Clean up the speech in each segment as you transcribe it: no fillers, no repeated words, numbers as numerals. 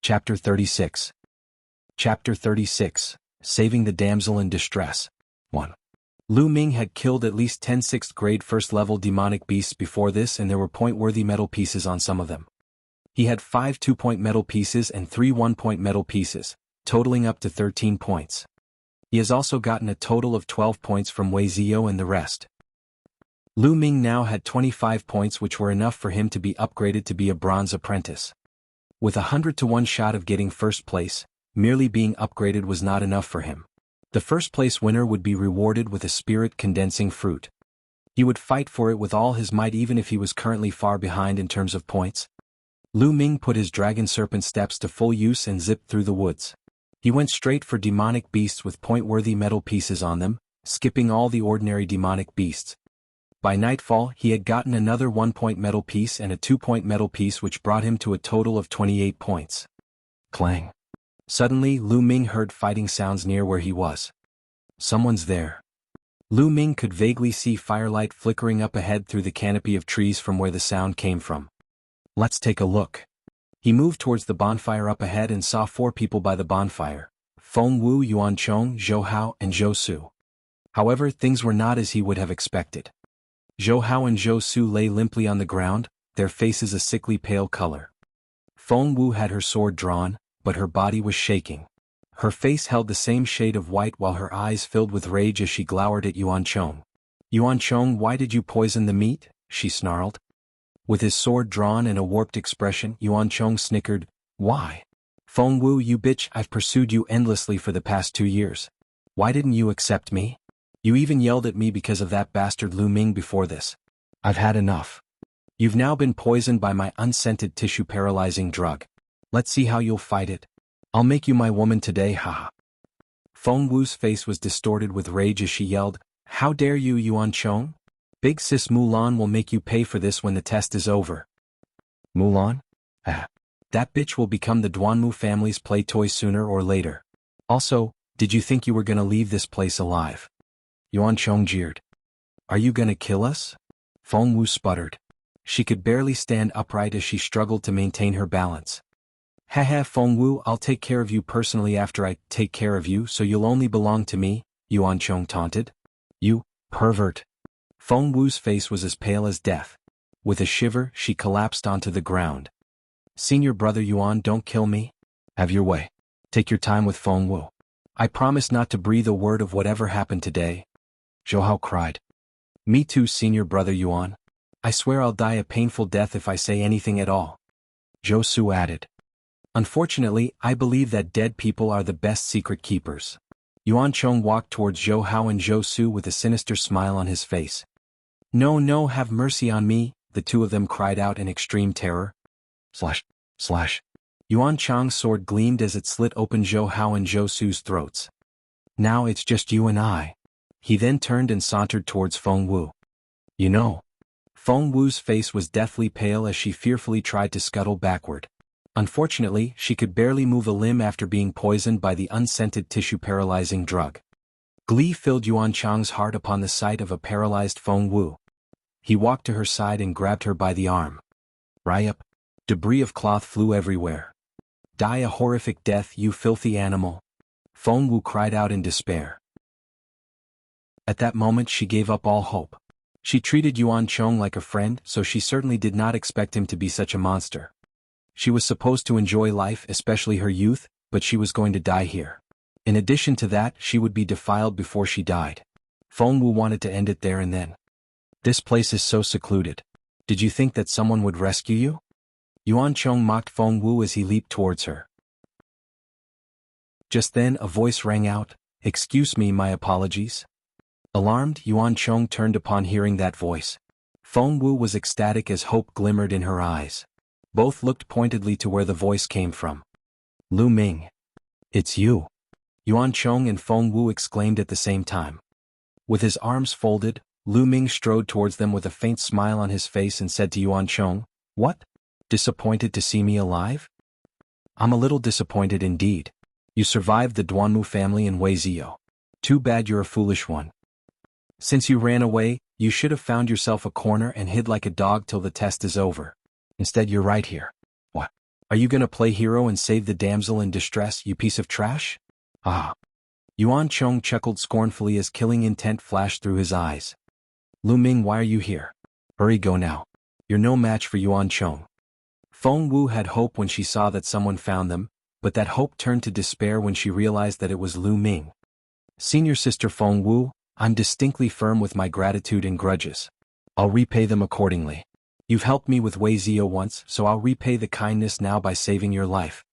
Chapter 36. Chapter 36. Saving the Damsel in Distress. 1. Lu Ming had killed at least 10 6th grade first-level demonic beasts before this, and there were point-worthy metal pieces on some of them. He had 5 2-point metal pieces and 3 1-point metal pieces, totaling up to 13 points. He has also gotten a total of 12 points from Wuxia and the rest. Lu Ming now had 25 points, which were enough for him to be upgraded to be a bronze apprentice. With a 100-to-1 shot of getting first place, merely being upgraded was not enough for him. The first place winner would be rewarded with a spirit-condensing fruit. He would fight for it with all his might even if he was currently far behind in terms of points. Lu Ming put his dragon serpent steps to full use and zipped through the woods. He went straight for demonic beasts with point-worthy metal pieces on them, skipping all the ordinary demonic beasts. By nightfall, he had gotten another 1-point metal piece and a 2-point metal piece, which brought him to a total of 28 points. Clang. Suddenly, Lu Ming heard fighting sounds near where he was. Someone's there. Lu Ming could vaguely see firelight flickering up ahead through the canopy of trees from where the sound came from. Let's take a look. He moved towards the bonfire up ahead and saw 4 people by the bonfire: Feng Wu, Yuan Chong, Zhou Hao, and Zhou Su. However, things were not as he would have expected. Zhou Hao and Zhou Su lay limply on the ground, their faces a sickly pale color. Feng Wu had her sword drawn, but her body was shaking. Her face held the same shade of white while her eyes filled with rage as she glowered at Yuan Chong. "Yuan Chong, why did you poison the meat?" she snarled. With his sword drawn and a warped expression, Yuan Chong snickered. "Why? Feng Wu, you bitch, I've pursued you endlessly for the past 2 years. Why didn't you accept me? You even yelled at me because of that bastard Lu Ming before this. I've had enough. You've now been poisoned by my unscented tissue-paralyzing drug. Let's see how you'll fight it. I'll make you my woman today, haha." Feng Wu's face was distorted with rage as she yelled, "How dare you, Yuan Chong? Big sis Mulan will make you pay for this when the test is over." Mulan? That bitch will become the Duanmu family's play toy sooner or later. Also, did you think you were gonna leave this place alive? Yuan Chong jeered. "Are you gonna kill us?" Feng Wu sputtered. She could barely stand upright as she struggled to maintain her balance. "Haha, Feng Wu, I'll take care of you personally after I take care of you, so you'll only belong to me," Yuan Chong taunted. "You pervert." Feng Wu's face was as pale as death. With a shiver, she collapsed onto the ground. "Senior brother Yuan, don't kill me. Have your way. Take your time with Feng Wu. I promise not to breathe a word of whatever happened today." Zhou Hao cried. "Me too, senior brother Yuan. I swear I'll die a painful death if I say anything at all." Zhou Su added. "Unfortunately, I believe that dead people are the best secret keepers." Yuan Chong walked towards Zhou Hao and Zhou Su with a sinister smile on his face. "No, no, have mercy on me," the two of them cried out in extreme terror. Slash, slash. Yuan Chong's sword gleamed as it slit open Zhou Hao and Zhou Su's throats. "Now it's just you and I." He then turned and sauntered towards Feng Wu. "You know." Feng Wu's face was deathly pale as she fearfully tried to scuttle backward. Unfortunately, she could barely move a limb after being poisoned by the unscented tissue-paralyzing drug. Glee filled Yuan Chong's heart upon the sight of a paralyzed Feng Wu. He walked to her side and grabbed her by the arm. Ryup. Debris of cloth flew everywhere. "Die a horrific death, you filthy animal." Feng Wu cried out in despair. At that moment she gave up all hope. She treated Yuan Chong like a friend, so she certainly did not expect him to be such a monster. She was supposed to enjoy life, especially her youth, but she was going to die here. In addition to that, she would be defiled before she died. Feng Wu wanted to end it there and then. "This place is so secluded. Did you think that someone would rescue you?" Yuan Chong mocked Feng Wu as he leaped towards her. Just then a voice rang out, "Excuse me, my apologies." Alarmed, Yuan Chong turned upon hearing that voice. Feng Wu was ecstatic as hope glimmered in her eyes. Both looked pointedly to where the voice came from. "Lu Ming. It's you." Yuan Chong and Feng Wu exclaimed at the same time. With his arms folded, Lu Ming strode towards them with a faint smile on his face and said to Yuan Chong, "What? Disappointed to see me alive?" "I'm a little disappointed indeed. You survived the Duanmu family in Wuxia. Too bad you're a foolish one. Since you ran away, you should have found yourself a corner and hid like a dog till the test is over. Instead you're right here. What? Are you gonna play hero and save the damsel in distress, you piece of trash? Ah. Yuan Chong chuckled scornfully as killing intent flashed through his eyes. Lu Ming, why are you here? Hurry, go now. You're no match for Yuan Chong. Feng Wu had hope when she saw that someone found them, but that hope turned to despair when she realized that it was Lu Ming. Senior Sister Feng Wu, I'm distinctly firm with my gratitude and grudges. I'll repay them accordingly. You've helped me with Wei Zio once, so I'll repay the kindness now by saving your life.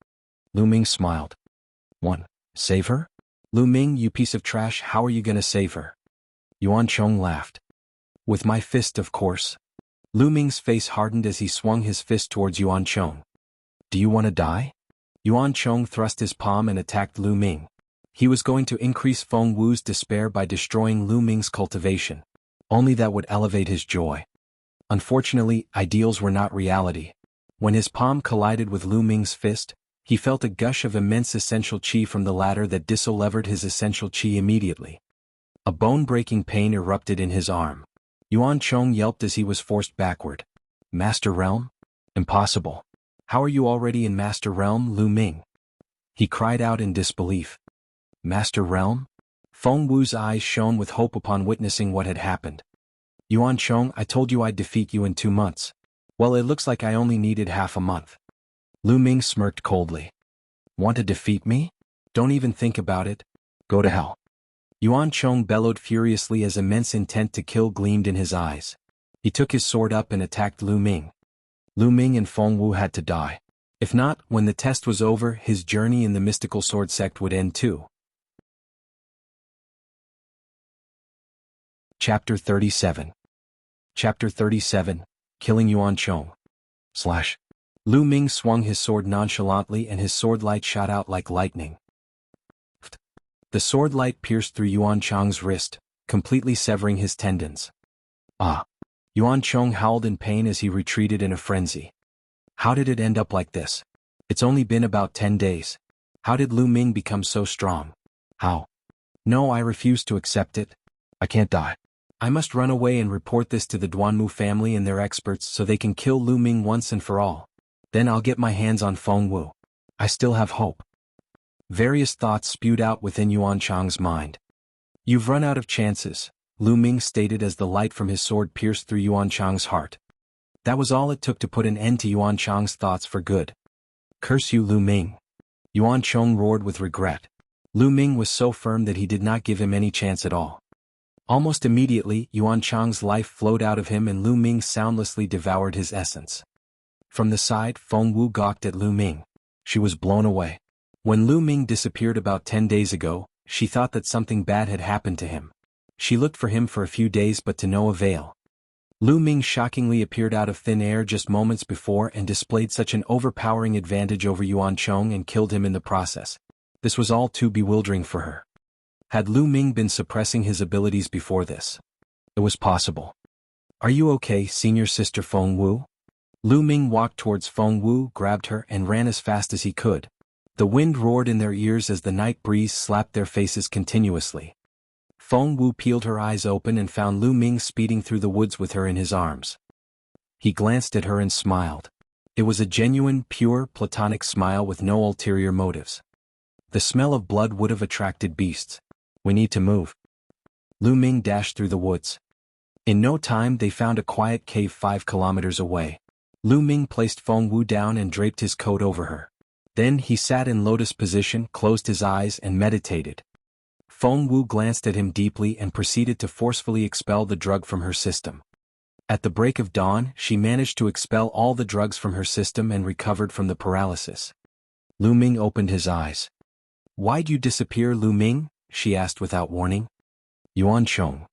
Lu Ming smiled. 1. Save her? Lu Ming, you piece of trash, how are you gonna save her? Yuan Chong laughed. With my fist, of course. Lu Ming's face hardened as he swung his fist towards Yuan Chong. Do you want to die? Yuan Chong thrust his palm and attacked Lu Ming. He was going to increase Feng Wu's despair by destroying Lu Ming's cultivation. Only that would elevate his joy. Unfortunately, ideals were not reality. When his palm collided with Lu Ming's fist, he felt a gush of immense essential qi from the latter that dissevered his essential qi immediately. A bone-breaking pain erupted in his arm. Yuan Chong yelped as he was forced backward. Master Realm? Impossible. How are you already in Master Realm, Lu Ming? He cried out in disbelief. Master Realm? Feng Wu's eyes shone with hope upon witnessing what had happened. Yuan Chong, I told you I'd defeat you in 2 months. Well, it looks like I only needed half a month. Lu Ming smirked coldly. Want to defeat me? Don't even think about it. Go to hell. Yuan Chong bellowed furiously as immense intent to kill gleamed in his eyes. He took his sword up and attacked Lu Ming. Lu Ming and Feng Wu had to die. If not, when the test was over, his journey in the mystical sword sect would end too. Chapter 37. Chapter 37, Killing Yuan Chong. / Lu Ming swung his sword nonchalantly and his sword light shot out like lightning. The sword light pierced through Yuan Chong's wrist, completely severing his tendons. Ah! Yuan Chong howled in pain as he retreated in a frenzy. How did it end up like this? It's only been about 10 days. How did Lu Ming become so strong? How? No, I refuse to accept it. I can't die. I must run away and report this to the Duanmu family and their experts so they can kill Lu Ming once and for all. Then I'll get my hands on Feng Wu. I still have hope. Various thoughts spewed out within Yuan Chong's mind. You've run out of chances, Lu Ming stated as the light from his sword pierced through Yuan Chong's heart. That was all it took to put an end to Yuan Chong's thoughts for good. Curse you, Lu Ming. Yuan Chong roared with regret. Lu Ming was so firm that he did not give him any chance at all. Almost immediately, Yuan Chong's life flowed out of him and Lu Ming soundlessly devoured his essence. From the side, Feng Wu gawked at Lu Ming. She was blown away. When Lu Ming disappeared about 10 days ago, she thought that something bad had happened to him. She looked for him for a few days but to no avail. Lu Ming shockingly appeared out of thin air just moments before and displayed such an overpowering advantage over Yuan Chong and killed him in the process. This was all too bewildering for her. Had Lu Ming been suppressing his abilities before this? It was possible. Are you okay, Senior Sister Feng Wu? Lu Ming walked towards Feng Wu, grabbed her, and ran as fast as he could. The wind roared in their ears as the night breeze slapped their faces continuously. Feng Wu peeled her eyes open and found Lu Ming speeding through the woods with her in his arms. He glanced at her and smiled. It was a genuine, pure, platonic smile with no ulterior motives. The smell of blood would have attracted beasts. We need to move. Lu Ming dashed through the woods. In no time they found a quiet cave 5 kilometers away. Lu Ming placed Feng Wu down and draped his coat over her. Then he sat in lotus position, closed his eyes and meditated. Feng Wu glanced at him deeply and proceeded to forcefully expel the drug from her system. At the break of dawn, she managed to expel all the drugs from her system and recovered from the paralysis. Lu Ming opened his eyes. Why'd you disappear, Lu Ming? She asked without warning. Yuan Chong.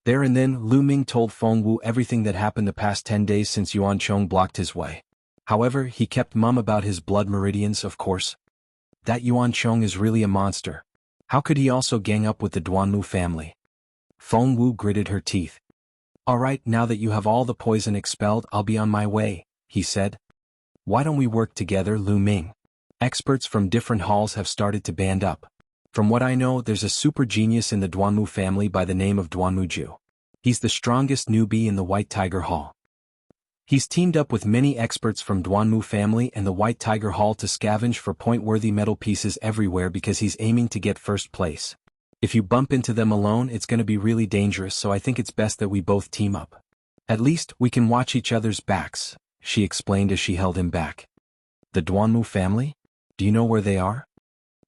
There and then, Lu Ming told Feng Wu everything that happened the past 10 days since Yuan Chong blocked his way. However, he kept mum about his blood meridians, of course. That Yuan Chong is really a monster. How could he also gang up with the Duanmu family? Feng Wu gritted her teeth. All right, now that you have all the poison expelled, I'll be on my way, he said. Why don't we work together, Lu Ming? Experts from different halls have started to band up. From what I know, there's a super genius in the Duanmu family by the name of Duanmuju. He's the strongest newbie in the White Tiger Hall. He's teamed up with many experts from Duanmu family and the White Tiger Hall to scavenge for point-worthy metal pieces everywhere because he's aiming to get first place. If you bump into them alone it's gonna be really dangerous, so I think it's best that we both team up. At least, we can watch each other's backs, she explained as she held him back. The Duanmu family? Do you know where they are?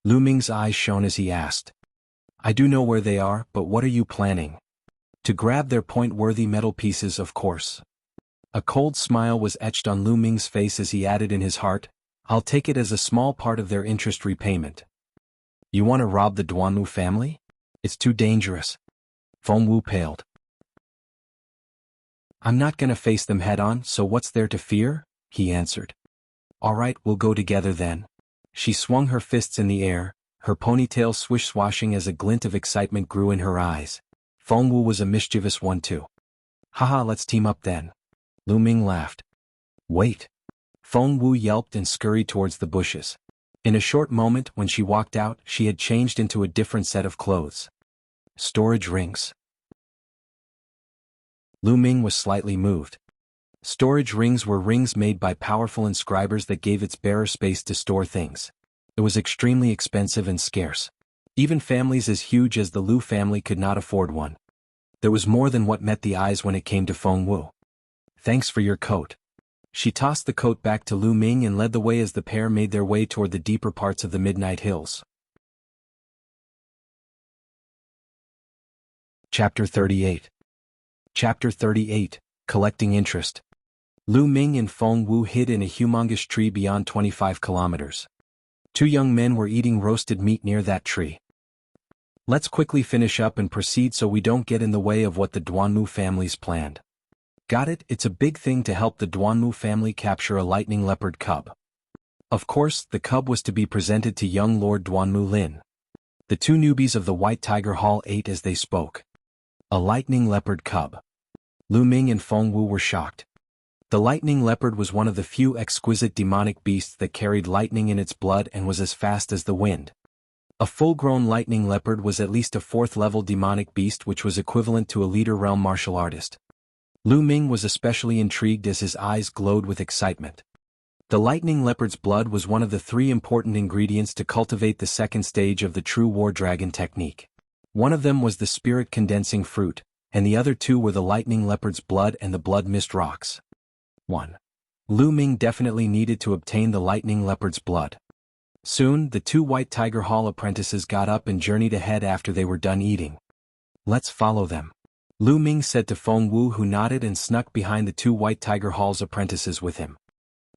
Lu Ming's eyes shone as he asked. I do know where they are, but what are you planning? To grab their point-worthy metal pieces, of course. A cold smile was etched on Lu Ming's face as he added in his heart, I'll take it as a small part of their interest repayment. You want to rob the Duanmu family? It's too dangerous. Feng Wu paled. I'm not gonna face them head-on, so what's there to fear? He answered. Alright, we'll go together then. She swung her fists in the air, her ponytail swish-swashing as a glint of excitement grew in her eyes. Feng Wu was a mischievous one too. Haha, let's team up then. Lu Ming laughed. Wait. Feng Wu yelped and scurried towards the bushes. In a short moment, when she walked out, she had changed into a different set of clothes. Storage rings. Lu Ming was slightly moved. Storage rings were rings made by powerful inscribers that gave its bearer space to store things. It was extremely expensive and scarce. Even families as huge as the Lu family could not afford one. There was more than what met the eyes when it came to Feng Wu. Thanks for your coat. She tossed the coat back to Lu Ming and led the way as the pair made their way toward the deeper parts of the Midnight Hills. Chapter 38. Chapter 38, Collecting Interest. Lu Ming and Feng Wu hid in a humongous tree beyond 25 kilometers. Two young men were eating roasted meat near that tree. Let's quickly finish up and proceed so we don't get in the way of what the Duanmu family's planned. Got it? It's a big thing to help the Duanmu family capture a lightning leopard cub. Of course, the cub was to be presented to young Lord Duanmu Lin. The two newbies of the White Tiger Hall ate as they spoke. A lightning leopard cub. Lu Ming and Feng Wu were shocked. The lightning leopard was one of the few exquisite demonic beasts that carried lightning in its blood and was as fast as the wind. A full-grown lightning leopard was at least a 4th-level demonic beast, which was equivalent to a leader realm martial artist. Lu Ming was especially intrigued as his eyes glowed with excitement. The lightning leopard's blood was one of the 3 important ingredients to cultivate the 2nd stage of the true war dragon technique. One of them was the spirit condensing fruit, and the other 2 were the lightning leopard's blood and the blood mist rocks. 1. Lu Ming definitely needed to obtain the lightning leopard's blood. Soon, the 2 White Tiger Hall apprentices got up and journeyed ahead after they were done eating. Let's follow them. Lu Ming said to Feng Wu, who nodded and snuck behind the 2 White Tiger Hall's apprentices with him.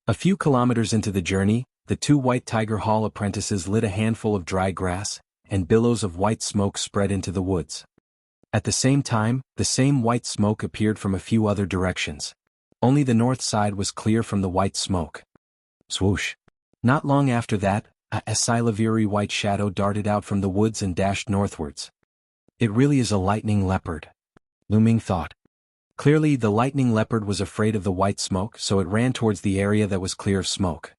A few kilometers into the journey, the 2 White Tiger Hall apprentices lit a handful of dry grass, and billows of white smoke spread into the woods. At the same time, the same white smoke appeared from a few other directions. Only the north side was clear from the white smoke. Swoosh. Not long after that, a silvery white shadow darted out from the woods and dashed northwards. It really is a lightning leopard, Lu Ming thought. Clearly the lightning leopard was afraid of the white smoke, so it ran towards the area that was clear of smoke.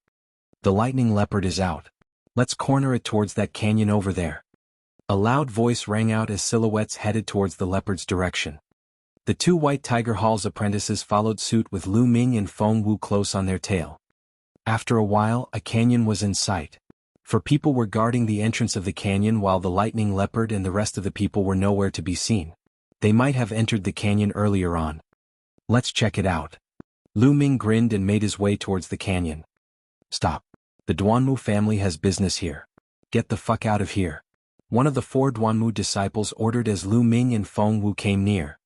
The lightning leopard is out. Let's corner it towards that canyon over there. A loud voice rang out as silhouettes headed towards the leopard's direction. The 2 White Tiger Hall's apprentices followed suit with Lu Ming and Feng Wu close on their tail. After a while, a canyon was in sight. For people were guarding the entrance of the canyon while the lightning leopard and the rest of the people were nowhere to be seen. They might have entered the canyon earlier on. Let's check it out. Lu Ming grinned and made his way towards the canyon. Stop. The Duanmu family has business here. Get the fuck out of here. One of the 4 Duanmu disciples ordered as Lu Ming and Feng Wu came near.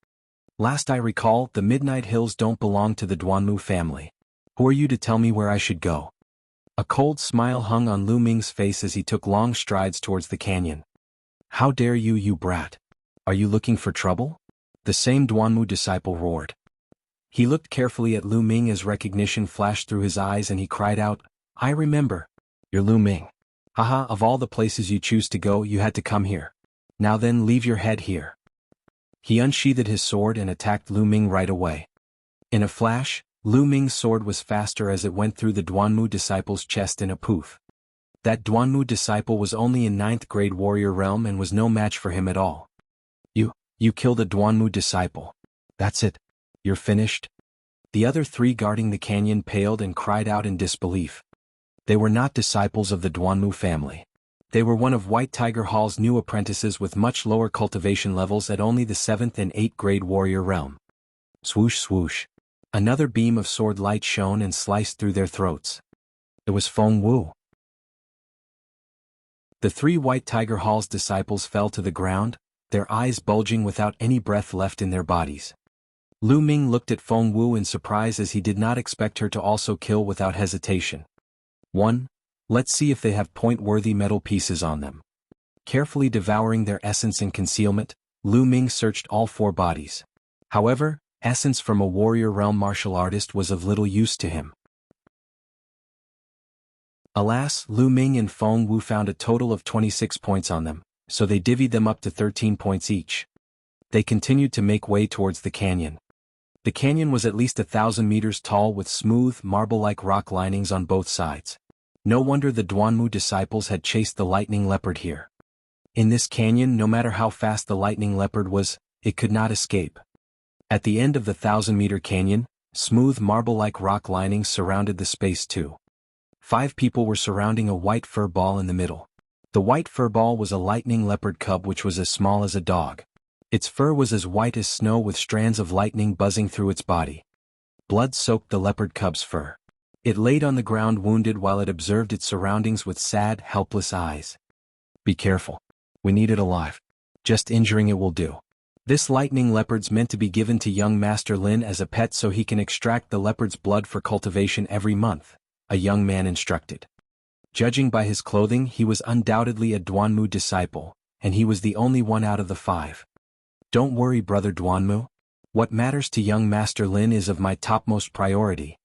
Last I recall, the Midnight Hills don't belong to the Duanmu family. Who are you to tell me where I should go? A cold smile hung on Lu Ming's face as he took long strides towards the canyon. How dare you, you brat? Are you looking for trouble? The same Duanmu disciple roared. He looked carefully at Lu Ming as recognition flashed through his eyes and he cried out, I remember. You're Lu Ming. Haha, of all the places you choose to go, you had to come here. Now then, leave your head here. He unsheathed his sword and attacked Lu Ming right away. In a flash, Lu Ming's sword was faster as it went through the Duanmu disciple's chest in a poof. That Duanmu disciple was only in 9th grade warrior realm and was no match for him at all. You killed a Duanmu disciple. That's it. You're finished? The other three guarding the canyon paled and cried out in disbelief. They were not disciples of the Duanmu family. They were one of White Tiger Hall's new apprentices with much lower cultivation levels at only the 7th and 8th grade warrior realm. Swoosh swoosh. Another beam of sword light shone and sliced through their throats. It was Feng Wu. The three White Tiger Hall's disciples fell to the ground, their eyes bulging without any breath left in their bodies. Lu Ming looked at Feng Wu in surprise as he did not expect her to also kill without hesitation. 1. Let's see if they have point-worthy metal pieces on them. Carefully devouring their essence in concealment, Lu Ming searched all 4 bodies. However, essence from a warrior realm martial artist was of little use to him. Alas, Lu Ming and Feng Wu found a total of 26 points on them, so they divvied them up to 13 points each. They continued to make way towards the canyon. The canyon was at least 1,000 meters tall with smooth, marble-like rock linings on both sides. No wonder the Duanmu disciples had chased the lightning leopard here. In this canyon, no matter how fast the lightning leopard was, it could not escape. At the end of the 1,000-meter canyon, smooth marble-like rock linings surrounded the space too. 5 people were surrounding a white fur ball in the middle. The white fur ball was a lightning leopard cub which was as small as a dog. Its fur was as white as snow with strands of lightning buzzing through its body. Blood soaked the leopard cub's fur. It laid on the ground wounded while it observed its surroundings with sad, helpless eyes. Be careful. We need it alive. Just injuring it will do. This lightning leopard's meant to be given to young Master Lin as a pet so he can extract the leopard's blood for cultivation every month, a young man instructed. Judging by his clothing, he was undoubtedly a Duanmu disciple, and he was the only one out of the 5. Don't worry, brother Duanmu. What matters to young Master Lin is of my topmost priority.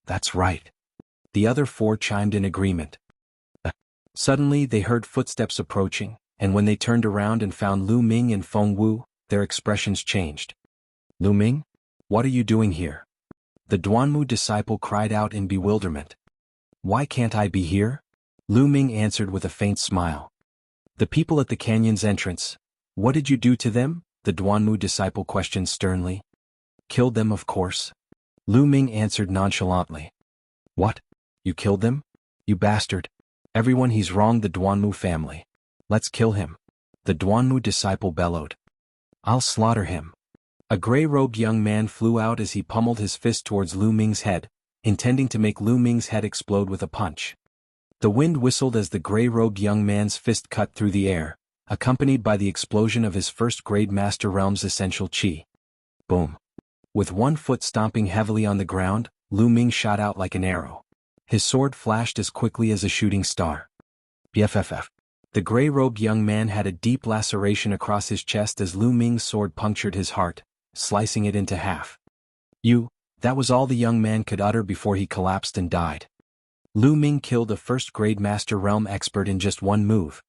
That's right. The other 4 chimed in agreement. Suddenly they heard footsteps approaching, and when they turned around and found Lu Ming and Feng Wu, their expressions changed. Lu Ming? What are you doing here? The Duanmu disciple cried out in bewilderment. Why can't I be here? Lu Ming answered with a faint smile. The people at the canyon's entrance. What did you do to them? The Duanmu disciple questioned sternly. Killed them, of course. Lu Ming answered nonchalantly. What? You killed them? You bastard. Everyone, he's wronged the Duanmu family. Let's kill him. The Duanmu disciple bellowed. I'll slaughter him. A gray-robed young man flew out as he pummeled his fist towards Lu Ming's head, intending to make Lu Ming's head explode with a punch. The wind whistled as the gray-robed young man's fist cut through the air, accompanied by the explosion of his first-grade Master Realm's essential chi. Boom. With one foot stomping heavily on the ground, Lu Ming shot out like an arrow. His sword flashed as quickly as a shooting star. BFFF. The gray-robed young man had a deep laceration across his chest as Lu Ming's sword punctured his heart, slicing it into half. That was all the young man could utter before he collapsed and died. Lu Ming killed a first-grade Master Realm expert in just one move.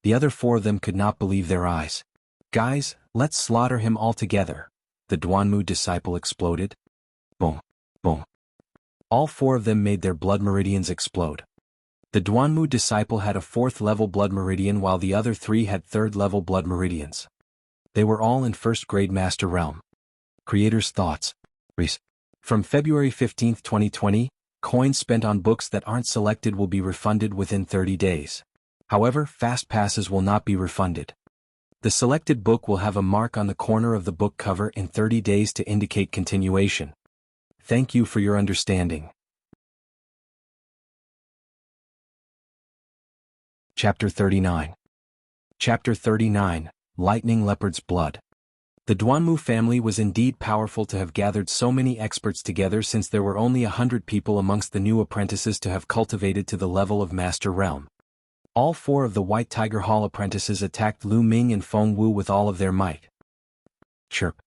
The other 4 of them could not believe their eyes. Guys, let's slaughter him all together. The Duanmu disciple exploded. Boom, boom. All 4 of them made their blood meridians explode. The Duanmu disciple had a 4th-level blood meridian while the other 3 had 3rd-level blood meridians. They were all in first-grade Master Realm. Creator's thoughts. From February 15, 2020, coins spent on books that aren't selected will be refunded within 30 days. However, fast passes will not be refunded. The selected book will have a mark on the corner of the book cover in 30 days to indicate continuation. Thank you for your understanding. Chapter 39. Chapter 39, Lightning Leopard's Blood. The Duanmu family was indeed powerful to have gathered so many experts together since there were only 100 people amongst the new apprentices to have cultivated to the level of Master Realm. All 4 of the White Tiger Hall apprentices attacked Lu Ming and Feng Wu with all of their might. Chirp.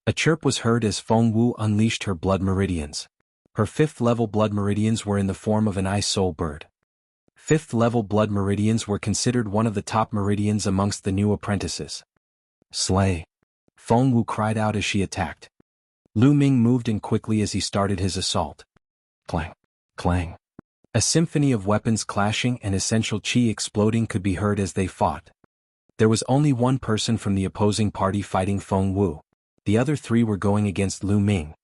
A chirp was heard as Feng Wu unleashed her blood meridians. Her 5th-level blood meridians were in the form of an ice soul bird. 5th-level blood meridians were considered one of the top meridians amongst the new apprentices. Slay! Feng Wu cried out as she attacked. Lu Ming moved in quickly as he started his assault. Clang! Clang! A symphony of weapons clashing and essential chi exploding could be heard as they fought. There was only one person from the opposing party fighting Feng Wu. The other 3 were going against Lu Ming.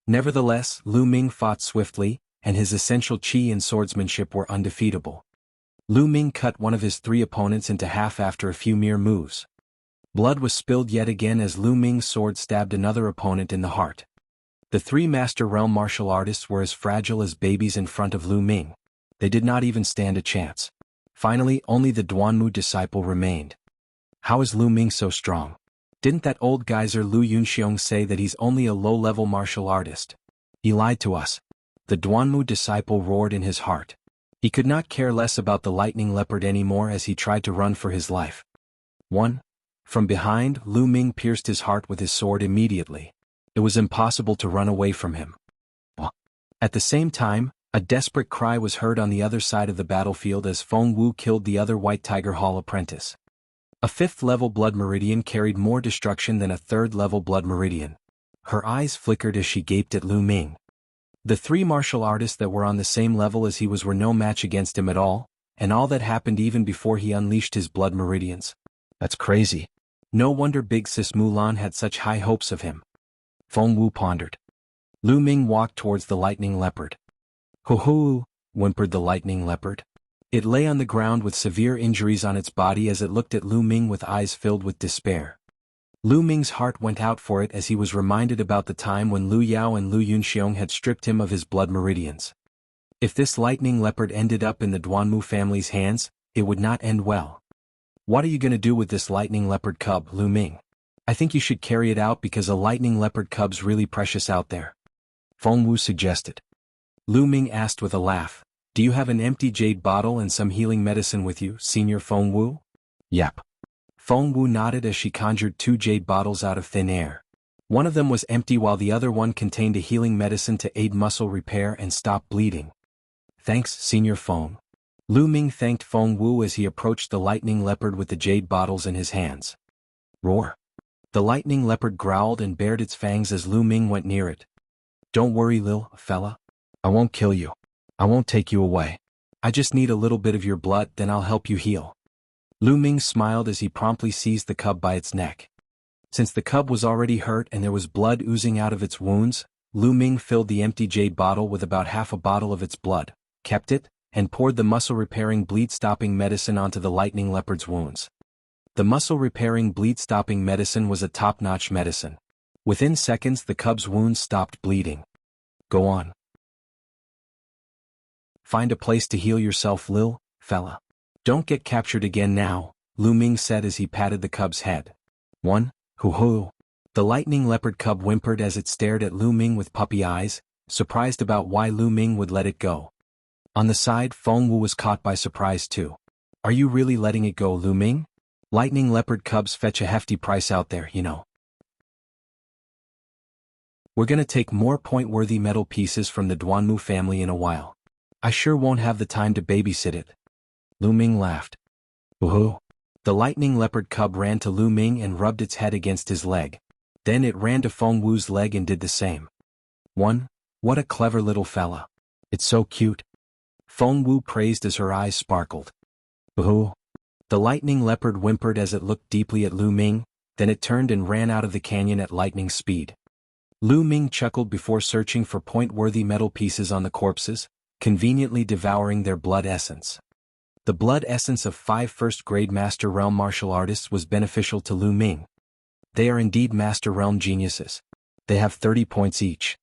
Nevertheless, Lu Ming fought swiftly, and his essential qi and swordsmanship were undefeatable. Lu Ming cut one of his 3 opponents into half after a few mere moves. Blood was spilled yet again as Lu Ming's sword stabbed another opponent in the heart. The 3 Master Realm martial artists were as fragile as babies in front of Lu Ming. They did not even stand a chance. Finally, only the Duanmu disciple remained. How is Lu Ming so strong? Didn't that old geyser Lu Yunxiong say that he's only a low-level martial artist? He lied to us. The Duanmu disciple roared in his heart. He could not care less about the lightning leopard anymore as he tried to run for his life. 1. From behind, Lu Ming pierced his heart with his sword immediately. It was impossible to run away from him. At the same time, a desperate cry was heard on the other side of the battlefield as Feng Wu killed the other White Tiger Hall apprentice. A 5th-level blood meridian carried more destruction than a 3rd-level blood meridian. Her eyes flickered as she gaped at Lu Ming. The 3 martial artists that were on the same level as he was were no match against him at all, and all that happened even before he unleashed his blood meridians. That's crazy. No wonder Big Sis Mulan had such high hopes of him. Feng Wu pondered. Lu Ming walked towards the lightning leopard. "Hoo-hoo," whimpered the lightning leopard. It lay on the ground with severe injuries on its body as it looked at Lu Ming with eyes filled with despair. Lu Ming's heart went out for it as he was reminded about the time when Lu Yao and Lu Yunxiong had stripped him of his blood meridians. If this lightning leopard ended up in the Duanmu family's hands, it would not end well. "What are you going to do with this lightning leopard cub, Lu Ming? I think you should carry it out because a lightning leopard cub's really precious out there," Feng Wu suggested. Lu Ming asked with a laugh, "Do you have an empty jade bottle and some healing medicine with you, Senior Feng Wu?" "Yep." Feng Wu nodded as she conjured 2 jade bottles out of thin air. One of them was empty while the other one contained a healing medicine to aid muscle repair and stop bleeding. "Thanks, Senior Feng." Lu Ming thanked Feng Wu as he approached the lightning leopard with the jade bottles in his hands. Roar. The lightning leopard growled and bared its fangs as Lu Ming went near it. "Don't worry, lil' fella. I won't kill you. I won't take you away. I just need a little bit of your blood, then I'll help you heal." Lu Ming smiled as he promptly seized the cub by its neck. Since the cub was already hurt and there was blood oozing out of its wounds, Lu Ming filled the empty jade bottle with about half a bottle of its blood, kept it, and poured the muscle-repairing bleed-stopping medicine onto the lightning leopard's wounds. The muscle-repairing bleed-stopping medicine was a top-notch medicine. Within seconds the cub's wounds stopped bleeding. "Go on. Find a place to heal yourself, lil' fella. Don't get captured again now," Lu Ming said as he patted the cub's head. "1. Hoo-hoo." The lightning leopard cub whimpered as it stared at Lu Ming with puppy eyes, surprised about why Lu Ming would let it go. On the side, Feng Wu was caught by surprise too. "Are you really letting it go, Lu Ming? Lightning leopard cubs fetch a hefty price out there, you know." "We're gonna take more point-worthy metal pieces from the Duanmu family in a while. I sure won't have the time to babysit it." Lu Ming laughed. "Woohoo." The lightning leopard cub ran to Lu Ming and rubbed its head against his leg. Then it ran to Feng Wu's leg and did the same. 1. What a clever little fella. It's so cute. Feng Wu praised as her eyes sparkled. "Woohoo." The lightning leopard whimpered as it looked deeply at Lu Ming, then it turned and ran out of the canyon at lightning speed. Lu Ming chuckled before searching for point-worthy metal pieces on the corpses, conveniently devouring their blood essence. The blood essence of 5 first-grade Master Realm martial artists was beneficial to Lu Ming. They are indeed Master Realm geniuses. They have 30 points each.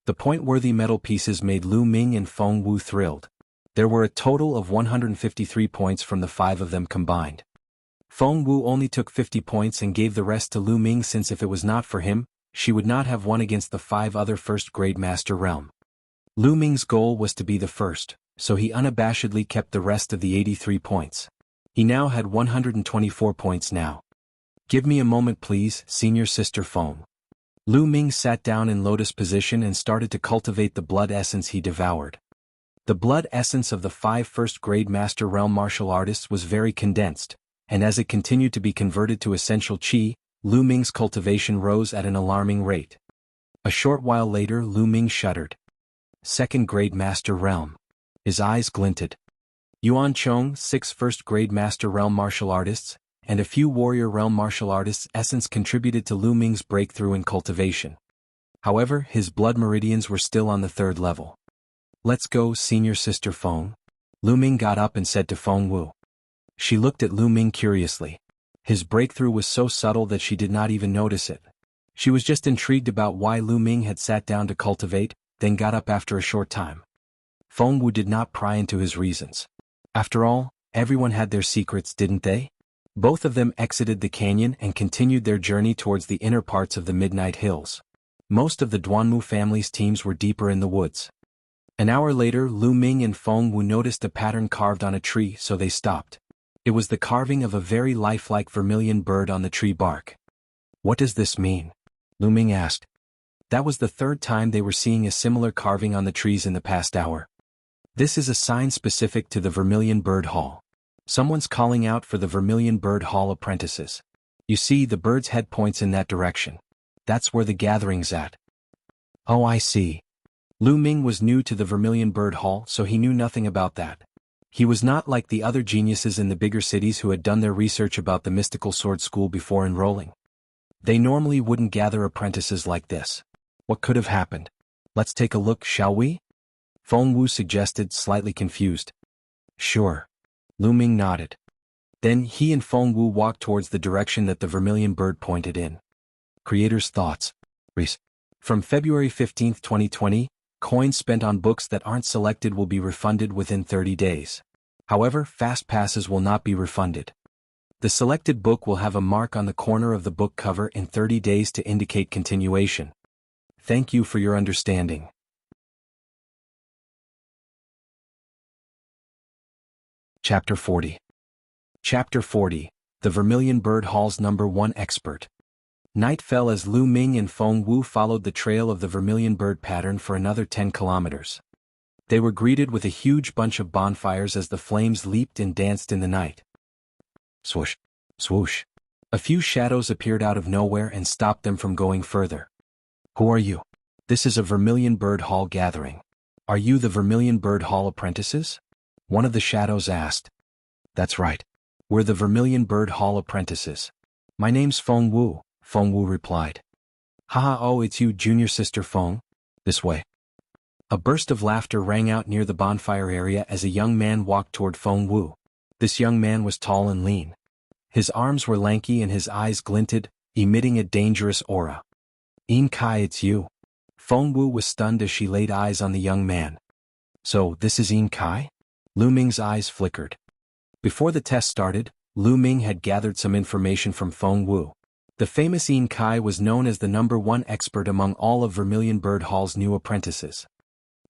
The point-worthy metal pieces made Lu Ming and Feng Wu thrilled. There were a total of 153 points from the 5 of them combined. Feng Wu only took 50 points and gave the rest to Lu Ming since if it was not for him, she would not have won against the 5 other first-grade Master Realm. Lu Ming's goal was to be the first, so he unabashedly kept the rest of the 83 points. He now had 124 points now. "Give me a moment please, Senior Sister Feng." Lu Ming sat down in lotus position and started to cultivate the blood essence he devoured. The blood essence of the 5 first-grade Master Realm martial artists was very condensed, and as it continued to be converted to essential qi, Lu Ming's cultivation rose at an alarming rate. A short while later Lu Ming shuddered. 2nd-grade Master Realm. His eyes glinted. Yuan Chong, 6 first-grade Master Realm martial artists, and a few Warrior Realm martial artists' essence contributed to Lu Ming's breakthrough in cultivation. However, his blood meridians were still on the 3rd level. Let's go, senior sister Feng. Lu Ming got up and said to Feng Wu. She looked at Lu Ming curiously. His breakthrough was so subtle that she did not even notice it. She was just intrigued about why Lu Ming had sat down to cultivate, then got up after a short time. Feng Wu did not pry into his reasons. After all, everyone had their secrets, didn't they? Both of them exited the canyon and continued their journey towards the inner parts of the Midnight Hills. Most of the Duanmu family's teams were deeper in the woods. An hour later, Lu Ming and Feng Wu noticed a pattern carved on a tree, so they stopped. It was the carving of a very lifelike vermilion bird on the tree bark. What does this mean? Lu Ming asked. That was the 3rd time they were seeing a similar carving on the trees in the past hour. This is a sign specific to the Vermilion Bird Hall. Someone's calling out for the Vermilion Bird Hall apprentices. You see, the bird's head points in that direction. That's where the gathering's at. Oh, I see. Lu Ming was new to the Vermilion Bird Hall, so he knew nothing about that. He was not like the other geniuses in the bigger cities who had done their research about the mystical sword school before enrolling. They normally wouldn't gather apprentices like this. What could have happened? Let's take a look, shall we? Feng Wu suggested, slightly confused. Sure. Lu Ming nodded. Then he and Feng Wu walked towards the direction that the vermilion bird pointed in. Creator's thoughts. From February 15, 2020, coins spent on books that aren't selected will be refunded within 30 days. However, fast passes will not be refunded. The selected book will have a mark on the corner of the book cover in 30 days to indicate continuation. Thank you for your understanding. Chapter 40. Chapter 40. The Vermilion Bird Hall's #1 expert. Night fell as Lu Ming and Feng Wu followed the trail of the vermilion bird pattern for another 10 kilometers. They were greeted with a huge bunch of bonfires as the flames leaped and danced in the night. Swoosh, swoosh. A few shadows appeared out of nowhere and stopped them from going further. Who are you? This is a Vermilion Bird Hall gathering. Are you the Vermilion Bird Hall apprentices? One of the shadows asked. That's right. We're the Vermilion Bird Hall apprentices. My name's Feng Wu, Feng Wu replied. Haha, oh, it's you, junior sister Feng? This way. A burst of laughter rang out near the bonfire area as a young man walked toward Feng Wu. This young man was tall and lean. His arms were lanky and his eyes glinted, emitting a dangerous aura. In Kai, it's you. Feng Wu was stunned as she laid eyes on the young man. So, this is In Kai? Lu Ming's eyes flickered. Before the test started, Lu Ming had gathered some information from Feng Wu. The famous In Kai was known as the #1 expert among all of Vermilion Bird Hall's new apprentices.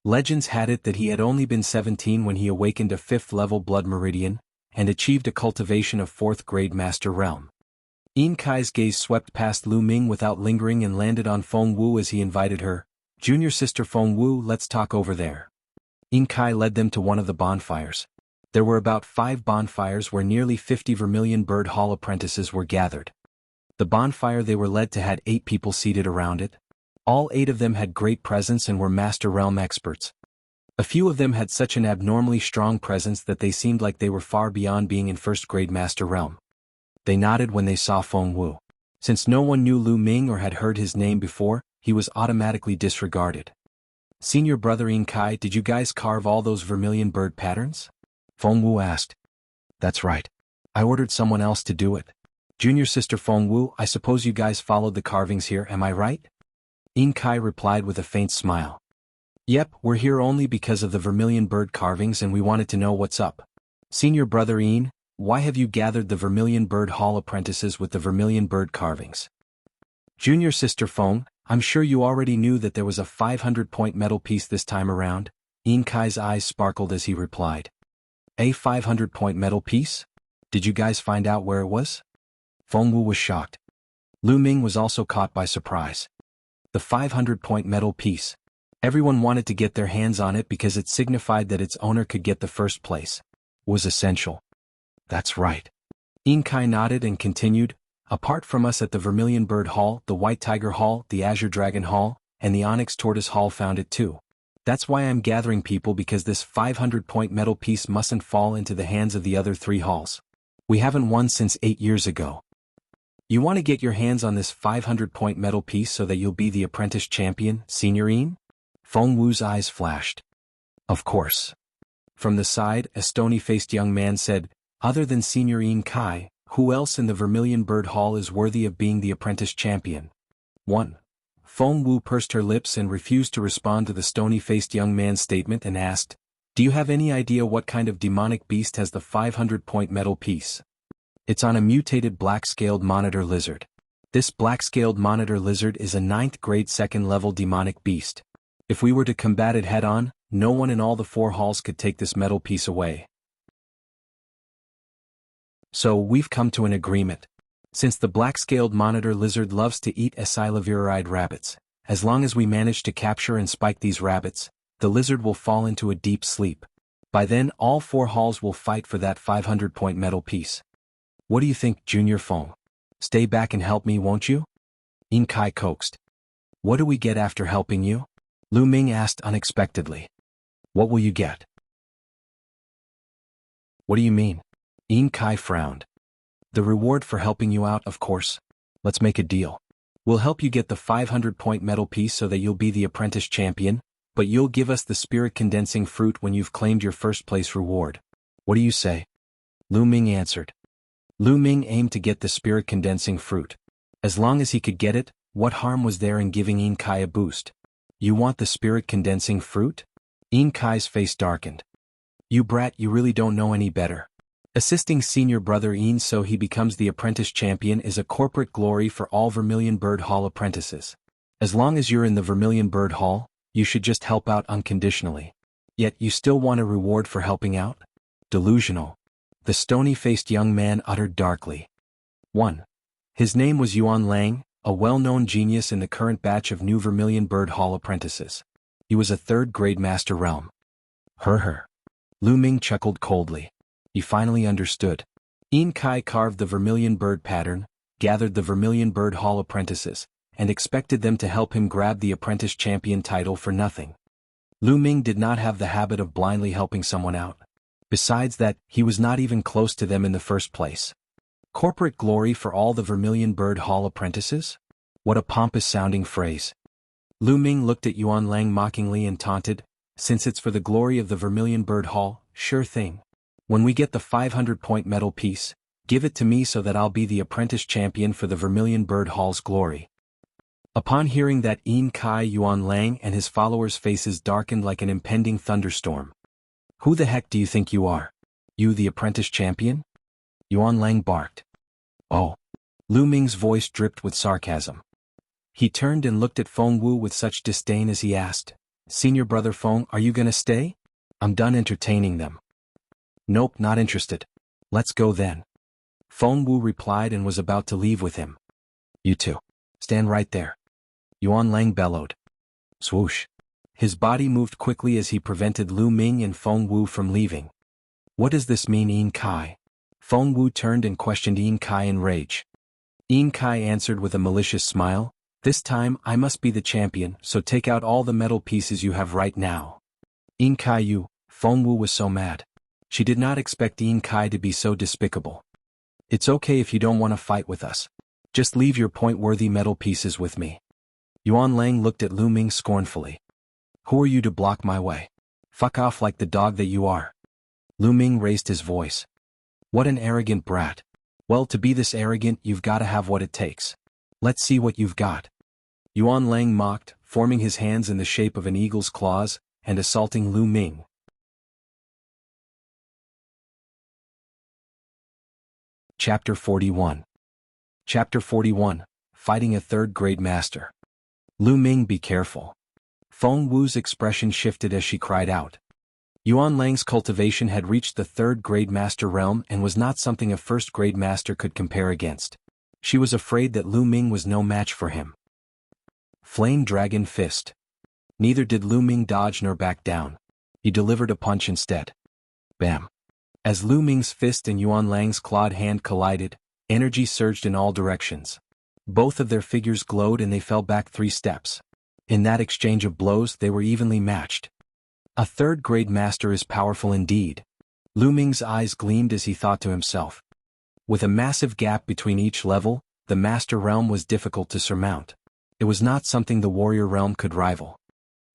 Legends had it that he had only been 17 when he awakened a 5th-level blood meridian, and achieved a cultivation of 4th grade Master Realm. In Kai's gaze swept past Lu Ming without lingering and landed on Feng Wu as he invited her. Junior sister Feng Wu, let's talk over there. In Kai led them to one of the bonfires. There were about 5 bonfires where nearly 50 Vermilion Bird Hall apprentices were gathered. The bonfire they were led to had 8 people seated around it. All 8 of them had great presence and were Master Realm experts. A few of them had such an abnormally strong presence that they seemed like they were far beyond being in 1st grade Master Realm. They nodded when they saw Feng Wu. Since no one knew Lu Ming or had heard his name before, he was automatically disregarded. Senior brother In Kai, did you guys carve all those vermilion bird patterns? Feng Wu asked. That's right. I ordered someone else to do it. Junior sister Feng Wu, I suppose you guys followed the carvings here, am I right? In Kai replied with a faint smile. Yep, we're here only because of the vermilion bird carvings and we wanted to know what's up. Senior brother In, why have you gathered the Vermilion Bird Hall apprentices with the vermilion bird carvings? Junior sister Feng, I'm sure you already knew that there was a 500-point metal piece this time around. In Kai's eyes sparkled as he replied. A 500-point metal piece? Did you guys find out where it was? Feng Wu was shocked. Lu Ming was also caught by surprise. The 500-point metal piece. Everyone wanted to get their hands on it because it signified that its owner could get the first place. Was essential. That's right. In Kai nodded and continued, apart from us at the Vermilion Bird Hall, the White Tiger Hall, the Azure Dragon Hall, and the Onyx Tortoise Hall found it too. That's why I'm gathering people, because this 500-point metal piece mustn't fall into the hands of the other 3 halls. We haven't won since 8 years ago. You want to get your hands on this 500-point metal piece so that you'll be the apprentice champion, Senior Yin? Feng Wu's eyes flashed. Of course. From the side, a stony-faced young man said, other than Senior Yin Kai, who else in the Vermilion Bird Hall is worthy of being the apprentice champion? 1. Feng Wu pursed her lips and refused to respond to the stony-faced young man's statement and asked, do you have any idea what kind of demonic beast has the 500-point metal piece? It's on a mutated black-scaled monitor lizard. This black-scaled monitor lizard is a 9th grade 2nd level demonic beast. If we were to combat it head-on, no one in all the 4 halls could take this metal piece away. So we've come to an agreement. Since the black-scaled monitor lizard loves to eat acyloviride rabbits, as long as we manage to capture and spike these rabbits, the lizard will fall into a deep sleep. By then all 4 halls will fight for that 500-point metal piece. What do you think, Junior Feng? Stay back and help me, won't you? Yin Kai coaxed. What do we get after helping you? Lu Ming asked unexpectedly. What will you get? What do you mean? Yin Kai frowned. The reward for helping you out, of course. Let's make a deal. We'll help you get the 500-point metal piece so that you'll be the apprentice champion, but you'll give us the spirit condensing fruit when you've claimed your first place reward. What do you say? Lu Ming answered. Lu Ming aimed to get the spirit condensing fruit. As long as he could get it, what harm was there in giving Yin Kai a boost? You want the spirit condensing fruit? Yin Kai's face darkened. You brat, you really don't know any better. Assisting senior brother Yin so he becomes the apprentice champion is a corporate glory for all Vermilion Bird Hall apprentices. As long as you're in the Vermilion Bird Hall, you should just help out unconditionally. Yet you still want a reward for helping out? Delusional. The stony-faced young man uttered darkly. 1. His name was Yuan Lang, a well-known genius in the current batch of new Vermilion Bird Hall apprentices. He was a 3rd-grade master realm. Her. Lu Ming chuckled coldly. He finally understood. Yin Kai carved the Vermilion Bird pattern, gathered the Vermilion Bird Hall apprentices, and expected them to help him grab the apprentice champion title for nothing. Lu Ming did not have the habit of blindly helping someone out. Besides that, he was not even close to them in the first place. Corporate glory for all the Vermilion Bird Hall apprentices? What a pompous-sounding phrase. Lu Ming looked at Yuan Lang mockingly and taunted, since it's for the glory of the Vermilion Bird Hall, sure thing. When we get the 500-point metal piece, give it to me so that I'll be the apprentice champion for the Vermilion Bird Hall's glory. Upon hearing that, Yin Kai, Yuan Lang and his followers' faces darkened like an impending thunderstorm. Who the heck do you think you are? You the apprentice champion? Yuan Lang barked. Oh. Lu Ming's voice dripped with sarcasm. He turned and looked at Feng Wu with such disdain as he asked, Senior brother Feng, are you gonna stay? I'm done entertaining them. Nope, not interested. Let's go then. Feng Wu replied and was about to leave with him. You two. Stand right there. Yuan Lang bellowed. Swoosh. His body moved quickly as he prevented Lu Ming and Feng Wu from leaving. What does this mean, Yin Kai? Feng Wu turned and questioned Yin Kai in rage. Yin Kai answered with a malicious smile, This time I must be the champion, so take out all the metal pieces you have right now. Yin Kai, you. Feng Wu was so mad. She did not expect Yin Kai to be so despicable. It's okay if you don't want to fight with us. Just leave your point-worthy metal pieces with me. Yuan Lang looked at Lu Ming scornfully. Who are you to block my way? Fuck off like the dog that you are. Lu Ming raised his voice. What an arrogant brat. Well, to be this arrogant, you've got to have what it takes. Let's see what you've got. Yuan Lang mocked, forming his hands in the shape of an eagle's claws, and assaulting Lu Ming. Chapter 41. Chapter 41, Fighting a 3rd-grade master. Lu Ming, be careful. Feng Wu's expression shifted as she cried out. Yuan Lang's cultivation had reached the 3rd-grade master realm and was not something a 1st-grade master could compare against. She was afraid that Lu Ming was no match for him. Flame Dragon Fist. Neither did Lu Ming dodge nor back down. He delivered a punch instead. Bam. As Lu Ming's fist and Yuan Lang's clawed hand collided, energy surged in all directions. Both of their figures glowed and they fell back 3 steps. In that exchange of blows, they were evenly matched. A 3rd-grade master is powerful indeed. Lu Ming's eyes gleamed as he thought to himself. With a massive gap between each level, the Master Realm was difficult to surmount. It was not something the Warrior Realm could rival.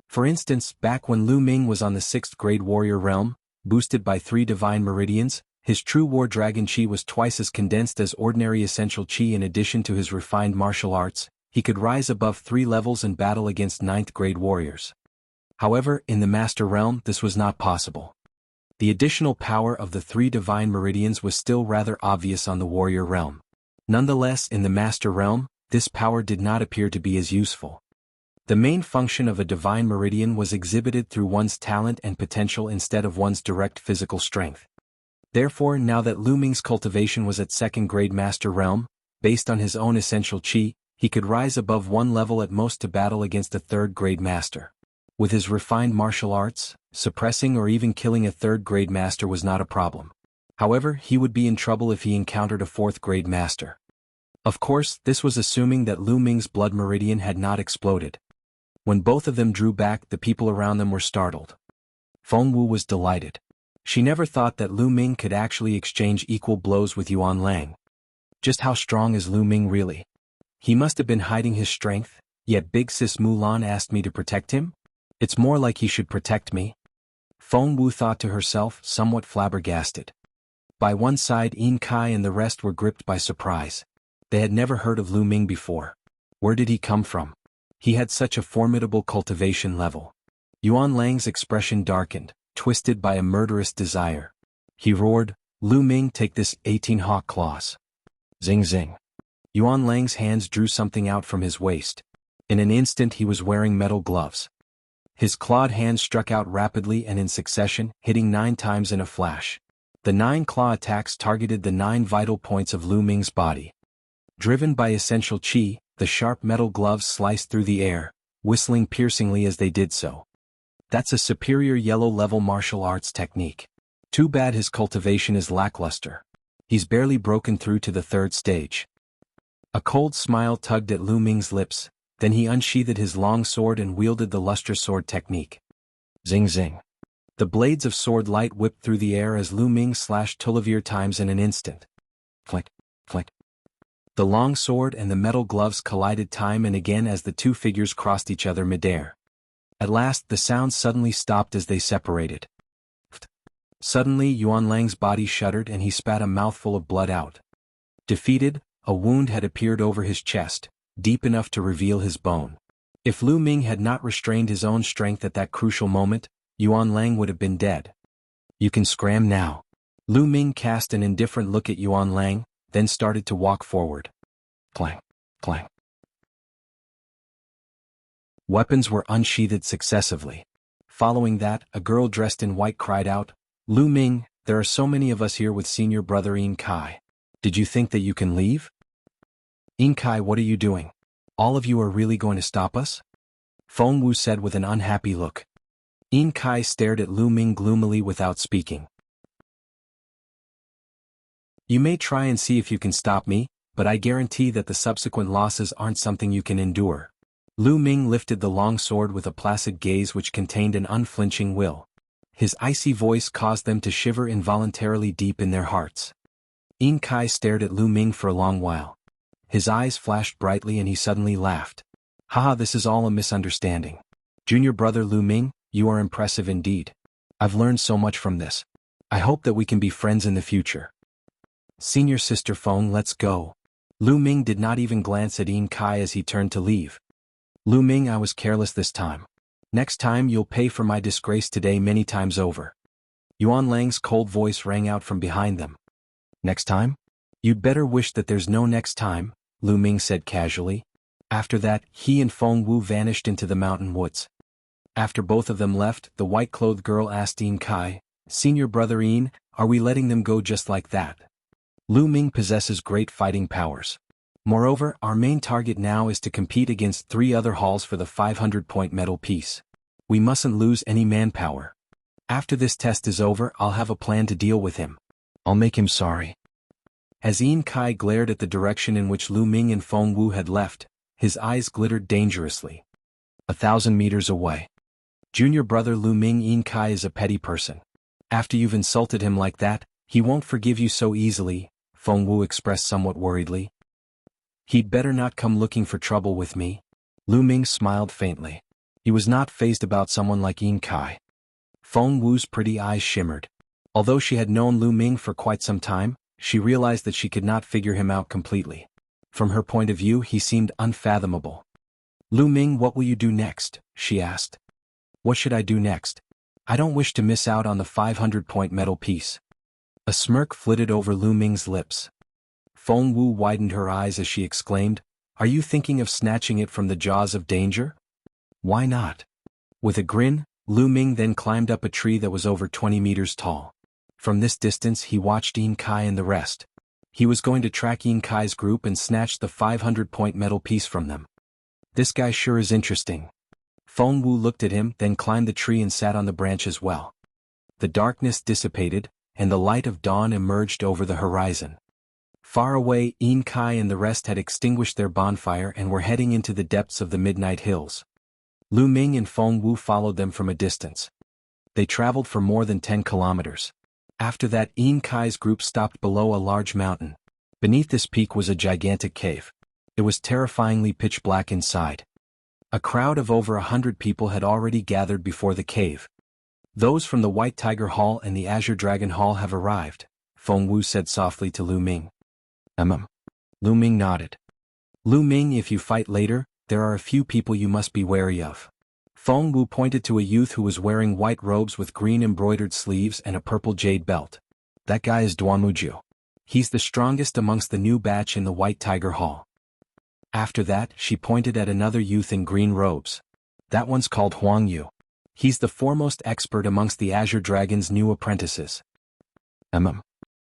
For instance, back when Lu Ming was on the 6th grade Warrior Realm, boosted by 3 Divine Meridians, his true War Dragon Chi was twice as condensed as ordinary Essential Chi. In addition to his refined martial arts, he could rise above 3 levels and battle against 9th grade warriors. However, in the Master Realm this was not possible. The additional power of the 3 Divine Meridians was still rather obvious on the Warrior Realm. Nonetheless, in the Master Realm, this power did not appear to be as useful. The main function of a Divine Meridian was exhibited through one's talent and potential instead of one's direct physical strength. Therefore, now that Lu Ming's cultivation was at 2nd grade Master Realm, based on his own Essential Chi, he could rise above 1 level at most to battle against a 3rd grade Master. With his refined martial arts, suppressing or even killing a 3rd grade Master was not a problem. However, he would be in trouble if he encountered a 4th grade Master. Of course, this was assuming that Lu Ming's blood meridian had not exploded. When both of them drew back, the people around them were startled. Feng Wu was delighted. She never thought that Lu Ming could actually exchange equal blows with Yuan Lang. Just how strong is Lu Ming really? He must have been hiding his strength, yet Big Sis Mulan asked me to protect him? It's more like he should protect me. Feng Wu thought to herself, somewhat flabbergasted. By one side, Yin Kai and the rest were gripped by surprise. They had never heard of Lu Ming before. Where did he come from? He had such a formidable cultivation level. Yuan Lang's expression darkened, twisted by a murderous desire. He roared, "Lu Ming, take this 18 hawk claws." Zing zing. Yuan Lang's hands drew something out from his waist. In an instant he was wearing metal gloves. His clawed hands struck out rapidly and in succession, hitting 9 times in a flash. The 9 claw attacks targeted the 9 vital points of Lu Ming's body. Driven by Essential Chi, the sharp metal gloves sliced through the air, whistling piercingly as they did so. That's a superior yellow-level martial arts technique. Too bad his cultivation is lackluster. He's barely broken through to the 3rd stage. A cold smile tugged at Lu Ming's lips, then he unsheathed his long sword and wielded the luster sword technique. Zing zing. The blades of sword light whipped through the air as Lu Ming slashed Tullivier times in an instant. Flick, flick. The long sword and the metal gloves collided time and again as the 2 figures crossed each other midair. At last the sound suddenly stopped as they separated. Suddenly Yuan Lang's body shuddered and he spat a mouthful of blood out. Defeated, a wound had appeared over his chest, deep enough to reveal his bone. If Lu Ming had not restrained his own strength at that crucial moment, Yuan Lang would have been dead. You can scram now. Lu Ming cast an indifferent look at Yuan Lang, then started to walk forward. Clang, clang. Weapons were unsheathed successively. Following that, a girl dressed in white cried out, "Lu Ming, there are so many of us here with senior brother Yin Kai. Did you think that you can leave?" "Yin Kai, what are you doing? All of you are really going to stop us?" Feng Wu said with an unhappy look. Yin Kai stared at Lu Ming gloomily without speaking. "You may try and see if you can stop me, but I guarantee that the subsequent losses aren't something you can endure." Lu Ming lifted the long sword with a placid gaze which contained an unflinching will. His icy voice caused them to shiver involuntarily deep in their hearts. Yin Kai stared at Lu Ming for a long while. His eyes flashed brightly and he suddenly laughed. "Haha, this is all a misunderstanding. Junior brother Lu Ming, you are impressive indeed. I've learned so much from this. I hope that we can be friends in the future. Senior sister Feng, let's go." Lu Ming did not even glance at Yin Kai as he turned to leave. "Lu Ming, I was careless this time. Next time you'll pay for my disgrace today many times over." Yuan Lang's cold voice rang out from behind them. "Next time? You'd better wish that there's no next time," Lu Ming said casually. After that, he and Feng Wu vanished into the mountain woods. After both of them left, the white-clothed girl asked Yin Kai, "Senior brother Yin, are we letting them go just like that? Lu Ming possesses great fighting powers. Moreover, our main target now is to compete against 3 other halls for the 500-point medal piece. We mustn't lose any manpower. After this test is over, I'll have a plan to deal with him. I'll make him sorry." As Yin Kai glared at the direction in which Lu Ming and Feng Wu had left, his eyes glittered dangerously. 1,000 meters away. "Junior brother Lu Ming, Yin Kai is a petty person. After you've insulted him like that, he won't forgive you so easily," Feng Wu expressed somewhat worriedly. He'd better not come looking for trouble with me. Lu Ming smiled faintly. He was not fazed about someone like Yin Kai. Feng Wu's pretty eyes shimmered. Although she had known Lu Ming for quite some time, she realized that she could not figure him out completely. From her point of view, he seemed unfathomable. Lu Ming, what will you do next? She asked. What should I do next? I don't wish to miss out on the 500-point medal piece. A smirk flitted over Lu Ming's lips. Feng Wu widened her eyes as she exclaimed, Are you thinking of snatching it from the jaws of danger? Why not? With a grin, Lu Ming then climbed up a tree that was over 20 meters tall. From this distance he watched Yin Kai and the rest. He was going to track Yin Kai's group and snatch the 500-point medal piece from them. This guy sure is interesting. Feng Wu looked at him, then climbed the tree and sat on the branch as well. The darkness dissipated, and the light of dawn emerged over the horizon. Far away, Yin Kai and the rest had extinguished their bonfire and were heading into the depths of the midnight hills. Lu Ming and Feng Wu followed them from a distance. They traveled for more than 10 kilometers. After that, Yin Kai's group stopped below a large mountain. Beneath this peak was a gigantic cave. It was terrifyingly pitch black inside. A crowd of over 100 people had already gathered before the cave. Those from the White Tiger Hall and the Azure Dragon Hall have arrived, Feng Wu said softly to Lu Ming. Lu Ming nodded. Lu Ming, if you fight later, there are a few people you must be wary of. Feng Wu pointed to a youth who was wearing white robes with green embroidered sleeves and a purple jade belt. That guy is Duanmuju. He's the strongest amongst the new batch in the White Tiger Hall. After that, she pointed at another youth in green robes. That one's called Huang Yu. He's the foremost expert amongst the Azure Dragon's new apprentices.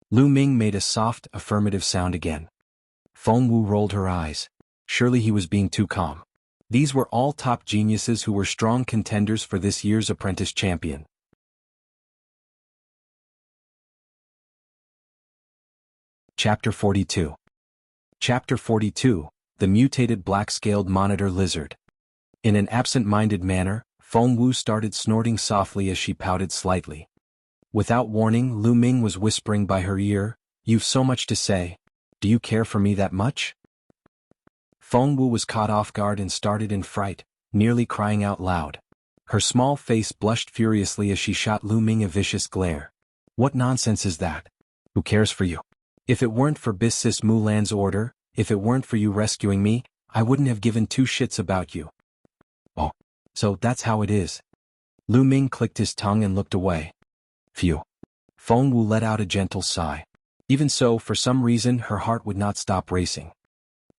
Lu Ming made a soft, affirmative sound again. Feng Wu rolled her eyes. Surely he was being too calm. These were all top geniuses who were strong contenders for this year's apprentice champion. Chapter 42. Chapter 42, The Mutated Black-Scaled Monitor Lizard. In an absent-minded manner, Feng Wu started snorting softly as she pouted slightly. Without warning, Lu Ming was whispering by her ear, You've so much to say. Do you care for me that much? Feng Wu was caught off guard and started in fright, nearly crying out loud. Her small face blushed furiously as she shot Lu Ming a vicious glare. What nonsense is that? Who cares for you? If it weren't for Bissis Mulan's order, if it weren't for you rescuing me, I wouldn't have given two shits about you. Oh, so that's how it is. Lu Ming clicked his tongue and looked away. Phew. Feng Wu let out a gentle sigh. Even so, for some reason her heart would not stop racing.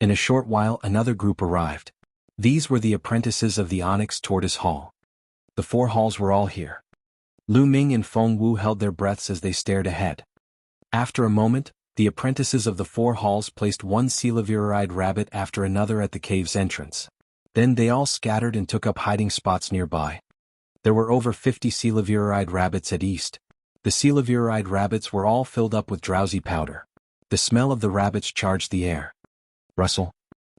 In a short while another group arrived. These were the apprentices of the Onyx Tortoise Hall. The 4 halls were all here. Lu Ming and Feng Wu held their breaths as they stared ahead. After a moment, the apprentices of the 4 halls placed one Coelaviride rabbit after another at the cave's entrance. Then they all scattered and took up hiding spots nearby. There were over 50 Coelaviride rabbits at east. The Coelaviride rabbits were all filled up with drowsy powder. The smell of the rabbits charged the air. Rustle.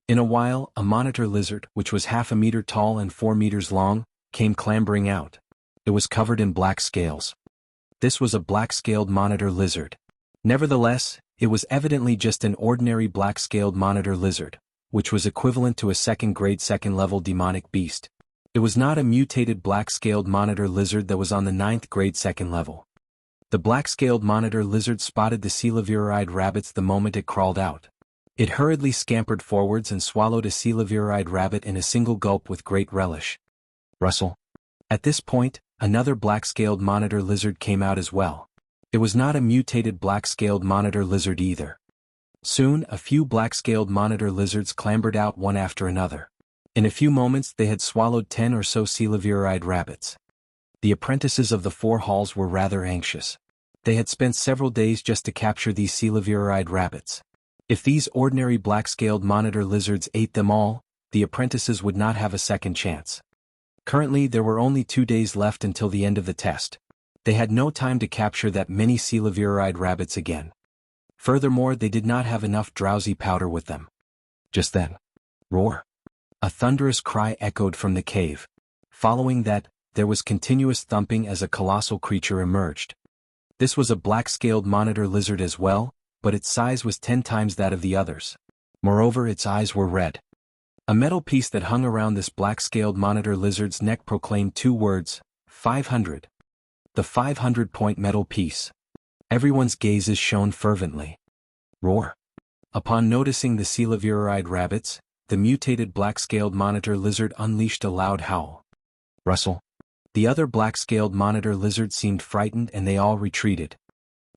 In a while, a monitor lizard, which was 1/2 meter tall and 4 meters long, came clambering out. It was covered in black scales. This was a black-scaled monitor lizard. Nevertheless, it was evidently just an ordinary black-scaled monitor lizard, which was equivalent to a second-grade second-level demonic beast. It was not a mutated black-scaled monitor lizard that was on the 9th-grade second level. The black-scaled monitor lizard spotted the Coelaviride rabbits the moment it crawled out. It hurriedly scampered forwards and swallowed a Coelaviride rabbit in a single gulp with great relish. Rustle. At this point, another black-scaled monitor lizard came out as well. It was not a mutated black-scaled monitor lizard either. Soon, a few black-scaled monitor lizards clambered out one after another. In a few moments they had swallowed 10 or so Coelaviride rabbits. The apprentices of the 4 halls were rather anxious. They had spent several days just to capture these Coelaviride rabbits. If these ordinary black-scaled monitor lizards ate them all, the apprentices would not have a second chance. Currently there were only 2 days left until the end of the test. They had no time to capture that many Coelaviride rabbits again. Furthermore, they did not have enough drowsy powder with them. Just then, roar! A thunderous cry echoed from the cave. Following that, there was continuous thumping as a colossal creature emerged. This was a black-scaled monitor lizard as well, but its size was 10 times that of the others. Moreover, its eyes were red. A metal piece that hung around this black-scaled monitor lizard's neck proclaimed two words, 500. The 500-point metal piece. Everyone's gazes shone fervently. Roar. Upon noticing the coelaviride rabbits, the mutated black-scaled monitor lizard unleashed a loud howl. Rustle. The other black-scaled monitor lizard seemed frightened and they all retreated.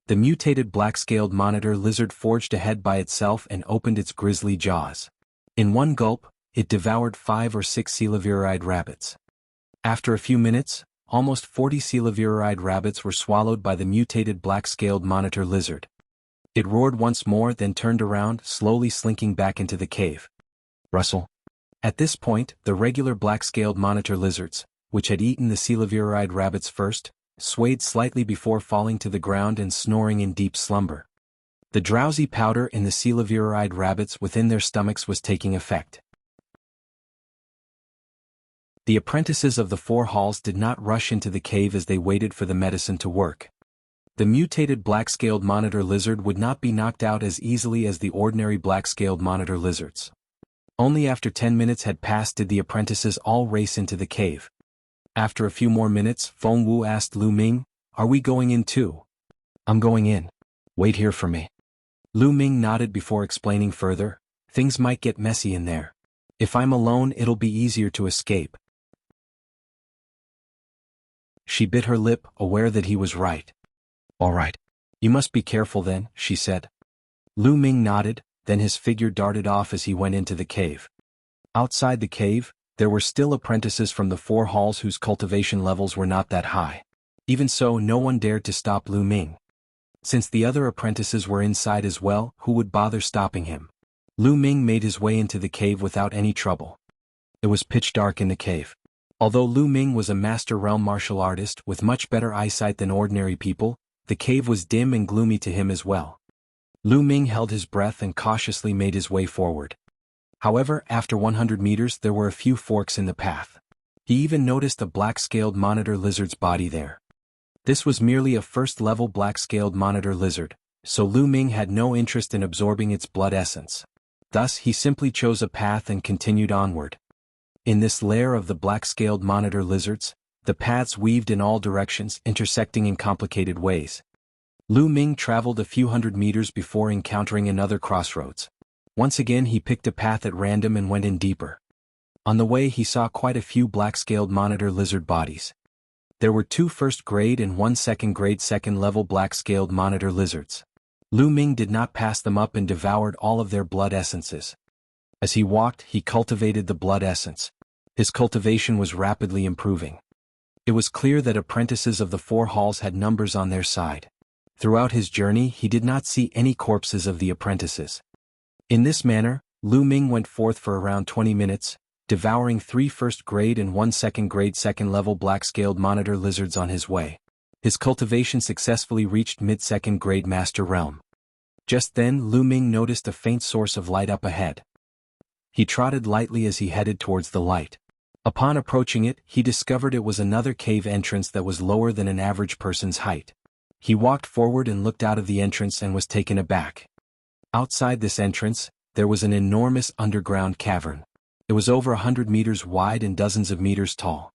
The mutated black-scaled monitor lizard forged ahead by itself and opened its grisly jaws. In one gulp, it devoured 5 or 6 coelaviride rabbits. After a few minutes, almost 40 coelaviride rabbits were swallowed by the mutated black-scaled monitor lizard. It roared once more, then turned around, slowly slinking back into the cave. Rustle. At this point, the regular black-scaled monitor lizards, which had eaten the coelaviride rabbits first, swayed slightly before falling to the ground and snoring in deep slumber. The drowsy powder in the coelaviride rabbits within their stomachs was taking effect. The apprentices of the 4 halls did not rush into the cave as they waited for the medicine to work. The mutated black-scaled monitor lizard would not be knocked out as easily as the ordinary black-scaled monitor lizards. Only after 10 minutes had passed did the apprentices all race into the cave. After a few more minutes, Feng Wu asked Lu Ming, "Are we going in too?" "I'm going in. Wait here for me." Lu Ming nodded before explaining further, "Things might get messy in there. If I'm alone, it'll be easier to escape." She bit her lip, aware that he was right. "All right. You must be careful then," she said. Lu Ming nodded, then his figure darted off as he went into the cave. Outside the cave, there were still apprentices from the 4 halls whose cultivation levels were not that high. Even so, no one dared to stop Lu Ming. Since the other apprentices were inside as well, who would bother stopping him? Lu Ming made his way into the cave without any trouble. It was pitch dark in the cave. Although Lu Ming was a master realm martial artist with much better eyesight than ordinary people, the cave was dim and gloomy to him as well. Lu Ming held his breath and cautiously made his way forward. However, after 100 meters there were a few forks in the path. He even noticed a black-scaled monitor lizard's body there. This was merely a first-level black-scaled monitor lizard, so Lu Ming had no interest in absorbing its blood essence. Thus he simply chose a path and continued onward. In this lair of the black-scaled monitor lizards, the paths weaved in all directions, intersecting in complicated ways. Lu Ming traveled a few hundred meters before encountering another crossroads. Once again he picked a path at random and went in deeper. On the way he saw quite a few black-scaled monitor lizard bodies. There were 2 first-grade and 1 second-grade second-level black-scaled monitor lizards. Lu Ming did not pass them up and devoured all of their blood essences. As he walked, he cultivated the blood essence. His cultivation was rapidly improving. It was clear that apprentices of the 4 halls had numbers on their side. Throughout his journey he did not see any corpses of the apprentices. In this manner, Lu Ming went forth for around 20 minutes, devouring 3 first-grade and 1 second-grade second-level black-scaled monitor lizards on his way. His cultivation successfully reached mid-second-grade master realm. Just then Lu Ming noticed a faint source of light up ahead. He trotted lightly as he headed towards the light. Upon approaching it, he discovered it was another cave entrance that was lower than an average person's height. He walked forward and looked out of the entrance and was taken aback. Outside this entrance, there was an enormous underground cavern. It was over 100 meters wide and dozens of meters tall.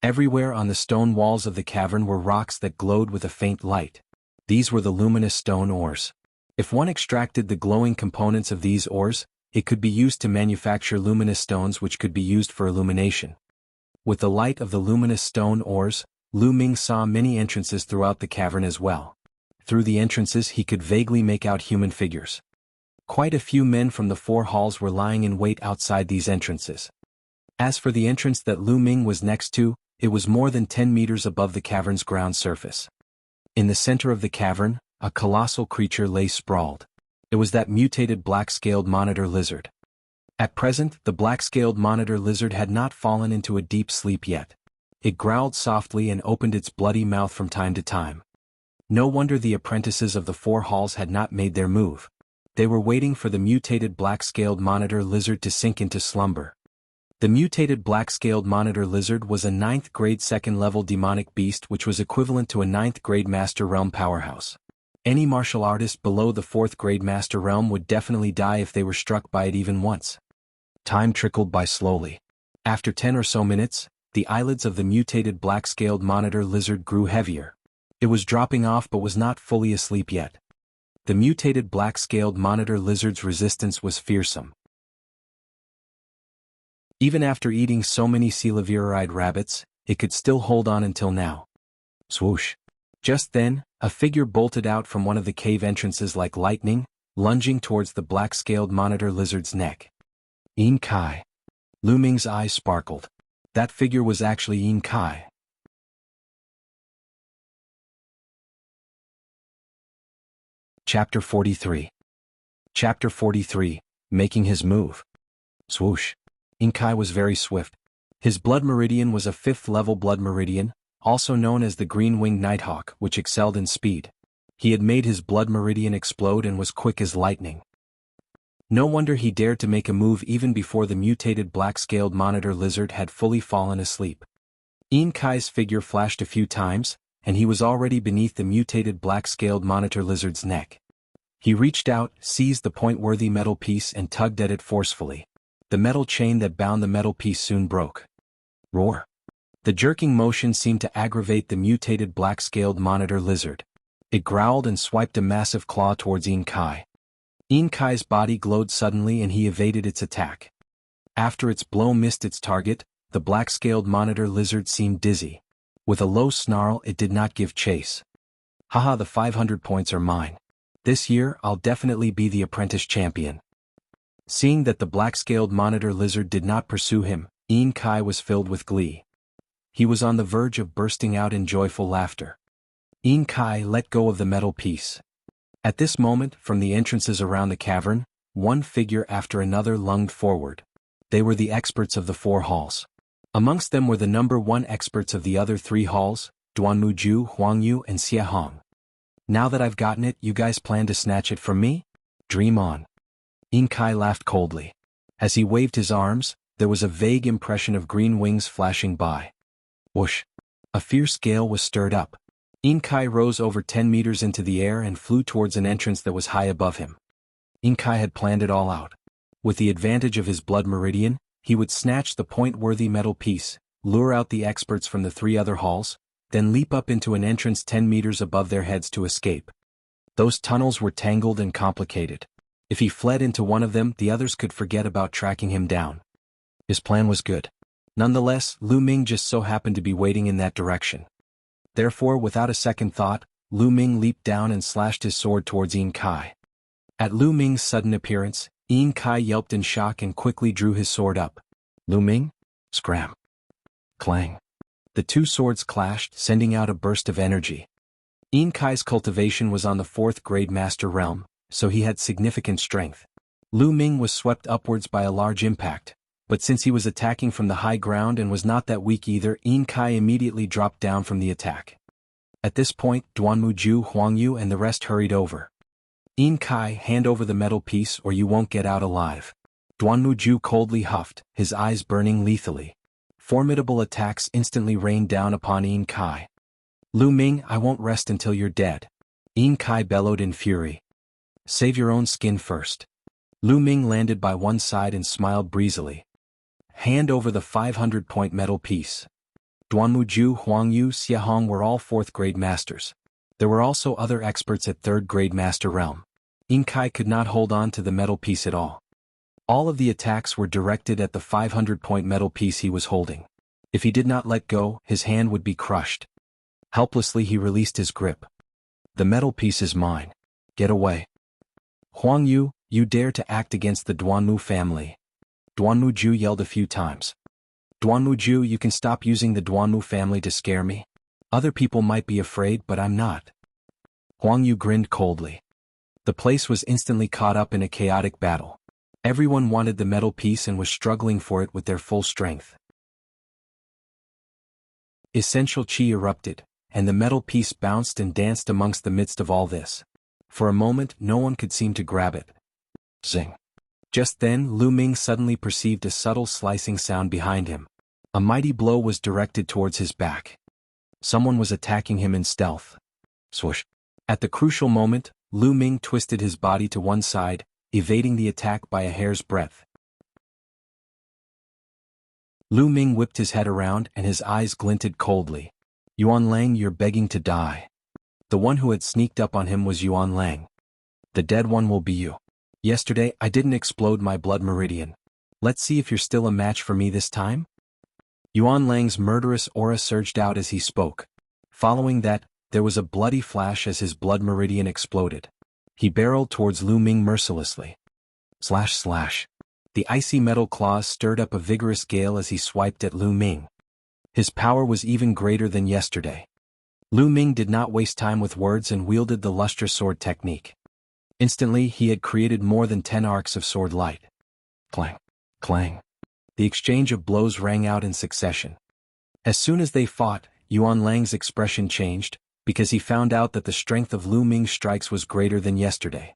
Everywhere on the stone walls of the cavern were rocks that glowed with a faint light. These were the luminous stone ores. If one extracted the glowing components of these ores, it could be used to manufacture luminous stones which could be used for illumination. With the light of the luminous stone ores, Lu Ming saw many entrances throughout the cavern as well. Through the entrances he could vaguely make out human figures. Quite a few men from the 4 halls were lying in wait outside these entrances. As for the entrance that Lu Ming was next to, it was more than 10 meters above the cavern's ground surface. In the center of the cavern, a colossal creature lay sprawled. It was that mutated black-scaled monitor lizard. At present, the black-scaled monitor lizard had not fallen into a deep sleep yet. It growled softly and opened its bloody mouth from time to time. No wonder the apprentices of the 4 halls had not made their move. They were waiting for the mutated black-scaled monitor lizard to sink into slumber. The mutated black-scaled monitor lizard was a 9th-grade second-level demonic beast which was equivalent to a 9th-grade master realm powerhouse. Any martial artist below the 4th grade master realm would definitely die if they were struck by it even once. Time trickled by slowly. After 10 or so minutes, the eyelids of the mutated black-scaled monitor lizard grew heavier. It was dropping off but was not fully asleep yet. The mutated black-scaled monitor lizard's resistance was fearsome. Even after eating so many coelaviride rabbits, it could still hold on until now. Swoosh. Just then, a figure bolted out from one of the cave entrances like lightning, lunging towards the black-scaled monitor lizard's neck. Yin Kai. Lu Ming's eyes sparkled. That figure was actually Yin Kai. Chapter 43. Chapter 43, Making His Move. Swoosh. Yin Kai was very swift. His blood meridian was a 5th-level blood meridian, also known as the green-winged nighthawk, which excelled in speed. He had made his blood meridian explode and was quick as lightning. No wonder he dared to make a move even before the mutated black-scaled monitor lizard had fully fallen asleep. Yin Kai's figure flashed a few times, and he was already beneath the mutated black-scaled monitor lizard's neck. He reached out, seized the point-worthy metal piece and tugged at it forcefully. The metal chain that bound the metal piece soon broke. Roar. The jerking motion seemed to aggravate the mutated black-scaled monitor lizard. It growled and swiped a massive claw towards Yin Kai. Yin Kai's body glowed suddenly and he evaded its attack. After its blow missed its target, the black-scaled monitor lizard seemed dizzy. With a low snarl, it did not give chase. Haha, the 500 points are mine. This year, I'll definitely be the apprentice champion. Seeing that the black-scaled monitor lizard did not pursue him, Yin Kai was filled with glee. He was on the verge of bursting out in joyful laughter. Yin Kai let go of the metal piece. At this moment, from the entrances around the cavern, one figure after another lunged forward. They were the experts of the 4 halls. Amongst them were the number 1 experts of the other 3 halls, Duanmuju, Huangyu and Xiahong. Now that I've gotten it, you guys plan to snatch it from me? Dream on. Yin Kai laughed coldly. As he waved his arms, there was a vague impression of green wings flashing by. Whoosh! A fierce gale was stirred up. Yin Kai rose over 10 meters into the air and flew towards an entrance that was high above him. Yin Kai had planned it all out. With the advantage of his blood meridian, he would snatch the point-worthy metal piece, lure out the experts from the 3 other halls, then leap up into an entrance 10 meters above their heads to escape. Those tunnels were tangled and complicated. If he fled into one of them, the others could forget about tracking him down. His plan was good. Nonetheless, Lu Ming just so happened to be waiting in that direction. Therefore, without a second thought, Lu Ming leaped down and slashed his sword towards Yin Kai. At Lu Ming's sudden appearance, Yin Kai yelped in shock and quickly drew his sword up. Lu Ming? Scram. Clang. The 2 swords clashed, sending out a burst of energy. Yin Kai's cultivation was on the 4th grade master realm, so he had significant strength. Lu Ming was swept upwards by a large impact, but since he was attacking from the high ground and was not that weak either, Yin Kai immediately dropped down from the attack. At this point, Duanmuju, Huangyu and the rest hurried over. Yin Kai, hand over the metal piece or you won't get out alive. Duanmuju coldly huffed, his eyes burning lethally. Formidable attacks instantly rained down upon Yin Kai. Lu Ming, I won't rest until you're dead. Yin Kai bellowed in fury. Save your own skin first. Lu Ming landed by one side and smiled breezily. Hand over the 500-point metal piece. Duanmuju, Huangyu, Xiahong were all 4th grade masters. There were also other experts at 3rd grade master realm. Yin Kai could not hold on to the metal piece at all. All of the attacks were directed at the 500-point metal piece he was holding. If he did not let go, his hand would be crushed. Helplessly he released his grip. The metal piece is mine. Get away. Huangyu, you dare to act against the Duanmu family. Duanmuju yelled a few times. Duanmuju, you can stop using the Duanmu family to scare me. Other people might be afraid, but I'm not. Huangyu grinned coldly. The place was instantly caught up in a chaotic battle. Everyone wanted the metal piece and was struggling for it with their full strength. Essential chi erupted, and the metal piece bounced and danced amongst the midst of all this. For a moment, no one could seem to grab it. Zing. Just then, Lu Ming suddenly perceived a subtle slicing sound behind him. A mighty blow was directed towards his back. Someone was attacking him in stealth. Swoosh. At the crucial moment, Lu Ming twisted his body to one side, evading the attack by a hair's breadth. Lu Ming whipped his head around and his eyes glinted coldly. Yuan Lang, you're begging to die. The one who had sneaked up on him was Yuan Lang. The dead one will be you. Yesterday I didn't explode my blood meridian. Let's see if you're still a match for me this time? Yuan Lang's murderous aura surged out as he spoke. Following that, there was a bloody flash as his blood meridian exploded. He barreled towards Lu Ming mercilessly. Slash slash. The icy metal claws stirred up a vigorous gale as he swiped at Lu Ming. His power was even greater than yesterday. Lu Ming did not waste time with words and wielded the lustrous sword technique. Instantly, he had created more than 10 arcs of sword light. Clang, clang. The exchange of blows rang out in succession. As soon as they fought, Yuan Lang's expression changed, because he found out that the strength of Lu Ming's strikes was greater than yesterday.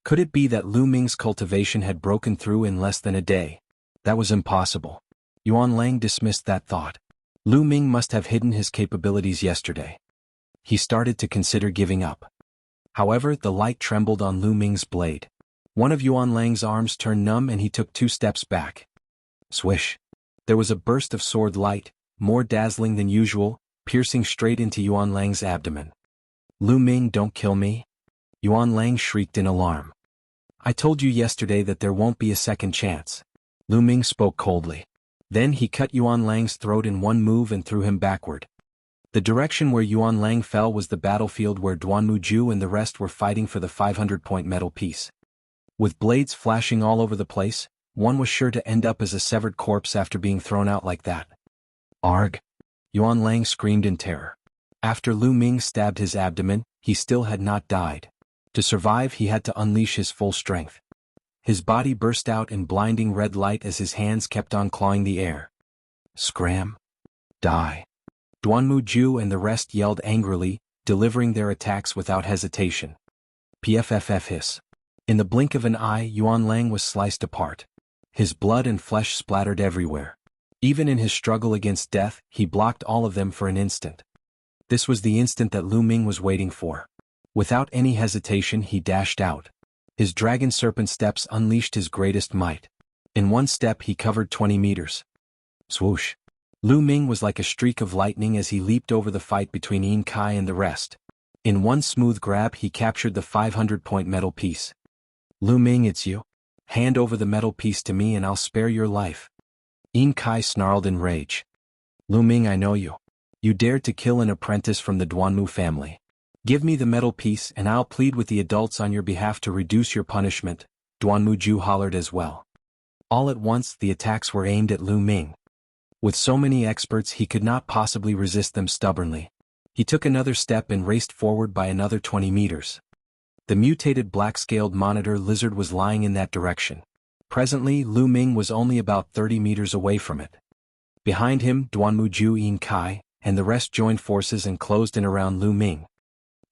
Could it be that Lu Ming's cultivation had broken through in less than a day? That was impossible. Yuan Lang dismissed that thought. Lu Ming must have hidden his capabilities yesterday. He started to consider giving up. However, the light trembled on Lu Ming's blade. One of Yuan Lang's arms turned numb and he took 2 steps back. Swish. There was a burst of sword light, more dazzling than usual, piercing straight into Yuan Lang's abdomen. Lu Ming, don't kill me. Yuan Lang shrieked in alarm. I told you yesterday that there won't be a second chance. Lu Ming spoke coldly. Then he cut Yuan Lang's throat in one move and threw him backward. The direction where Yuan Lang fell was the battlefield where Duanmu Ju and the rest were fighting for the 500-point metal piece. With blades flashing all over the place, one was sure to end up as a severed corpse after being thrown out like that. Arg! Yuan Lang screamed in terror. After Lu Ming stabbed his abdomen, he still had not died. To survive, he had to unleash his full strength. His body burst out in blinding red light as his hands kept on clawing the air. Scram! Die! Duanmu Ju and the rest yelled angrily, delivering their attacks without hesitation. Pfff hiss. In the blink of an eye, Yuan Lang was sliced apart. His blood and flesh splattered everywhere. Even in his struggle against death, he blocked all of them for an instant. This was the instant that Lu Ming was waiting for. Without any hesitation, he dashed out. His dragon serpent steps unleashed his greatest might. In one step, he covered 20 meters. Swoosh! Lu Ming was like a streak of lightning as he leaped over the fight between Yin Kai and the rest. In one smooth grab, he captured the 500-point metal piece. Lu Ming, it's you. Hand over the metal piece to me and I'll spare your life. Yin Kai snarled in rage. Lu Ming, I know you. You dared to kill an apprentice from the Duanmu family. Give me the metal piece and I'll plead with the adults on your behalf to reduce your punishment, Duanmu Ju hollered as well. All at once, the attacks were aimed at Lu Ming. With so many experts, he could not possibly resist them stubbornly. He took another step and raced forward by another 20 meters. The mutated black-scaled monitor lizard was lying in that direction. Presently, Lu Ming was only about 30 meters away from it. Behind him, Duanmu Ju, Yin Kai, and the rest joined forces and closed in around Lu Ming.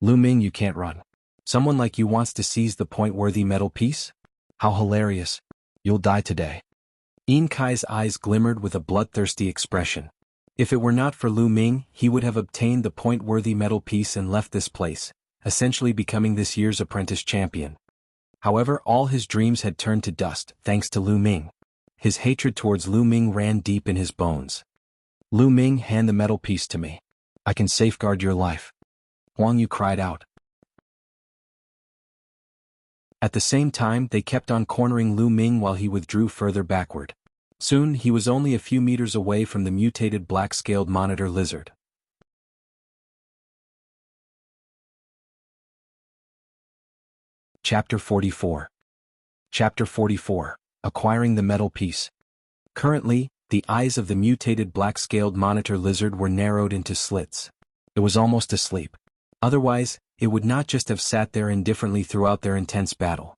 Lu Ming, you can't run. Someone like you wants to seize the point-worthy metal piece? How hilarious. You'll die today. Yin Kai's eyes glimmered with a bloodthirsty expression. If it were not for Lu Ming, he would have obtained the point-worthy metal piece and left this place, essentially becoming this year's apprentice champion. However, all his dreams had turned to dust, thanks to Lu Ming. His hatred towards Lu Ming ran deep in his bones. Lu Ming, hand the metal piece to me. I can safeguard your life. Huang Yu cried out. At the same time, they kept on cornering Lu Ming while he withdrew further backward. Soon, he was only a few meters away from the mutated black-scaled monitor lizard. Chapter 44. Chapter 44. Acquiring the metal piece. Currently, the eyes of the mutated black-scaled monitor lizard were narrowed into slits. It was almost asleep. Otherwise, it would not just have sat there indifferently throughout their intense battle.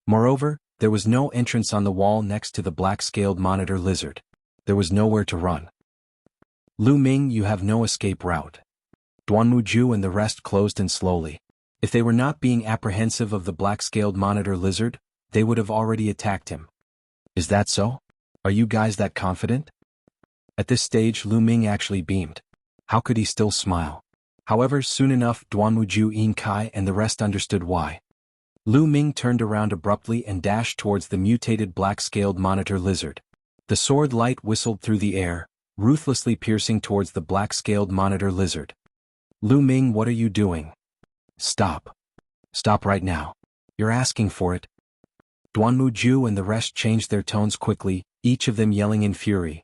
Moreover, there was no entrance on the wall next to the black-scaled monitor lizard. There was nowhere to run. Lu Ming, you have no escape route. Duanmu Ju and the rest closed in slowly. If they were not being apprehensive of the black-scaled monitor lizard, they would have already attacked him. Is that so? Are you guys that confident? At this stage, Lu Ming actually beamed. How could he still smile? However, soon enough Duanmuju Yinkai and the rest understood why. Lu Ming turned around abruptly and dashed towards the mutated black-scaled monitor lizard. The sword light whistled through the air, ruthlessly piercing towards the black-scaled monitor lizard. Lu Ming, what are you doing? Stop. Stop right now. You're asking for it. Duanmuju and the rest changed their tones quickly, each of them yelling in fury.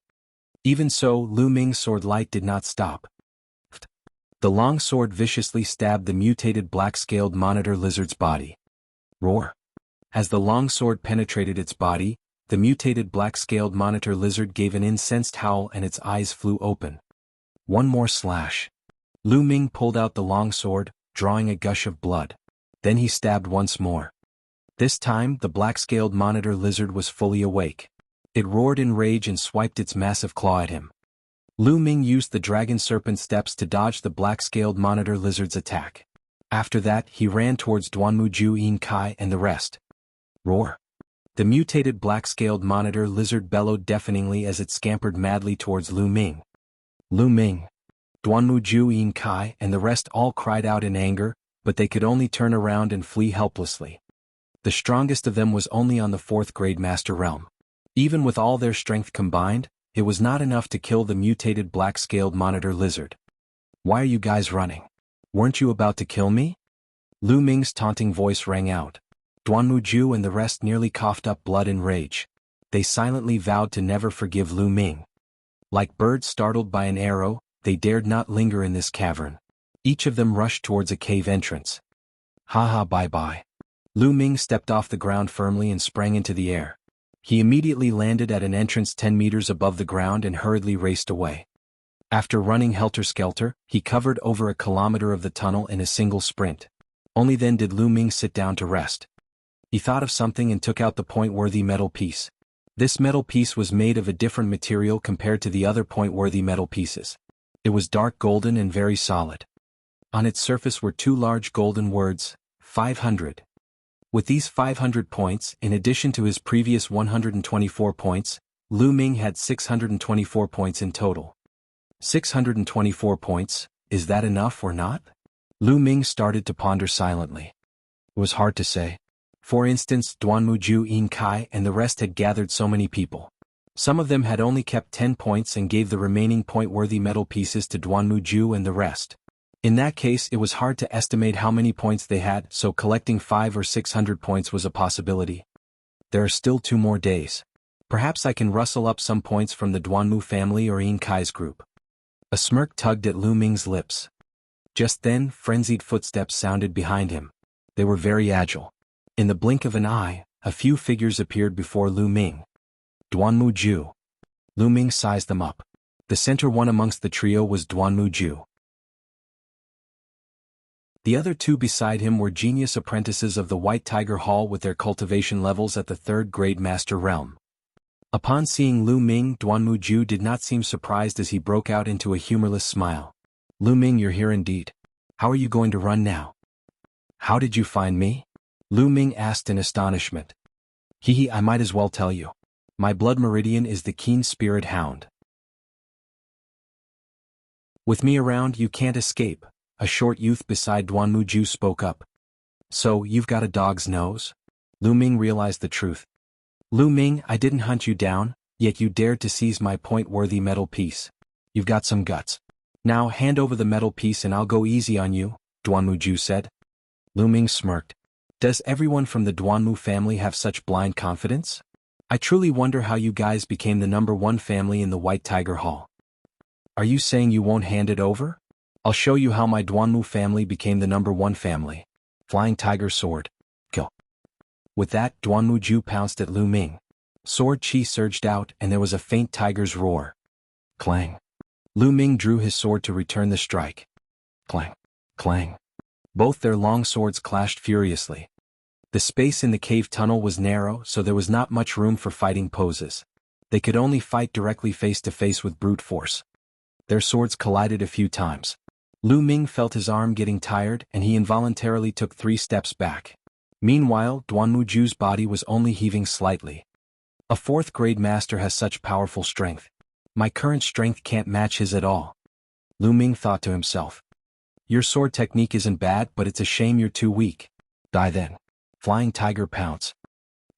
Even so, Lu Ming's sword light did not stop. The long sword viciously stabbed the mutated black-scaled monitor lizard's body. Roar. As the long sword penetrated its body, the mutated black-scaled monitor lizard gave an incensed howl and its eyes flew open. One more slash. Lu Ming pulled out the long sword, drawing a gush of blood. Then he stabbed once more. This time, the black-scaled monitor lizard was fully awake. It roared in rage and swiped its massive claw at him. Lu Ming used the dragon serpent steps to dodge the black-scaled monitor lizard's attack. After that, he ran towards Duanmuju Yinkai and the rest. Roar. The mutated black-scaled monitor lizard bellowed deafeningly as it scampered madly towards Lu Ming. Lu Ming. Duanmuju Yinkai and the rest all cried out in anger, but they could only turn around and flee helplessly. The strongest of them was only on the 4th grade master realm. Even with all their strength combined, it was not enough to kill the mutated black-scaled monitor lizard. Why are you guys running? Weren't you about to kill me? Lu Ming's taunting voice rang out. Duanmuju and the rest nearly coughed up blood in rage. They silently vowed to never forgive Lu Ming. Like birds startled by an arrow, they dared not linger in this cavern. Each of them rushed towards a cave entrance. Haha, bye-bye. Lu Ming stepped off the ground firmly and sprang into the air. He immediately landed at an entrance 10 meters above the ground and hurriedly raced away. After running helter-skelter, he covered over a kilometer of the tunnel in a single sprint. Only then did Lu Ming sit down to rest. He thought of something and took out the point-worthy metal piece. This metal piece was made of a different material compared to the other point-worthy metal pieces. It was dark golden and very solid. On its surface were 2 large golden words, 500. With these 500 points, in addition to his previous 124 points, Lu Ming had 624 points in total. 624 points, is that enough or not? Lu Ming started to ponder silently. It was hard to say. For instance, Duanmuju Yinkai and the rest had gathered so many people. Some of them had only kept 10 points and gave the remaining point-worthy metal pieces to Duanmuju and the rest. In that case, it was hard to estimate how many points they had, so collecting 500 or 600 points was a possibility. There are still 2 more days. Perhaps I can rustle up some points from the Duanmu family or Yinkai's group. A smirk tugged at Lu Ming's lips. Just then, frenzied footsteps sounded behind him. They were very agile. In the blink of an eye, a few figures appeared before Lu Ming. Duanmuju. Lu Ming sized them up. The center one amongst the trio was Duanmuju. The other 2 beside him were genius apprentices of the White Tiger Hall with their cultivation levels at the 3rd grade master realm. Upon seeing Lu Ming, Duanmuju did not seem surprised as he broke out into a humorless smile. Lu Ming, you're here indeed. How are you going to run now? How did you find me? Lu Ming asked in astonishment. I might as well tell you. My blood meridian is the keen spirit hound. With me around, you can't escape, a short youth beside Duanmuju spoke up. So, you've got a dog's nose? Lu Ming realized the truth. Lu Ming, I didn't hunt you down, yet you dared to seize my point-worthy metal piece. You've got some guts. Now hand over the metal piece and I'll go easy on you, Duanmuju said. Lu Ming smirked. Does everyone from the Duanmu family have such blind confidence? I truly wonder how you guys became the #1 family in the White Tiger Hall. Are you saying you won't hand it over? I'll show you how my Duanmu family became the #1 family. Flying Tiger Sword. Kill. With that, Duanmuju pounced at Lu Ming. Sword chi surged out and there was a faint tiger's roar. Clang. Lu Ming drew his sword to return the strike. Clang. Clang. Both their long swords clashed furiously. The space in the cave tunnel was narrow, so there was not much room for fighting poses. They could only fight directly face to face with brute force. Their swords collided a few times. Lu Ming felt his arm getting tired and he involuntarily took 3 steps back. Meanwhile, Duanmuju's body was only heaving slightly. A 4th grade master has such powerful strength. My current strength can't match his at all. Lu Ming thought to himself. Your sword technique isn't bad, but it's a shame you're too weak. Die then. Flying Tiger Pounce.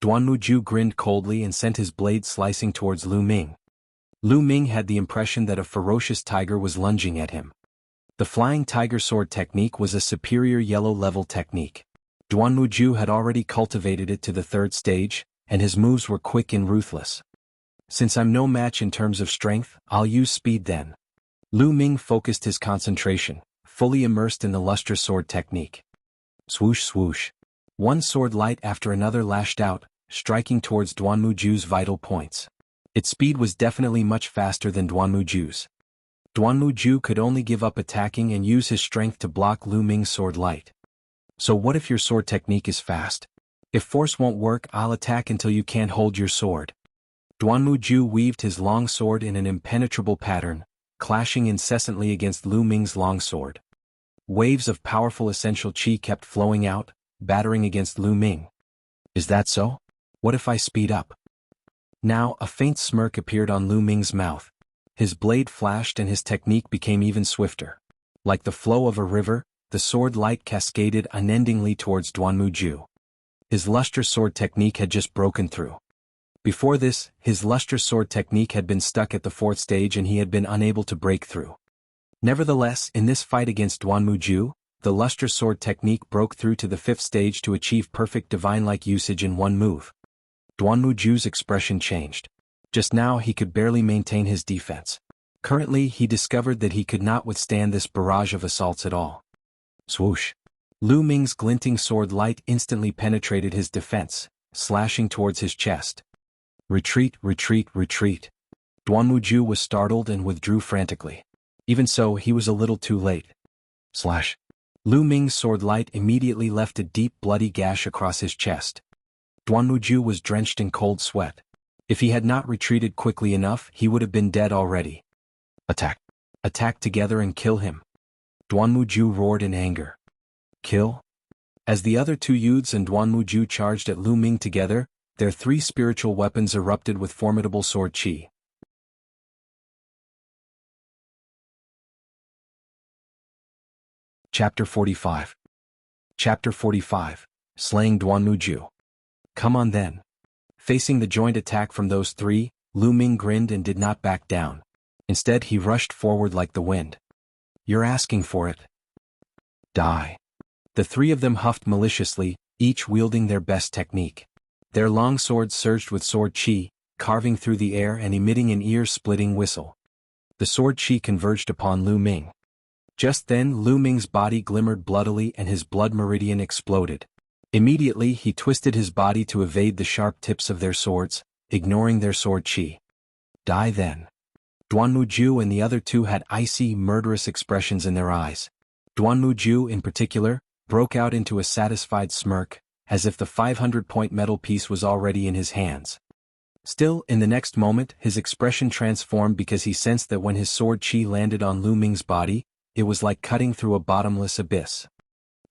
Duanmuju grinned coldly and sent his blade slicing towards Lu Ming. Lu Ming had the impression that a ferocious tiger was lunging at him. The Flying Tiger sword technique was a superior yellow-level technique. Duanmuju had already cultivated it to the 3rd stage, and his moves were quick and ruthless. Since I'm no match in terms of strength, I'll use speed then. Lu Ming focused his concentration, fully immersed in the lustrous sword technique. Swoosh swoosh. One sword light after another lashed out, striking towards Duanmuju's vital points. Its speed was definitely much faster than Duanmuju's. Duanmuju could only give up attacking and use his strength to block Lu Ming's sword light. So what if your sword technique is fast? If force won't work, I'll attack until you can't hold your sword. Duanmuju weaved his long sword in an impenetrable pattern, clashing incessantly against Lu Ming's long sword. Waves of powerful essential qi kept flowing out, battering against Lu Ming. Is that so? What if I speed up? Now, a faint smirk appeared on Lu Ming's mouth. His blade flashed and his technique became even swifter. Like the flow of a river, the sword light cascaded unendingly towards Duanmuju. His lustrous sword technique had just broken through. Before this, his lustrous sword technique had been stuck at the 4th stage and he had been unable to break through. Nevertheless, in this fight against Duanmuju, the lustrous sword technique broke through to the 5th stage to achieve perfect divine-like usage in one move. Duanmuju's expression changed. Just now he could barely maintain his defense. Currently he discovered that he could not withstand this barrage of assaults at all. Swoosh. Lu Ming's glinting sword light instantly penetrated his defense, slashing towards his chest. Retreat, retreat, retreat. Duanmuju was startled and withdrew frantically. Even so, he was a little too late. Slash. Lu Ming's sword light immediately left a deep bloody gash across his chest. Duanmuju was drenched in cold sweat. If he had not retreated quickly enough, he would have been dead already. Attack. Attack together and kill him. Duanmuju roared in anger. Kill? As the other 2 youths and Duanmuju charged at Lu Ming together, their 3 spiritual weapons erupted with formidable sword qi. Chapter 45. Chapter 45. Slaying Duanmuju. Come on then. Facing the joint attack from those 3, Lu Ming grinned and did not back down. Instead he rushed forward like the wind. You're asking for it. Die. The 3 of them huffed maliciously, each wielding their best technique. Their long swords surged with sword qi, carving through the air and emitting an ear-splitting whistle. The sword qi converged upon Lu Ming. Just then Lu Ming's body glimmered bloodily and his blood meridian exploded. Immediately he twisted his body to evade the sharp tips of their swords, ignoring their sword qi. Die then. Duanmuju and the other 2 had icy, murderous expressions in their eyes. Duanmuju, in particular, broke out into a satisfied smirk, as if the 500-point metal piece was already in his hands. Still, in the next moment, his expression transformed because he sensed that when his sword qi landed on Lu Ming's body, it was like cutting through a bottomless abyss.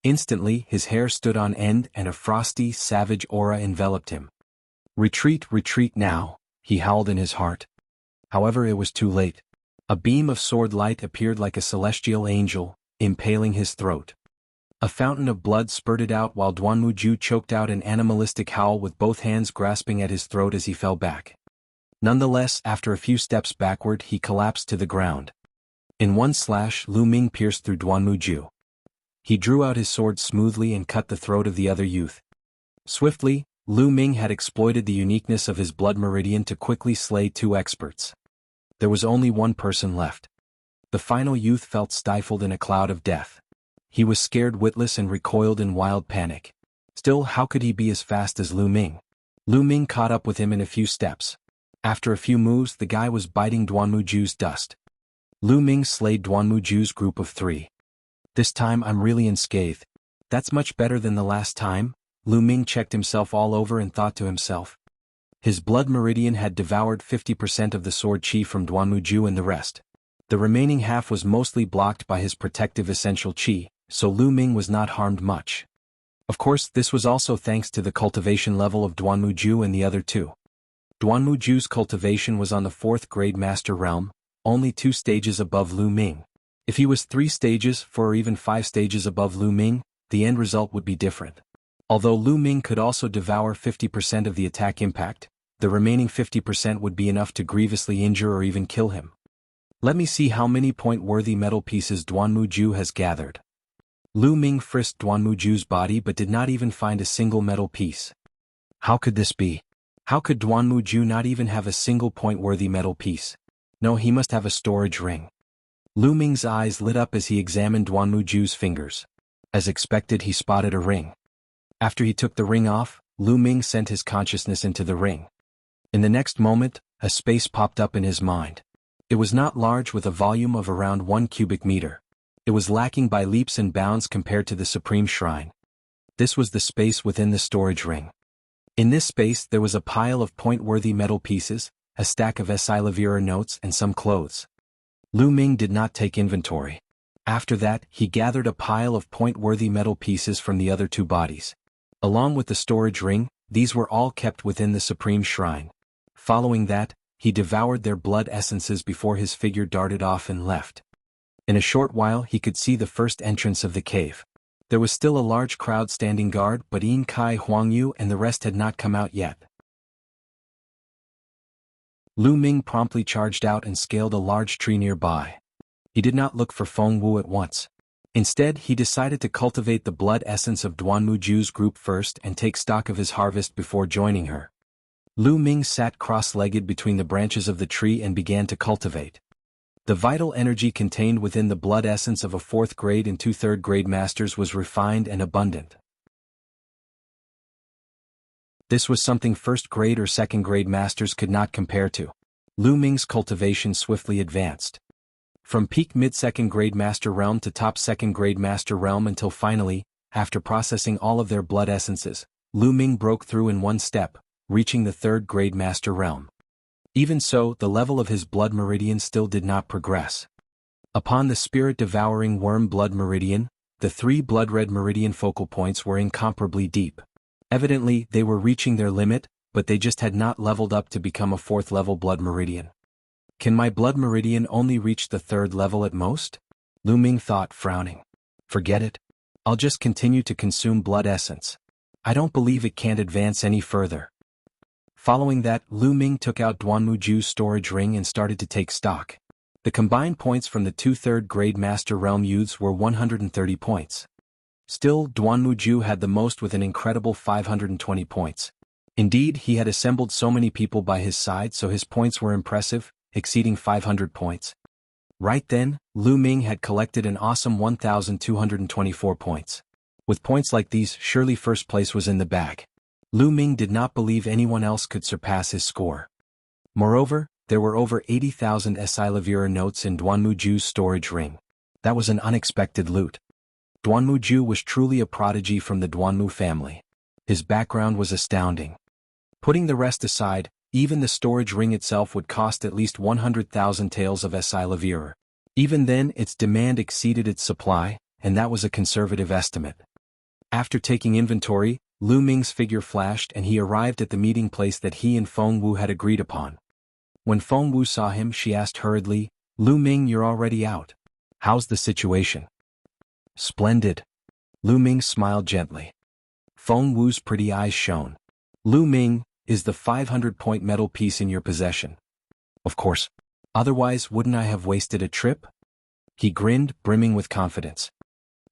Instantly, his hair stood on end and a frosty, savage aura enveloped him. Retreat, retreat now, he howled in his heart. However, it was too late. A beam of sword light appeared like a celestial angel, impaling his throat. A fountain of blood spurted out while Duanmuju choked out an animalistic howl with both hands grasping at his throat as he fell back. Nonetheless, after a few steps backward, he collapsed to the ground. In one slash, Lu Ming pierced through Duanmuju. He drew out his sword smoothly and cut the throat of the other youth. Swiftly, Lu Ming had exploited the uniqueness of his blood meridian to quickly slay 2 experts. There was only 1 person left. The final youth felt stifled in a cloud of death. He was scared witless and recoiled in wild panic. Still, how could he be as fast as Lu Ming? Lu Ming caught up with him in a few steps. After a few moves, the guy was biting Duanmuju's dust. Lu Ming slayed Duanmuju's group of 3. This time I'm really unscathed. That's much better than the last time. Lu Ming checked himself all over and thought to himself. His blood meridian had devoured 50% of the sword qi from Duanmuju and the rest. The remaining half was mostly blocked by his protective essential qi, so Lu Ming was not harmed much. Of course, this was also thanks to the cultivation level of Duanmuju and the other 2. Duanmuju's cultivation was on the 4th grade master realm, only 2 stages above Lu Ming. If he was 3 stages, 4 or even 5 stages above Lu Ming, the end result would be different. Although Lu Ming could also devour 50% of the attack impact, the remaining 50% would be enough to grievously injure or even kill him. Let me see how many point-worthy metal pieces Duanmu has gathered. Lu Ming frisked Duanmu body but did not even find a single metal piece. How could this be? How could Duanmu not even have a single point-worthy metal piece? No, he must have a storage ring. Lu Ming's eyes lit up as he examined Duanmu fingers. As expected, he spotted a ring. After he took the ring off, Lu Ming sent his consciousness into the ring. In the next moment, a space popped up in his mind. It was not large, with a volume of around 1 cubic meter. It was lacking by leaps and bounds compared to the Supreme Shrine. This was the space within the storage ring. In this space there was a pile of point-worthy metal pieces, a stack of Esilavira notes and some clothes. Lu Ming did not take inventory. After that, he gathered a pile of point-worthy metal pieces from the other 2 bodies. Along with the storage ring, these were all kept within the Supreme Shrine. Following that, he devoured their blood essences before his figure darted off and left. In a short while he could see the first entrance of the cave. There was still a large crowd standing guard, but Yin Kai Huangyu and the rest had not come out yet. Lu Ming promptly charged out and scaled a large tree nearby. He did not look for Feng Wu at once. Instead, he decided to cultivate the blood essence of Duanmu's group first and take stock of his harvest before joining her. Lu Ming sat cross-legged between the branches of the tree and began to cultivate. The vital energy contained within the blood essence of a 4th grade and 2 3rd grade masters was refined and abundant. This was something 1st grade or 2nd grade masters could not compare to. Lu Ming's cultivation swiftly advanced. From peak mid-2nd grade master realm to top 2nd grade master realm until finally, after processing all of their blood essences, Lu Ming broke through in one step, reaching the 3rd grade master realm. Even so, the level of his blood meridian still did not progress. Upon the spirit-devouring worm blood meridian, the 3 blood-red meridian focal points were incomparably deep. Evidently, they were reaching their limit, but they just had not leveled up to become a 4th level blood meridian. Can my blood meridian only reach the 3rd level at most? Lu Ming thought, frowning. Forget it. I'll just continue to consume blood essence. I don't believe it can't advance any further. Following that, Lu Ming took out Duanmu's storage ring and started to take stock. The combined points from the 2 3rd grade Master Realm youths were 130 points. Still, Duanmu had the most with an incredible 520 points. Indeed, he had assembled so many people by his side, so his points were impressive, exceeding 500 points. Right then, Lu Ming had collected an awesome 1,224 points. With points like these, surely first place was in the bag. Lu Ming did not believe anyone else could surpass his score. Moreover, there were over 80,000 Esilavira notes in Duanmu's storage ring. That was an unexpected loot. Duanmu was truly a prodigy from the Duanmu family. His background was astounding. Putting the rest aside, even the storage ring itself would cost at least 100,000 taels of Esilavira. Even then, its demand exceeded its supply, and that was a conservative estimate. After taking inventory, Lu Ming's figure flashed and he arrived at the meeting place that he and Feng Wu had agreed upon. When Feng Wu saw him, she asked hurriedly, "Lu Ming, you're already out. How's the situation?" "Splendid." Lu Ming smiled gently. Feng Wu's pretty eyes shone. "Lu Ming, is the 500-point metal piece in your possession?" "Of course. Otherwise wouldn't I have wasted a trip?" He grinned, brimming with confidence.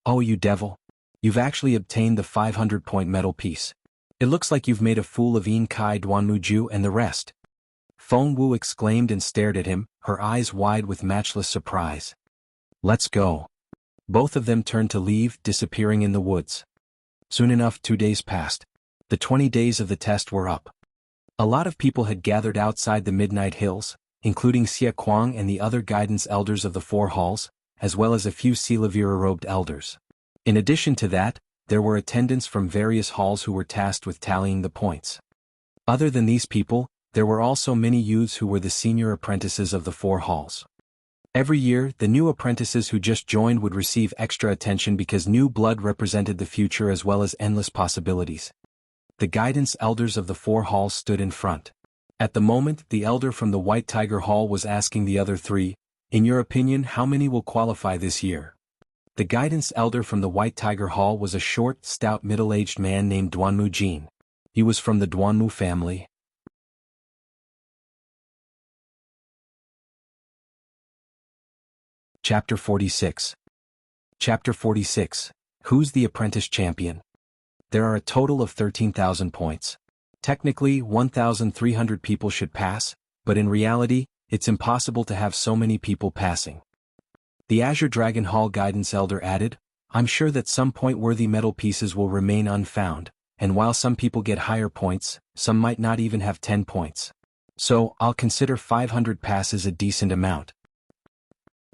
"Oh, you devil. You've actually obtained the 500-point metal piece. It looks like you've made a fool of Yin Kai Duanmu and the rest." Feng Wu exclaimed and stared at him, her eyes wide with matchless surprise. "Let's go." Both of them turned to leave, disappearing in the woods. Soon enough, 2 days passed. The 20 days of the test were up. A lot of people had gathered outside the Midnight Hills, including Xie Kuang and the other guidance elders of the 4 halls, as well as a few Silavira-robed elders. In addition to that, there were attendants from various halls who were tasked with tallying the points. Other than these people, there were also many youths who were the senior apprentices of the 4 halls. Every year, the new apprentices who just joined would receive extra attention because new blood represented the future as well as endless possibilities. The guidance elders of the 4 halls stood in front. At the moment, the elder from the White Tiger Hall was asking the other 3, In your opinion, how many will qualify this year? The guidance elder from the White Tiger Hall was a short, stout middle-aged man named Duanmu Jin. He was from the Duanmu family. Chapter 46. Chapter 46. Who's the apprentice champion? There are a total of 13,000 points. Technically, 1,300 people should pass, but in reality, it's impossible to have so many people passing. The Azure Dragon Hall Guidance Elder added, I'm sure that some point-worthy metal pieces will remain unfound, and while some people get higher points, some might not even have 10 points. So, I'll consider 500 passes a decent amount.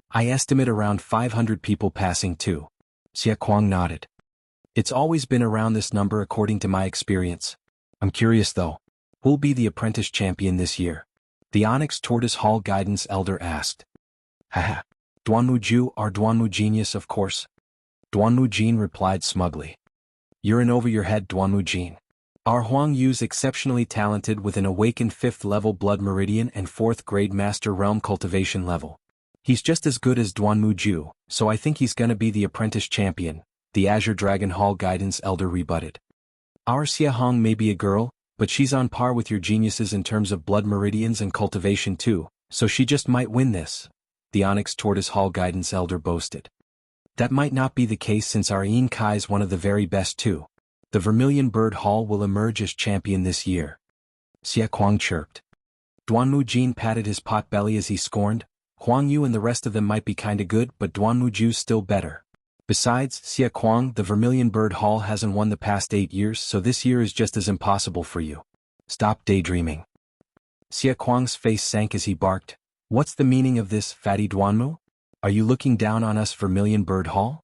I estimate around 500 people passing too. Xia Kuang nodded. It's always been around this number according to my experience. I'm curious though, who'll be the apprentice champion this year? The Onyx Tortoise Hall Guidance Elder asked. Haha. Duanmu Ju, our Duanmu genius of course. Duanmu Jin replied smugly. You're in over your head, Duanmu Jin. Our Huang Yu's exceptionally talented with an awakened 5th level Blood Meridian and 4th grade Master Realm Cultivation level. He's just as good as Duanmu Ju, so I think he's gonna be the apprentice champion, the Azure Dragon Hall Guidance Elder rebutted. Our Xia Hong may be a girl, but she's on par with your geniuses in terms of Blood Meridians and Cultivation too, so she just might win this, the Onyx Tortoise Hall Guidance Elder boasted. That might not be the case since our Yin Kai's one of the very best too. The Vermilion Bird Hall will emerge as champion this year. Xia Kuang chirped. Duanmu Jin patted his pot belly as he scorned, Huang Yu and the rest of them might be kinda good but Duanmu Ju's still better. Besides, Xia Kuang, the Vermilion Bird Hall hasn't won the past 8 years so this year is just as impossible for you. Stop daydreaming. Xia Kuang's face sank as he barked, what's the meaning of this, fatty Duanmu? Are you looking down on us Vermilion Bird Hall?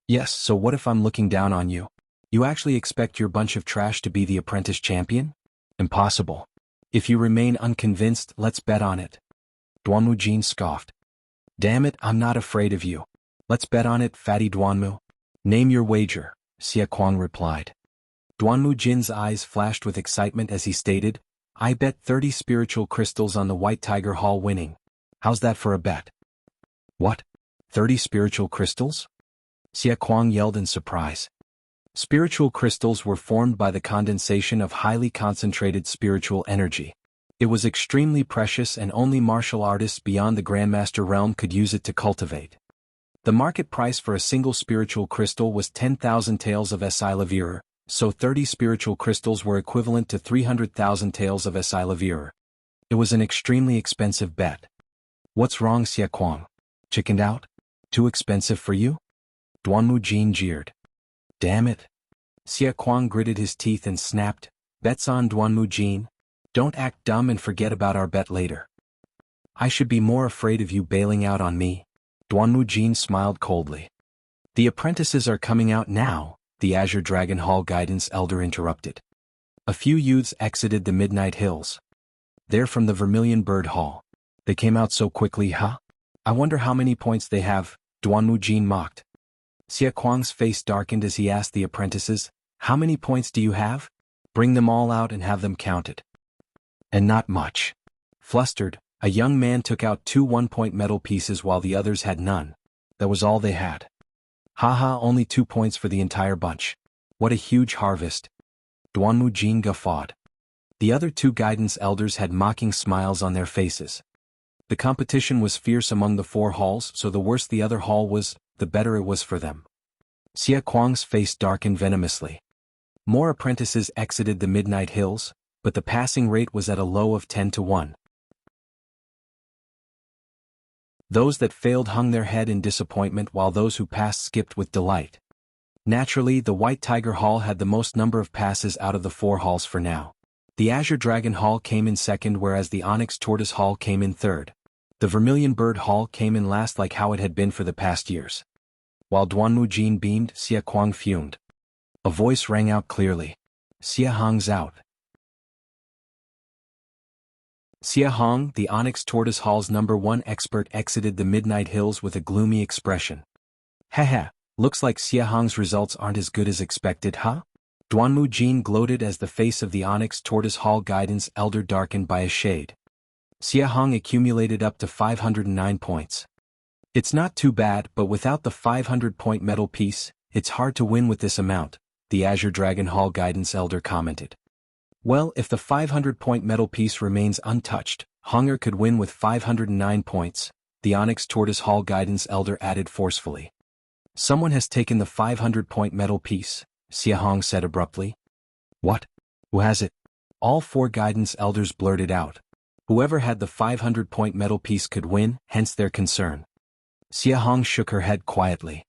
Yes, so what if I'm looking down on you? You actually expect your bunch of trash to be the apprentice champion? Impossible. If you remain unconvinced, let's bet on it. Duanmu Jin scoffed. Damn it, I'm not afraid of you. Let's bet on it, fatty Duanmu. Name your wager, Xia Kuang replied. Duanmu Jin's eyes flashed with excitement as he stated, I bet 30 spiritual crystals on the White Tiger Hall winning. How's that for a bet? What? 30 spiritual crystals? Xia Kuang yelled in surprise. Spiritual crystals were formed by the condensation of highly concentrated spiritual energy. It was extremely precious and only martial artists beyond the Grandmaster realm could use it to cultivate. The market price for a single spiritual crystal was 10,000 taels of Esilavir, so 30 spiritual crystals were equivalent to 300,000 taels of Esilavir. It was an extremely expensive bet. What's wrong, Xia Kuang? Chickened out? Too expensive for you? Duanmu Jin jeered. Damn it. Xia Kuang gritted his teeth and snapped, bets on Duanmu Jin. Don't act dumb and forget about our bet later. I should be more afraid of you bailing out on me. Duanmu Jin smiled coldly. The apprentices are coming out now, the Azure Dragon Hall Guidance Elder interrupted. A few youths exited the Midnight Hills. They're from the Vermilion Bird Hall. They came out so quickly, huh? I wonder how many points they have, Duanmu Jin mocked. Xia Kuang's face darkened as he asked the apprentices, how many points do you have? Bring them all out and have them counted. And not much. Flustered, a young man took out 2 one-point metal pieces while the others had none. That was all they had. Haha, only 2 points for the entire bunch. What a huge harvest. Duanmu Jin guffawed. The other 2 guidance elders had mocking smiles on their faces. The competition was fierce among the 4 halls, so the worse the other hall was, the better it was for them. Xia Kuang's face darkened venomously. More apprentices exited the Midnight Hills, but the passing rate was at a low of 10 to 1. Those that failed hung their head in disappointment while those who passed skipped with delight. Naturally, the White Tiger Hall had the most number of passes out of the 4 halls for now. The Azure Dragon Hall came in second whereas the Onyx Tortoise Hall came in third. The Vermilion Bird Hall came in last like how it had been for the past years. While Duanmu Jin beamed, Xia Kuang fumed. A voice rang out clearly. Xia Hong's out. Xia Hong, the Onyx Tortoise Hall's #1 expert, exited the Midnight Hills with a gloomy expression. Haha, looks like Xia Hong's results aren't as good as expected, huh? Duanmu Jin gloated as the face of the Onyx Tortoise Hall Guidance Elder darkened by a shade. Xia Hong accumulated up to 509 points. It's not too bad, but without the 500-point metal piece, it's hard to win with this amount, the Azure Dragon Hall Guidance Elder commented. Well, if the 500-point metal piece remains untouched, Honger could win with 509 points, the Onyx Tortoise Hall Guidance Elder added forcefully. Someone has taken the 500-point metal piece, Xia Hong said abruptly. What? Who has it? All 4 guidance elders blurted out. Whoever had the 500-point metal piece could win, hence their concern. Xia Hong shook her head quietly.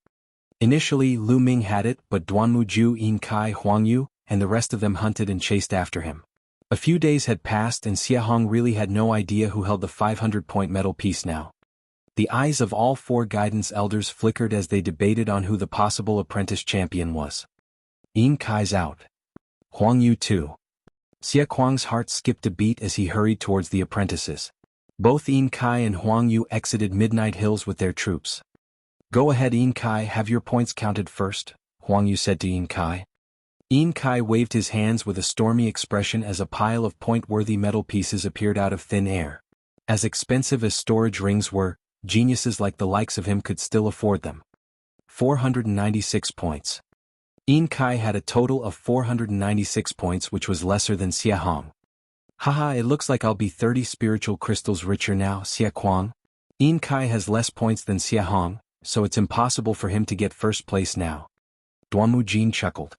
Initially, Lu Ming had it, but Duanmuju, Yin Kai, Huang Yu, and the rest of them hunted and chased after him. A few days had passed and Xia Hong really had no idea who held the 500-point metal piece now. The eyes of all 4 guidance elders flickered as they debated on who the possible apprentice champion was. Yin Kai's out. Huang Yu too. Xia Kuang's heart skipped a beat as he hurried towards the apprentices. Both Yin Kai and Huang Yu exited Midnight Hills with their troops. Go ahead Yin Kai, have your points counted first, Huang Yu said to Yin Kai. Yin Kai waved his hands with a stormy expression as a pile of point-worthy metal pieces appeared out of thin air. As expensive as storage rings were, geniuses like the likes of him could still afford them. 496 points. Yin Kai had a total of 496 points, which was lesser than Xia Hong. Haha, it looks like I'll be 30 spiritual crystals richer now, Xia Kuang. Yin Kai has less points than Xia Hong, so it's impossible for him to get first place now. Duanmu Jin chuckled.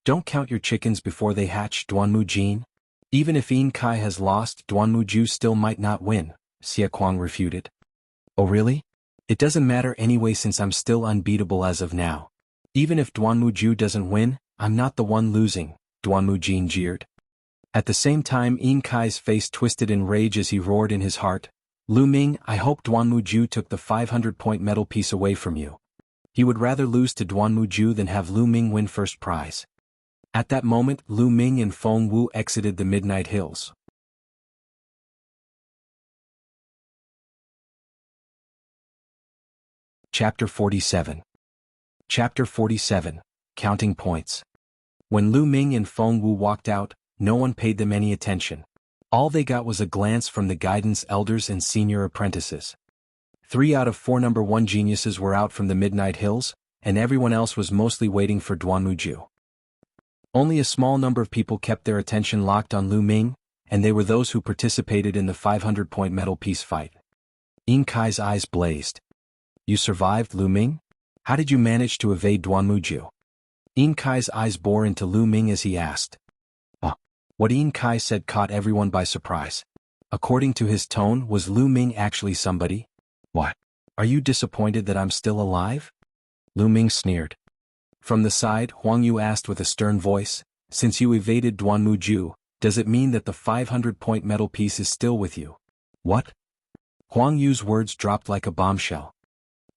Don't count your chickens before they hatch, Duanmu Jin. Even if Yin Kai has lost, Duanmu Ju still might not win, Xia Kuang refuted. Oh really? It doesn't matter anyway since I'm still unbeatable as of now. Even if Duanmu Ju doesn't win, I'm not the one losing, Duanmu Jin jeered. At the same time Yin Kai's face twisted in rage as he roared in his heart, Lu Ming, I hope Duanmu Ju took the 500-point metal piece away from you. He would rather lose to Duanmu Ju than have Lu Ming win first prize. At that moment, Lu Ming and Feng Wu exited the Midnight Hills. Chapter 47. Chapter 47, Counting Points. When Lu Ming and Feng Wu walked out, no one paid them any attention. All they got was a glance from the guidance elders and senior apprentices. 3 out of 4 number 1 geniuses were out from the Midnight Hills, and everyone else was mostly waiting for Duanmu Ju. Only a small number of people kept their attention locked on Lu Ming, and they were those who participated in the 500-point metal piece fight. Yin Kai's eyes blazed. You survived, Lu Ming? How did you manage to evade Duanmu Ju? Yin Kai's eyes bore into Lu Ming as he asked. What Yin Kai said caught everyone by surprise. According to his tone, was Lu Ming actually somebody? What? Are you disappointed that I'm still alive? Lu Ming sneered. From the side, Huang Yu asked with a stern voice, since you evaded Duanmu Ju, does it mean that the 500-point metal piece is still with you? What? Huang Yu's words dropped like a bombshell.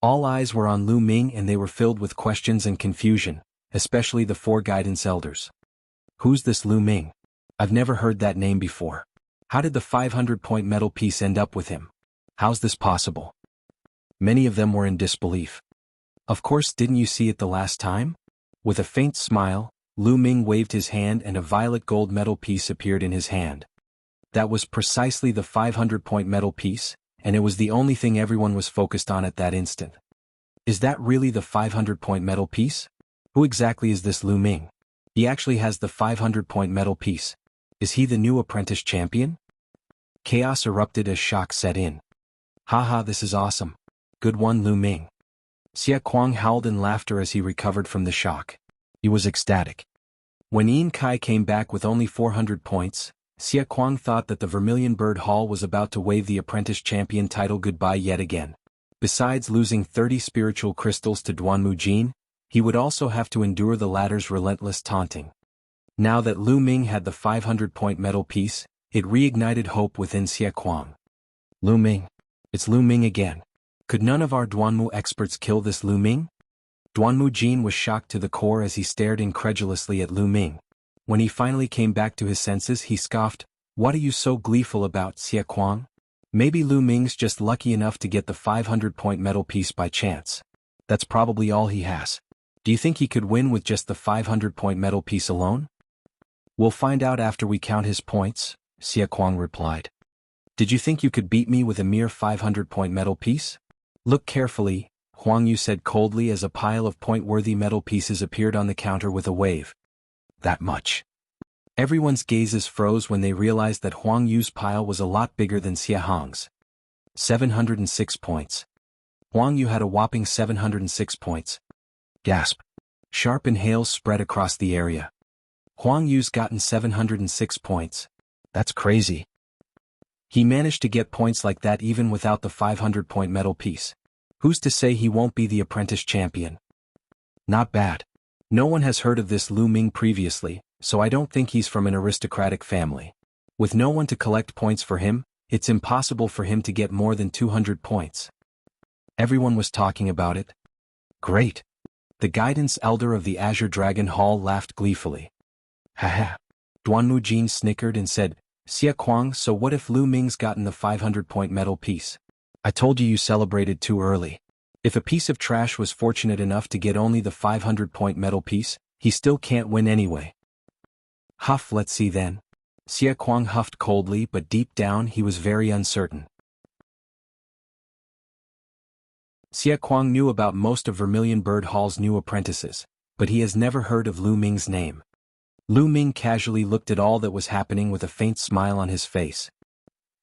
All eyes were on Lu Ming and they were filled with questions and confusion, especially the 4 guidance elders. Who's this Lu Ming? I've never heard that name before. How did the 500-point metal piece end up with him? How's this possible? Many of them were in disbelief. Of course, didn't you see it the last time? With a faint smile, Lu Ming waved his hand and a violet gold metal piece appeared in his hand. That was precisely the 500-point metal piece, and it was the only thing everyone was focused on at that instant. Is that really the 500-point metal piece? Who exactly is this Lu Ming? He actually has the 500-point metal piece. Is he the new apprentice champion? Chaos erupted as shock set in. Haha, this is awesome. Good one, Lu Ming. Xia Kuang howled in laughter as he recovered from the shock. He was ecstatic. When Yin Kai came back with only 400 points, Xia Kuang thought that the Vermilion Bird Hall was about to wave the apprentice champion title goodbye yet again. Besides losing 30 spiritual crystals to Duanmu Jin, he would also have to endure the latter's relentless taunting. Now that Lu Ming had the 500-point metal piece, it reignited hope within Xia Kuang. Lu Ming. It's Lu Ming again. Could none of our Duanmu experts kill this Lu Ming? Duanmu Jin was shocked to the core as he stared incredulously at Lu Ming. When he finally came back to his senses, he scoffed, What are you so gleeful about, Xia Kuang? Maybe Lu Ming's just lucky enough to get the 500-point metal piece by chance. That's probably all he has. Do you think he could win with just the 500-point metal piece alone? We'll find out after we count his points, Xia Kuang replied. Did you think you could beat me with a mere 500-point metal piece? Look carefully, Huang Yu said coldly as a pile of point-worthy metal pieces appeared on the counter with a wave. That much. Everyone's gazes froze when they realized that Huang Yu's pile was a lot bigger than Xie Hong's. 706 points. Huang Yu had a whopping 706 points. Gasp. Sharp inhales spread across the area. Huang Yu's gotten 706 points. That's crazy. He managed to get points like that even without the 500-point metal piece. Who's to say he won't be the apprentice champion? Not bad. No one has heard of this Lu Ming previously, so I don't think he's from an aristocratic family. With no one to collect points for him, it's impossible for him to get more than 200 points. Everyone was talking about it. Great. The guidance elder of the Azure Dragon Hall laughed gleefully. Haha. Duanmu Jin snickered and said, Xie Kuang, so what if Lu Ming's gotten the 500-point metal piece? I told you celebrated too early. If a piece of trash was fortunate enough to get only the 500-point metal piece, he still can't win anyway. Huff, let's see then. Xie Kuang huffed coldly, but deep down he was very uncertain. Xie Kuang knew about most of Vermilion Bird Hall's new apprentices, but he has never heard of Lu Ming's name. Lu Ming casually looked at all that was happening with a faint smile on his face.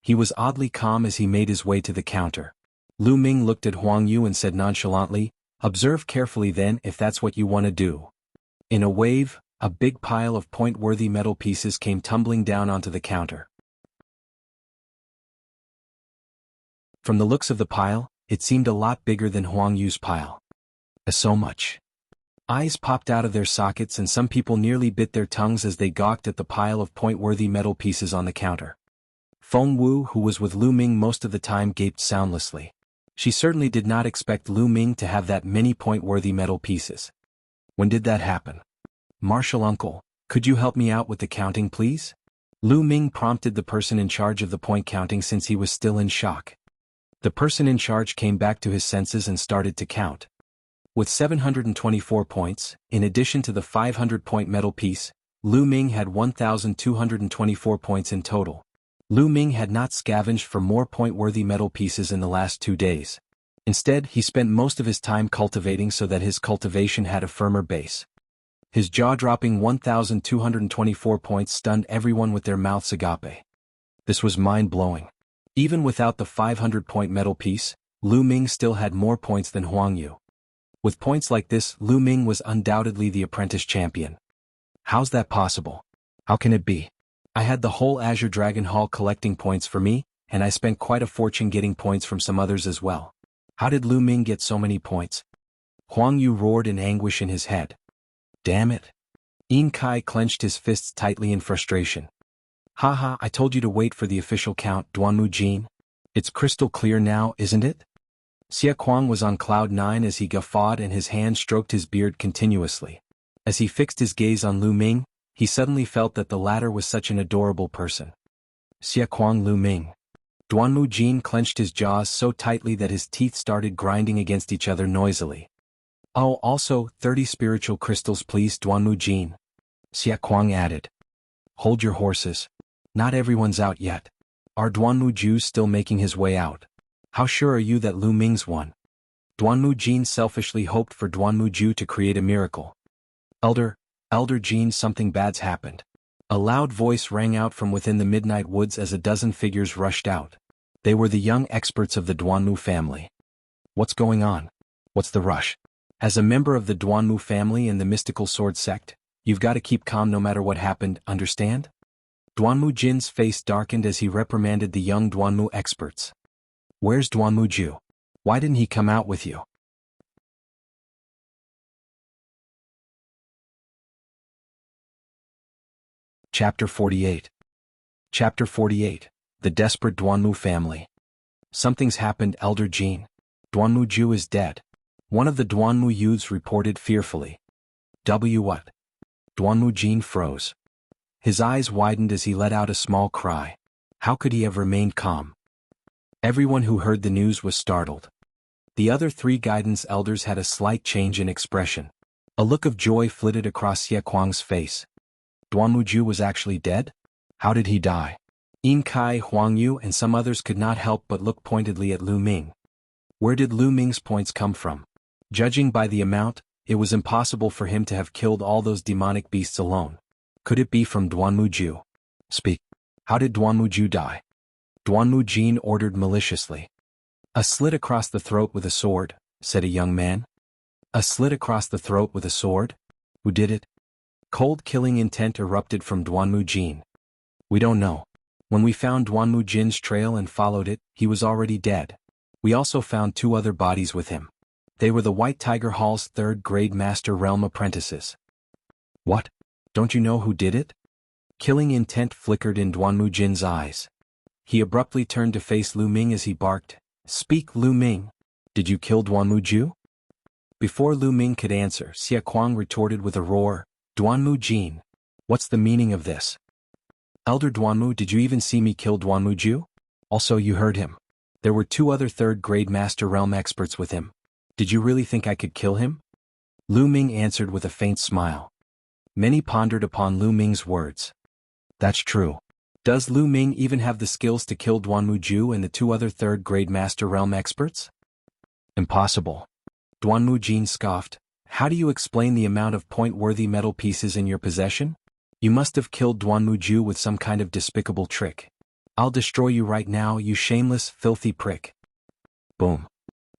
He was oddly calm as he made his way to the counter. Lu Ming looked at Huang Yu and said nonchalantly, observe carefully then if that's what you want to do. In a wave, a big pile of point-worthy metal pieces came tumbling down onto the counter. From the looks of the pile, it seemed a lot bigger than Huang Yu's pile. So much. Eyes popped out of their sockets and some people nearly bit their tongues as they gawked at the pile of point-worthy metal pieces on the counter. Feng Wu, who was with Lu Ming most of the time, gaped soundlessly. She certainly did not expect Lu Ming to have that many point-worthy metal pieces. When did that happen? Martial uncle, could you help me out with the counting please? Lu Ming prompted the person in charge of the point counting since he was still in shock. The person in charge came back to his senses and started to count. With 724 points, in addition to the 500-point metal piece, Lu Ming had 1,224 points in total. Lu Ming had not scavenged for more point-worthy metal pieces in the last 2 days. Instead, he spent most of his time cultivating so that his cultivation had a firmer base. His jaw-dropping 1,224 points stunned everyone with their mouths agape. This was mind-blowing. Even without the 500-point metal piece, Lu Ming still had more points than Huang Yu. With points like this, Lu Ming was undoubtedly the apprentice champion. How's that possible? How can it be? I had the whole Azure Dragon Hall collecting points for me, and I spent quite a fortune getting points from some others as well. How did Lu Ming get so many points? Huang Yu roared in anguish in his head. Damn it. Yin Kai clenched his fists tightly in frustration. Haha, I told you to wait for the official count, Duanmu Jin. It's crystal clear now, isn't it? Xie Kuang was on cloud 9 as he guffawed and his hand stroked his beard continuously. As he fixed his gaze on Lu Ming, he suddenly felt that the latter was such an adorable person. Xie Kuang Lu Ming. Duanmu Jin clenched his jaws so tightly that his teeth started grinding against each other noisily. Oh, also, 30 spiritual crystals please, Duanmu Jin. Xie Kuang added. Hold your horses. Not everyone's out yet. Are Duanmu Ju still making his way out? How sure are you that Lu Ming's won? Duanmu Jin selfishly hoped for Duanmu Ju to create a miracle. Elder Jin, something bad's happened. A loud voice rang out from within the midnight woods as a dozen figures rushed out. They were the young experts of the Duanmu family. What's going on? What's the rush? As a member of the Duanmu family and the mystical sword sect, you've got to keep calm no matter what happened, understand? Duanmu Jin's face darkened as he reprimanded the young Duanmu experts. Where's Duanmu Ju? Why didn't he come out with you? Chapter 48. Chapter 48. The Desperate Duanmu Family. Something's happened, Elder Jin. Duanmu Ju is dead. One of the Duanmu youths reported fearfully. What? Duanmu Jin froze. His eyes widened as he let out a small cry. How could he have remained calm? Everyone who heard the news was startled. The other 3 guidance elders had a slight change in expression. A look of joy flitted across Xie Kuang's face. Duanmu Ju was actually dead? How did he die? Yin Kai, Huang Yu and some others could not help but look pointedly at Lu Ming. Where did Lu Ming's points come from? Judging by the amount, it was impossible for him to have killed all those demonic beasts alone. Could it be from Duanmuju? Speak. How did Duanmuju die? Duanmu Jin ordered maliciously. A slit across the throat with a sword, said a young man. A slit across the throat with a sword? Who did it? Cold killing intent erupted from Duanmu Jin. We don't know. When we found Duanmu Jin's trail and followed it, he was already dead. We also found 2 other bodies with him. They were the White Tiger Hall's 3rd-grade Master Realm apprentices. What? Don't you know who did it? Killing intent flickered in Duanmu Jin's eyes. He abruptly turned to face Lu Ming as he barked, "Speak, Lu Ming. Did you kill Duanmuju?" Before Lu Ming could answer, Xie Kuang retorted with a roar, "Duanmu Jin. What's the meaning of this? Elder Duanmu, did you even see me kill Duanmuju? Also, you heard him. There were 2 other 3rd-grade Master Realm experts with him. Did you really think I could kill him?" Lu Ming answered with a faint smile. Many pondered upon Lu Ming's words. That's true. Does Lu Ming even have the skills to kill Duanmuju and the 2 other 3rd-grade Master Realm experts? Impossible. Duanmu Jin scoffed. How do you explain the amount of point-worthy metal pieces in your possession? You must have killed Duanmuju with some kind of despicable trick. I'll destroy you right now, you shameless, filthy prick. Boom.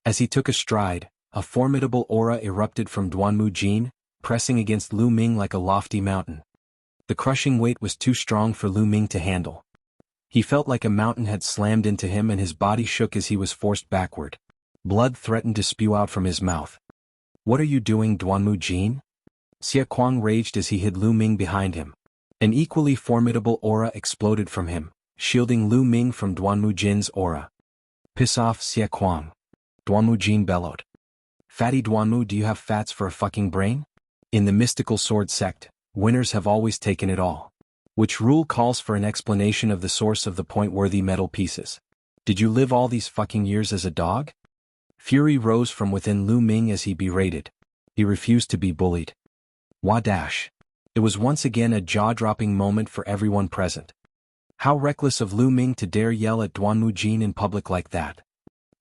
As he took a stride, a formidable aura erupted from Duanmu Jin, pressing against Lu Ming like a lofty mountain. The crushing weight was too strong for Lu Ming to handle. He felt like a mountain had slammed into him and his body shook as he was forced backward. Blood threatened to spew out from his mouth. What are you doing, Duanmu Jin? Xie Kuang raged as he hid Lu Ming behind him. An equally formidable aura exploded from him, shielding Lu Ming from Duanmu Jin's aura. Piss off, Xie Kuang. Duanmu Jin bellowed. Fatty Duanmu, do you have fats for a fucking brain? In the mystical sword sect, winners have always taken it all. Which rule calls for an explanation of the source of the point-worthy metal pieces. Did you live all these fucking years as a dog? Fury rose from within Lu Ming as he berated. He refused to be bullied. Wadash. It was once again a jaw-dropping moment for everyone present. How reckless of Lu Ming to dare yell at Duanmu Jin in public like that.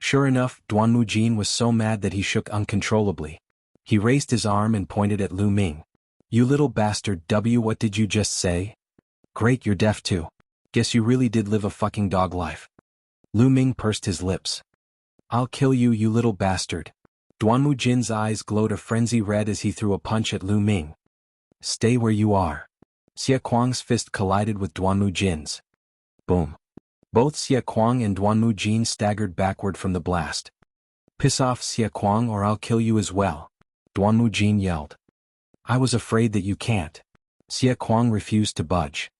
Sure enough, Duanmu Jin was so mad that he shook uncontrollably. He raised his arm and pointed at Lu Ming. You little bastard, what did you just say? Great, you're deaf too. Guess you really did live a fucking dog life. Lu Ming pursed his lips. I'll kill you, you little bastard. Duanmu Jin's eyes glowed a frenzy red as he threw a punch at Lu Ming. Stay where you are. Xie Kuang's fist collided with Duanmu Jin's. Boom. Both Xie Kuang and Duanmu Jin staggered backward from the blast. Piss off, Xie Kuang, or I'll kill you as well. Duanmu Jin yelled. I was afraid that you can't. Xie Kuang refused to budge.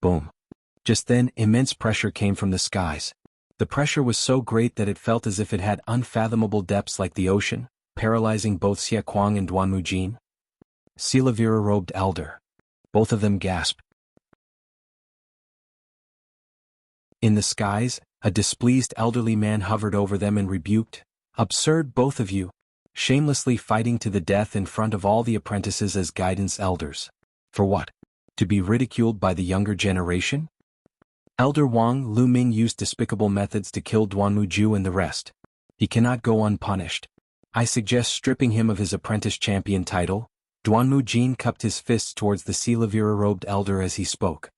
Boom. Just then, immense pressure came from the skies. The pressure was so great that it felt as if it had unfathomable depths like the ocean, paralyzing both Xie Kuang and Duanmu Jin. Silavira-robed elder. Both of them gasped. In the skies, a displeased elderly man hovered over them and rebuked, Absurd, both of you. Shamelessly fighting to the death in front of all the apprentices as guidance elders. For what? To be ridiculed by the younger generation? Elder Wang Lu Ming used despicable methods to kill Duanmuju and the rest. He cannot go unpunished. I suggest stripping him of his apprentice champion title. Duanmu Jin cupped his fists towards the Silavira-robed elder as he spoke.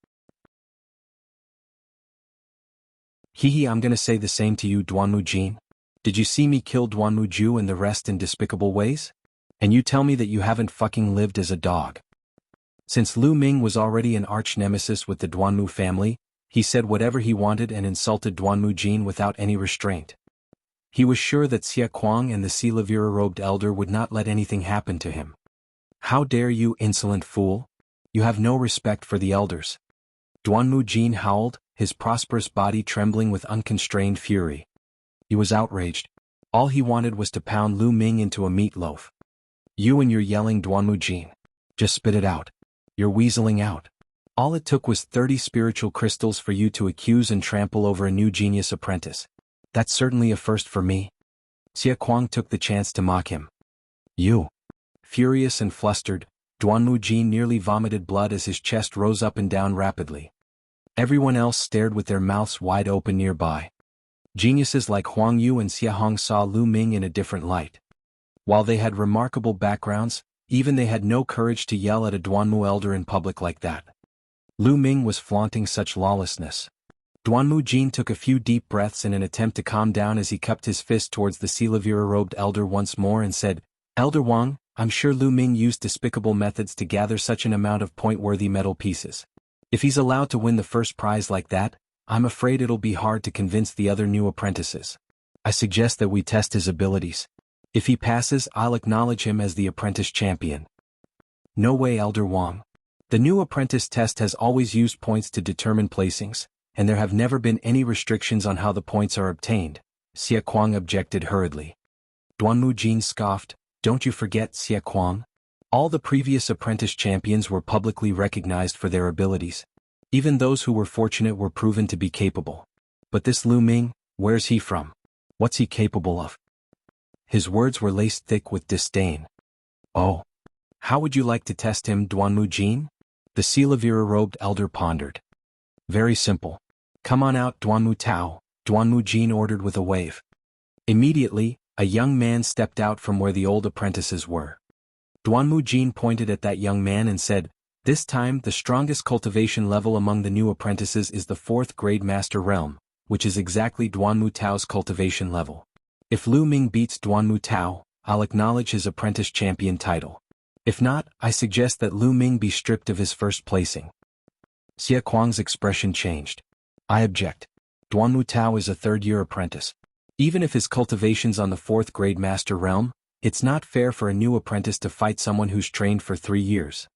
I'm gonna say the same to you, Duanmu Jin. Did you see me kill Duanmuju and the rest in despicable ways? And you tell me that you haven't fucking lived as a dog. Since Lu Ming was already an arch-nemesis with the Duanmu family, he said whatever he wanted and insulted Duanmu Jin without any restraint. He was sure that Xie Kuang and the Silavira-robed elder would not let anything happen to him. How dare you, insolent fool? You have no respect for the elders. Duanmu Jin howled, his prosperous body trembling with unconstrained fury. He was outraged. All he wanted was to pound Lu Ming into a meatloaf. You and your yelling, Duanmu Jin. Just spit it out. You're weaseling out. All it took was 30 spiritual crystals for you to accuse and trample over a new genius apprentice. That's certainly a first for me. Xie Kuang took the chance to mock him. You. Furious and flustered, Duanmu Jin nearly vomited blood as his chest rose up and down rapidly. Everyone else stared with their mouths wide open nearby. Geniuses like Huang Yu and Xia Hong saw Lu Ming in a different light. While they had remarkable backgrounds, even they had no courage to yell at a Duanmu elder in public like that. Lu Ming was flaunting such lawlessness. Duanmu Jin took a few deep breaths in an attempt to calm down as he cupped his fist towards the Silavira-robed elder once more and said, "Elder Wang, I'm sure Lu Ming used despicable methods to gather such an amount of point-worthy metal pieces. If he's allowed to win the first prize like that, I'm afraid it'll be hard to convince the other new apprentices. I suggest that we test his abilities. If he passes, I'll acknowledge him as the apprentice champion." "No way, Elder Wang. The new apprentice test has always used points to determine placings, and there have never been any restrictions on how the points are obtained," Xia Kuang objected hurriedly. Duanmu Jin scoffed, "Don't you forget, Xia Kuang? All the previous apprentice champions were publicly recognized for their abilities. Even those who were fortunate were proven to be capable. But this Lu Ming, where's he from? What's he capable of?" His words were laced thick with disdain. "Oh. How would you like to test him, Duanmu Jin?" The Silavira-robed elder pondered. "Very simple. Come on out, Duanmu Tao," Duanmu Jin ordered with a wave. Immediately, a young man stepped out from where the old apprentices were. Duanmu Jin pointed at that young man and said, "This time the strongest cultivation level among the new apprentices is the 4th grade master realm, which is exactly Duanmu Tao's cultivation level. If Lu Ming beats Duanmu Tao, I'll acknowledge his apprentice champion title. If not, I suggest that Lu Ming be stripped of his first placing." Xia Kuang's expression changed. "I object. Duanmu Tao is a 3rd-year apprentice. Even if his cultivation's on the 4th grade master realm, it's not fair for a new apprentice to fight someone who's trained for 3 years.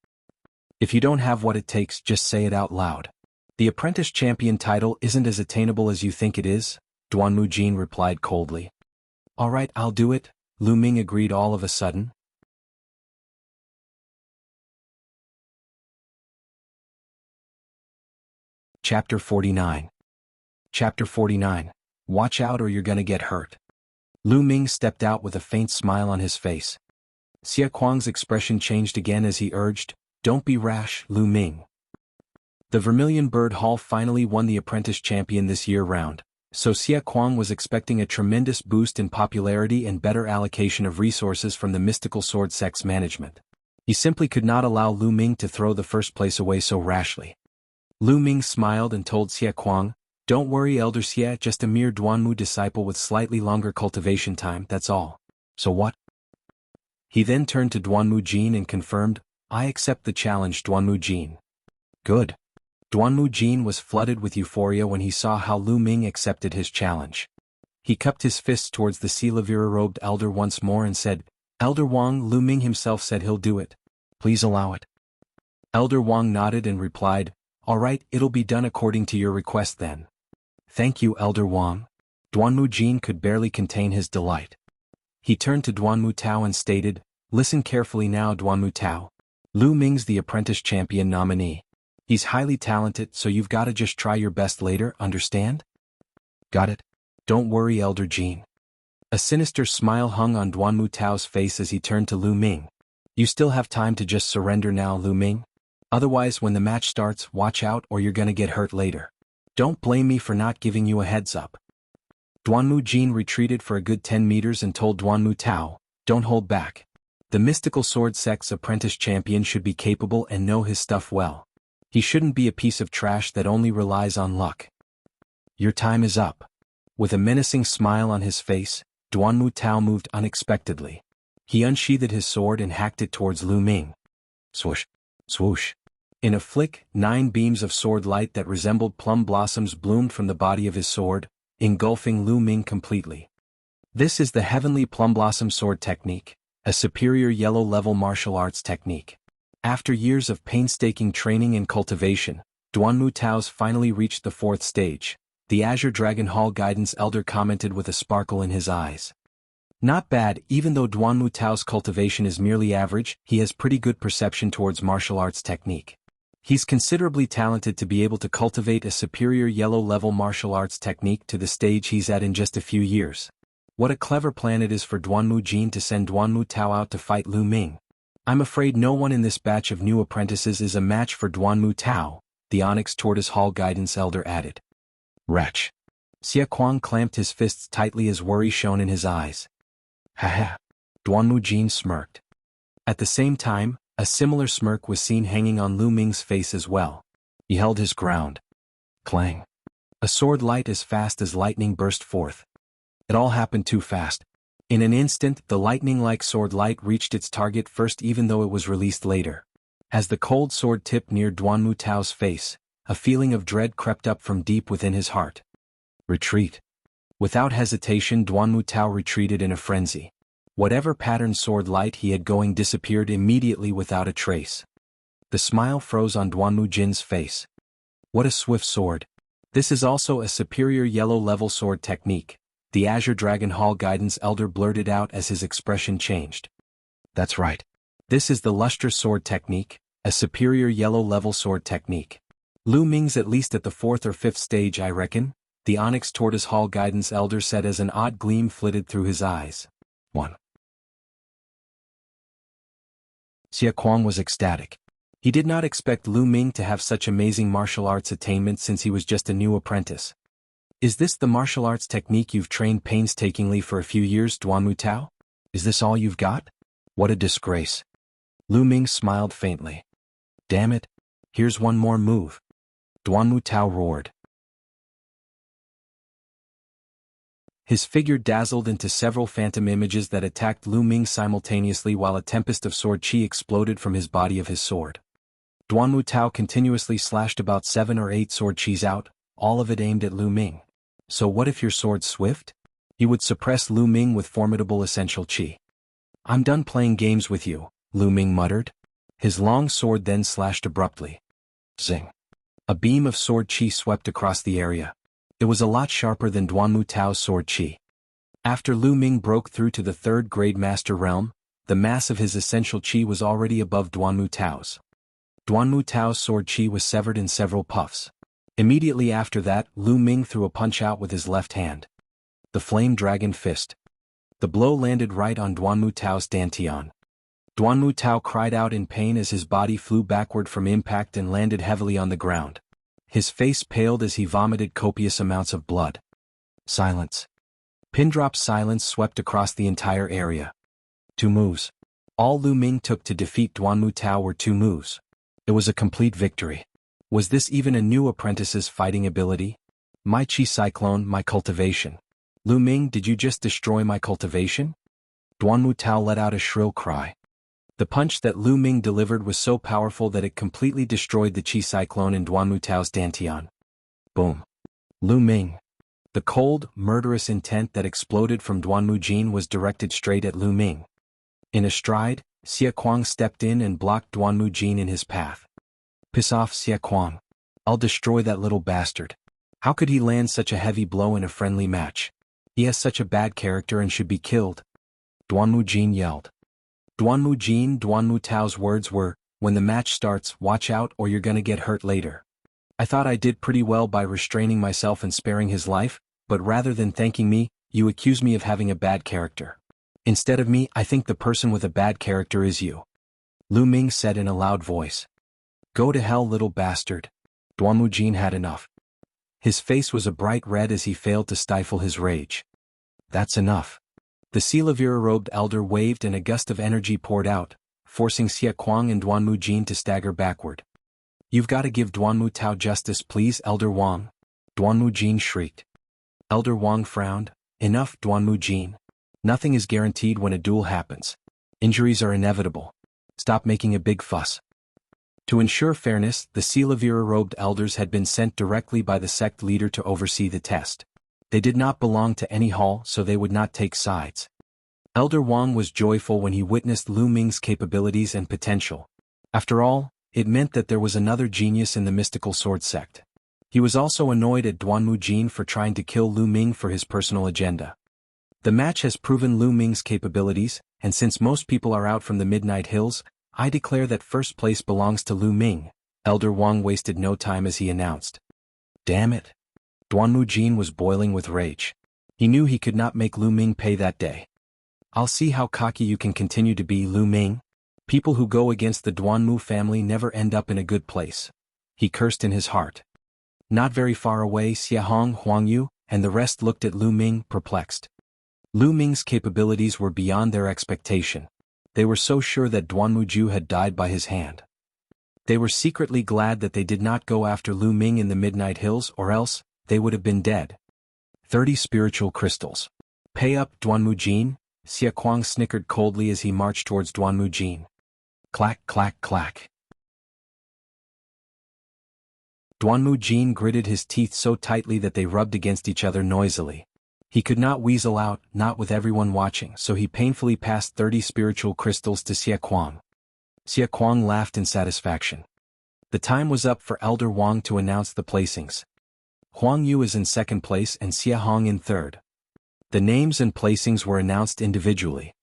If you don't have what it takes, just say it out loud. The apprentice champion title isn't as attainable as you think it is," Duanmu Jin replied coldly. "All right, I'll do it," Lu Ming agreed all of a sudden. Chapter 49. Chapter 49. Watch out or you're gonna get hurt. Lu Ming stepped out with a faint smile on his face. Xia Kuang's expression changed again as he urged, "Don't be rash, Lu Ming." The Vermilion Bird Hall finally won the apprentice champion this year round, so Xia Kuang was expecting a tremendous boost in popularity and better allocation of resources from the mystical sword sect's management. He simply could not allow Lu Ming to throw the first place away so rashly. Lu Ming smiled and told Xia Kuang, "Don't worry, Elder Xia, just a mere Duanmu disciple with slightly longer cultivation time, that's all. So what?" He then turned to Duanmu Jin and confirmed, "I accept the challenge, Duanmu Jin." "Good." Duanmu Jin was flooded with euphoria when he saw how Lu Ming accepted his challenge. He cupped his fists towards the Silavira-robed elder once more and said, "Elder Wang, Lu Ming himself said he'll do it. Please allow it." Elder Wang nodded and replied, "All right, it'll be done according to your request then." "Thank you, Elder Wang." Duanmu Jin could barely contain his delight. He turned to Duanmu Tao and stated, "Listen carefully now, Duanmu Tao. Lu Ming's the apprentice champion nominee. He's highly talented, so you've gotta just try your best later, understand?" "Got it. Don't worry, Elder Jin." A sinister smile hung on Duanmu Tao's face as he turned to Lu Ming. "You still have time to just surrender now, Lu Ming. Otherwise, when the match starts, watch out or you're gonna get hurt later. Don't blame me for not giving you a heads up." Duanmu Jin retreated for a good 10 meters and told Duanmu Tao, "Don't hold back. The mystical sword sect's apprentice champion should be capable and know his stuff well. He shouldn't be a piece of trash that only relies on luck. Your time is up." With a menacing smile on his face, Duanmu Tao moved unexpectedly. He unsheathed his sword and hacked it towards Lu Ming. Swoosh, swoosh. In a flick, 9 beams of sword light that resembled plum blossoms bloomed from the body of his sword, engulfing Lu Ming completely. This is the Heavenly Plum Blossom Sword Technique, a superior yellow-level martial arts technique. After years of painstaking training and cultivation, Duanmu Tao's finally reached the 4th stage, the Azure Dragon Hall Guidance Elder commented with a sparkle in his eyes. "Not bad, even though Duanmu Tao's cultivation is merely average, he has pretty good perception towards martial arts technique. He's considerably talented to be able to cultivate a superior yellow-level martial arts technique to the stage he's at in just a few years. What a clever plan it is for Duanmu Jin to send Duanmu Tao out to fight Lu Ming. I'm afraid no one in this batch of new apprentices is a match for Duanmu Tao," the Onyx Tortoise Hall Guidance Elder added. Wretch. Xie Kuang clamped his fists tightly as worry shone in his eyes. Ha ha. Duanmu Jin smirked. At the same time, a similar smirk was seen hanging on Lu Ming's face as well. He held his ground. Clang. A sword light as fast as lightning burst forth. It all happened too fast. In an instant, the lightning-like sword light reached its target first even though it was released later. As the cold sword tip neared Duanmu Tao's face, a feeling of dread crept up from deep within his heart. Retreat. Without hesitation, Duanmu Tao retreated in a frenzy. Whatever patterned sword light he had going disappeared immediately without a trace. The smile froze on Duanmu Jin's face. What a swift sword. This is also a superior yellow-level sword technique, the Azure Dragon Hall Guidance Elder blurted out as his expression changed. That's right. This is the Luster Sword technique, a superior yellow-level sword technique. Lu Ming's at least at the 4th or 5th stage, I reckon, the Onyx Tortoise Hall Guidance Elder said as an odd gleam flitted through his eyes. 1. Xie Kuang was ecstatic. He did not expect Lu Ming to have such amazing martial arts attainment since he was just a new apprentice. Is this the martial arts technique you've trained painstakingly for a few years, Duanmu Tao? Is this all you've got? What a disgrace. Lu Ming smiled faintly. Damn it. Here's one more move. Duanmu Tao roared. His figure dazzled into several phantom images that attacked Lu Ming simultaneously while a tempest of sword chi exploded from his body of his sword. Duanmu Tao continuously slashed about 7 or 8 sword chis out, all of it aimed at Lu Ming. So what if your sword's swift? He would suppress Lu Ming with formidable essential chi. I'm done playing games with you, Lu Ming muttered. His long sword then slashed abruptly. Zing. A beam of sword chi swept across the area. It was a lot sharper than Duanmu Tao's sword chi. After Lu Ming broke through to the 3rd grade master realm, the mass of his essential chi was already above Duanmu Tao's. Duanmu Tao's sword chi was severed in several puffs. Immediately after that, Lu Ming threw a punch out with his left hand. The Flame Dragon Fist. The blow landed right on Duanmu Tao's dantian. Duanmu Tao cried out in pain as his body flew backward from impact and landed heavily on the ground. His face paled as he vomited copious amounts of blood. Silence. Pin-drop silence swept across the entire area. 2 moves. All Lu Ming took to defeat Duanmu Tao were 2 moves. It was a complete victory. Was this even a new apprentice's fighting ability? My Chi Cyclone, my cultivation. Lu Ming, did you just destroy my cultivation? Duanmu Tao let out a shrill cry. The punch that Lu Ming delivered was so powerful that it completely destroyed the Chi Cyclone in Duanmu Tao's dantian. Boom. Lu Ming. The cold, murderous intent that exploded from Duanmu Jin was directed straight at Lu Ming. In a stride, Xie Kuang stepped in and blocked Duanmu Jin in his path. Piss off, Xie Kuang. I'll destroy that little bastard. How could he land such a heavy blow in a friendly match? He has such a bad character and should be killed. Duanmu Jin yelled. Duanmu Tao's words were, when the match starts, watch out or you're gonna get hurt later. I thought I did pretty well by restraining myself and sparing his life, but rather than thanking me, you accuse me of having a bad character. Instead of me, I think the person with a bad character is you. Lu Ming said in a loud voice. Go to hell, little bastard. Duanmu Jin had enough. His face was a bright red as he failed to stifle his rage. That's enough. The Silavira-robed elder waved and a gust of energy poured out, forcing Xie Kuang and Duanmu Jin to stagger backward. You've got to give Duanmu Tao justice, please, Elder Wang. Duanmu Jin shrieked. Elder Wang frowned. Enough, Duanmu Jin. Nothing is guaranteed when a duel happens. Injuries are inevitable. Stop making a big fuss. To ensure fairness, the Silavira-robed elders had been sent directly by the sect leader to oversee the test. They did not belong to any hall, so they would not take sides. Elder Wang was joyful when he witnessed Lu Ming's capabilities and potential. After all, it meant that there was another genius in the mystical sword sect. He was also annoyed at Duanmu Jin for trying to kill Lu Ming for his personal agenda. The match has proven Lu Ming's capabilities, and since most people are out from the Midnight Hills, I declare that first place belongs to Lu Ming. Elder Wang wasted no time as he announced. Damn it. Duanmu Jin was boiling with rage. He knew he could not make Lu Ming pay that day. I'll see how cocky you can continue to be, Lu Ming. People who go against the Duanmu family never end up in a good place. He cursed in his heart. Not very far away, Xiahong, Huangyu, and the rest looked at Lu Ming, perplexed. Lu Ming's capabilities were beyond their expectation. They were so sure that Duanmuju had died by his hand. They were secretly glad that they did not go after Lu Ming in the Midnight Hills, or else, they would have been dead. 30 spiritual crystals. Pay up, Duanmujin, Xia Kuang snickered coldly as he marched towards Duanmujin. Clack, clack, clack. Duanmujin gritted his teeth so tightly that they rubbed against each other noisily. He could not weasel out, not with everyone watching, so he painfully passed 30 spiritual crystals to Xia Kuang. Xia Kuang laughed in satisfaction. The time was up for Elder Wang to announce the placings. Huang Yu is in second place and Xia Hong in third. The names and placings were announced individually.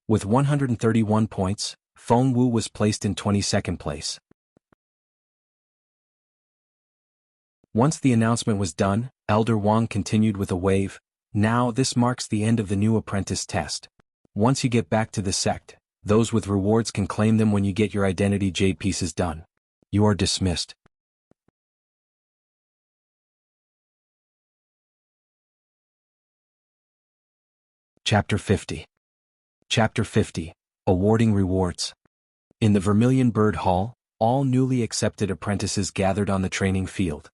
With 131 points, Feng Wu was placed in 22nd place. Once the announcement was done, Elder Wang continued with a wave. Now this marks the end of the new apprentice test. Once you get back to the sect, those with rewards can claim them when you get your identity jade pieces done. You are dismissed. Chapter 50. Chapter 50. Awarding Rewards. In the Vermilion Bird Hall, all newly accepted apprentices gathered on the training field.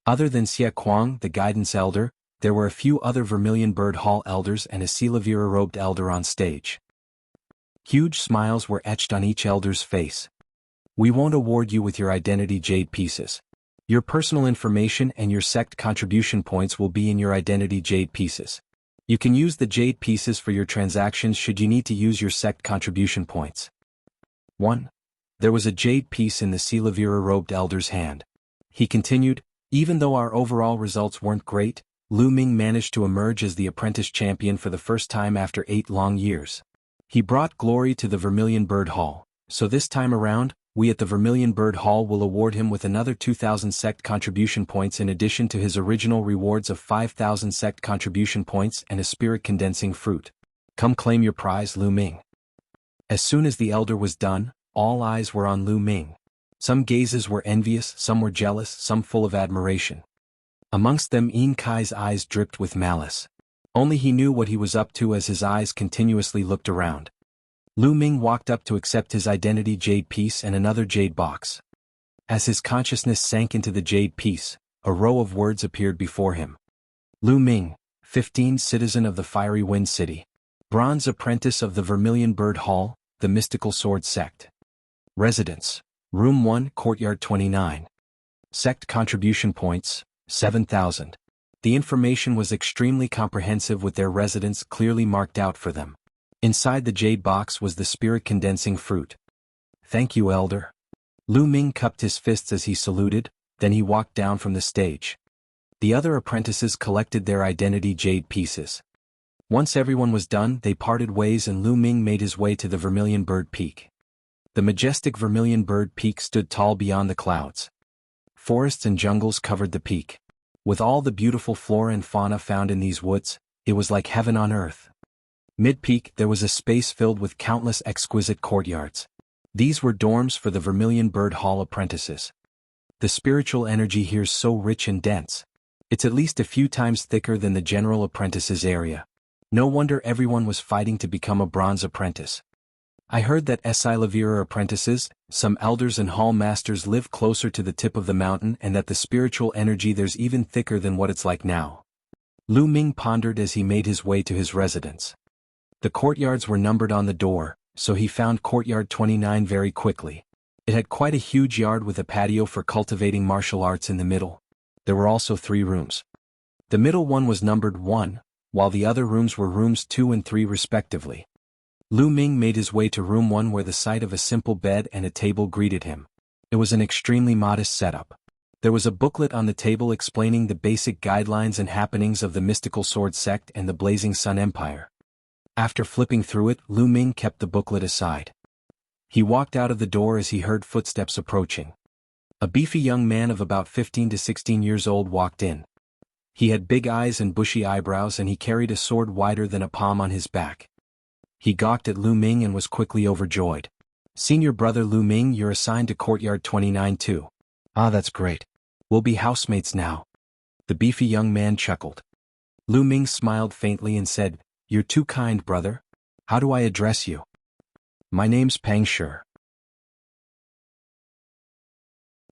Other than Xia Kuang, the guidance elder, there were a few other Vermilion Bird Hall elders and a Silavira-robed elder on stage. Huge smiles were etched on each elder's face. We won't award you with your identity jade pieces. Your personal information and your sect contribution points will be in your identity jade pieces. You can use the jade pieces for your transactions should you need to use your sect contribution points. 1. There was a jade piece in the Silavira-robed elder's hand. He continued, even though our overall results weren't great, Lu Ming managed to emerge as the apprentice champion for the first time after 8 long years. He brought glory to the Vermilion Bird Hall, so this time around, we at the Vermilion Bird Hall will award him with another 2,000 sect contribution points in addition to his original rewards of 5,000 sect contribution points and a spirit condensing fruit. Come claim your prize, Lu Ming. As soon as the elder was done, all eyes were on Lu Ming. Some gazes were envious, some were jealous, some full of admiration. Amongst them Yin Kai's eyes dripped with malice. Only he knew what he was up to as his eyes continuously looked around. Lu Ming walked up to accept his identity jade piece and another jade box. As his consciousness sank into the jade piece, a row of words appeared before him. Lu Ming, 15, citizen of the Fiery Wind City. Bronze apprentice of the Vermilion Bird Hall, the Mystical Sword Sect. Residence. Room 1, Courtyard 29. Sect contribution points, 7,000. The information was extremely comprehensive with their residence clearly marked out for them. Inside the jade box was the spirit condensing fruit. Thank you, Elder. Lu Ming cupped his fists as he saluted, then he walked down from the stage. The other apprentices collected their identity jade pieces. Once everyone was done, they parted ways and Lu Ming made his way to the Vermilion Bird Peak. The majestic Vermilion Bird Peak stood tall beyond the clouds. Forests and jungles covered the peak. With all the beautiful flora and fauna found in these woods, it was like heaven on earth. Mid-peak there was a space filled with countless exquisite courtyards. These were dorms for the Vermilion Bird Hall apprentices. The spiritual energy here is so rich and dense. It's at least a few times thicker than the general apprentices area. No wonder everyone was fighting to become a bronze apprentice. I heard that Silavira apprentices, some elders and hall masters live closer to the tip of the mountain and that the spiritual energy there's even thicker than what it's like now. Lu Ming pondered as he made his way to his residence. The courtyards were numbered on the door, so he found courtyard 29 very quickly. It had quite a huge yard with a patio for cultivating martial arts in the middle. There were also 3 rooms. The middle one was numbered 1, while the other rooms were rooms 2 and 3 respectively. Lu Ming made his way to room 1 where the sight of a simple bed and a table greeted him. It was an extremely modest setup. There was a booklet on the table explaining the basic guidelines and happenings of the Mystical Sword Sect and the Blazing Sun Empire. After flipping through it, Lu Ming kept the booklet aside. He walked out of the door as he heard footsteps approaching. A beefy young man of about 15 to 16 years old walked in. He had big eyes and bushy eyebrows and he carried a sword wider than a palm on his back. He gawked at Lu Ming and was quickly overjoyed. Senior brother Lu Ming, you're assigned to courtyard 29 too. Ah, that's great. We'll be housemates now. The beefy young man chuckled. Lu Ming smiled faintly and said, You're too kind, brother. How do I address you? My name's Pang Shi.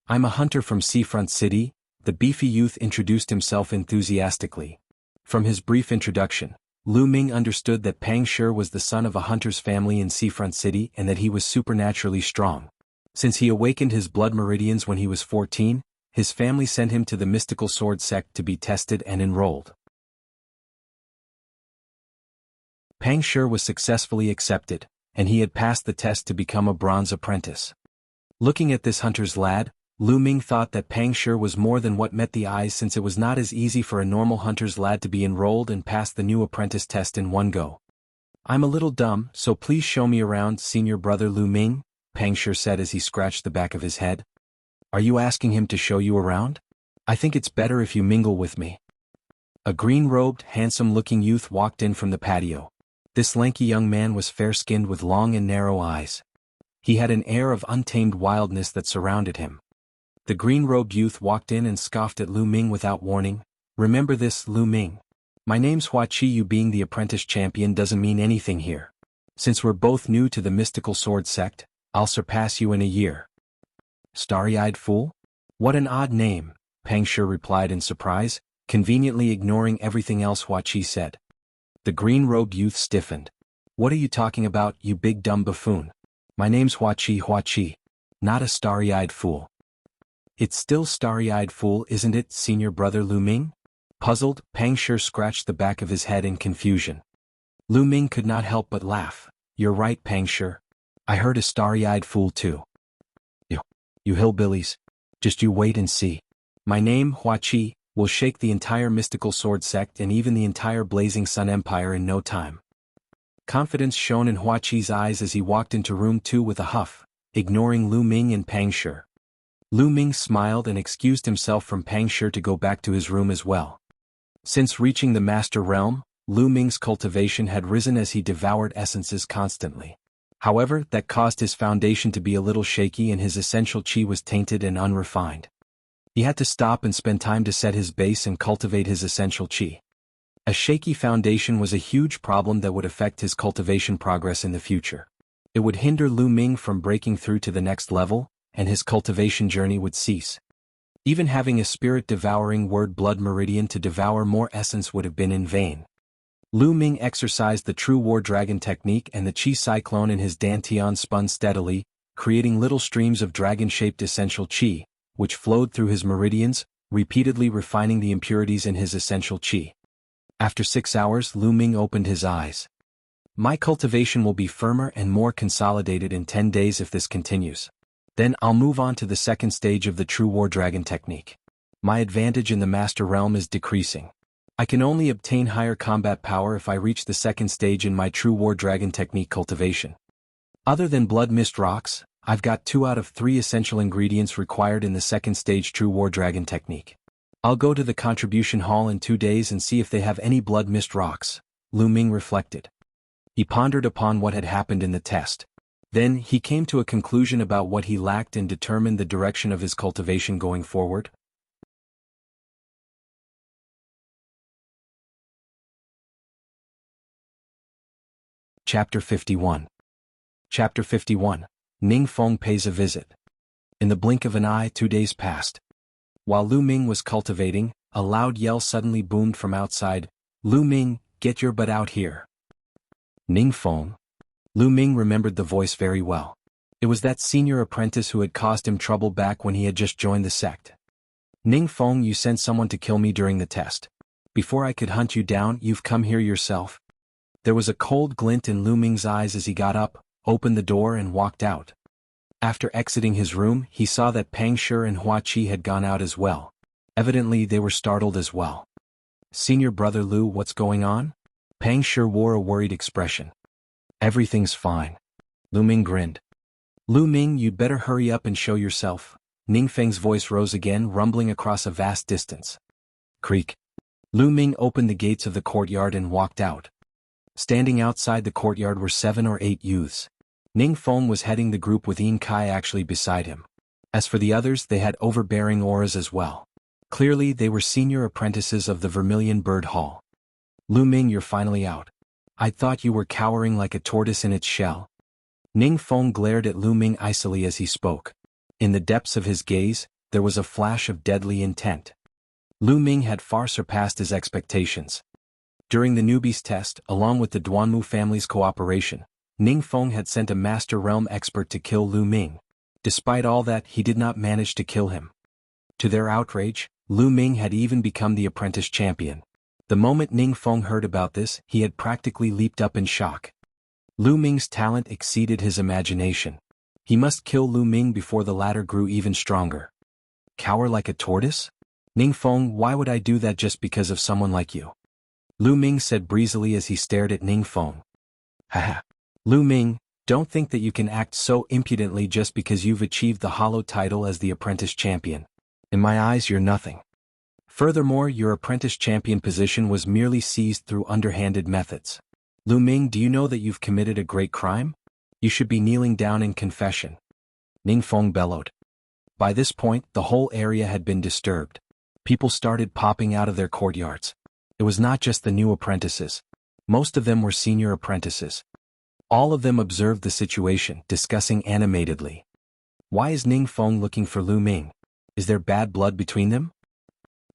I'm a hunter from Seafront City. The beefy youth introduced himself enthusiastically. From his brief introduction, Lu Ming understood that Pang Shi was the son of a hunter's family in Seafront City and that he was supernaturally strong. Since he awakened his blood meridians when he was 14, his family sent him to the mystical sword sect to be tested and enrolled. Pang Shi was successfully accepted, and he had passed the test to become a bronze apprentice. Looking at this hunter's lad, Lu Ming thought that Pang Shi was more than what met the eyes, since it was not as easy for a normal hunter's lad to be enrolled and pass the new apprentice test in one go. I'm a little dumb, so please show me around, senior brother Lu Ming, Pang Shi said as he scratched the back of his head. Are you asking him to show you around? I think it's better if you mingle with me. A green-robed, handsome-looking youth walked in from the patio. This lanky young man was fair-skinned with long and narrow eyes. He had an air of untamed wildness that surrounded him. The green-robed youth walked in and scoffed at Lu Ming without warning. Remember this, Lu Ming. My name's Huaqi. You being the apprentice champion doesn't mean anything here. Since we're both new to the mystical sword sect, I'll surpass you in a year. Starry-eyed fool? What an odd name, Pang Shi replied in surprise, conveniently ignoring everything else Huaqi said. The green-robed youth stiffened. What are you talking about, you big dumb buffoon? My name's Huaqi, not a starry-eyed fool. It's still starry-eyed fool, isn't it, senior brother Lu Ming? Puzzled, Pang Shi scratched the back of his head in confusion. Lu Ming could not help but laugh. You're right, Pang Shi. I heard a starry-eyed fool too. You hillbillies. Just you wait and see. My name, Huaqi, will shake the entire mystical sword sect and even the entire Blazing Sun Empire in no time. Confidence shone in Huaqi's eyes as he walked into room 2 with a huff, ignoring Lu Ming and Pang Shi. Lu Ming smiled and excused himself from Pang Shi to go back to his room as well. Since reaching the Master Realm, Lu Ming's cultivation had risen as he devoured essences constantly. However, that caused his foundation to be a little shaky and his essential qi was tainted and unrefined. He had to stop and spend time to set his base and cultivate his essential qi. A shaky foundation was a huge problem that would affect his cultivation progress in the future. It would hinder Lu Ming from breaking through to the next level, and his cultivation journey would cease. Even having a spirit-devouring word blood meridian to devour more essence would have been in vain. Lu Ming exercised the true war dragon technique, and the qi cyclone in his dantian spun steadily, creating little streams of dragon-shaped essential qi, which flowed through his meridians, repeatedly refining the impurities in his essential qi. After 6 hours, Lu Ming opened his eyes. My cultivation will be firmer and more consolidated in 10 days if this continues. Then I'll move on to the second stage of the true war dragon technique. My advantage in the Master Realm is decreasing. I can only obtain higher combat power if I reach the second stage in my true war dragon technique cultivation. Other than blood mist rocks, I've got 2 out of 3 essential ingredients required in the second stage true war dragon technique. I'll go to the contribution hall in 2 days and see if they have any blood mist rocks, Lu Ming reflected. He pondered upon what had happened in the test. Then he came to a conclusion about what he lacked and determined the direction of his cultivation going forward. Chapter 51. Chapter 51. Ning Feng pays a visit. In the blink of an eye, 2 days passed. While Lu Ming was cultivating, a loud yell suddenly boomed from outside. Lu Ming, get your butt out here. Ning Feng. Lu Ming remembered the voice very well. It was that senior apprentice who had caused him trouble back when he had just joined the sect. Ning Feng, you sent someone to kill me during the test. Before I could hunt you down, you've come here yourself. There was a cold glint in Lu Ming's eyes as he got up, opened the door and walked out. After exiting his room, he saw that Pang Shi and Huaqi had gone out as well. Evidently they were startled as well. Senior brother Lu, what's going on? Pang Shi wore a worried expression. Everything's fine. Lu Ming grinned. Lu Ming, you'd better hurry up and show yourself. Ning Feng's voice rose again, rumbling across a vast distance. Creak. Lu Ming opened the gates of the courtyard and walked out. Standing outside the courtyard were 7 or 8 youths. Ning Feng was heading the group with Yin Kai actually beside him. As for the others, they had overbearing auras as well. Clearly, they were senior apprentices of the Vermilion Bird Hall. Lu Ming, you're finally out. I thought you were cowering like a tortoise in its shell. Ningfeng glared at Lu Ming icily as he spoke. In the depths of his gaze, there was a flash of deadly intent. Lu Ming had far surpassed his expectations. During the newbie's test, along with the Duanmu family's cooperation, Ningfeng had sent a Master Realm expert to kill Lu Ming. Despite all that, he did not manage to kill him. To their outrage, Lu Ming had even become the apprentice champion. The moment Ningfeng heard about this, he had practically leaped up in shock. Lu Ming's talent exceeded his imagination. He must kill Lu Ming before the latter grew even stronger. Cower like a tortoise? Ningfeng, why would I do that just because of someone like you? Lu Ming said breezily as he stared at Ningfeng. Haha. Lu Ming, don't think that you can act so impudently just because you've achieved the hollow title as the apprentice champion. In my eyes, you're nothing. Furthermore, your apprentice champion position was merely seized through underhanded methods. Lu Ming, do you know that you've committed a great crime? You should be kneeling down in confession. Ningfeng bellowed. By this point, the whole area had been disturbed. People started popping out of their courtyards. It was not just the new apprentices. Most of them were senior apprentices. All of them observed the situation, discussing animatedly. Why is Ningfeng looking for Lu Ming? Is there bad blood between them?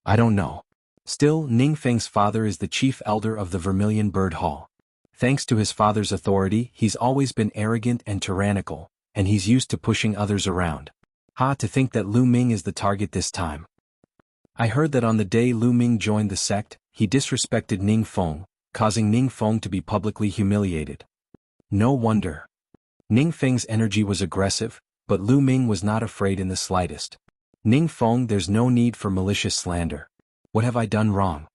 I don't know. Still, Ningfeng's father is the chief elder of the Vermilion Bird Hall. Thanks to his father's authority, he's always been arrogant and tyrannical, and he's used to pushing others around. To think that Lu Ming is the target this time. I heard that on the day Lu Ming joined the sect, he disrespected Ningfeng, causing Ningfeng to be publicly humiliated. No wonder. Ningfeng's energy was aggressive, but Lu Ming was not afraid in the slightest. Ningfeng, there's no need for malicious slander. What have I done wrong?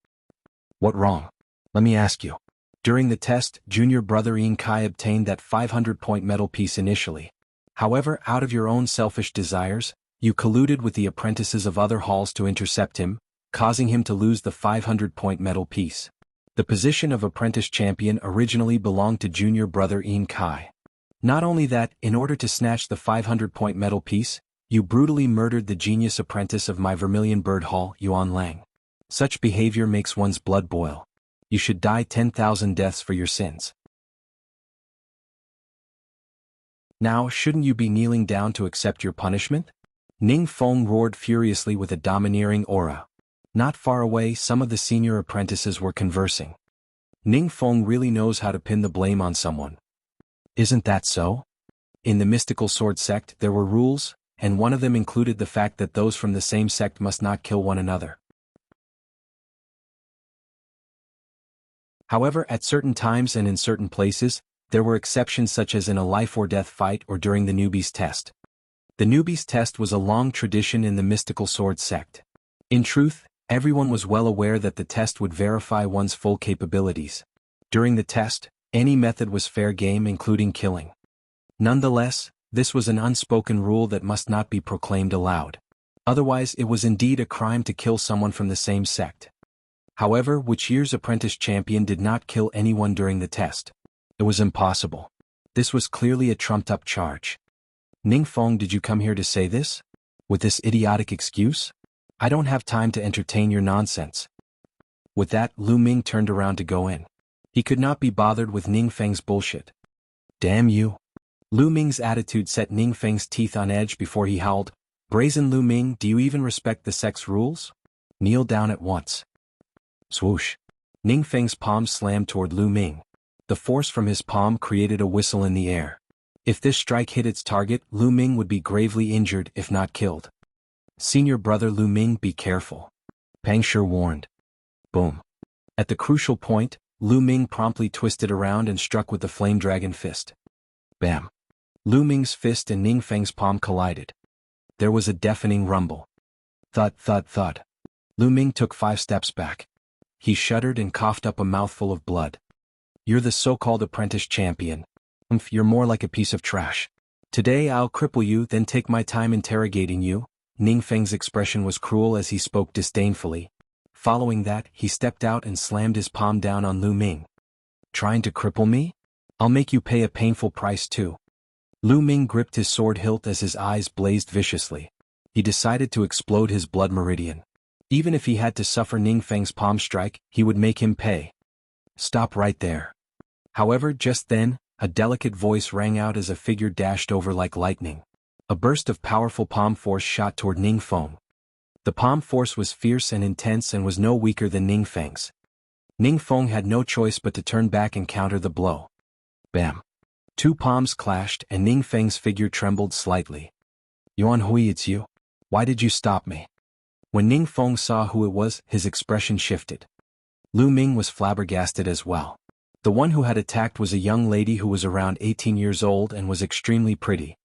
What wrong? Let me ask you. During the test, junior brother Ian Kai obtained that 500-point medal piece initially. However, out of your own selfish desires, you colluded with the apprentices of other halls to intercept him, causing him to lose the 500-point medal piece. The position of apprentice champion originally belonged to junior brother Ian Kai. Not only that, in order to snatch the 500-point medal piece, you brutally murdered the genius apprentice of my Vermilion Bird Hall, Yuan Lang. Such behavior makes one's blood boil. You should die 10,000 deaths for your sins. Now, shouldn't you be kneeling down to accept your punishment? Ningfeng roared furiously with a domineering aura. Not far away, some of the senior apprentices were conversing. Ningfeng really knows how to pin the blame on someone. Isn't that so? In the mystical sword sect, there were rules, and one of them included the fact that those from the same sect must not kill one another. However, at certain times and in certain places, there were exceptions such as in a life-or-death fight or during the newbie's test. The newbie's test was a long tradition in the mystical sword sect. In truth, everyone was well aware that the test would verify one's full capabilities. During the test, any method was fair game, including killing. Nonetheless, this was an unspoken rule that must not be proclaimed aloud. Otherwise, it was indeed a crime to kill someone from the same sect. However, Wuxia's apprentice champion did not kill anyone during the test. It was impossible. This was clearly a trumped-up charge. Ningfeng, did you come here to say this? With this idiotic excuse? I don't have time to entertain your nonsense. With that, Lu Ming turned around to go in. He could not be bothered with Ningfeng's bullshit. Damn you. Lu Ming's attitude set Ningfeng's teeth on edge before he howled, Brazen Lu Ming, do you even respect the sect's rules? Kneel down at once. Swoosh. Ningfeng's palm slammed toward Lu Ming. The force from his palm created a whistle in the air. If this strike hit its target, Lu Ming would be gravely injured if not killed. Senior brother Lu Ming, be careful. Pang Shi warned. Boom. At the crucial point, Lu Ming promptly twisted around and struck with the Flame Dragon fist. Bam. Lu Ming's fist and Ningfeng's palm collided. There was a deafening rumble. Thud, thud, thud. Lu Ming took 5 steps back. He shuddered and coughed up a mouthful of blood. You're the so-called apprentice champion. You're more like a piece of trash. Today I'll cripple you, then take my time interrogating you. Ningfeng's expression was cruel as he spoke disdainfully. Following that, he stepped out and slammed his palm down on Lu Ming. Trying to cripple me? I'll make you pay a painful price too. Lu Ming gripped his sword hilt as his eyes blazed viciously. He decided to explode his blood meridian. Even if he had to suffer Ningfeng's palm strike, he would make him pay. Stop right there. However, just then, a delicate voice rang out as a figure dashed over like lightning. A burst of powerful palm force shot toward Ningfeng. The palm force was fierce and intense and was no weaker than Ningfeng's. Ningfeng had no choice but to turn back and counter the blow. Bam! Two palms clashed and Ningfeng's figure trembled slightly. Yuan Hui, it's you? Why did you stop me? When Ningfeng saw who it was, his expression shifted. Lu Ming was flabbergasted as well. The one who had attacked was a young lady who was around 18 years old and was extremely pretty.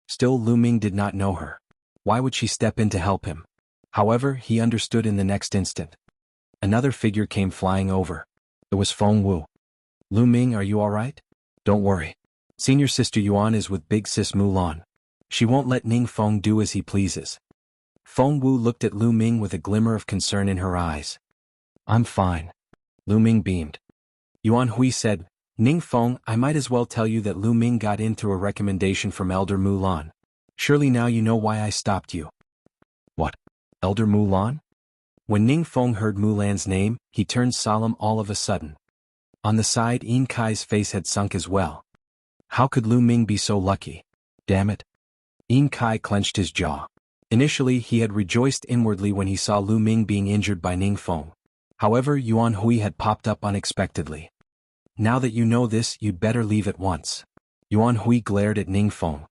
Still, Lu Ming did not know her. Why would she step in to help him? However, he understood in the next instant. Another figure came flying over. It was Feng Wu. Lu Ming, are you alright? Don't worry. Senior Sister Yuan is with Big Sis Mulan. She won't let Ningfeng do as he pleases. Feng Wu looked at Lu Ming with a glimmer of concern in her eyes. I'm fine. Lu Ming beamed. Yuan Hui said, Ningfeng, I might as well tell you that Lu Ming got in through a recommendation from Elder Mulan. Surely now you know why I stopped you. What? Elder Mulan? When Ningfeng heard Mulan's name, he turned solemn all of a sudden. On the side, Yin Kai's face had sunk as well. How could Lu Ming be so lucky? Damn it. Yin Kai clenched his jaw. Initially, he had rejoiced inwardly when he saw Lu Ming being injured by Ningfeng. However, Yuan Hui had popped up unexpectedly. Now that you know this, you'd better leave at once. Yuan Hui glared at Ningfeng.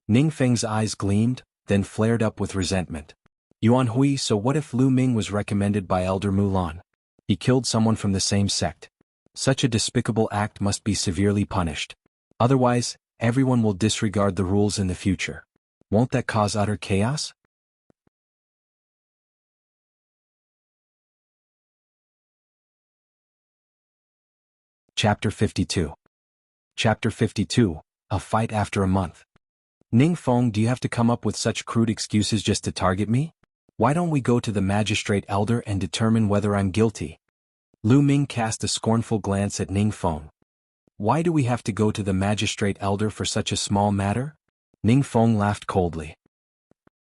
Ningfeng's eyes gleamed, then flared up with resentment. Yuan Hui, so what if Lu Ming was recommended by Elder Mulan? He killed someone from the same sect. Such a despicable act must be severely punished. Otherwise, everyone will disregard the rules in the future. Won't that cause utter chaos? Chapter 52. Chapter 52, A Fight After a Month. Ningfeng, do you have to come up with such crude excuses just to target me? Why don't we go to the magistrate elder and determine whether I'm guilty? Lu Ming cast a scornful glance at Ningfeng. Why do we have to go to the magistrate elder for such a small matter? Ningfeng laughed coldly.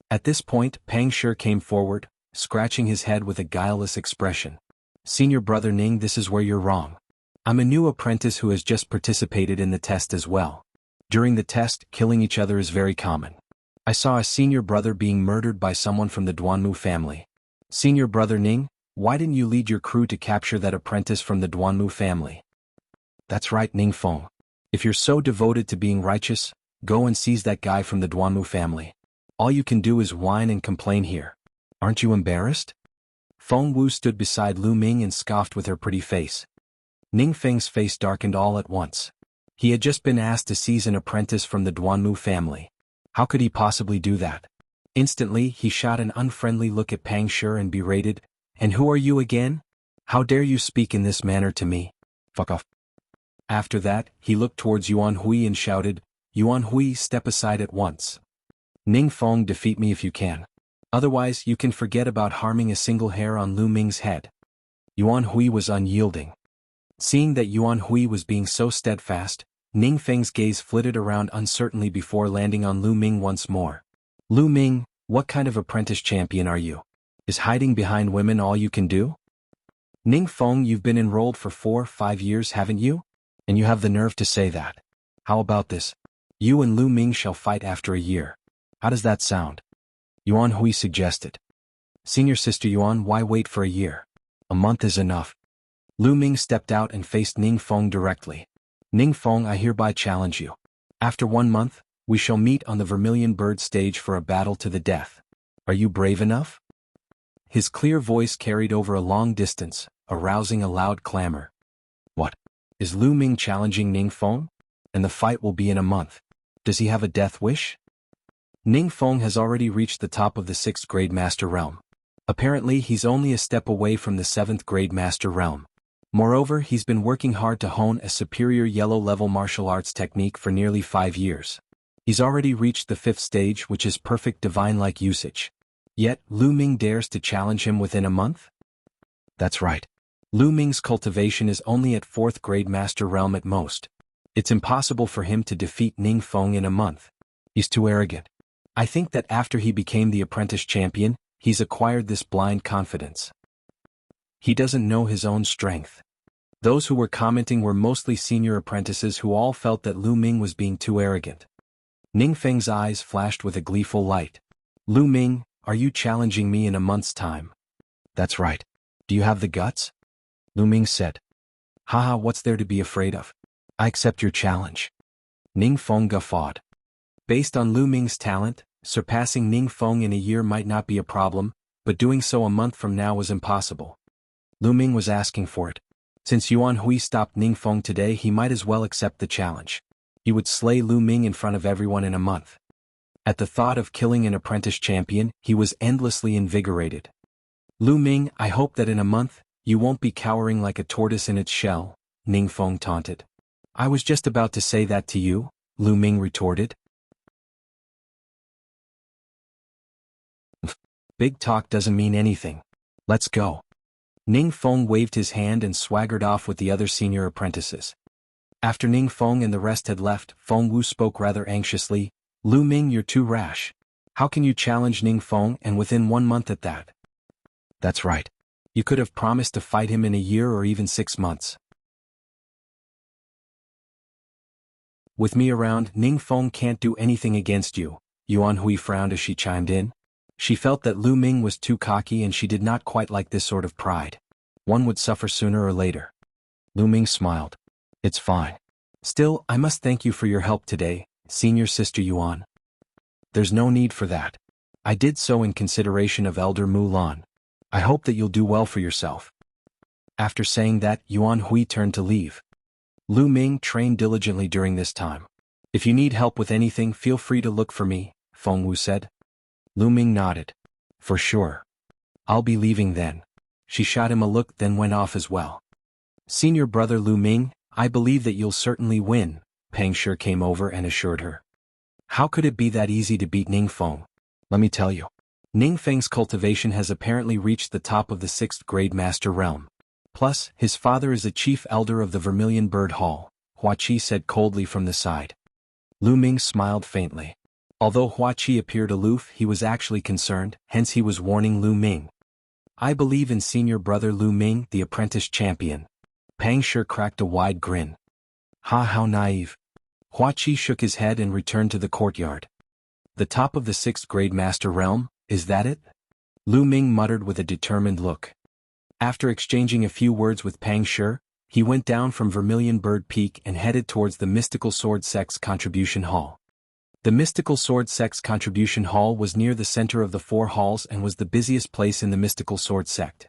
At this point, Pang Shi came forward, scratching his head with a guileless expression. Senior brother Ning, this is where you're wrong. I'm a new apprentice who has just participated in the test as well. During the test, killing each other is very common. I saw a senior brother being murdered by someone from the Duanmu family. Senior brother Ning, why didn't you lead your crew to capture that apprentice from the Duanmu family? That's right, Ningfeng. If you're so devoted to being righteous, go and seize that guy from the Duanmu family. All you can do is whine and complain here. Aren't you embarrassed? Feng Wu stood beside Lu Ming and scoffed with her pretty face. Ningfeng's face darkened all at once. He had just been asked to seize an apprentice from the Duanmu family. How could he possibly do that? Instantly, he shot an unfriendly look at Pang Shi and berated, And who are you again? How dare you speak in this manner to me? Fuck off. After that, he looked towards Yuan Hui and shouted, Yuan Hui, step aside at once. Ningfeng, defeat me if you can. Otherwise, you can forget about harming a single hair on Lu Ming's head. Yuan Hui was unyielding. Seeing that Yuan Hui was being so steadfast, Ningfeng's gaze flitted around uncertainly before landing on Lu Ming once more. Lu Ming, what kind of apprentice champion are you? Is hiding behind women all you can do? Ningfeng, you've been enrolled for 4-5 years, haven't you? And you have the nerve to say that. How about this? You and Lu Ming shall fight after a year. How does that sound? Yuan Hui suggested. Senior Sister Yuan, why wait for a year? A month is enough. Lu Ming stepped out and faced Ningfeng directly. Ningfeng, I hereby challenge you. After 1 month, we shall meet on the Vermilion Bird stage for a battle to the death. Are you brave enough? His clear voice carried over a long distance, arousing a loud clamor. What? Is Lu Ming challenging Ningfeng? And the fight will be in a month. Does he have a death wish? Ningfeng has already reached the top of the 6th grade Master Realm. Apparently, he's only a step away from the 7th grade Master Realm. Moreover, he's been working hard to hone a superior yellow-level martial arts technique for nearly 5 years. He's already reached the 5th stage, which is perfect divine-like usage. Yet, Lu Ming dares to challenge him within a month? That's right. Lu Ming's cultivation is only at 4th grade Master Realm at most. It's impossible for him to defeat Ning Feng in a month. He's too arrogant. I think that after he became the apprentice champion, he's acquired this blind confidence. He doesn't know his own strength. Those who were commenting were mostly senior apprentices who all felt that Lu Ming was being too arrogant. Ning Feng's eyes flashed with a gleeful light. Lu Ming, are you challenging me in a month's time? That's right. Do you have the guts? Lu Ming said. Haha, what's there to be afraid of? I accept your challenge. Ning Feng guffawed. Based on Lu Ming's talent, surpassing Ning Feng in a year might not be a problem, but doing so a month from now was impossible. Lu Ming was asking for it. Since Yuan Hui stopped Ning Feng today, he might as well accept the challenge. He would slay Lu Ming in front of everyone in a month. At the thought of killing an apprentice champion, he was endlessly invigorated. Lu Ming, I hope that in a month, you won't be cowering like a tortoise in its shell, Ning Feng taunted. I was just about to say that to you, Lu Ming retorted. Big talk doesn't mean anything. Let's go. Ning Feng waved his hand and swaggered off with the other senior apprentices. After Ning Feng and the rest had left, Feng Wu spoke rather anxiously. Lu Ming, you're too rash. How can you challenge Ning Feng and within 1 month at that? That's right. You could have promised to fight him in a year or even 6 months. With me around, Ning Feng can't do anything against you, Yuan Hui frowned as she chimed in. She felt that Lu Ming was too cocky and she did not quite like this sort of pride. One would suffer sooner or later. Lu Ming smiled. It's fine. Still, I must thank you for your help today, senior sister Yuan. There's no need for that. I did so in consideration of Elder Mulan. I hope that you'll do well for yourself. After saying that, Yuan Hui turned to leave. Lu Ming trained diligently during this time. If you need help with anything, feel free to look for me, Feng Wu said. Lu Ming nodded. For sure. I'll be leaving then. She shot him a look then went off as well. Senior brother Lu Ming, I believe that you'll certainly win, Pang Shi came over and assured her. How could it be that easy to beat Ning Feng? Let me tell you. Ning Feng's cultivation has apparently reached the top of the 6th grade master realm. Plus, his father is a chief elder of the Vermilion Bird Hall, Hua Qi said coldly from the side. Lu Ming smiled faintly. Although Hua Qi appeared aloof, he was actually concerned, hence he was warning Lu Ming. I believe in senior brother Lu Ming, the apprentice champion. Pang Shi cracked a wide grin. Ha, how naive. Hua Qi shook his head and returned to the courtyard. The top of the 6th grade master realm, is that it? Lu Ming muttered with a determined look. After exchanging a few words with Pang Shi, he went down from Vermilion Bird Peak and headed towards the Mystical Sword Sect's Contribution Hall. The Mystical Sword Sect's Contribution Hall was near the center of the 4 halls and was the busiest place in the Mystical Sword Sect.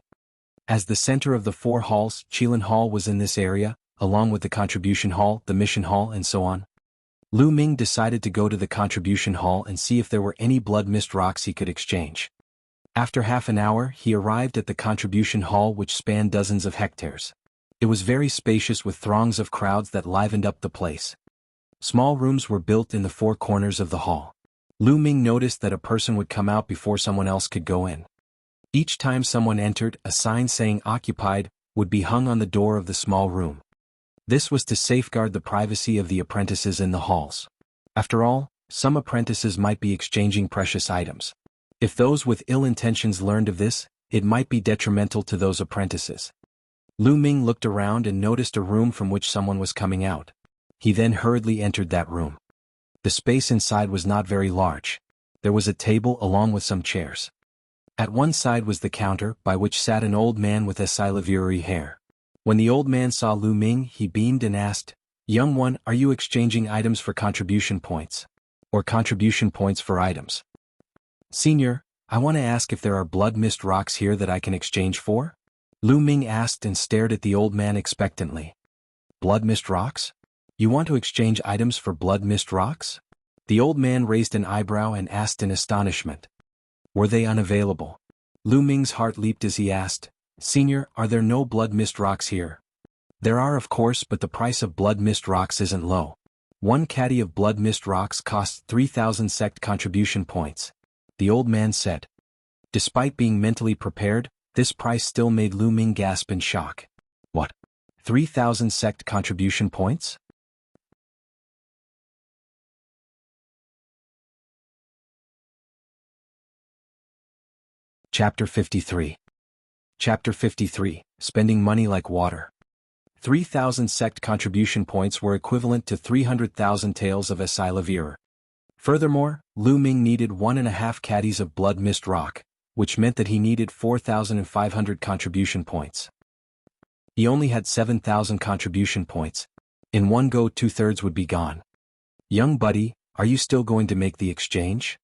As the center of the 4 halls, Qilin Hall was in this area, along with the Contribution Hall, the Mission Hall and so on. Lu Ming decided to go to the Contribution Hall and see if there were any blood mist rocks he could exchange. After half an hour, he arrived at the Contribution Hall, which spanned dozens of hectares. It was very spacious with throngs of crowds that livened up the place. Small rooms were built in the 4 corners of the hall. Lu Ming noticed that a person would come out before someone else could go in. Each time someone entered, a sign saying occupied would be hung on the door of the small room. This was to safeguard the privacy of the apprentices in the halls. After all, some apprentices might be exchanging precious items. If those with ill intentions learned of this, it might be detrimental to those apprentices. Lu Ming looked around and noticed a room from which someone was coming out. He then hurriedly entered that room. The space inside was not very large. There was a table along with some chairs. At one side was the counter, by which sat an old man with silvery hair. When the old man saw Lu Ming, he beamed and asked, "Young one, are you exchanging items for contribution points? Or contribution points for items?" "Senior, I want to ask if there are blood mist rocks here that I can exchange for?" Lu Ming asked and stared at the old man expectantly. "Blood mist rocks? You want to exchange items for blood mist rocks?" The old man raised an eyebrow and asked in astonishment. Were they unavailable? Lu Ming's heart leaped as he asked, "Senior, are there no blood mist rocks here?" "There are of course, but the price of blood mist rocks isn't low. 1 caddy of blood mist rocks costs 3,000 sect contribution points," the old man said. Despite being mentally prepared, this price still made Lu Ming gasp in shock. What? 3,000 sect contribution points? Chapter 53. Chapter 53, Spending Money Like Water. 3,000 sect contribution points were equivalent to 300,000 taels of Esilavir. Furthermore, Lu Ming needed 1.5 caddies of blood mist rock, which meant that he needed 4,500 contribution points. He only had 7,000 contribution points. In one go 2/3 would be gone. "Young buddy, are you still going to make the exchange?"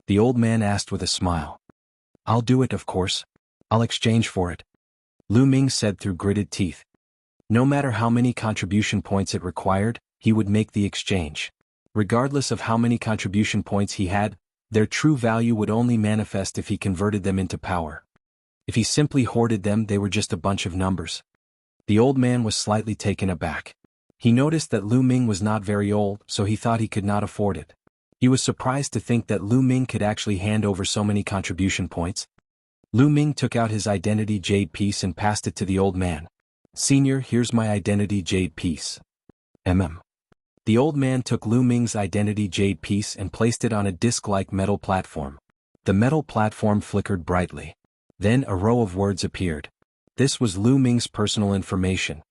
the old man asked with a smile. "I'll do it, of course. I'll exchange for it," Lu Ming said through gritted teeth. No matter how many contribution points it required, he would make the exchange. Regardless of how many contribution points he had, their true value would only manifest if he converted them into power. If he simply hoarded them, they were just a bunch of numbers. The old man was slightly taken aback. He noticed that Lu Ming was not very old, so he thought he could not afford it. He was surprised to think that Lu Ming could actually hand over so many contribution points. Lu Ming took out his identity jade piece and passed it to the old man. "Senior, here's my identity jade piece." The old man took Lu Ming's identity jade piece and placed it on a disc-like metal platform. The metal platform flickered brightly. Then a row of words appeared. This was Lu Ming's personal information.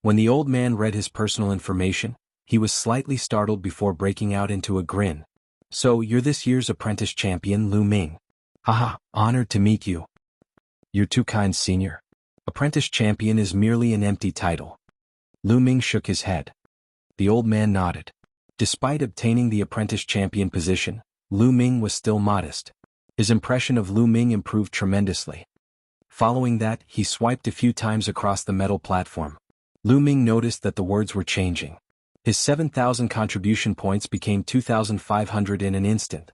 When the old man read his personal information, he was slightly startled before breaking out into a grin. "So, you're this year's apprentice champion, Lu Ming. Haha, honored to meet you." "You're too kind, senior. Apprentice champion is merely an empty title." Lu Ming shook his head. The old man nodded. Despite obtaining the apprentice champion position, Lu Ming was still modest. His impression of Lu Ming improved tremendously. Following that, he swiped a few times across the metal platform. Lu Ming noticed that the words were changing. His 7,000 contribution points became 2,500 in an instant.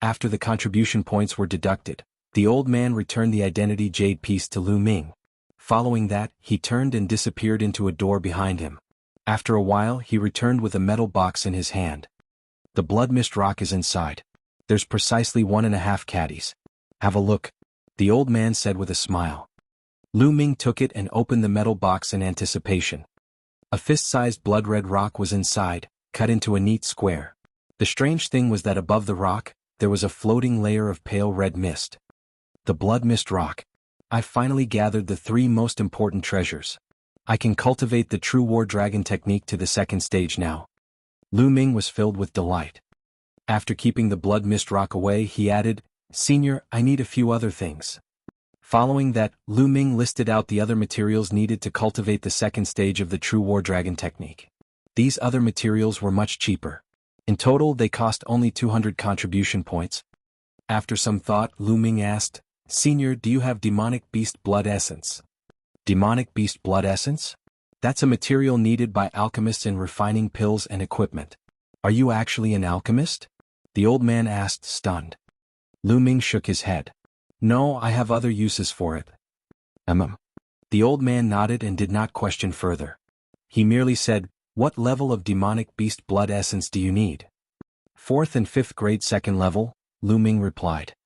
After the contribution points were deducted, the old man returned the identity jade piece to Lu Ming. Following that, he turned and disappeared into a door behind him. After a while, he returned with a metal box in his hand. "The blood mist rock is inside. There's precisely 1.5 caddies. Have a look," the old man said with a smile. Lu Ming took it and opened the metal box in anticipation. A fist-sized blood-red rock was inside, cut into a neat square. The strange thing was that above the rock, there was a floating layer of pale red mist. The blood mist rock. I finally gathered the 3 most important treasures. I can cultivate the true war dragon technique to the 2nd stage now. Lu Ming was filled with delight. After keeping the blood mist rock away, he added, "Senior, I need a few other things." Following that, Lu Ming listed out the other materials needed to cultivate the 2nd stage of the true war dragon technique. These other materials were much cheaper. In total, they cost only 200 contribution points. After some thought, Lu Ming asked, "Senior, do you have demonic beast blood essence?" Demonic beast blood essence? That's a material needed by alchemists in refining pills and equipment. Are you actually an alchemist? The old man asked, stunned. Lu Ming shook his head. No, I have other uses for it. The old man nodded and did not question further. He merely said, "What level of demonic beast blood essence do you need?" 4th and 5th grade 2nd level, Lu Ming replied.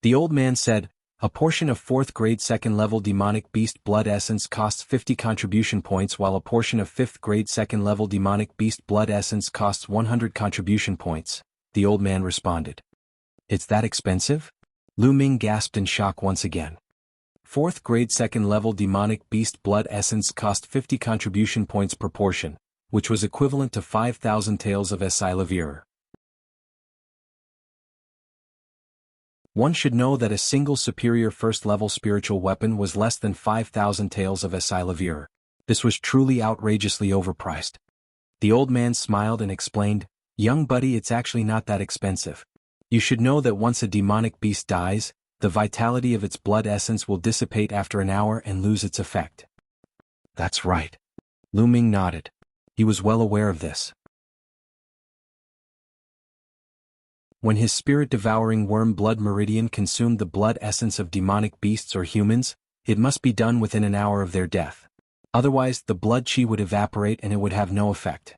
The old man said, "A portion of 4th grade 2nd level demonic beast blood essence costs 50 contribution points, while a portion of 5th grade 2nd level demonic beast blood essence costs 100 contribution points," the old man responded. "It's that expensive?" Lu Ming gasped in shock once again. 4th grade 2nd level demonic beast blood essence cost 50 contribution points per portion, which was equivalent to 5,000 taels of Esilavir. One should know that a single superior 1st-level spiritual weapon was less than 5,000 taels of Esilavir. This was truly outrageously overpriced. The old man smiled and explained, "Young buddy, it's actually not that expensive. You should know that once a demonic beast dies, the vitality of its blood essence will dissipate after an hour and lose its effect." That's right. Lu Ming nodded. He was well aware of this. When his spirit-devouring worm blood meridian consumed the blood essence of demonic beasts or humans, it must be done within an hour of their death. Otherwise, the blood chi would evaporate and it would have no effect.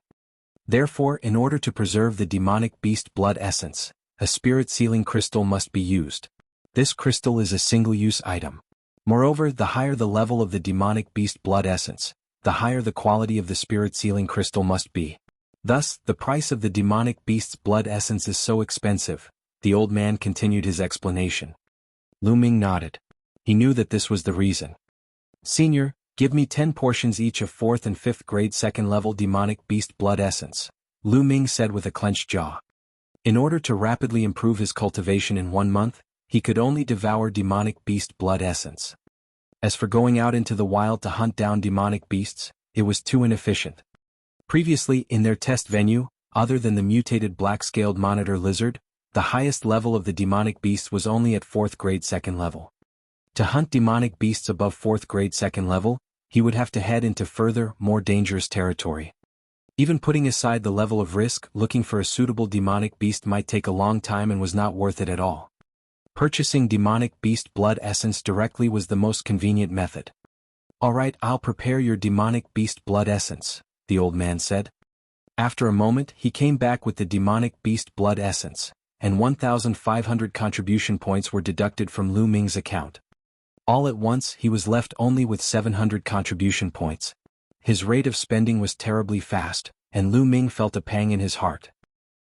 Therefore, in order to preserve the demonic beast blood essence, a spirit sealing crystal must be used. This crystal is a single-use item. Moreover, the higher the level of the demonic beast blood essence, the higher the quality of the spirit sealing crystal must be. Thus, the price of the demonic beast's blood essence is so expensive, the old man continued his explanation. Lu Ming nodded. He knew that this was the reason. Senior, give me 10 portions each of 4th and 5th grade 2nd level demonic beast blood essence, Lu Ming said with a clenched jaw. In order to rapidly improve his cultivation in 1 month, he could only devour demonic beast blood essence. As for going out into the wild to hunt down demonic beasts, it was too inefficient. Previously, in their test venue, other than the mutated black-scaled monitor lizard, the highest level of the demonic beast was only at 4th grade 2nd level. To hunt demonic beasts above 4th grade 2nd level, he would have to head into further, more dangerous territory. Even putting aside the level of risk, looking for a suitable demonic beast might take a long time and was not worth it at all. Purchasing demonic beast blood essence directly was the most convenient method. Alright, I'll prepare your demonic beast blood essence, the old man said. After a moment, he came back with the demonic beast blood essence, and 1,500 contribution points were deducted from Lu Ming's account. All at once, he was left only with 700 contribution points. His rate of spending was terribly fast, and Lu Ming felt a pang in his heart.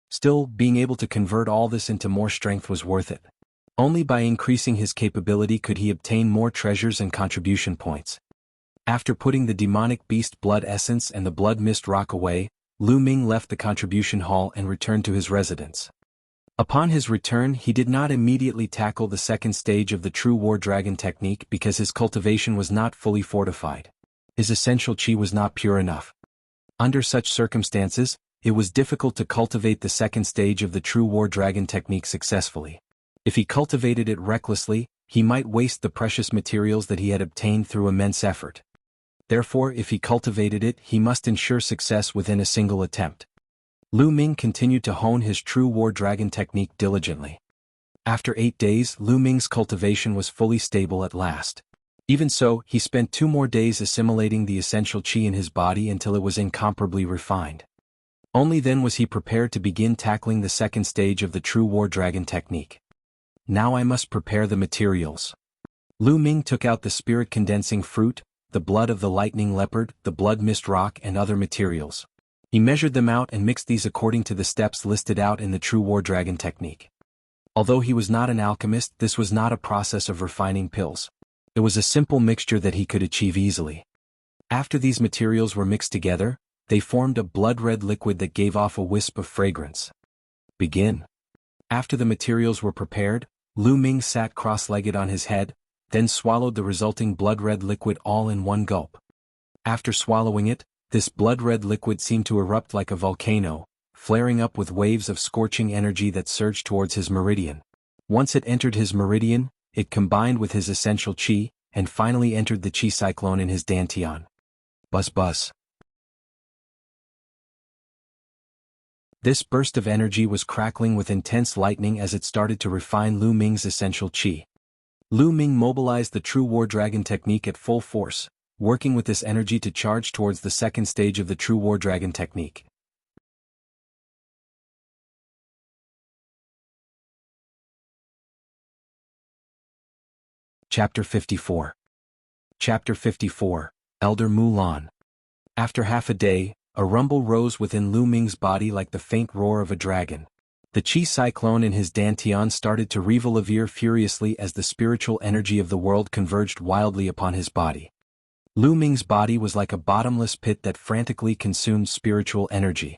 Still, being able to convert all this into more strength was worth it. Only by increasing his capability could he obtain more treasures and contribution points. After putting the demonic beast blood essence and the blood mist rock away, Lu Ming left the contribution hall and returned to his residence. Upon his return, he did not immediately tackle the second stage of the true war dragon technique because his cultivation was not fully fortified. His essential chi was not pure enough. Under such circumstances, it was difficult to cultivate the second stage of the true war dragon technique successfully. If he cultivated it recklessly, he might waste the precious materials that he had obtained through immense effort. Therefore, if he cultivated it, he must ensure success within a single attempt. Lu Ming continued to hone his true war dragon technique diligently. After 8 days, Lu Ming's cultivation was fully stable at last. Even so, he spent 2 more days assimilating the essential chi in his body until it was incomparably refined. Only then was he prepared to begin tackling the second stage of the true war dragon technique. Now I must prepare the materials. Lu Ming took out the spirit condensing fruit, the blood of the lightning leopard, the blood mist rock and other materials. He measured them out and mixed these according to the steps listed out in the true war dragon technique. Although he was not an alchemist, this was not a process of refining pills. It was a simple mixture that he could achieve easily. After these materials were mixed together, they formed a blood-red liquid that gave off a wisp of fragrance. Begin. After the materials were prepared, Lu Ming sat cross-legged on his head, then swallowed the resulting blood-red liquid all in one gulp. After swallowing it, this blood-red liquid seemed to erupt like a volcano, flaring up with waves of scorching energy that surged towards his meridian. Once it entered his meridian, it combined with his essential chi, and finally entered the chi cyclone in his dantian. Buzz buzz. This burst of energy was crackling with intense lightning as it started to refine Lu Ming's essential chi. Lu Ming mobilized the true war dragon technique at full force, working with this energy to charge towards the second stage of the true war dragon technique. Chapter 54. Chapter 54, Elder Mulan. After half a day, a rumble rose within Lu Ming's body like the faint roar of a dragon. The chi cyclone in his dantian started to revolver furiously as the spiritual energy of the world converged wildly upon his body. Lu Ming's body was like a bottomless pit that frantically consumed spiritual energy.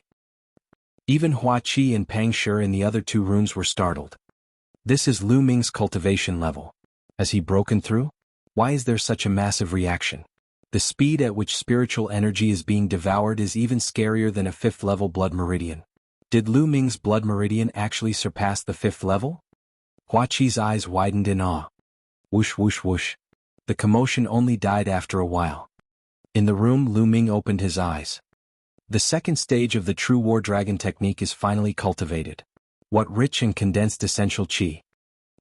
Even Hua Qi and Pang Shi in the other 2 rooms were startled. This is Lu Ming's cultivation level. Has he broken through? Why is there such a massive reaction? The speed at which spiritual energy is being devoured is even scarier than a 5th level blood meridian. Did Lu Ming's blood meridian actually surpass the 5th level? Hua Qi's eyes widened in awe. Whoosh whoosh whoosh. The commotion only died after a while. In the room, Lu Ming opened his eyes. The second stage of the true war dragon technique is finally cultivated. What rich and condensed essential chi.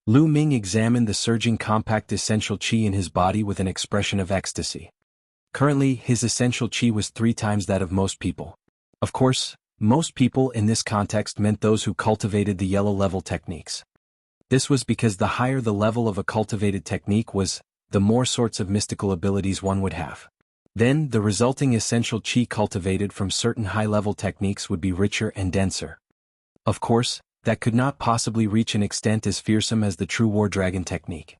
Lu Ming examined the surging compact essential chi in his body with an expression of ecstasy. Currently, his essential chi was 3 times that of most people. Of course, most people in this context meant those who cultivated the yellow level techniques. This was because the higher the level of a cultivated technique was, the more sorts of mystical abilities one would have. Then, the resulting essential chi cultivated from certain high-level techniques would be richer and denser. Of course, that could not possibly reach an extent as fearsome as the true war dragon technique.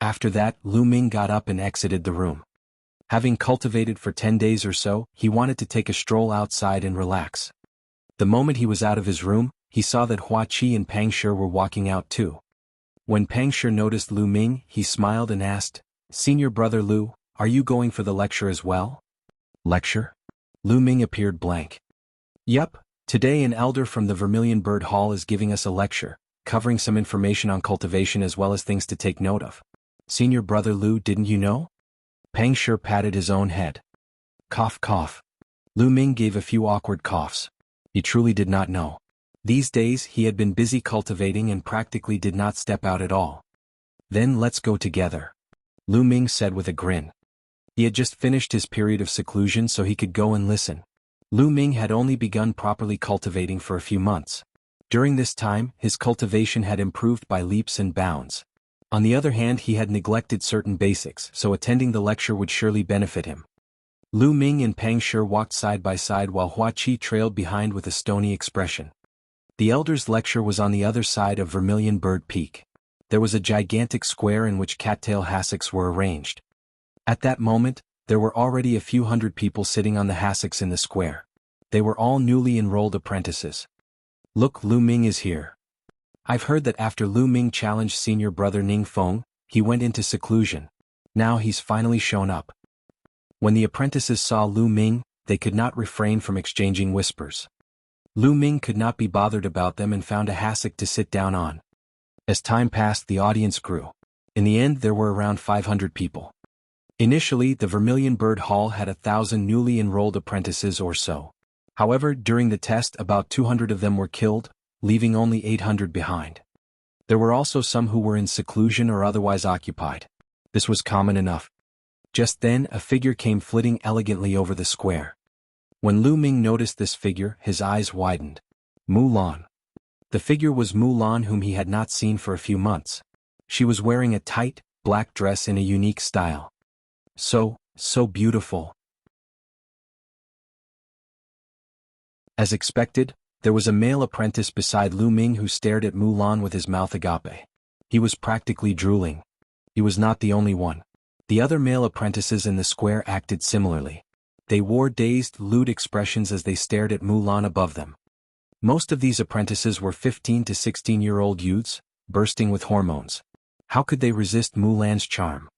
After that, Lu Ming got up and exited the room. Having cultivated for 10 days or so, he wanted to take a stroll outside and relax. The moment he was out of his room, he saw that Hua Qi and Pang Shi were walking out too. When Pang Shi noticed Lu Ming, he smiled and asked, "Senior brother Lu, are you going for the lecture as well?" "Lecture?" Lu Ming appeared blank. "Yup, today an elder from the Vermilion Bird Hall is giving us a lecture, covering some information on cultivation as well as things to take note of. Senior brother Lu, didn't you know?" Pang Shi patted his own head. Cough cough. Lu Ming gave a few awkward coughs. He truly did not know. These days he had been busy cultivating and practically did not step out at all. "Then let's go together," Lu Ming said with a grin. He had just finished his period of seclusion so he could go and listen. Lu Ming had only begun properly cultivating for a few months. During this time, his cultivation had improved by leaps and bounds. On the other hand, he had neglected certain basics, so attending the lecture would surely benefit him. Lu Ming and Pang Shi walked side by side while Hua Qi trailed behind with a stony expression. The elder's lecture was on the other side of Vermilion Bird Peak. There was a gigantic square in which cattail hassocks were arranged. At that moment, there were already a few hundred people sitting on the hassocks in the square. They were all newly enrolled apprentices. "Look, Lu Ming is here. I've heard that after Lu Ming challenged senior brother Ning Feng, he went into seclusion. Now he's finally shown up." When the apprentices saw Lu Ming, they could not refrain from exchanging whispers. Lu Ming could not be bothered about them and found a hassock to sit down on. As time passed, the audience grew. In the end, there were around 500 people. Initially, the Vermilion Bird Hall had 1,000 newly enrolled apprentices or so. However, during the test, about 200 of them were killed, leaving only 800 behind. There were also some who were in seclusion or otherwise occupied. This was common enough. Just then, a figure came flitting elegantly over the square. When Lu Ming noticed this figure, his eyes widened. Mulan. The figure was Mulan, whom he had not seen for a few months. She was wearing a tight, black dress in a unique style. So beautiful. As expected, there was a male apprentice beside Lu Ming who stared at Mulan with his mouth agape. He was practically drooling. He was not the only one. The other male apprentices in the square acted similarly. They wore dazed, lewd expressions as they stared at Mulan above them. Most of these apprentices were 15 to 16-year-old youths, bursting with hormones. How could they resist Mulan's charm?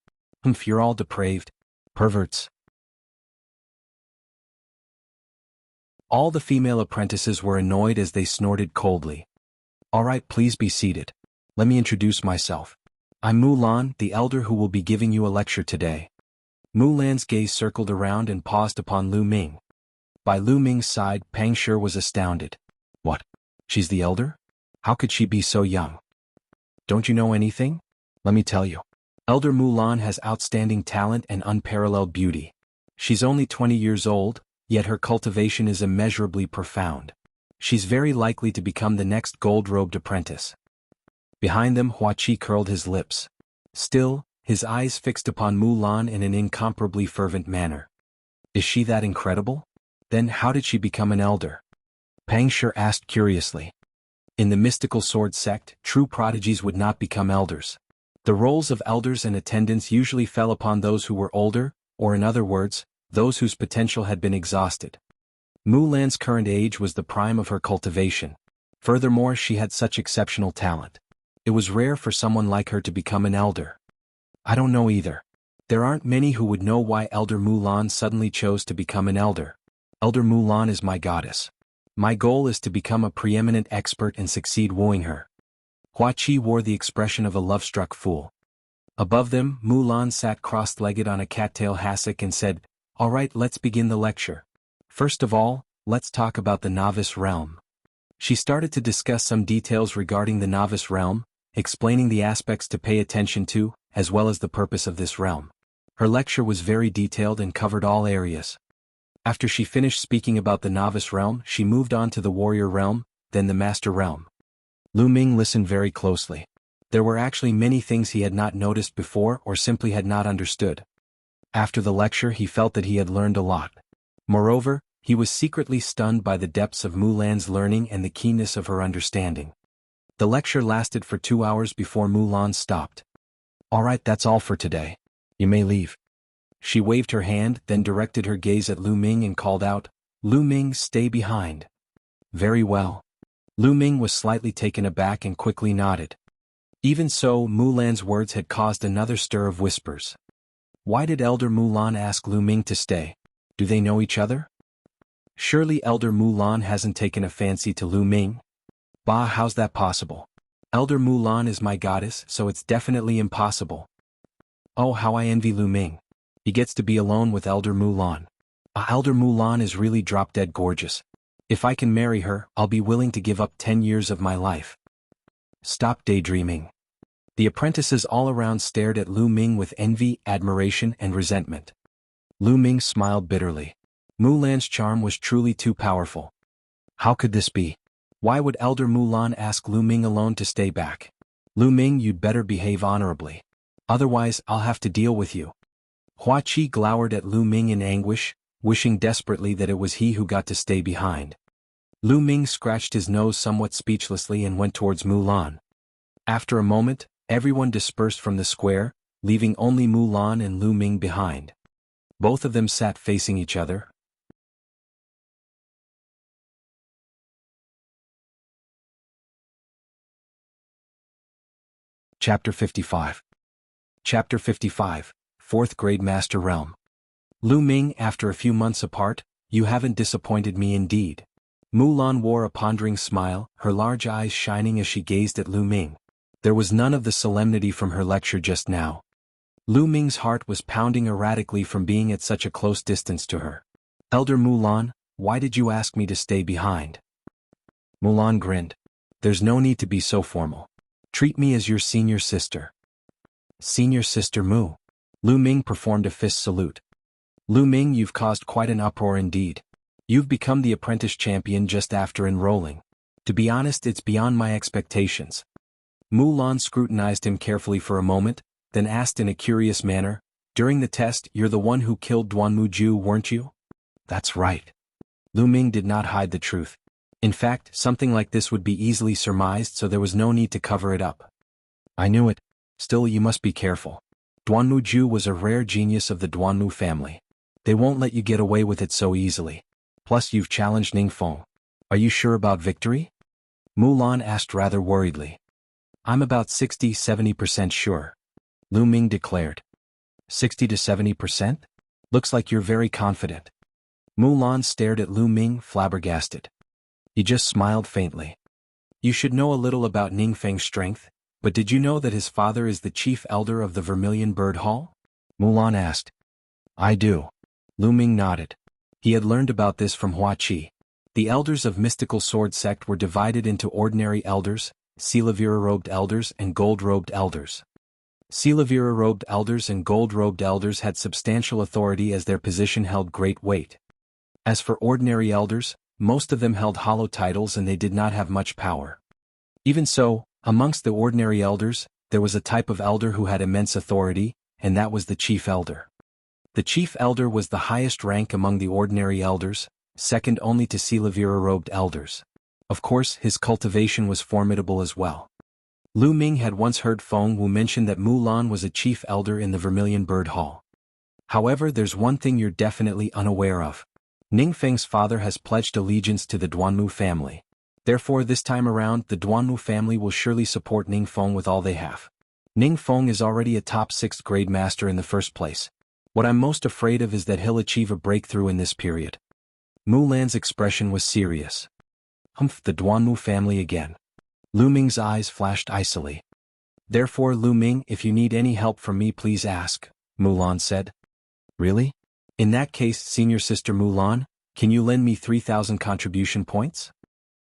You're all depraved. Perverts. All the female apprentices were annoyed as they snorted coldly. "All right, please be seated. Let me introduce myself. I'm Mulan, the elder who will be giving you a lecture today." Mulan's gaze circled around and paused upon Lu Ming. By Lu Ming's side, Pang Shi was astounded. "What? She's the elder? How could she be so young? Don't you know anything? Let me tell you. Elder Mulan has outstanding talent and unparalleled beauty. She's only 20 years old, yet her cultivation is immeasurably profound. She's very likely to become the next gold-robed apprentice." Behind them, Hua Qi curled his lips. Still, his eyes fixed upon Mulan in an incomparably fervent manner. "Is she that incredible? Then how did she become an elder?" Pang Shi asked curiously. In the mystical sword sect, true prodigies would not become elders. The roles of elders and attendants usually fell upon those who were older, or in other words, those whose potential had been exhausted. Mulan's current age was the prime of her cultivation. Furthermore, she had such exceptional talent. It was rare for someone like her to become an elder. "I don't know either. There aren't many who would know why Elder Mulan suddenly chose to become an elder. Elder Mulan is my goddess. My goal is to become a preeminent expert and succeed wooing her." Hua Qi wore the expression of a love-struck fool. Above them, Mulan sat cross-legged on a cattail hassock and said, "All right, let's begin the lecture. First of all, let's talk about the novice realm." She started to discuss some details regarding the novice realm, explaining the aspects to pay attention to, as well as the purpose of this realm. Her lecture was very detailed and covered all areas. After she finished speaking about the novice realm, she moved on to the warrior realm, then the master realm. Lu Ming listened very closely. There were actually many things he had not noticed before or simply had not understood. After the lecture, he felt that he had learned a lot. Moreover, he was secretly stunned by the depths of Mulan's learning and the keenness of her understanding. The lecture lasted for 2 hours before Mulan stopped. All right, that's all for today. You may leave. She waved her hand, then directed her gaze at Lu Ming and called out, Lu Ming, stay behind. Very well. Lu Ming was slightly taken aback and quickly nodded. Even so, Mulan's words had caused another stir of whispers. Why did Elder Mulan ask Lu Ming to stay? Do they know each other? Surely Elder Mulan hasn't taken a fancy to Lu Ming? Bah, how's that possible? Elder Mulan is my goddess, so it's definitely impossible. Oh, how I envy Lu Ming. He gets to be alone with Elder Mulan. Elder Mulan is really drop-dead gorgeous. If I can marry her, I'll be willing to give up 10 years of my life. Stop daydreaming. The apprentices all around stared at Lu Ming with envy, admiration, and resentment. Lu Ming smiled bitterly. Mulan's charm was truly too powerful. How could this be? Why would Elder Mulan ask Lu Ming alone to stay back? Lu Ming, you'd better behave honorably. Otherwise, I'll have to deal with you. Hua Qi glowered at Lu Ming in anguish, wishing desperately that it was he who got to stay behind. Lu Ming scratched his nose somewhat speechlessly and went towards Mulan. After a moment, everyone dispersed from the square, leaving only Mulan and Lu Ming behind. Both of them sat facing each other. Chapter 55. Chapter 55, 4th Grade Master Realm. Lu Ming, after a few months apart, you haven't disappointed me indeed. Mulan wore a pondering smile, her large eyes shining as she gazed at Lu Ming. There was none of the solemnity from her lecture just now. Lu Ming's heart was pounding erratically from being at such a close distance to her. Elder Mulan, why did you ask me to stay behind? Mulan grinned. There's no need to be so formal. Treat me as your senior sister. Senior sister Mu. Lu Ming performed a fist salute. Lu Ming, you've caused quite an uproar indeed. You've become the apprentice champion just after enrolling. To be honest, it's beyond my expectations. Mulan scrutinized him carefully for a moment, then asked in a curious manner, during the test, you're the one who killed Duanmuju, weren't you? That's right. Lu Ming did not hide the truth. In fact, something like this would be easily surmised, so there was no need to cover it up. I knew it. Still, you must be careful. Duanmuju was a rare genius of the Duanmu family. They won't let you get away with it so easily. Plus, you've challenged Ningfeng. Are you sure about victory? Mulan asked rather worriedly. I'm about 60–70% sure. Lu Ming declared. 60 to 70%? Looks like you're very confident. Mulan stared at Lu Ming, flabbergasted. He just smiled faintly. You should know a little about Ningfeng's strength, but did you know that his father is the chief elder of the Vermilion Bird Hall? Mulan asked. I do. Lu Ming nodded. He had learned about this from Hua Qi. The elders of Mystical Sword Sect were divided into ordinary elders, Silavira-robed elders and gold-robed elders. Silavira-robed elders and gold-robed elders had substantial authority as their position held great weight. As for ordinary elders, most of them held hollow titles and they did not have much power. Even so, amongst the ordinary elders, there was a type of elder who had immense authority, and that was the chief elder. The chief elder was the highest rank among the ordinary elders, second only to Silavira-robed elders. Of course, his cultivation was formidable as well. Lu Ming had once heard Feng Wu mention that Mulan was a chief elder in the Vermilion Bird Hall. However, there's one thing you're definitely unaware of. Ningfeng's father has pledged allegiance to the Duanmu family. Therefore, this time around, the Duanmu family will surely support Ningfeng with all they have. Ningfeng is already a top 6th grade master in the first place. What I'm most afraid of is that he'll achieve a breakthrough in this period. Mulan's expression was serious. Humph, the Duanmu family again. Lu Ming's eyes flashed icily. Therefore, Lu Ming, if you need any help from me, please ask, Mulan said. Really? In that case, senior sister Mulan, can you lend me 3,000 contribution points?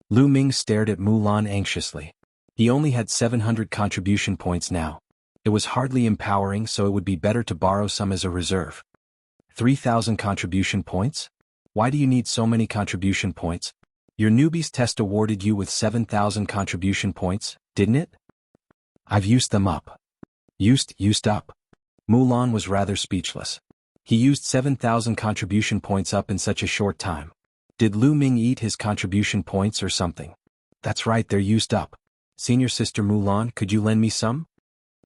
Lu Ming stared at Mulan anxiously. He only had 700 contribution points now. It was hardly empowering, so it would be better to borrow some as a reserve. 3,000 contribution points? Why do you need so many contribution points? Your newbie's test awarded you with 7,000 contribution points, didn't it? I've used them up. Used up. Mulan was rather speechless. He used 7,000 contribution points up in such a short time. Did Lu Ming eat his contribution points or something? That's right, they're used up. Senior sister Mulan, could you lend me some?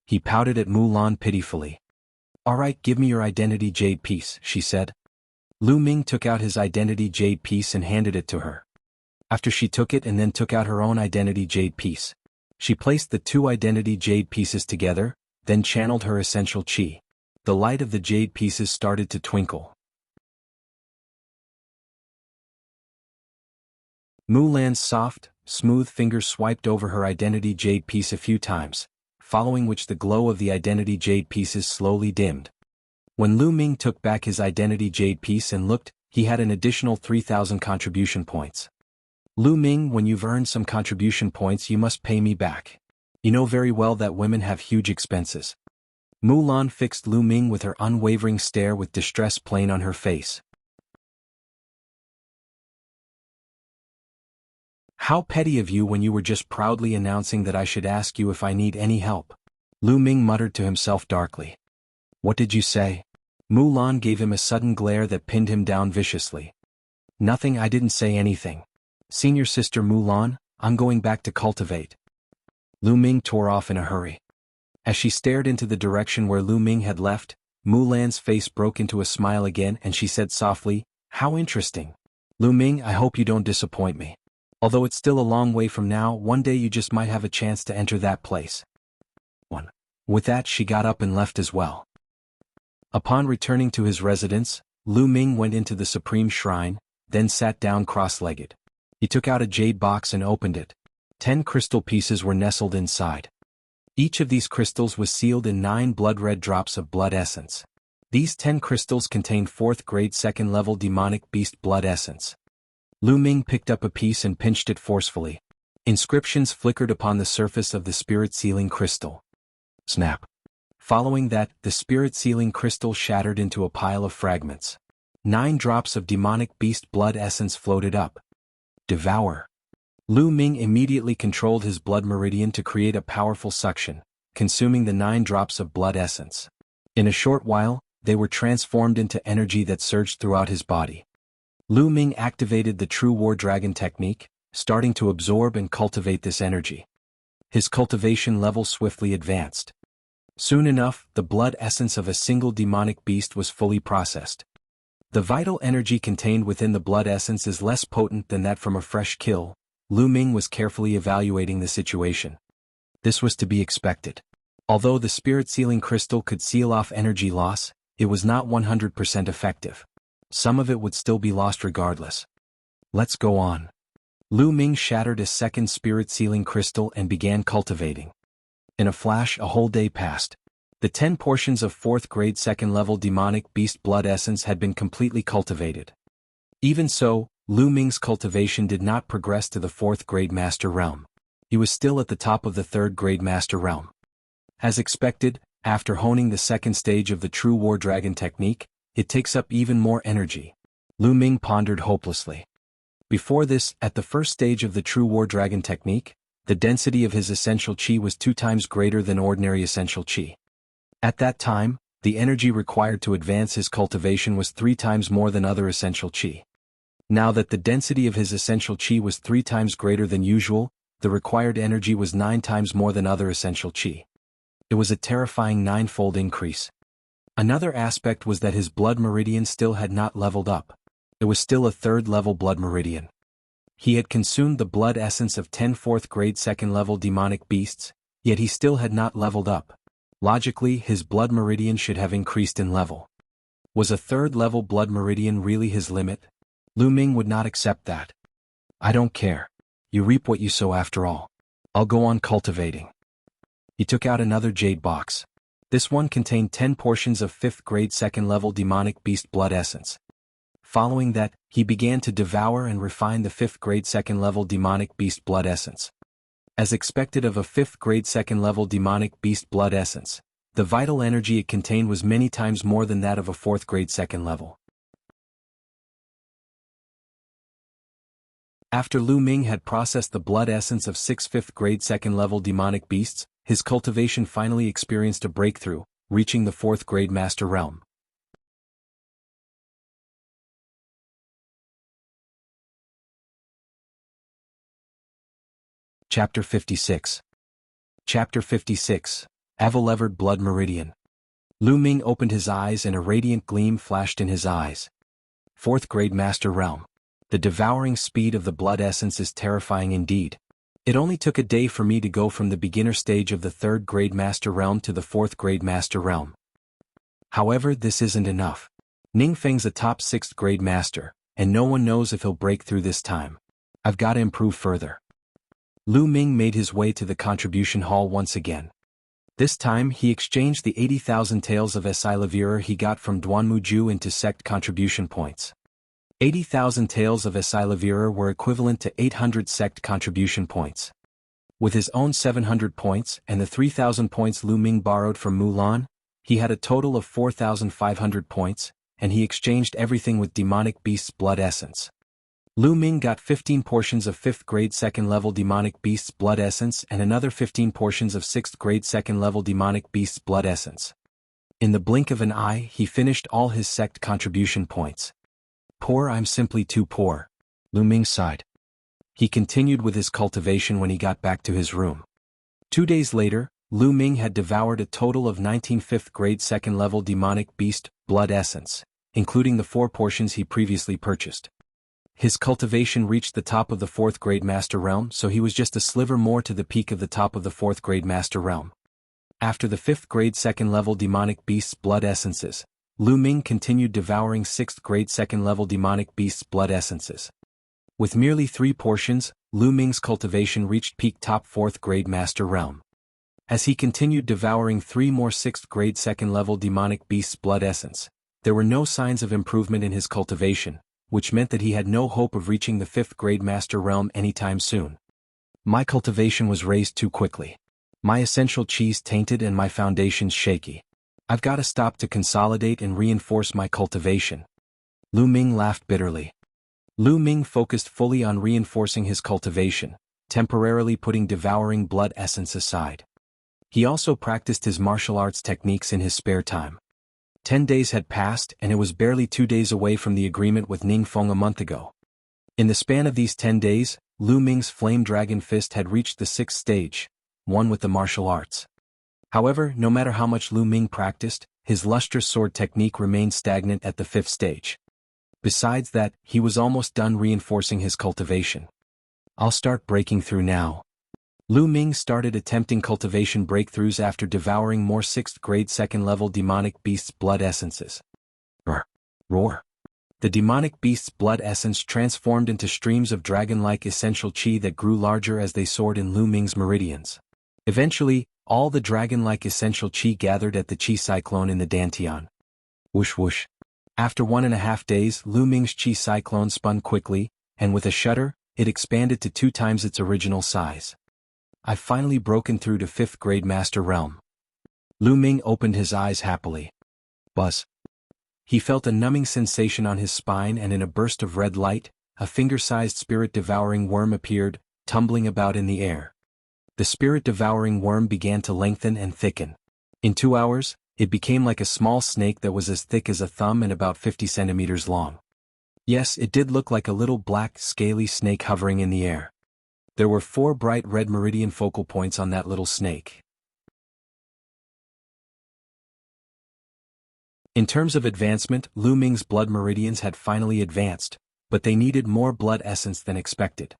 He pouted at Mulan pitifully. "Alright, give me your identity jade piece," she said. Lu Ming took out his identity jade piece and handed it to her. After she took it and then took out her own identity jade piece, she placed the two identity jade pieces together, then channeled her essential chi. The light of the jade pieces started to twinkle. Mulan's soft, smooth fingers swiped over her identity jade piece a few times, following which the glow of the identity jade pieces slowly dimmed. When Lu Ming took back his identity jade piece and looked, he had an additional 3,000 contribution points. "Lu Ming, when you've earned some contribution points you must pay me back. You know very well that women have huge expenses." Mulan fixed Lu Ming with her unwavering stare with distress plain on her face. "How petty of you when you were just proudly announcing that I should ask you if I need any help." Lu Ming muttered to himself darkly. "What did you say?" Mulan gave him a sudden glare that pinned him down viciously. "Nothing, I didn't say anything. Senior Sister Mulan, I'm going back to cultivate." Lu Ming tore off in a hurry. As she stared into the direction where Lu Ming had left, Mulan's face broke into a smile again and she said softly, "How interesting. Lu Ming, I hope you don't disappoint me. Although it's still a long way from now, one day you just might have a chance to enter that place." With that she got up and left as well. Upon returning to his residence, Lu Ming went into the Supreme Shrine, then sat down cross-legged. He took out a jade box and opened it. 10 crystal pieces were nestled inside. Each of these crystals was sealed in 9 blood-red drops of blood essence. These 10 crystals contained 4th grade 2nd level demonic beast blood essence. Lu Ming picked up a piece and pinched it forcefully. Inscriptions flickered upon the surface of the spirit sealing crystal. Snap. Following that, the spirit sealing crystal shattered into a pile of fragments. 9 drops of demonic beast blood essence floated up. Devour. Lu Ming immediately controlled his blood meridian to create a powerful suction, consuming the 9 drops of blood essence. In a short while, they were transformed into energy that surged throughout his body. Lu Ming activated the True War Dragon technique, starting to absorb and cultivate this energy. His cultivation level swiftly advanced. Soon enough, the blood essence of a single demonic beast was fully processed. The vital energy contained within the blood essence is less potent than that from a fresh kill. Lu Ming was carefully evaluating the situation. This was to be expected. Although the spirit sealing crystal could seal off energy loss, it was not 100% effective. Some of it would still be lost regardless. Let's go on. Lu Ming shattered a second spirit sealing crystal and began cultivating. In a flash, a whole day passed. The 10 portions of 4th grade 2nd level demonic beast blood essence had been completely cultivated. Even so, Lu Ming's cultivation did not progress to the 4th grade master realm. He was still at the top of the 3rd grade master realm. As expected, after honing the second stage of the True War Dragon technique, it takes up even more energy. Lu Ming pondered hopelessly. Before this, at the first stage of the True War Dragon technique, the density of his essential chi was 2 times greater than ordinary essential chi. At that time, the energy required to advance his cultivation was 3 times more than other essential chi. Now that the density of his essential chi was 3 times greater than usual, the required energy was 9 times more than other essential chi. It was a terrifying 9-fold increase. Another aspect was that his blood meridian still had not leveled up. It was still a 3rd level blood meridian. He had consumed the blood essence of 10 4th grade 2nd level demonic beasts, yet he still had not leveled up. Logically, his blood meridian should have increased in level. Was a 3rd level blood meridian really his limit? Lu Ming would not accept that. "I don't care. You reap what you sow after all. I'll go on cultivating." He took out another jade box. This one contained 10 portions of 5th grade 2nd level demonic beast blood essence. Following that, he began to devour and refine the 5th grade 2nd level demonic beast blood essence. As expected of a 5th grade 2nd level demonic beast blood essence, the vital energy it contained was many times more than that of a 4th grade 2nd level. After Lu Ming had processed the blood essence of 6 5th grade 2nd level demonic beasts, his cultivation finally experienced a breakthrough, reaching the 4th grade master realm. Chapter 56. Chapter 56. Ever-levered blood meridian. Lu Ming opened his eyes and a radiant gleam flashed in his eyes. 4th grade Master Realm. The devouring speed of the blood essence is terrifying indeed. It only took a day for me to go from the beginner stage of the 3rd grade Master Realm to the 4th grade Master Realm. However, this isn't enough. Ning Feng's a top 6th grade master, and no one knows if he'll break through this time. I've got to improve further. Lu Ming made his way to the contribution hall once again. This time he exchanged the 80,000 taels of Esilavira he got from Duanmuju into sect contribution points. 80,000 taels of Esilavira were equivalent to 800 sect contribution points. With his own 700 points and the 3,000 points Lu Ming borrowed from Mulan, he had a total of 4,500 points, and he exchanged everything with Demonic Beast's blood essence. Lu Ming got 15 portions of 5th grade 2nd level Demonic Beast's blood essence and another 15 portions of 6th grade 2nd level Demonic Beast's blood essence. In the blink of an eye, he finished all his sect contribution points. Poor, I'm simply too poor. Lu Ming sighed. He continued with his cultivation when he got back to his room. 2 days later, Lu Ming had devoured a total of 19 5th grade 2nd level Demonic Beast blood essence, including the 4 portions he previously purchased. His cultivation reached the top of the 4th grade Master Realm, so he was just a sliver more to the peak of the top of the 4th grade Master Realm. After the 5th grade 2nd level Demonic Beast's blood essences, Lu Ming continued devouring 6th grade 2nd level Demonic Beast's blood essences. With merely 3 portions, Lu Ming's cultivation reached peak top 4th grade Master Realm. As he continued devouring 3 more 6th grade 2nd level Demonic Beast's blood essence, there were no signs of improvement in his cultivation, which meant that he had no hope of reaching the 5th grade Master Realm anytime soon. My cultivation was raised too quickly. My essential chi's tainted and my foundations shaky. I've got to stop to consolidate and reinforce my cultivation. Lu Ming laughed bitterly. Lu Ming focused fully on reinforcing his cultivation, temporarily putting devouring blood essence aside. He also practiced his martial arts techniques in his spare time. 10 days had passed and it was barely 2 days away from the agreement with Ning Feng a month ago. In the span of these 10 days, Lu Ming's Flame Dragon Fist had reached the 6th stage, one with the martial arts. However, no matter how much Lu Ming practiced, his lustrous sword technique remained stagnant at the 5th stage. Besides that, he was almost done reinforcing his cultivation. I'll start breaking through now. Lu Ming started attempting cultivation breakthroughs after devouring more 6th grade 2nd level Demonic Beast's blood essences. Roar. The Demonic Beast's blood essence transformed into streams of dragon-like essential chi that grew larger as they soared in Lu Ming's meridians. Eventually, all the dragon-like essential chi gathered at the chi cyclone in the Dantian. Whoosh whoosh. After 1.5 days, Lu Ming's chi cyclone spun quickly, and with a shudder, it expanded to 2 times its original size. I've finally broken through to 5th grade Master Realm. Lu Ming opened his eyes happily. Buzz. He felt a numbing sensation on his spine and in a burst of red light, a finger-sized spirit-devouring worm appeared, tumbling about in the air. The spirit-devouring worm began to lengthen and thicken. In 2 hours, it became like a small snake that was as thick as a thumb and about 50 centimeters long. Yes, it did look like a little black, scaly snake hovering in the air. There were 4 bright red meridian focal points on that little snake. In terms of advancement, Lu Ming's blood meridians had finally advanced, but they needed more blood essence than expected.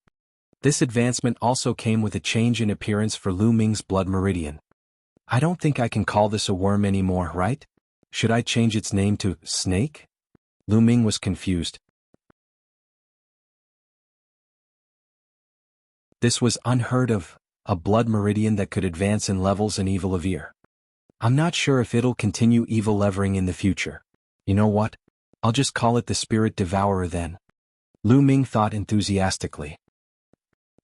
This advancement also came with a change in appearance for Lu Ming's blood meridian. I don't think I can call this a worm anymore, right? Should I change its name to snake? Lu Ming was confused. This was unheard of, a blood meridian that could advance in levels and evil Evere. I'm not sure if it'll continue evil levering in the future. You know what? I'll just call it the Spirit Devourer then. Lu Ming thought enthusiastically.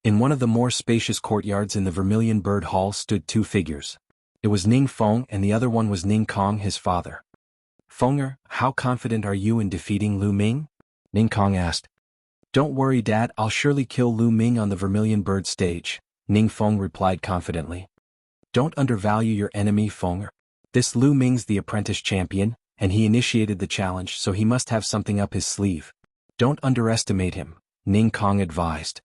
In one of the more spacious courtyards in the Vermilion Bird Hall stood 2 figures. It was Ning Feng and the other one was Ning Kong, his father. Fenger, how confident are you in defeating Lu Ming? Ning Kong asked. Don't worry, Dad, I'll surely kill Lu Ming on the Vermilion Bird stage, Ning Feng replied confidently. Don't undervalue your enemy, Fenger. This Lu Ming's the apprentice champion, and he initiated the challenge, so he must have something up his sleeve. Don't underestimate him, Ning Kong advised.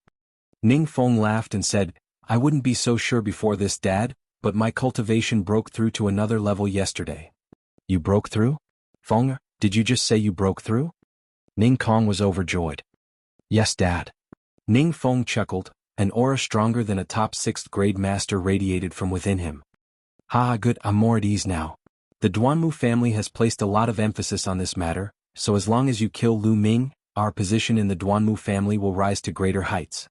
Ning Feng laughed and said, I wouldn't be so sure before this, Dad, but my cultivation broke through to another level yesterday. You broke through? Feng, did you just say you broke through? Ning Kong was overjoyed. Yes, Dad. Ning Feng chuckled, an aura stronger than a top 6th grade master radiated from within him. Good, I'm more at ease now. The Duanmu family has placed a lot of emphasis on this matter, so as long as you kill Lu Ming, our position in the Duanmu family will rise to greater heights.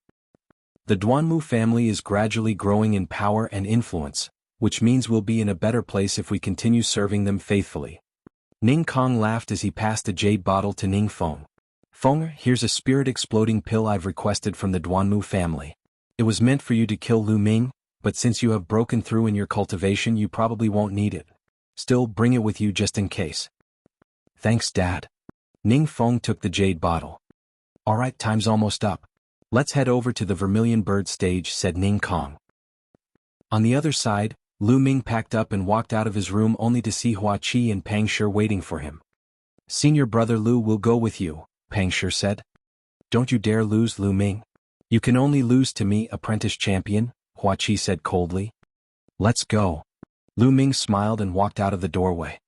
The Duanmu family is gradually growing in power and influence, which means we'll be in a better place if we continue serving them faithfully. Ning Kong laughed as he passed a jade bottle to Ning Feng. Feng, here's a spirit-exploding pill I've requested from the Duanmu family. It was meant for you to kill Lu Ming, but since you have broken through in your cultivation you probably won't need it. Still, bring it with you just in case. Thanks, Dad. Ning Feng took the jade bottle. Alright, time's almost up. Let's head over to the Vermilion Bird stage, said Ning Kong. On the other side, Lu Ming packed up and walked out of his room only to see Hua Qi and Pang Shi waiting for him. Senior brother Lu will go with you, Pang Shi said. Don't you dare lose, Lu Ming. You can only lose to me, apprentice champion, Hua Qi said coldly. Let's go. Lu Ming smiled and walked out of the doorway.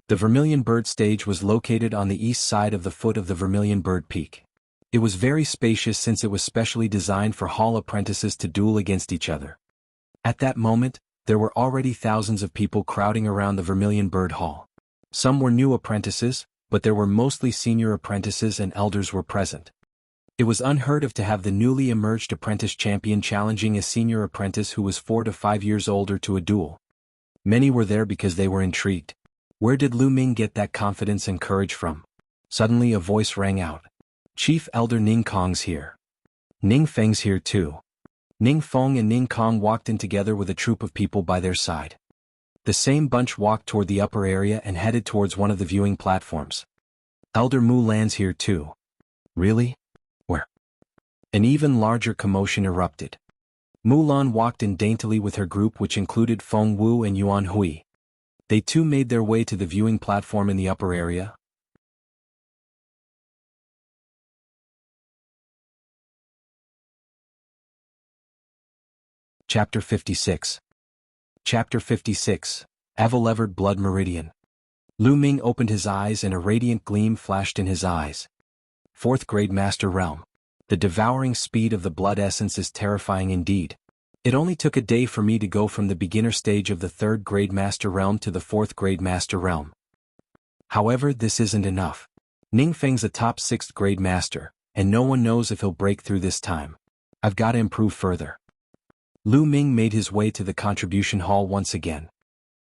The Vermilion Bird stage was located on the east side of the foot of the Vermilion Bird Peak. It was very spacious since it was specially designed for hall apprentices to duel against each other. At that moment, there were already thousands of people crowding around the Vermilion Bird Hall. Some were new apprentices, but there were mostly senior apprentices and elders were present. It was unheard of to have the newly emerged apprentice champion challenging a senior apprentice who was 4 to 5 years older to a duel. Many were there because they were intrigued. Where did Lu Ming get that confidence and courage from? Suddenly a voice rang out. Chief Elder Ning Kong's here. Ning Feng's here too. Ning Feng and Ning Kong walked in together with a troop of people by their side. The same bunch walked toward the upper area and headed towards one of the viewing platforms. Elder Mu Lan's here too. Really? Where? An even larger commotion erupted. Mulan walked in daintily with her group, which included Feng Wu and Yuan Hui. They too made their way to the viewing platform in the upper area. Chapter 56. Chapter 56. Ever-levered Blood Meridian. Lu Ming opened his eyes and a radiant gleam flashed in his eyes. 4th grade Master Realm. The devouring speed of the blood essence is terrifying indeed. It only took a day for me to go from the beginner stage of the 3rd grade Master Realm to the 4th grade Master Realm. However, this isn't enough. Ning Feng's a top 6th grade master, and no one knows if he'll break through this time. I've got to improve further. Lu Ming made his way to the contribution hall once again.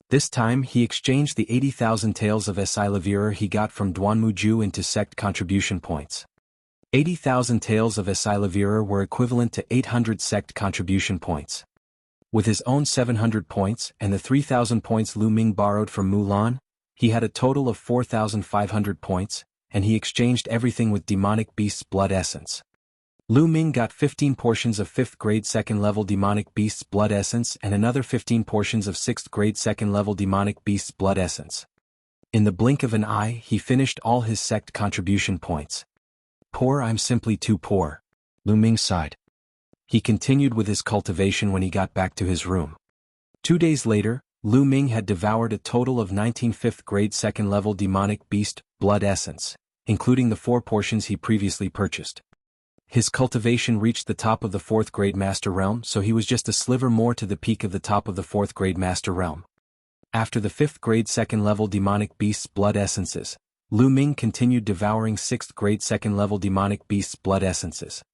This time he exchanged the 80,000 taels of Esilavira he got from Duanmuju into sect contribution points. 80,000 taels of Esilavira were equivalent to 800 sect contribution points. With his own 700 points and the 3,000 points Lu Ming borrowed from Mulan, he had a total of 4,500 points, and he exchanged everything with Demonic Beast's blood essence. Lu Ming got 15 portions of 5th grade 2nd level Demonic Beast's blood essence and another 15 portions of 6th grade 2nd level Demonic Beast's blood essence. In the blink of an eye, he finished all his sect contribution points. Poor, I'm simply too poor. Lu Ming sighed. He continued with his cultivation when he got back to his room. 2 days later, Lu Ming had devoured a total of 19 5th grade 2nd level Demonic Beast blood essence, including the 4 portions he previously purchased. His cultivation reached the top of the 4th grade Master Realm, so he was just a sliver more to the peak of the top of the 4th grade Master Realm. After the 5th grade 2nd level Demonic Beast's blood essences, Lu Ming continued devouring 6th grade 2nd level Demonic Beast's blood essences.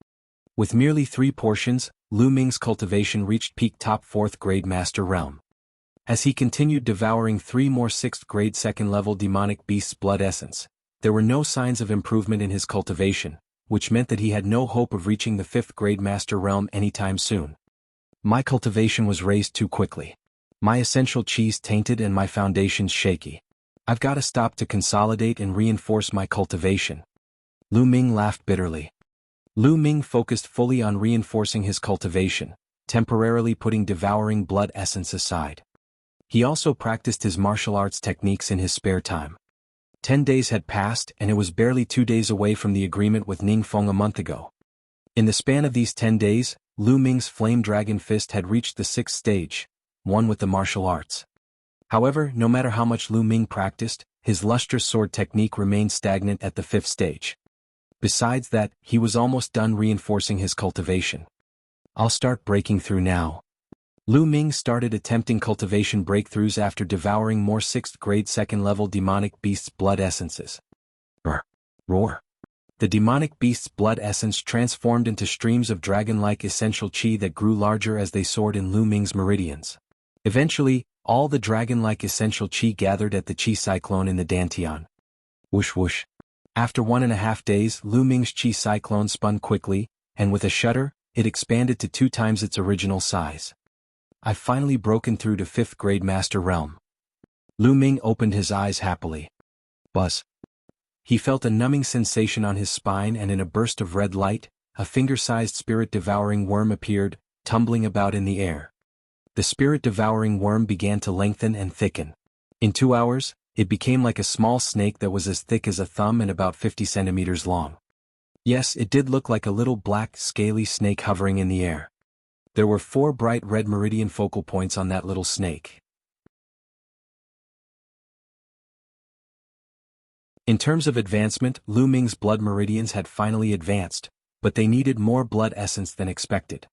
With merely 3 portions, Lu Ming's cultivation reached peak top 4th grade Master Realm. As he continued devouring 3 more 6th grade 2nd level Demonic Beast's blood essence, there were no signs of improvement in his cultivation, which meant that he had no hope of reaching the 5th grade Master Realm anytime soon. My cultivation was raised too quickly. My essential chi's tainted and my foundations shaky. I've got to stop to consolidate and reinforce my cultivation. Lu Ming laughed bitterly. Lu Ming focused fully on reinforcing his cultivation, temporarily putting devouring blood essence aside. He also practiced his martial arts techniques in his spare time. 10 days had passed and it was barely 2 days away from the agreement with Ning Feng a month ago. In the span of these 10 days, Lu Ming's Flame Dragon Fist had reached the 6th stage, one with the martial arts. However, no matter how much Lu Ming practiced, his lustrous sword technique remained stagnant at the 5th stage. Besides that, he was almost done reinforcing his cultivation. I'll start breaking through now. Lu Ming started attempting cultivation breakthroughs after devouring more 6th grade 2nd level demonic beasts' blood essences. Roar. The demonic beast's blood essence transformed into streams of dragon-like essential chi that grew larger as they soared in Lu Ming's meridians. Eventually, all the dragon-like essential chi gathered at the chi cyclone in the Dantian. Whoosh whoosh. After 1.5 days, Lu Ming's chi cyclone spun quickly, and with a shudder, it expanded to 2 times its original size. I've finally broken through to 5th grade master realm. Lu Ming opened his eyes happily. Buzz. He felt a numbing sensation on his spine, and in a burst of red light, a finger-sized spirit-devouring worm appeared, tumbling about in the air. The spirit-devouring worm began to lengthen and thicken. In 2 hours, it became like a small snake that was as thick as a thumb and about 50 centimeters long. Yes, it did look like a little black, scaly snake hovering in the air. There were 4 bright red meridian focal points on that little snake. In terms of advancement, Lu Ming's blood meridians had finally advanced, but they needed more blood essence than expected.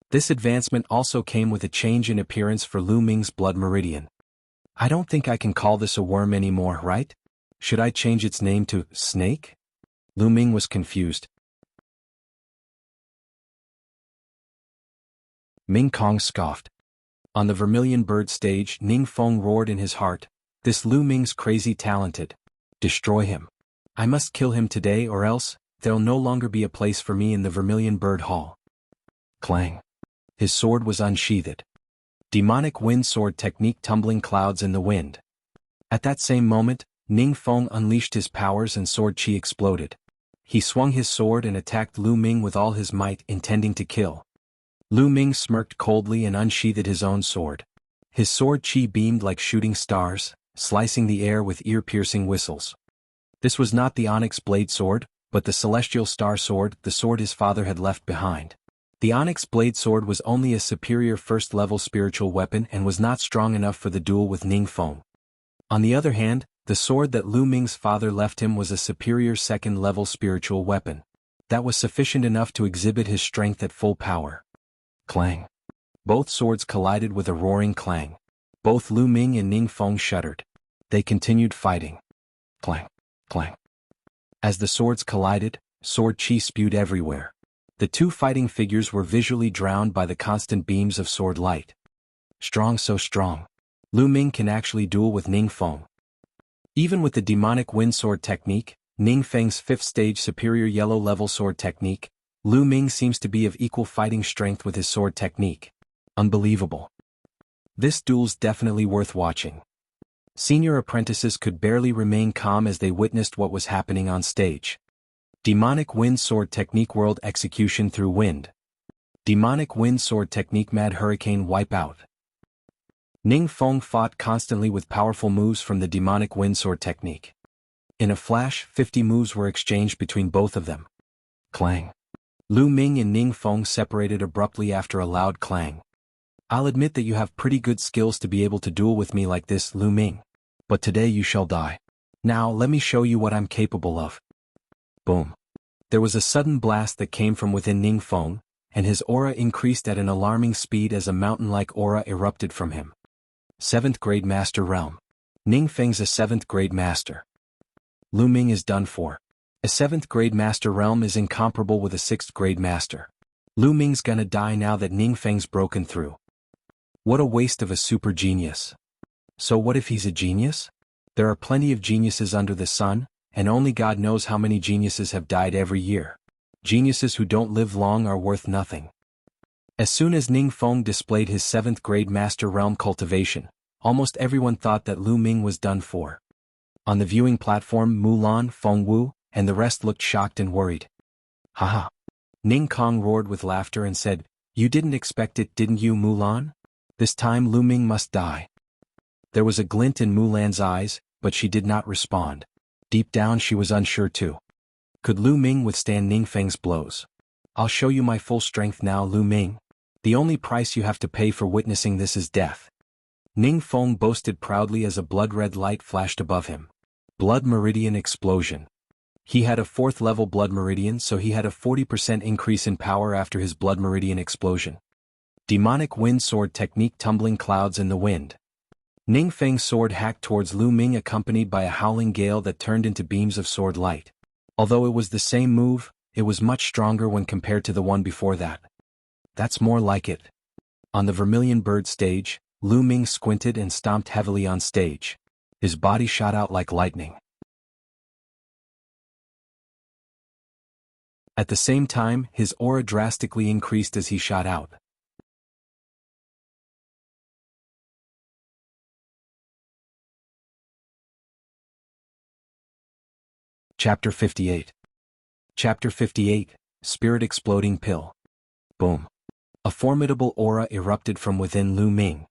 This advancement also came with a change in appearance for Lu Ming's blood meridian. I don't think I can call this a worm anymore, right? Should I change its name to snake? Lu Ming was confused. Ming Kong scoffed. On the Vermilion Bird stage, Ning Feng roared in his heart, "This Lu Ming's crazy talented. Destroy him. I must kill him today, or else, there'll no longer be a place for me in the Vermilion Bird Hall." Clang. His sword was unsheathed. Demonic wind sword technique tumbling clouds in the wind. At that same moment, Ning Feng unleashed his powers and sword chi exploded. He swung his sword and attacked Lu Ming with all his might, intending to kill. Lu Ming smirked coldly and unsheathed his own sword. His sword chi beamed like shooting stars, slicing the air with ear-piercing whistles. This was not the Onyx Blade Sword, but the Celestial Star Sword, the sword his father had left behind. The Onyx Blade Sword was only a superior 1st-level spiritual weapon and was not strong enough for the duel with Ning Feng. On the other hand, the sword that Lu Ming's father left him was a superior 2nd-level spiritual weapon. That was sufficient enough to exhibit his strength at full power. Clang. Both swords collided with a roaring clang. Both Lu Ming and Ning Feng shuddered. They continued fighting. Clang, clang. As the swords collided, sword chi spewed everywhere. The 2 fighting figures were visually drowned by the constant beams of sword light. Strong, so strong. Lu Ming can actually duel with Ning Feng. Even with the demonic wind sword technique, Ning Feng's 5th stage superior yellow level sword technique, Lu Ming seems to be of equal fighting strength with his sword technique. Unbelievable. This duel's definitely worth watching. Senior apprentices could barely remain calm as they witnessed what was happening on stage. Demonic wind sword technique world execution through wind. Demonic wind sword technique mad hurricane wipeout. Ning Feng fought constantly with powerful moves from the demonic wind sword technique. In a flash, 50 moves were exchanged between both of them. Clang. Lu Ming and Ning Feng separated abruptly after a loud clang. I'll admit that you have pretty good skills to be able to duel with me like this, Lu Ming. But today you shall die. Now let me show you what I'm capable of. Boom. There was a sudden blast that came from within Ning Feng, and his aura increased at an alarming speed as a mountain-like aura erupted from him. 7th grade master realm. Ning Feng's a 7th grade master. Lu Ming is done for. A 7th grade master realm is incomparable with a 6th grade master. Lu Ming's gonna die now that Ning Feng's broken through. What a waste of a super genius. So what if he's a genius? There are plenty of geniuses under the sun, and only God knows how many geniuses have died every year. Geniuses who don't live long are worth nothing. As soon as Ning Feng displayed his 7th grade master realm cultivation, almost everyone thought that Lu Ming was done for. On the viewing platform, Mulan, Feng Wu, and the rest looked shocked and worried. Haha. Ning Kong roared with laughter and said, "You didn't expect it, didn't you, Mulan? This time Lu Ming must die." There was a glint in Mulan's eyes, but she did not respond. Deep down she was unsure too. Could Lu Ming withstand Ning Feng's blows? "I'll show you my full strength now, Lu Ming." The only price you have to pay for witnessing this is death. Ning Feng boasted proudly as a blood-red light flashed above him. Blood Meridian Explosion. He had a 4th level Blood Meridian, so he had a 40% increase in power after his Blood Meridian explosion. Demonic Wind Sword Technique. Tumbling Clouds in the Wind. Ning Feng's sword hacked towards Lu Ming, accompanied by a howling gale that turned into beams of sword light. Although it was the same move, it was much stronger when compared to the one before that. That's more like it. On the Vermilion Bird stage, Lu Ming squinted and stomped heavily on stage. His body shot out like lightning. At the same time, his aura drastically increased as he shot out. Chapter 58. Chapter 58, Spirit Exploding Pill. Boom. A formidable aura erupted from within Lu Ming.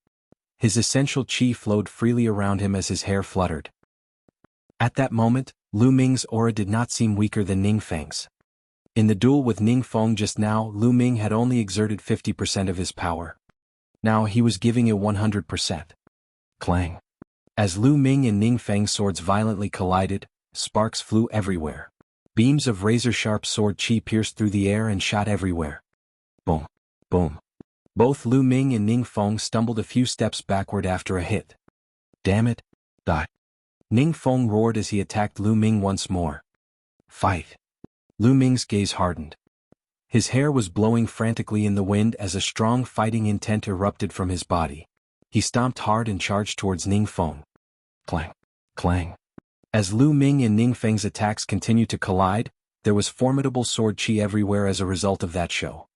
His essential chi flowed freely around him as his hair fluttered. At that moment, Lu Ming's aura did not seem weaker than Ning Feng's. In the duel with Ning Feng just now, Lu Ming had only exerted 50% of his power. Now he was giving it 100%. Clang. As Lu Ming and Ning Feng's swords violently collided, sparks flew everywhere. Beams of razor-sharp sword chi pierced through the air and shot everywhere. Boom. Boom. Both Lu Ming and Ning Feng stumbled a few steps backward after a hit. Damn it. Die. Ning Feng roared as he attacked Lu Ming once more. Fight. Lu Ming's gaze hardened. His hair was blowing frantically in the wind as a strong fighting intent erupted from his body. He stomped hard and charged towards Ning Feng. Clang. Clang. As Lu Ming and Ning Feng's attacks continued to collide, there was formidable sword chi everywhere as a result of that show.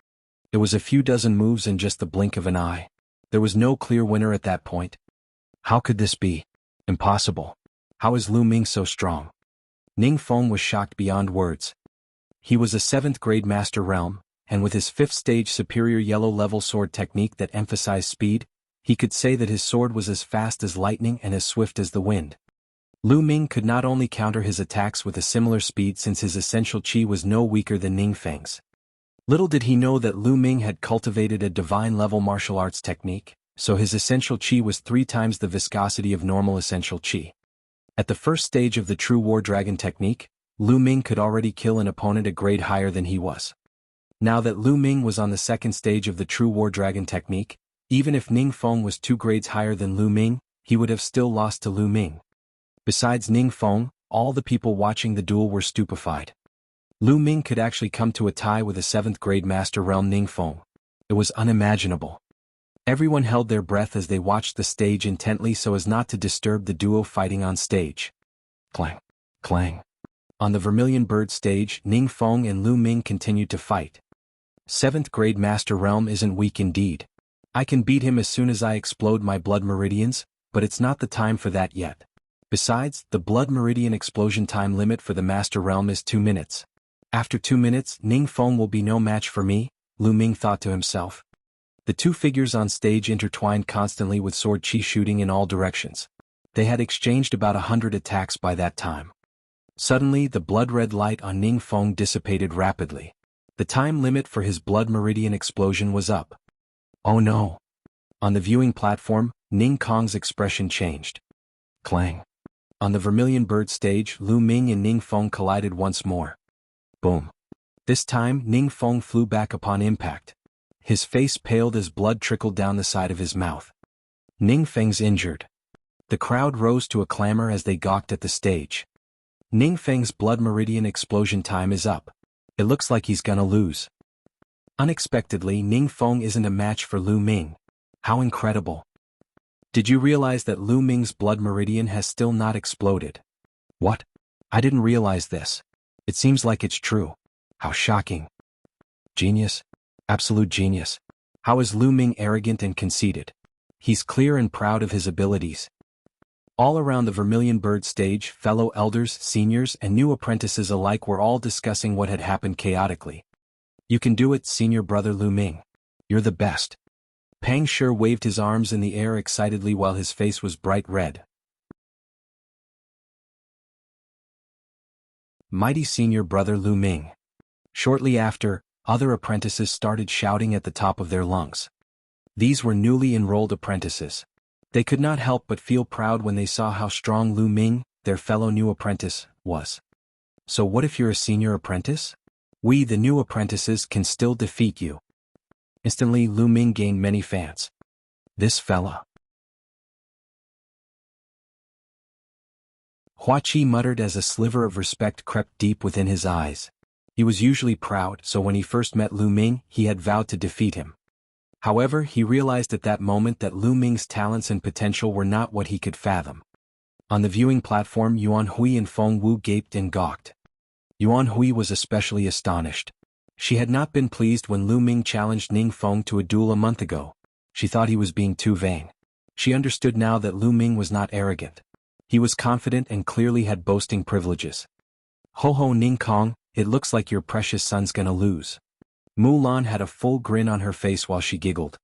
It was a few dozen moves in just the blink of an eye. There was no clear winner at that point. How could this be? Impossible. How is Lu Ming so strong? Ning Feng was shocked beyond words. He was a 7th grade Master Realm, and with his 5th stage superior yellow level sword technique that emphasized speed, he could say that his sword was as fast as lightning and as swift as the wind. Lu Ming could not only counter his attacks with a similar speed since his essential chi was no weaker than Ning Feng's. Little did he know that Lu Ming had cultivated a divine-level martial arts technique, so his essential chi was 3 times the viscosity of normal essential chi. At the first stage of the true War Dragon technique, Lu Ming could already kill an opponent a grade higher than he was. Now that Lu Ming was on the 2nd stage of the true War Dragon technique, even if Ning Feng was 2 grades higher than Lu Ming, he would have still lost to Lu Ming. Besides Ning Feng, all the people watching the duel were stupefied. Lu Ming could actually come to a tie with a 7th grade Master Realm Ning Feng. It was unimaginable. Everyone held their breath as they watched the stage intently so as not to disturb the duo fighting on stage. Clang. Clang. On the Vermilion Bird stage, Ning Feng and Lu Ming continued to fight. 7th grade Master Realm isn't weak indeed. I can beat him as soon as I explode my blood meridians, but it's not the time for that yet. Besides, the blood meridian explosion time limit for the Master Realm is 2 minutes. After 2 minutes, Ning Feng will be no match for me, Lu Ming thought to himself. The two figures on stage intertwined constantly with sword chi shooting in all directions. They had exchanged about 100 attacks by that time. Suddenly, the blood-red light on Ning Feng dissipated rapidly. The time limit for his blood meridian explosion was up. Oh no! On the viewing platform, Ning Kong's expression changed. Clang. On the Vermilion Bird stage, Lu Ming and Ning Feng collided once more. Boom. This time, Ning Feng flew back upon impact. His face paled as blood trickled down the side of his mouth. Ning Feng's injured. The crowd rose to a clamor as they gawked at the stage. Ning Feng's blood meridian explosion time is up. It looks like he's gonna lose. Unexpectedly, Ning Feng isn't a match for Lu Ming. How incredible. Did you realize that Lu Ming's blood meridian has still not exploded? What? I didn't realize this. It seems like it's true. How shocking. Genius. Absolute genius. How is Lu Ming arrogant and conceited? He's clear and proud of his abilities. All around the Vermilion Bird stage, fellow elders, seniors, and new apprentices alike were all discussing what had happened chaotically. You can do it, senior brother Lu Ming. You're the best. Pang Shi waved his arms in the air excitedly while his face was bright red. Mighty senior brother Lu Ming. Shortly after, Other apprentices started shouting at the top of their lungs. These were newly enrolled apprentices. They could not help but feel proud when they saw how strong Lu Ming, their fellow new apprentice, was. So what if you're a senior apprentice? We, the new apprentices, can still defeat you. Instantly, Lu Ming gained many fans. This fella. Hua Qi muttered as a sliver of respect crept deep within his eyes. He was usually proud, so when he first met Lu Ming, he had vowed to defeat him. However, he realized at that moment that Lu Ming's talents and potential were not what he could fathom. On the viewing platform, Yuan Hui and Feng Wu gaped and gawked. Yuan Hui was especially astonished. She had not been pleased when Lu Ming challenged Ning Feng to a duel a month ago. She thought he was being too vain. She understood now that Lu Ming was not arrogant. He was confident and clearly had boasting privileges. Ho ho Ning Kong, it looks like your precious son's gonna lose. Mulan had a full grin on her face while she giggled.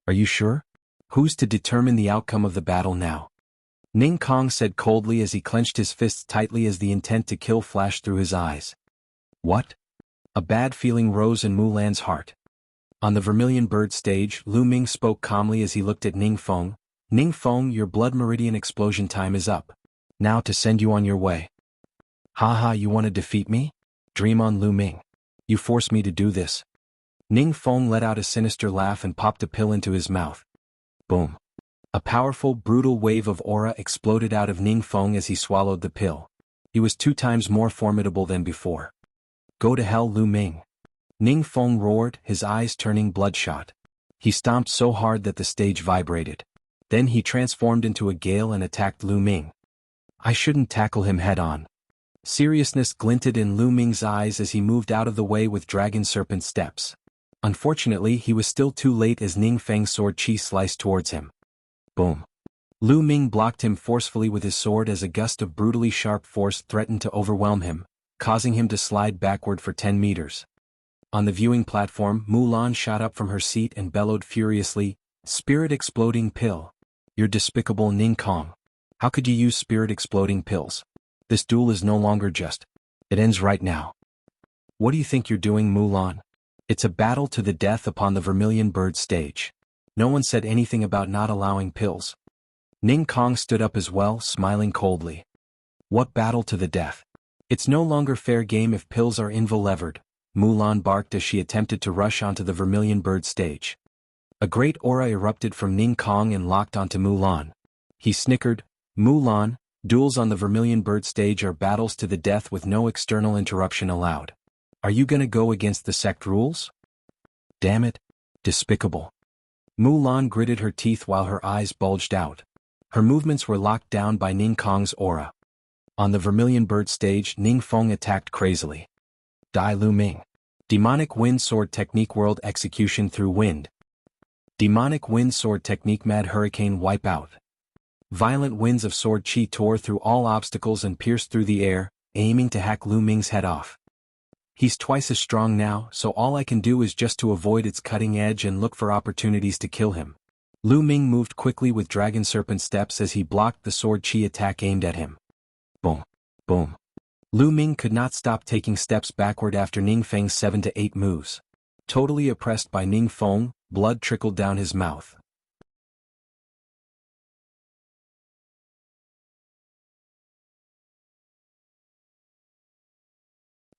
Are you sure? Who's to determine the outcome of the battle now? Ning Kong said coldly as he clenched his fists tightly as the intent to kill flashed through his eyes. What? A bad feeling rose in Mulan's heart. On the Vermilion Bird stage, Lu Ming spoke calmly as he looked at Ning Feng. Ning Feng, your blood meridian explosion time is up. Now to send you on your way. Haha, you want to defeat me? Dream on, Lu Ming. You forced me to do this. Ning Feng let out a sinister laugh and popped a pill into his mouth. Boom. A powerful, brutal wave of aura exploded out of Ning Feng as he swallowed the pill. He was 2 times more formidable than before. Go to hell, Lu Ming. Ning Feng roared, his eyes turning bloodshot. He stomped so hard that the stage vibrated. Then he transformed into a gale and attacked Lu Ming. I shouldn't tackle him head-on. Seriousness glinted in Lu Ming's eyes as he moved out of the way with dragon serpent steps. Unfortunately, he was still too late as Ning Feng's sword chi sliced towards him. Boom. Lu Ming blocked him forcefully with his sword as a gust of brutally sharp force threatened to overwhelm him, causing him to slide backward for 10 meters. On the viewing platform, Mulan shot up from her seat and bellowed furiously, Spirit-exploding pill. You're despicable, Ning Kong. How could you use spirit-exploding pills? This duel is no longer just. It ends right now. What do you think you're doing, Mulan? It's a battle to the death upon the Vermilion Bird stage. No one said anything about not allowing pills. Ning Kong stood up as well, smiling coldly. What battle to the death? It's no longer fair game if pills are inval-levered, Mulan barked as she attempted to rush onto the Vermilion Bird stage. A great aura erupted from Ning Kong and locked onto Mulan. He snickered, Mulan, duels on the Vermilion Bird stage are battles to the death with no external interruption allowed. Are you gonna go against the sect rules? Damn it. Despicable. Mulan gritted her teeth while her eyes bulged out. Her movements were locked down by Ning Kong's aura. On the Vermilion Bird stage, Ning Feng attacked crazily. Dai Lu Ming. Demonic Wind Sword Technique World Execution through Wind. Demonic Wind Sword Technique Mad Hurricane Wipeout. Violent winds of sword chi tore through all obstacles and pierced through the air, aiming to hack Lu Ming's head off. He's twice as strong now, so all I can do is just to avoid its cutting edge and look for opportunities to kill him. Lu Ming moved quickly with dragon serpent steps as he blocked the sword chi attack aimed at him. Boom. Boom. Lu Ming could not stop taking steps backward after Ning Feng's 7 to 8 moves. Totally oppressed by Ning Feng, blood trickled down his mouth.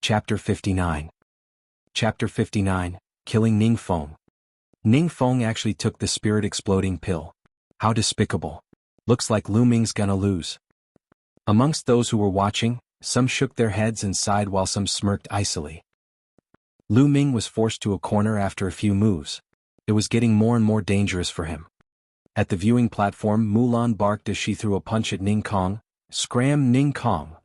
Chapter 59. Chapter 59, Killing Ning Feng. Ning Feng actually took the spirit-exploding pill. How despicable. Looks like Lu Ming's gonna lose. Amongst those who were watching, some shook their heads and sighed while some smirked icily. Lu Ming was forced to a corner after a few moves. It was getting more and more dangerous for him. At the viewing platform, Mulan barked as she threw a punch at Ning Kong. Scram, Ning Kong.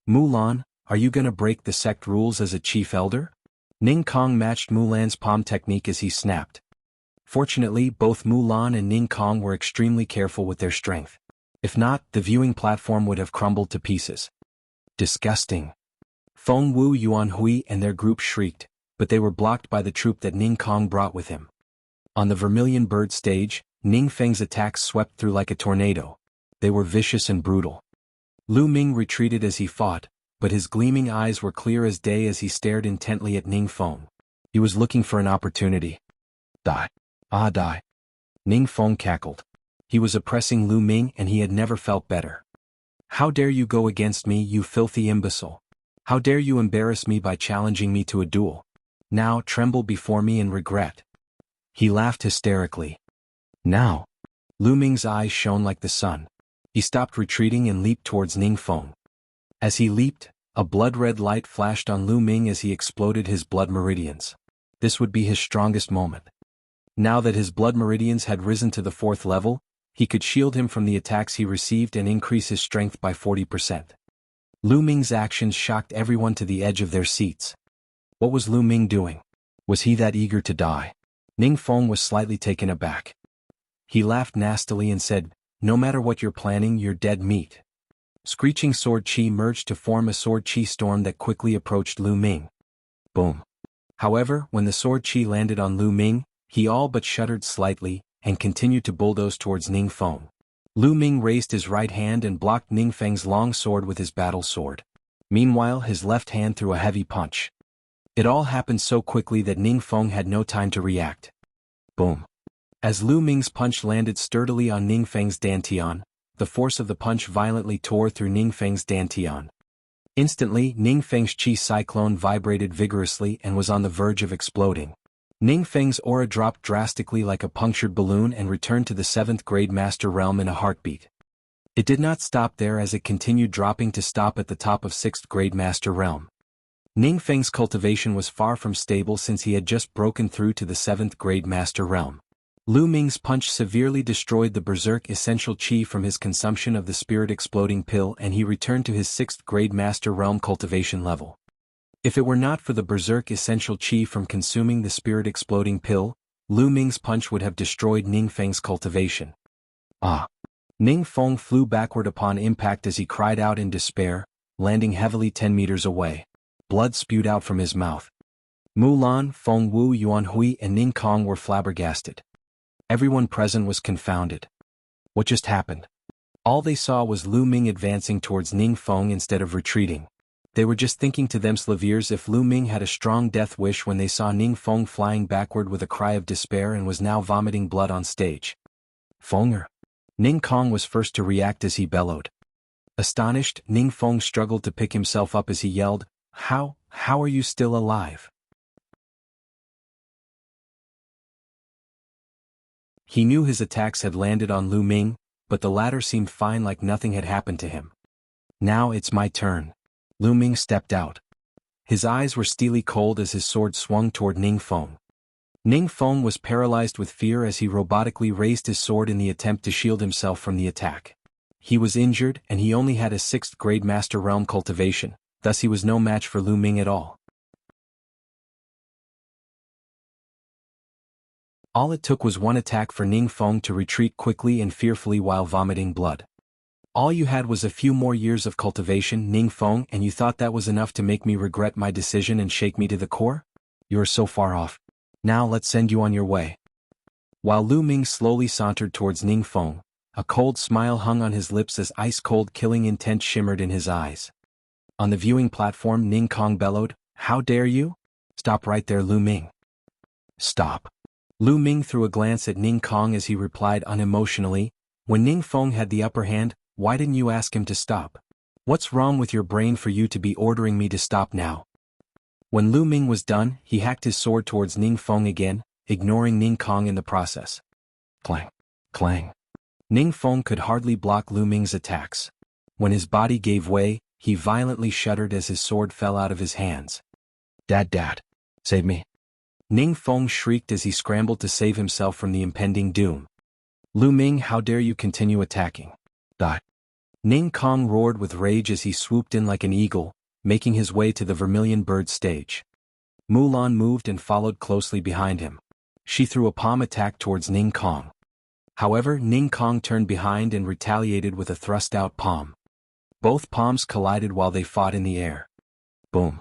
Mulan, are you gonna break the sect rules as a chief elder? Ning Kong matched Mulan's palm technique as he snapped. Fortunately, both Mulan and Ning Kong were extremely careful with their strength. If not, the viewing platform would have crumbled to pieces. Disgusting. Feng Wu, Yuan Hui and their group shrieked, but they were blocked by the troop that Ning Kong brought with him. On the Vermilion Bird stage, Ning Feng's attacks swept through like a tornado. They were vicious and brutal. Lu Ming retreated as he fought, but his gleaming eyes were clear as day as he stared intently at Ning Feng. He was looking for an opportunity. Die. Ah, die. Ning Feng cackled. He was oppressing Lu Ming and he had never felt better. How dare you go against me, you filthy imbecile? How dare you embarrass me by challenging me to a duel? Now tremble before me in regret. He laughed hysterically. Now. Lu Ming's eyes shone like the sun. He stopped retreating and leaped towards Ning Feng. As he leaped, a blood-red light flashed on Lu Ming as he exploded his blood meridians. This would be his strongest moment. Now that his blood meridians had risen to the 4th level, he could shield him from the attacks he received and increase his strength by 40%. Lu Ming's actions shocked everyone to the edge of their seats. What was Lu Ming doing? Was he that eager to die? Ning Feng was slightly taken aback. He laughed nastily and said, "No matter what you're planning, you're dead meat." Screeching sword chi merged to form a sword chi storm that quickly approached Lu Ming. Boom. However, when the sword chi landed on Lu Ming, he all but shuddered slightly, and continued to bulldoze towards Ning Feng. Lu Ming raised his right hand and blocked Ning Feng's long sword with his battle sword. Meanwhile, his left hand threw a heavy punch. It all happened so quickly that Ning Feng had no time to react. Boom. As Lu Ming's punch landed sturdily on Ning Feng's dantian, the force of the punch violently tore through Ning Feng's dantian. Instantly, Ning Feng's chi cyclone vibrated vigorously and was on the verge of exploding. Ning Feng's aura dropped drastically like a punctured balloon and returned to the 7th grade master realm in a heartbeat. It did not stop there as it continued dropping to stop at the top of 6th grade master realm. Ning Feng's cultivation was far from stable since he had just broken through to the 7th grade master realm. Lu Ming's punch severely destroyed the berserk essential chi from his consumption of the spirit exploding pill and he returned to his 6th grade master realm cultivation level. If it were not for the berserk essential chi from consuming the spirit exploding pill, Lu Ming's punch would have destroyed Ning Feng's cultivation. Ah! Ning Feng flew backward upon impact as he cried out in despair, landing heavily 10 meters away. Blood spewed out from his mouth. Mulan, Feng Wu, Yuan Hui and Ning Kong were flabbergasted. Everyone present was confounded. What just happened? All they saw was Lu Ming advancing towards Ning Feng instead of retreating. They were just thinking to themselves if Lu Ming had a strong death wish when they saw Ning Feng flying backward with a cry of despair and was now vomiting blood on stage. Fenger. Ning Kong was first to react as he bellowed. Astonished, Ning Feng struggled to pick himself up as he yelled, How are you still alive? He knew his attacks had landed on Lu Ming, but the latter seemed fine like nothing had happened to him. Now it's my turn. Lu Ming stepped out. His eyes were steely cold as his sword swung toward Ning Feng. Ning Feng was paralyzed with fear as he robotically raised his sword in the attempt to shield himself from the attack. He was injured and he only had a 6th grade master realm cultivation, thus he was no match for Lu Ming at all. All it took was one attack for Ning Feng to retreat quickly and fearfully while vomiting blood. All you had was a few more years of cultivation, Ning Feng, and you thought that was enough to make me regret my decision and shake me to the core? You are so far off. Now let's send you on your way. While Lu Ming slowly sauntered towards Ning Feng, a cold smile hung on his lips as ice-cold killing intent shimmered in his eyes. On the viewing platform, Ning Kong bellowed, How dare you? Stop right there, Lu Ming. Stop. Lu Ming threw a glance at Ning Kong as he replied unemotionally, When Ning Feng had the upper hand, why didn't you ask him to stop? What's wrong with your brain for you to be ordering me to stop now? When Lu Ming was done, he hacked his sword towards Ning Feng again, ignoring Ning Kong in the process. Clang. Clang. Ning Feng could hardly block Lu Ming's attacks. When his body gave way, he violently shuddered as his sword fell out of his hands. Dad, save me. Ning Feng shrieked as he scrambled to save himself from the impending doom. Lu Ming, how dare you continue attacking? Die. Ning Kong roared with rage as he swooped in like an eagle, making his way to the vermilion bird stage. Mulan moved and followed closely behind him. She threw a palm attack towards Ning Kong. However, Ning Kong turned behind and retaliated with a thrust-out palm. Both palms collided while they fought in the air. Boom.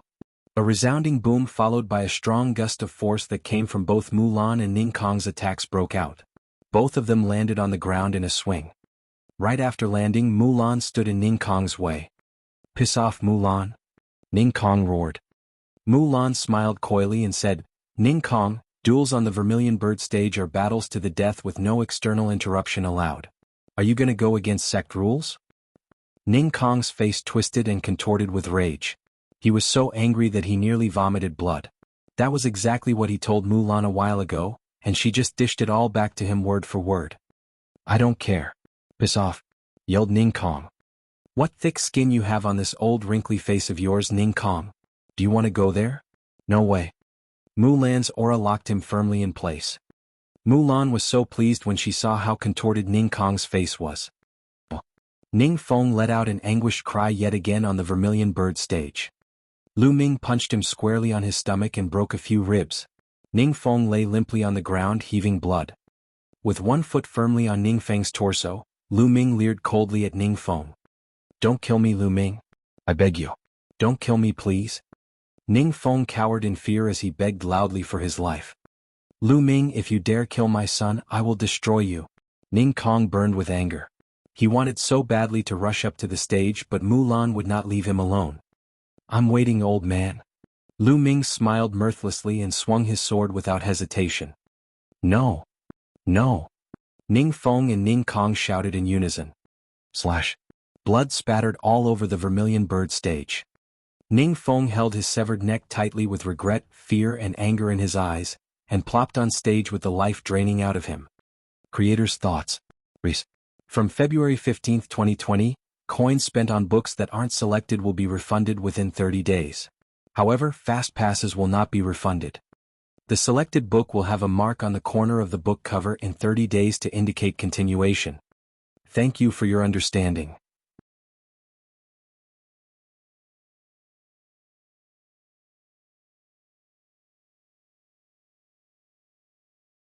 A resounding boom followed by a strong gust of force that came from both Mulan and Ning Kong's attacks broke out. Both of them landed on the ground in a swing. Right after landing, Mulan stood in Ning Kong's way. Piss off, Mulan. Ning Kong roared. Mulan smiled coyly and said, Ning Kong, duels on the Vermilion Bird stage are battles to the death with no external interruption allowed. Are you gonna go against sect rules? Ning Kong's face twisted and contorted with rage. He was so angry that he nearly vomited blood. That was exactly what he told Mulan a while ago, and she just dished it all back to him word for word. I don't care. Piss off, yelled Ning Kong. What thick skin you have on this old wrinkly face of yours, Ning Kong. Do you want to go there? No way. Mulan's aura locked him firmly in place. Mulan was so pleased when she saw how contorted Ning Kong's face was. Ning Feng let out an anguished cry yet again on the Vermilion Bird stage. Lu Ming punched him squarely on his stomach and broke a few ribs. Ning Feng lay limply on the ground, heaving blood. With one foot firmly on Ning Feng's torso, Lu Ming leered coldly at Ning Feng. Don't kill me, Lu Ming. I beg you. Don't kill me, please. Ning Feng cowered in fear as he begged loudly for his life. Lu Ming, if you dare kill my son, I will destroy you. Ning Kong burned with anger. He wanted so badly to rush up to the stage, but Mulan would not leave him alone. I'm waiting, old man. Lu Ming smiled mirthlessly and swung his sword without hesitation. No. No. Ning Feng and Ning Kong shouted in unison. Slash. Blood spattered all over the Vermilion Bird stage. Ning Feng held his severed neck tightly with regret, fear and anger in his eyes, and plopped on stage with the life draining out of him. Creator's thoughts. From February 15, 2020, coins spent on books that aren't selected will be refunded within 30 days. However, fast passes will not be refunded. The selected book will have a mark on the corner of the book cover in 30 days to indicate continuation. Thank you for your understanding.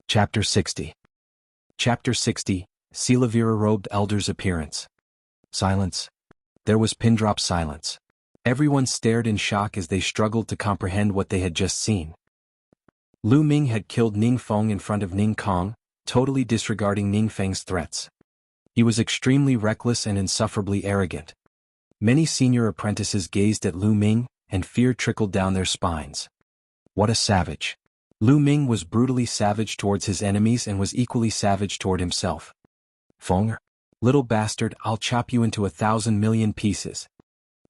Chapter 60. Chapter 60, Silavira-robed Elder's appearance. Silence. There was pin-drop silence. Everyone stared in shock as they struggled to comprehend what they had just seen. Lu Ming had killed Ning Feng in front of Ning Kong, totally disregarding Ning Feng's threats. He was extremely reckless and insufferably arrogant. Many senior apprentices gazed at Lu Ming, and fear trickled down their spines. What a savage. Lu Ming was brutally savage towards his enemies and was equally savage toward himself. Feng, little bastard, I'll chop you into 1,000 million pieces.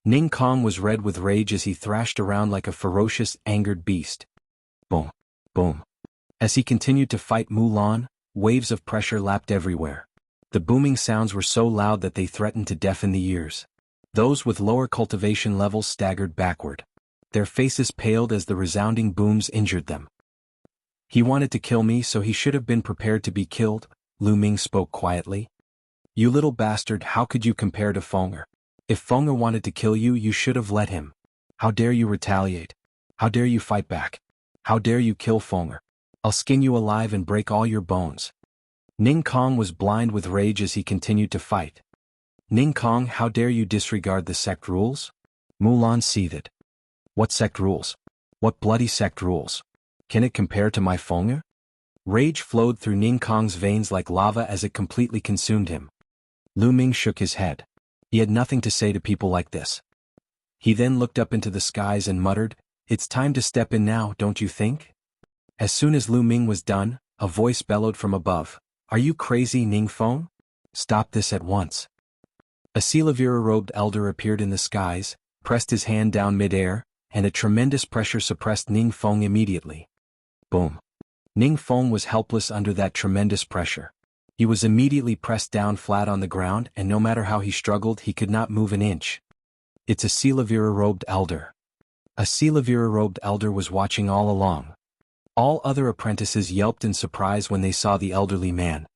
Ning Kong was red with rage as he thrashed around like a ferocious, angered beast. Boom, boom. As he continued to fight Mulan, waves of pressure lapped everywhere. The booming sounds were so loud that they threatened to deafen the ears. Those with lower cultivation levels staggered backward. Their faces paled as the resounding booms injured them. He wanted to kill me, so he should have been prepared to be killed, Lu Ming spoke quietly. You little bastard, how could you compare to Fenger? If Fenger wanted to kill you, you should have let him. How dare you retaliate? How dare you fight back? How dare you kill Fenger? I'll skin you alive and break all your bones. Ning Kong was blind with rage as he continued to fight. Ning Kong, how dare you disregard the sect rules? Mulan seethed. What sect rules? What bloody sect rules? Can it compare to my Fenger? Rage flowed through Ning Kong's veins like lava as it completely consumed him. Lu Ming shook his head. He had nothing to say to people like this. He then looked up into the skies and muttered, "It's time to step in now, don't you think?" As soon as Lu Ming was done, a voice bellowed from above. Are you crazy, Ning Feng? Stop this at once. A Silavira-robed elder appeared in the skies, pressed his hand down mid-air, and a tremendous pressure suppressed Ning Feng immediately. Boom. Ning Feng was helpless under that tremendous pressure. He was immediately pressed down flat on the ground, and no matter how he struggled, he could not move an inch. It's a Silavira-robed elder. A Silavira-robed elder was watching all along. All other apprentices yelped in surprise when they saw the elderly man.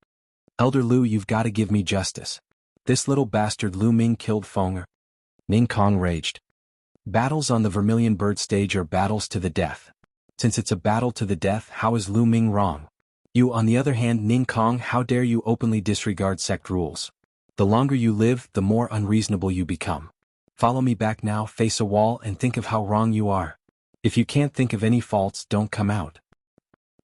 Elder Lu, you've got to give me justice. This little bastard Lu Ming killed Fenger. Ning Kong raged. Battles on the Vermilion Bird stage are battles to the death. Since it's a battle to the death, how is Lu Ming wrong? You, on the other hand, Ning Kong, how dare you openly disregard sect rules? The longer you live, the more unreasonable you become. Follow me back now, face a wall, and think of how wrong you are. If you can't think of any faults, don't come out.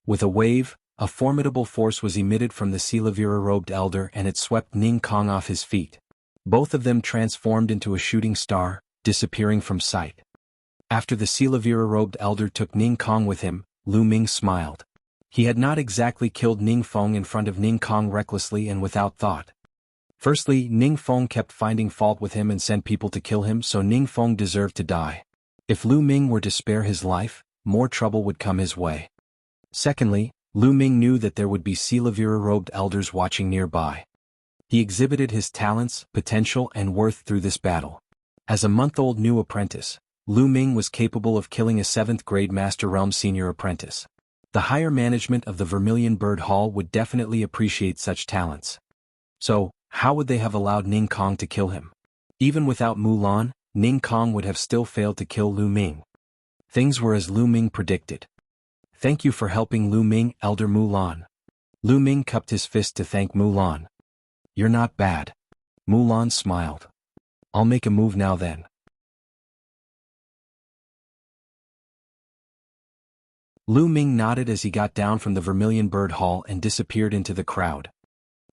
With a wave, a formidable force was emitted from the Silavira-robed elder, and it swept Ning Kong off his feet. Both of them transformed into a shooting star, disappearing from sight. After the Silavira-robed elder took Ning Kong with him, Lu Ming smiled. He had not exactly killed Ning Feng in front of Ning Kong recklessly and without thought. Firstly, Ning Feng kept finding fault with him and sent people to kill him, so Ning Feng deserved to die. If Lu Ming were to spare his life, more trouble would come his way. Secondly, Lu Ming knew that there would be Silavira-robed elders watching nearby. He exhibited his talents, potential, and worth through this battle. As a month-old new apprentice, Lu Ming was capable of killing a 7th-grade Master Realm senior apprentice. The higher management of the Vermilion Bird Hall would definitely appreciate such talents. So, how would they have allowed Ning Kong to kill him? Even without Mulan, Ning Kong would have still failed to kill Lu Ming. Things were as Lu Ming predicted. "Thank you for helping Lu Ming, Elder Mulan." Lu Ming cupped his fist to thank Mulan. "You're not bad." Mulan smiled. "I'll make a move now then." Lu Ming nodded as he got down from the Vermilion Bird Hall and disappeared into the crowd.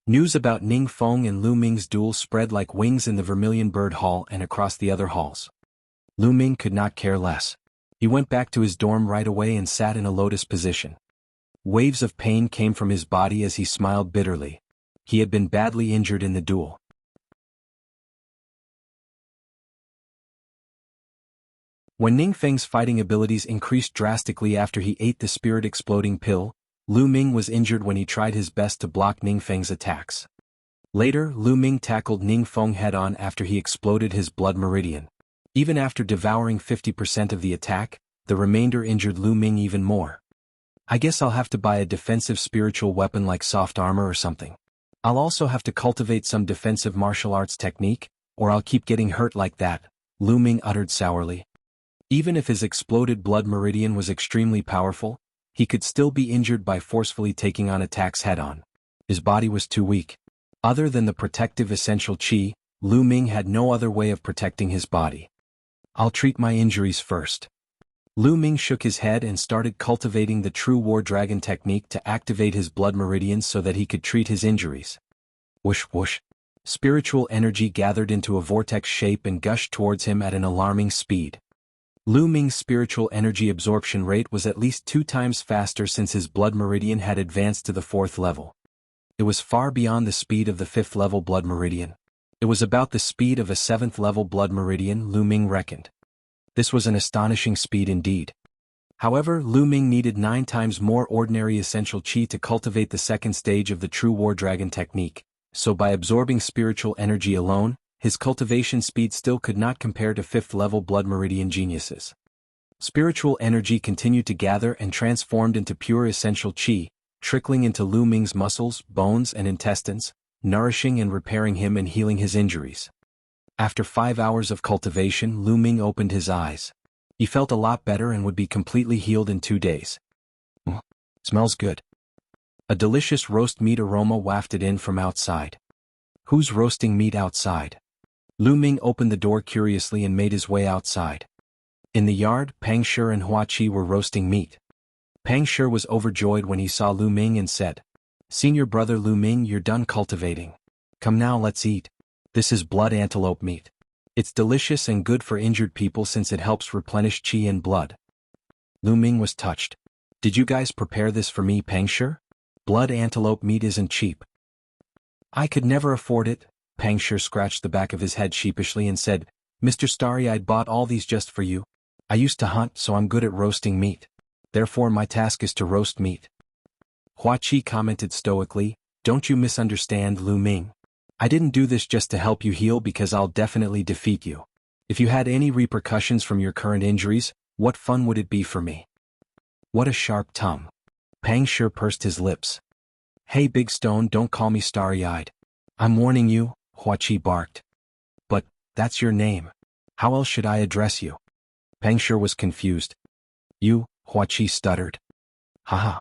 News about Ning Feng and Lu Ming's duel spread like wings in the Vermilion Bird Hall and across the other halls. Lu Ming could not care less. He went back to his dorm right away and sat in a lotus position. Waves of pain came from his body as he smiled bitterly. He had been badly injured in the duel. When Ning Feng's fighting abilities increased drastically after he ate the spirit-exploding pill, Lu Ming was injured when he tried his best to block Ning Feng's attacks. Later, Lu Ming tackled Ning Feng head-on after he exploded his blood meridian. Even after devouring 50% of the attack, the remainder injured Lu Ming even more. "I guess I'll have to buy a defensive spiritual weapon like soft armor or something. I'll also have to cultivate some defensive martial arts technique, or I'll keep getting hurt like that," Lu Ming uttered sourly. Even if his exploded blood meridian was extremely powerful, he could still be injured by forcefully taking on attacks head-on. His body was too weak. Other than the protective essential qi, Lu Ming had no other way of protecting his body. "I'll treat my injuries first." Lu Ming shook his head and started cultivating the true war dragon technique to activate his blood meridians so that he could treat his injuries. Whoosh whoosh. Spiritual energy gathered into a vortex shape and gushed towards him at an alarming speed. Lu Ming's spiritual energy absorption rate was at least 2 times faster since his blood meridian had advanced to the 4th level. It was far beyond the speed of the 5th level blood meridian. It was about the speed of a 7th level blood meridian, Lu Ming reckoned. This was an astonishing speed indeed. However, Lu Ming needed 9 times more ordinary essential qi to cultivate the 2nd stage of the true war dragon technique, so by absorbing spiritual energy alone, his cultivation speed still could not compare to 5th level blood meridian geniuses. Spiritual energy continued to gather and transformed into pure essential qi, trickling into Lu Ming's muscles, bones and intestines, nourishing and repairing him and healing his injuries. After 5 hours of cultivation, Lu Ming opened his eyes. He felt a lot better and would be completely healed in 2 days. Smells good. A delicious roast meat aroma wafted in from outside. Who's roasting meat outside? Lu Ming opened the door curiously and made his way outside. In the yard, Pang Shi and Hua Qi were roasting meat. Pang Shi was overjoyed when he saw Lu Ming and said, "Senior brother Lu Ming, you're done cultivating. Come now, let's eat. This is blood antelope meat. It's delicious and good for injured people since it helps replenish qi and blood." Lu Ming was touched. "Did you guys prepare this for me, Pang Shi? Blood antelope meat isn't cheap." "I could never afford it." Pang Shi scratched the back of his head sheepishly and said, "Mr. Starry-Eyed bought all these just for you. I used to hunt, so I'm good at roasting meat. Therefore my task is to roast meat." Hua Qi commented stoically, "Don't you misunderstand, Lu Ming. I didn't do this just to help you heal because I'll definitely defeat you. If you had any repercussions from your current injuries, what fun would it be for me?" What a sharp tongue. Pang Shi pursed his lips. "Hey Big Stone, don't call me starry-eyed. I'm warning you," Hua Qi barked. "But, that's your name. How else should I address you?" Pang Shi was confused. "You," Hua Qi stuttered. "Haha."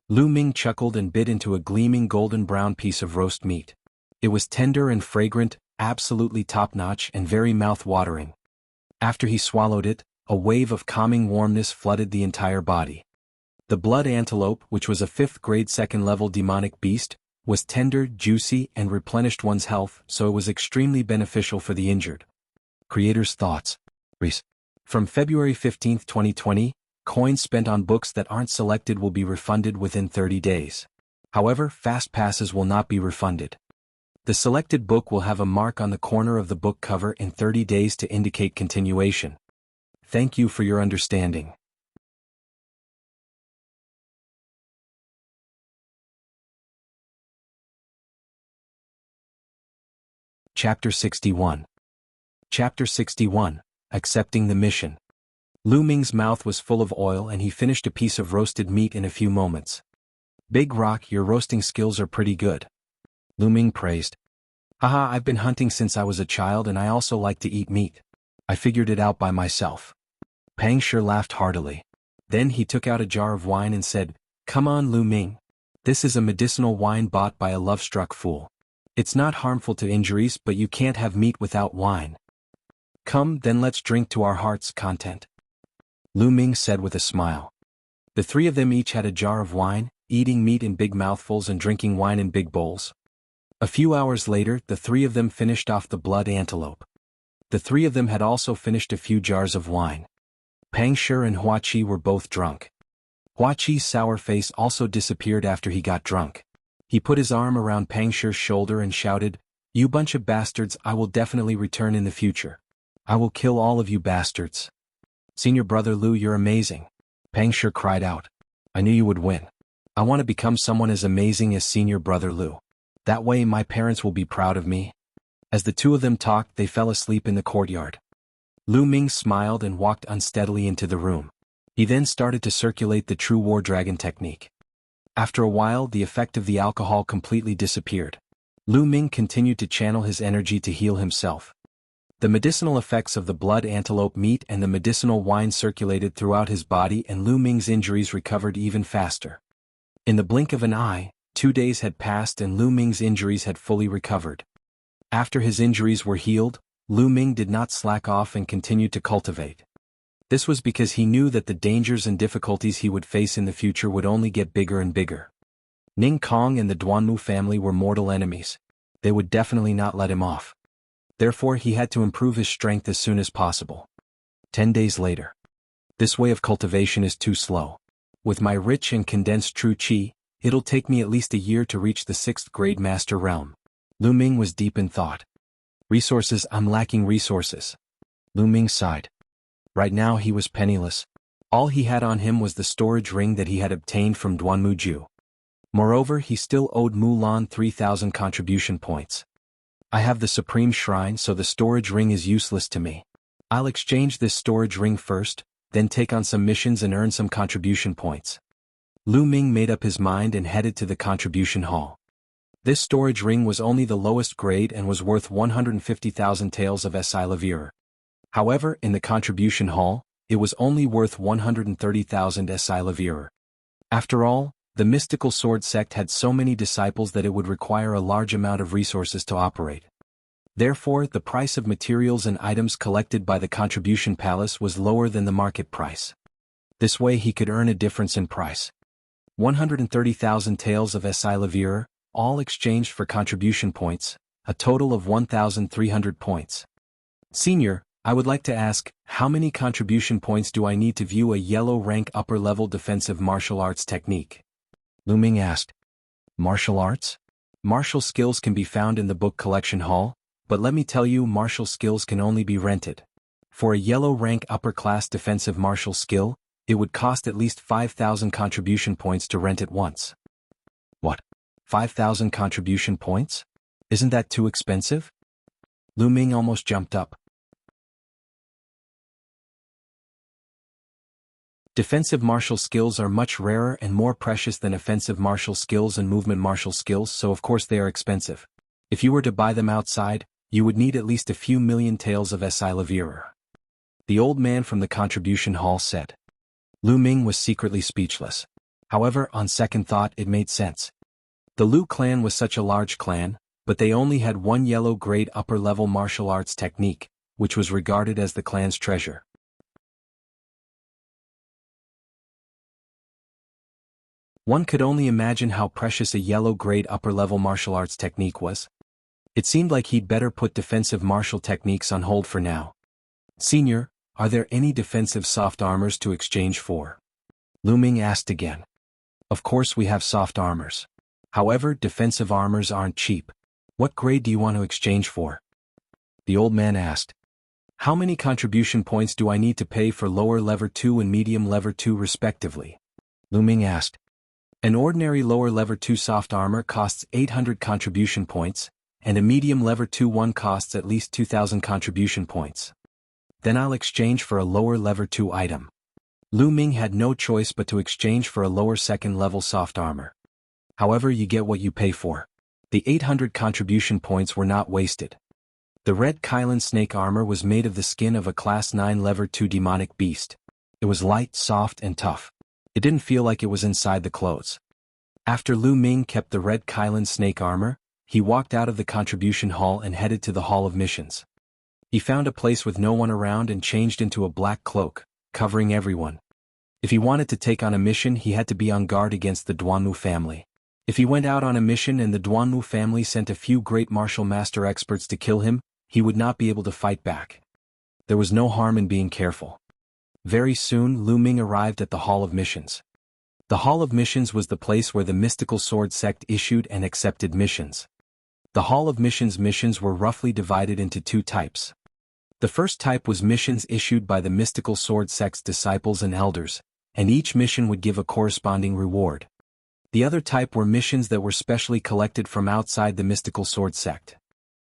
Lu Ming chuckled and bit into a gleaming golden brown piece of roast meat. It was tender and fragrant, absolutely top-notch and very mouth-watering. After he swallowed it, a wave of calming warmness flooded the entire body. The blood antelope, which was a 5th-grade 2nd-level demonic beast, was tender, juicy, and replenished one's health, so it was extremely beneficial for the injured. Creator's thoughts. From February 15, 2020, Coins spent on books that aren't selected will be refunded within 30 days. However, fast passes will not be refunded. The selected book will have a mark on the corner of the book cover in 30 days to indicate continuation. Thank you for your understanding. Chapter 61. Chapter 61. Accepting the mission. Lu Ming's mouth was full of oil and he finished a piece of roasted meat in a few moments. Big Rock, your roasting skills are pretty good. Lu Ming praised. Haha, I've been hunting since I was a child and I also like to eat meat. I figured it out by myself. Pang Shi laughed heartily. Then he took out a jar of wine and said, Come on, Lu Ming. This is a medicinal wine bought by a love-struck fool. It's not harmful to injuries, but you can't have meat without wine. Come, then let's drink to our heart's content. Lu Ming said with a smile. The three of them each had a jar of wine, eating meat in big mouthfuls and drinking wine in big bowls. A few hours later, the three of them finished off the blood antelope. The three of them had also finished a few jars of wine. Pang Shi and Hua Qi were both drunk. Hua Qi's sour face also disappeared after he got drunk. He put his arm around Pang Shi's shoulder and shouted, You bunch of bastards, I will definitely return in the future. I will kill all of you bastards. Senior brother Lu, you're amazing. Pang Shi cried out. I knew you would win. I want to become someone as amazing as senior brother Lu. That way my parents will be proud of me. As the two of them talked, they fell asleep in the courtyard. Lu Ming smiled and walked unsteadily into the room. He then started to circulate the true war dragon technique. After a while, the effect of the alcohol completely disappeared. Lu Ming continued to channel his energy to heal himself. The medicinal effects of the blood antelope meat and the medicinal wine circulated throughout his body, and Lu Ming's injuries recovered even faster. In the blink of an eye, 2 days had passed and Lu Ming's injuries had fully recovered. After his injuries were healed, Lu Ming did not slack off and continued to cultivate. This was because he knew that the dangers and difficulties he would face in the future would only get bigger and bigger. Ning Kong and the Duanmu family were mortal enemies. They would definitely not let him off. Therefore he had to improve his strength as soon as possible. 10 days later. This way of cultivation is too slow. With my rich and condensed true qi, it'll take me at least a year to reach the 6th grade master realm. Lu Ming was deep in thought. Resources, I'm lacking resources. Lu Ming sighed. Right now he was penniless. All he had on him was the storage ring that he had obtained from Duanmu Ju. Moreover, he still owed Mulan 3,000 contribution points. I have the Supreme Shrine, so the storage ring is useless to me. I'll exchange this storage ring first, then take on some missions and earn some contribution points. Lu Ming made up his mind and headed to the contribution hall. This storage ring was only the lowest grade and was worth 150,000 taels of Esilavir. However, in the contribution hall, it was only worth 130,000 Esilavir. After all, the mystical sword sect had so many disciples that it would require a large amount of resources to operate. Therefore, the price of materials and items collected by the contribution palace was lower than the market price. This way he could earn a difference in price. 130,000 taels of Esilavir, all exchanged for contribution points, a total of 1,300 points. Senior, I would like to ask, how many contribution points do I need to view a yellow rank upper-level defensive martial arts technique? Lu Ming asked. Martial arts? Martial skills can be found in the book collection hall, but let me tell you, martial skills can only be rented. For a yellow rank upper-class defensive martial skill, it would cost at least 5,000 contribution points to rent it once. What? 5,000 contribution points? Isn't that too expensive? Lu Ming almost jumped up. Defensive martial skills are much rarer and more precious than offensive martial skills and movement martial skills, so of course they are expensive. If you were to buy them outside, you would need at least a few million taels of Esilavir. The old man from the contribution hall said. Lu Ming was secretly speechless. However, on second thought, it made sense. The Lu clan was such a large clan, but they only had one yellow-grade upper-level martial arts technique, which was regarded as the clan's treasure. One could only imagine how precious a yellow-grade upper-level martial arts technique was. It seemed like he'd better put defensive martial techniques on hold for now. Senior, Are there any defensive soft armors to exchange for? Lu Ming asked again. Of course we have soft armors. However, defensive armors aren't cheap. What grade do you want to exchange for? The old man asked. How many contribution points do I need to pay for lower level 2 and medium level 2 respectively? Lu Ming asked. An ordinary lower level 2 soft armor costs 800 contribution points, and a medium level 2 one costs at least 2000 contribution points. Then I'll exchange for a lower level 2 item. Lu Ming had no choice but to exchange for a lower second level soft armor. However, you get what you pay for. The 800 contribution points were not wasted. The red Kylan snake armor was made of the skin of a class 9 level 2 demonic beast. It was light, soft, and tough. It didn't feel like it was inside the clothes. After Lu Ming kept the red Kylan snake armor, he walked out of the contribution hall and headed to the Hall of Missions. He found a place with no one around and changed into a black cloak, covering everyone. If he wanted to take on a mission, he had to be on guard against the Duanmu family. If he went out on a mission and the Duanmu family sent a few great martial master experts to kill him, he would not be able to fight back. There was no harm in being careful. Very soon Lu Ming arrived at the Hall of Missions. The Hall of Missions was the place where the mystical sword sect issued and accepted missions. The Hall of Missions missions were roughly divided into two types. The first type was missions issued by the mystical sword sect's disciples and elders, and each mission would give a corresponding reward. The other type were missions that were specially collected from outside the mystical sword sect.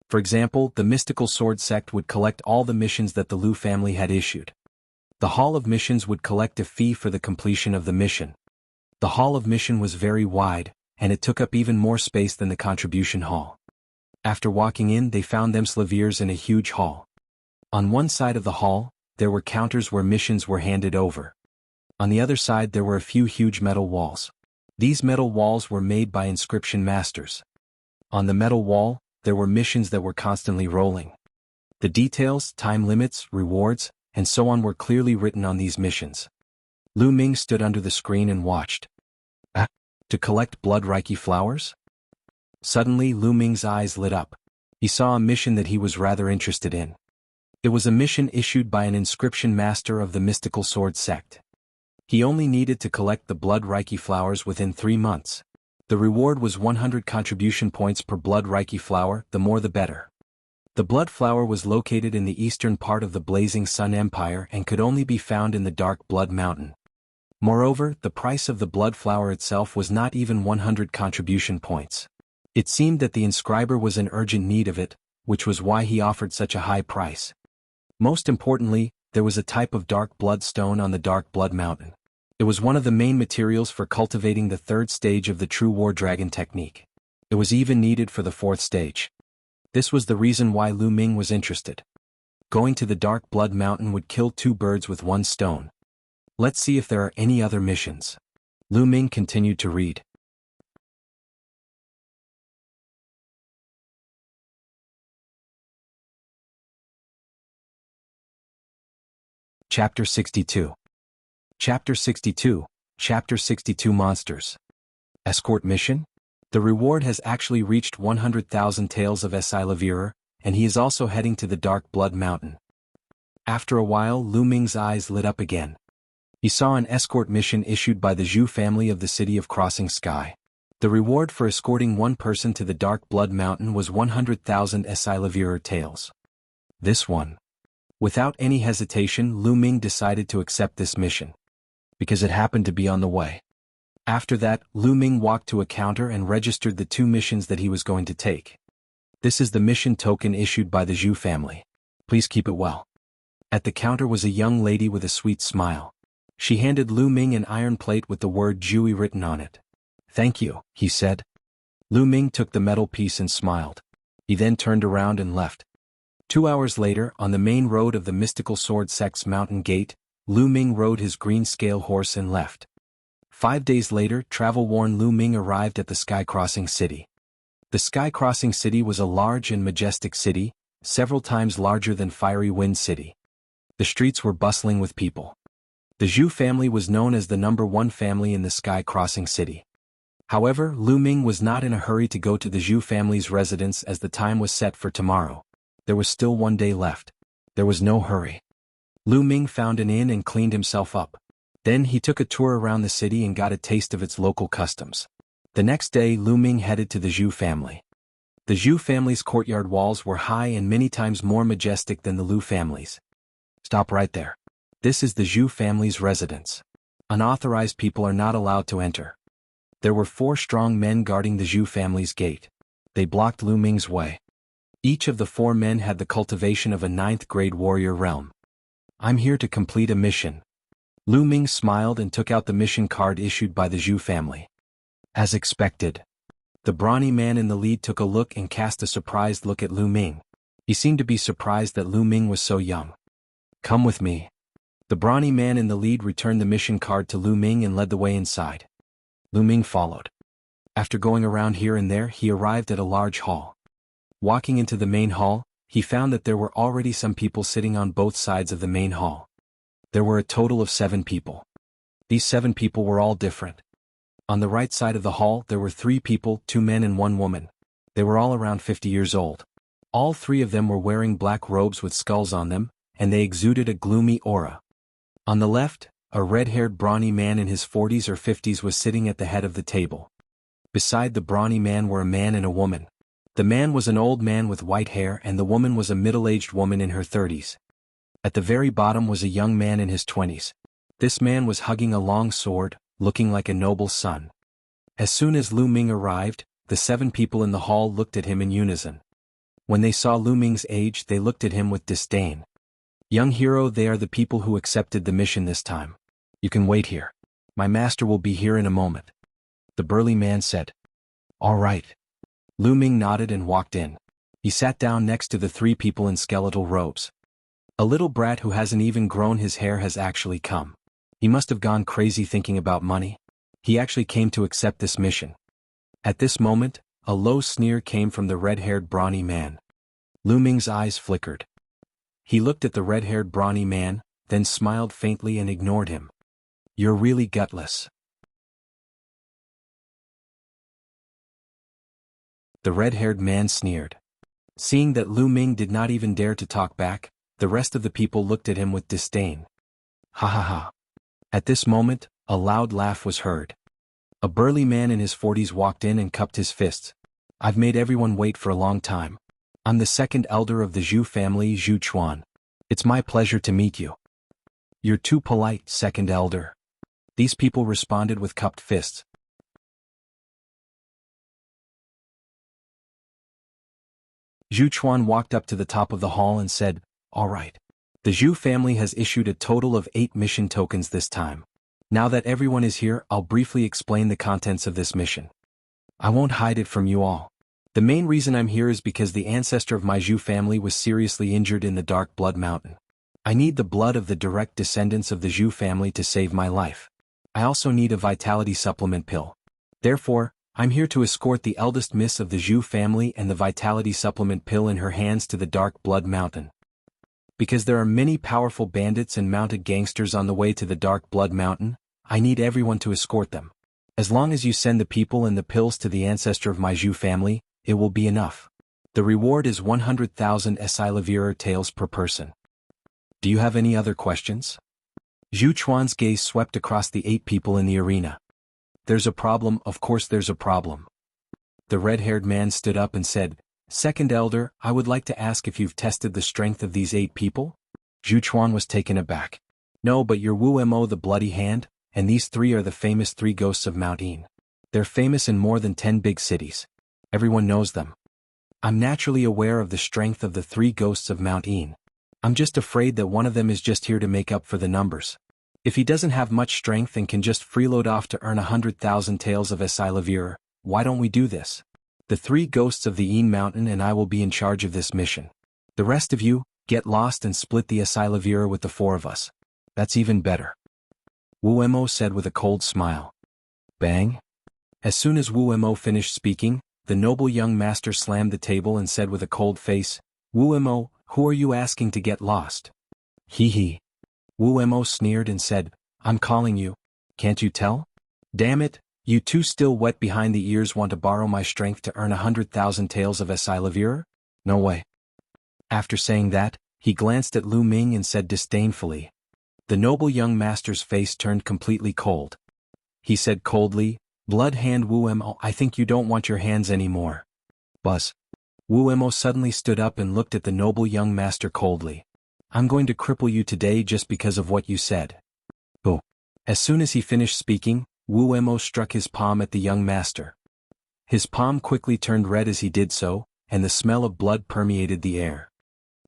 For example, the mystical sword sect would collect all the missions that the Lu family had issued. The Hall of Missions would collect a fee for the completion of the mission. The Hall of Mission was very wide, and it took up even more space than the contribution hall. After walking in, they found them slaviers in a huge hall. On one side of the hall, there were counters where missions were handed over. On the other side there were a few huge metal walls. These metal walls were made by inscription masters. On the metal wall, there were missions that were constantly rolling. The details, time limits, rewards, and so on were clearly written on these missions. Lu Ming stood under the screen and watched. To collect blood Reiki flowers? Suddenly Lu Ming's eyes lit up. He saw a mission that he was rather interested in. It was a mission issued by an inscription master of the mystical sword sect. He only needed to collect the blood Reiki flowers within 3 months. The reward was 100 contribution points per blood Reiki flower, the more the better. The blood flower was located in the eastern part of the Blazing Sun Empire and could only be found in the Dark Blood Mountain. Moreover, the price of the blood flower itself was not even 100 contribution points. It seemed that the inscriber was in urgent need of it, which was why he offered such a high price. Most importantly, there was a type of dark blood stone on the Dark Blood Mountain. It was one of the main materials for cultivating the 3rd stage of the True War Dragon technique. It was even needed for the 4th stage. This was the reason why Lu Ming was interested. Going to the Dark Blood Mountain would kill 2 birds with 1 stone. Let's see if there are any other missions. Lu Ming continued to read. Chapter 62. Chapter 62, Chapter 62 Monsters. Escort Mission? The reward has actually reached 100,000 taels of Esilavirer, and he is also heading to the Dark Blood Mountain. After a while Lu Ming's eyes lit up again. He saw an escort mission issued by the Zhu family of the city of Crossing Sky. The reward for escorting one person to the Dark Blood Mountain was 100,000 Esilavirer taels. This one. Without any hesitation, Lu Ming decided to accept this mission, because it happened to be on the way. After that, Lu Ming walked to a counter and registered the 2 missions that he was going to take. This is the mission token issued by the Zhu family. Please keep it well. At the counter was a young lady with a sweet smile. She handed Lu Ming an iron plate with the word Jui written on it. Thank you, he said. Lu Ming took the metal piece and smiled. He then turned around and left. 2 hours later, on the main road of the mystical sword sect's mountain gate, Lu Ming rode his green scale horse and left. 5 days later, travel-worn Lu Ming arrived at the Sky Crossing City. The Sky Crossing City was a large and majestic city, several times larger than Fiery Wind City. The streets were bustling with people. The Zhu family was known as the #1 family in the Sky Crossing City. However, Lu Ming was not in a hurry to go to the Zhu family's residence as the time was set for tomorrow. There was still 1 day left. There was no hurry. Lu Ming found an inn and cleaned himself up. Then he took a tour around the city and got a taste of its local customs. The next day Lu Ming headed to the Zhu family. The Zhu family's courtyard walls were high and many times more majestic than the Lu family's. Stop right there. This is the Zhu family's residence. Unauthorized people are not allowed to enter. There were 4 strong men guarding the Zhu family's gate. They blocked Lu Ming's way. Each of the 4 men had the cultivation of a 9th-grade warrior realm. I'm here to complete a mission. Lu Ming smiled and took out the mission card issued by the Zhu family. As expected, the brawny man in the lead took a look and cast a surprised look at Lu Ming. He seemed to be surprised that Lu Ming was so young. Come with me. The brawny man in the lead returned the mission card to Lu Ming and led the way inside. Lu Ming followed. After going around here and there, he arrived at a large hall. Walking into the main hall, he found that there were already some people sitting on both sides of the main hall. There were a total of 7 people. These 7 people were all different. On the right side of the hall there were 3 people, 2 men and 1 woman. They were all around 50 years old. All 3 of them were wearing black robes with skulls on them, and they exuded a gloomy aura. On the left, a red-haired brawny man in his 40s or 50s was sitting at the head of the table. Beside the brawny man were a man and a woman. The man was an old man with white hair and the woman was a middle-aged woman in her 30s. At the very bottom was a young man in his 20s. This man was hugging a long sword, looking like a noble son. As soon as Lu Ming arrived, the 7 people in the hall looked at him in unison. When they saw Lu Ming's age, they looked at him with disdain. Young hero, they are the people who accepted the mission this time. You can wait here. My master will be here in a moment. The burly man said. All right. Lu Ming nodded and walked in. He sat down next to the 3 people in skeletal robes. A little brat who hasn't even grown his hair has actually come. He must have gone crazy thinking about money. He actually came to accept this mission. At this moment, a low sneer came from the red-haired brawny man. Lu Ming's eyes flickered. He looked at the red-haired brawny man, then smiled faintly and ignored him. You're really gutless. The red-haired man sneered. Seeing that Lu Ming did not even dare to talk back, the rest of the people looked at him with disdain. Ha ha ha. At this moment, a loud laugh was heard. A burly man in his 40s walked in and cupped his fists. I've made everyone wait for a long time. I'm the 2nd elder of the Zhu family, Zhu Chuan. It's my pleasure to meet you. You're too polite, 2nd elder. These people responded with cupped fists. Zhu Chuan walked up to the top of the hall and said, All right. The Zhu family has issued a total of 8 mission tokens this time. Now that everyone is here, I'll briefly explain the contents of this mission. I won't hide it from you all. The main reason I'm here is because the ancestor of my Zhu family was seriously injured in the Dark Blood Mountain. I need the blood of the direct descendants of the Zhu family to save my life. I also need a vitality supplement pill. Therefore, I'm here to escort the eldest miss of the Zhu family and the vitality supplement pill in her hands to the Dark Blood Mountain. Because there are many powerful bandits and mounted gangsters on the way to the Dark Blood Mountain, I need everyone to escort them. As long as you send the people and the pills to the ancestor of my Zhu family, it will be enough. The reward is 100,000 Esilavir taels per person. Do you have any other questions? Zhu Chuan's gaze swept across the 8 people in the arena. There's a problem, of course there's a problem. The red-haired man stood up and said, 2nd elder, I would like to ask if you've tested the strength of these 8 people? Zhu Chuan was taken aback. No, but you're Wu Mo the Bloody Hand, and these 3 are the famous 3 ghosts of Mount Yin. They're famous in more than 10 big cities. Everyone knows them. I'm naturally aware of the strength of the 3 ghosts of Mount Yin. I'm just afraid that one of them is just here to make up for the numbers. If he doesn't have much strength and can just freeload off to earn 100,000 taels of Esilavir, why don't we do this? The 3 ghosts of the Yin Mountain and I will be in charge of this mission. The rest of you, get lost and split the Esilavir with the 4 of us. That's even better. Wu Mo said with a cold smile. Bang! As soon as Wu Mo finished speaking, the noble young master slammed the table and said with a cold face, Wu Mo, who are you asking to get lost? Hee hee. Wu Mo sneered and said, I'm calling you. Can't you tell? Damn it, you 2 still wet behind the ears want to borrow my strength to earn 100,000 taels of Esilavir? No way. After saying that, He glanced at Lu Ming and said disdainfully. The noble young master's face turned completely cold. He said coldly, "Blood hand Wu Mo, I think you don't want your hands anymore." Buzz. Wu Mo suddenly stood up and looked at the noble young master coldly. "I'm going to cripple you today just because of what you said." Oh. As soon as he finished speaking, Wu Mo struck his palm at the young master. His palm quickly turned red as he did so, and the smell of blood permeated the air.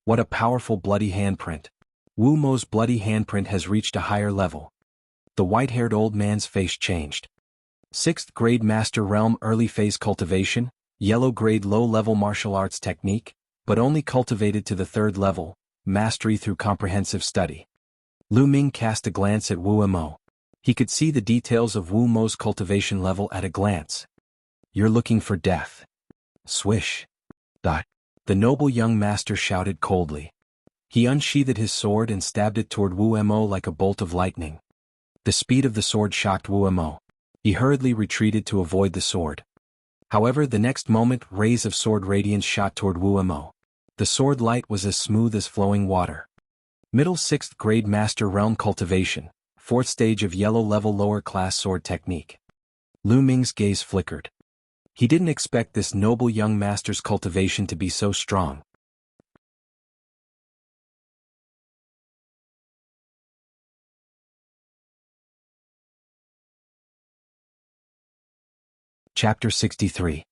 What a powerful bloody handprint. Wu Mo's bloody handprint has reached a higher level. The white-haired old man's face changed. 6th grade Master Realm early phase cultivation, yellow grade low-level martial arts technique, but only cultivated to the 3rd level, mastery through comprehensive study. Lu Ming cast a glance at Wu Mo. He could see the details of Wu Mo's cultivation level at a glance. "You're looking for death." Swish. Dot. The noble young master shouted coldly. He unsheathed his sword and stabbed it toward Wu Mo like a bolt of lightning. The speed of the sword shocked Wu Mo. He hurriedly retreated to avoid the sword. However, the next moment, rays of sword radiance shot toward Wu Mo. The sword light was as smooth as flowing water. Middle 6th grade Master Realm cultivation, 4th stage of yellow level lower class sword technique. Lu Ming's gaze flickered. He didn't expect this noble young master's cultivation to be so strong. Chapter 63.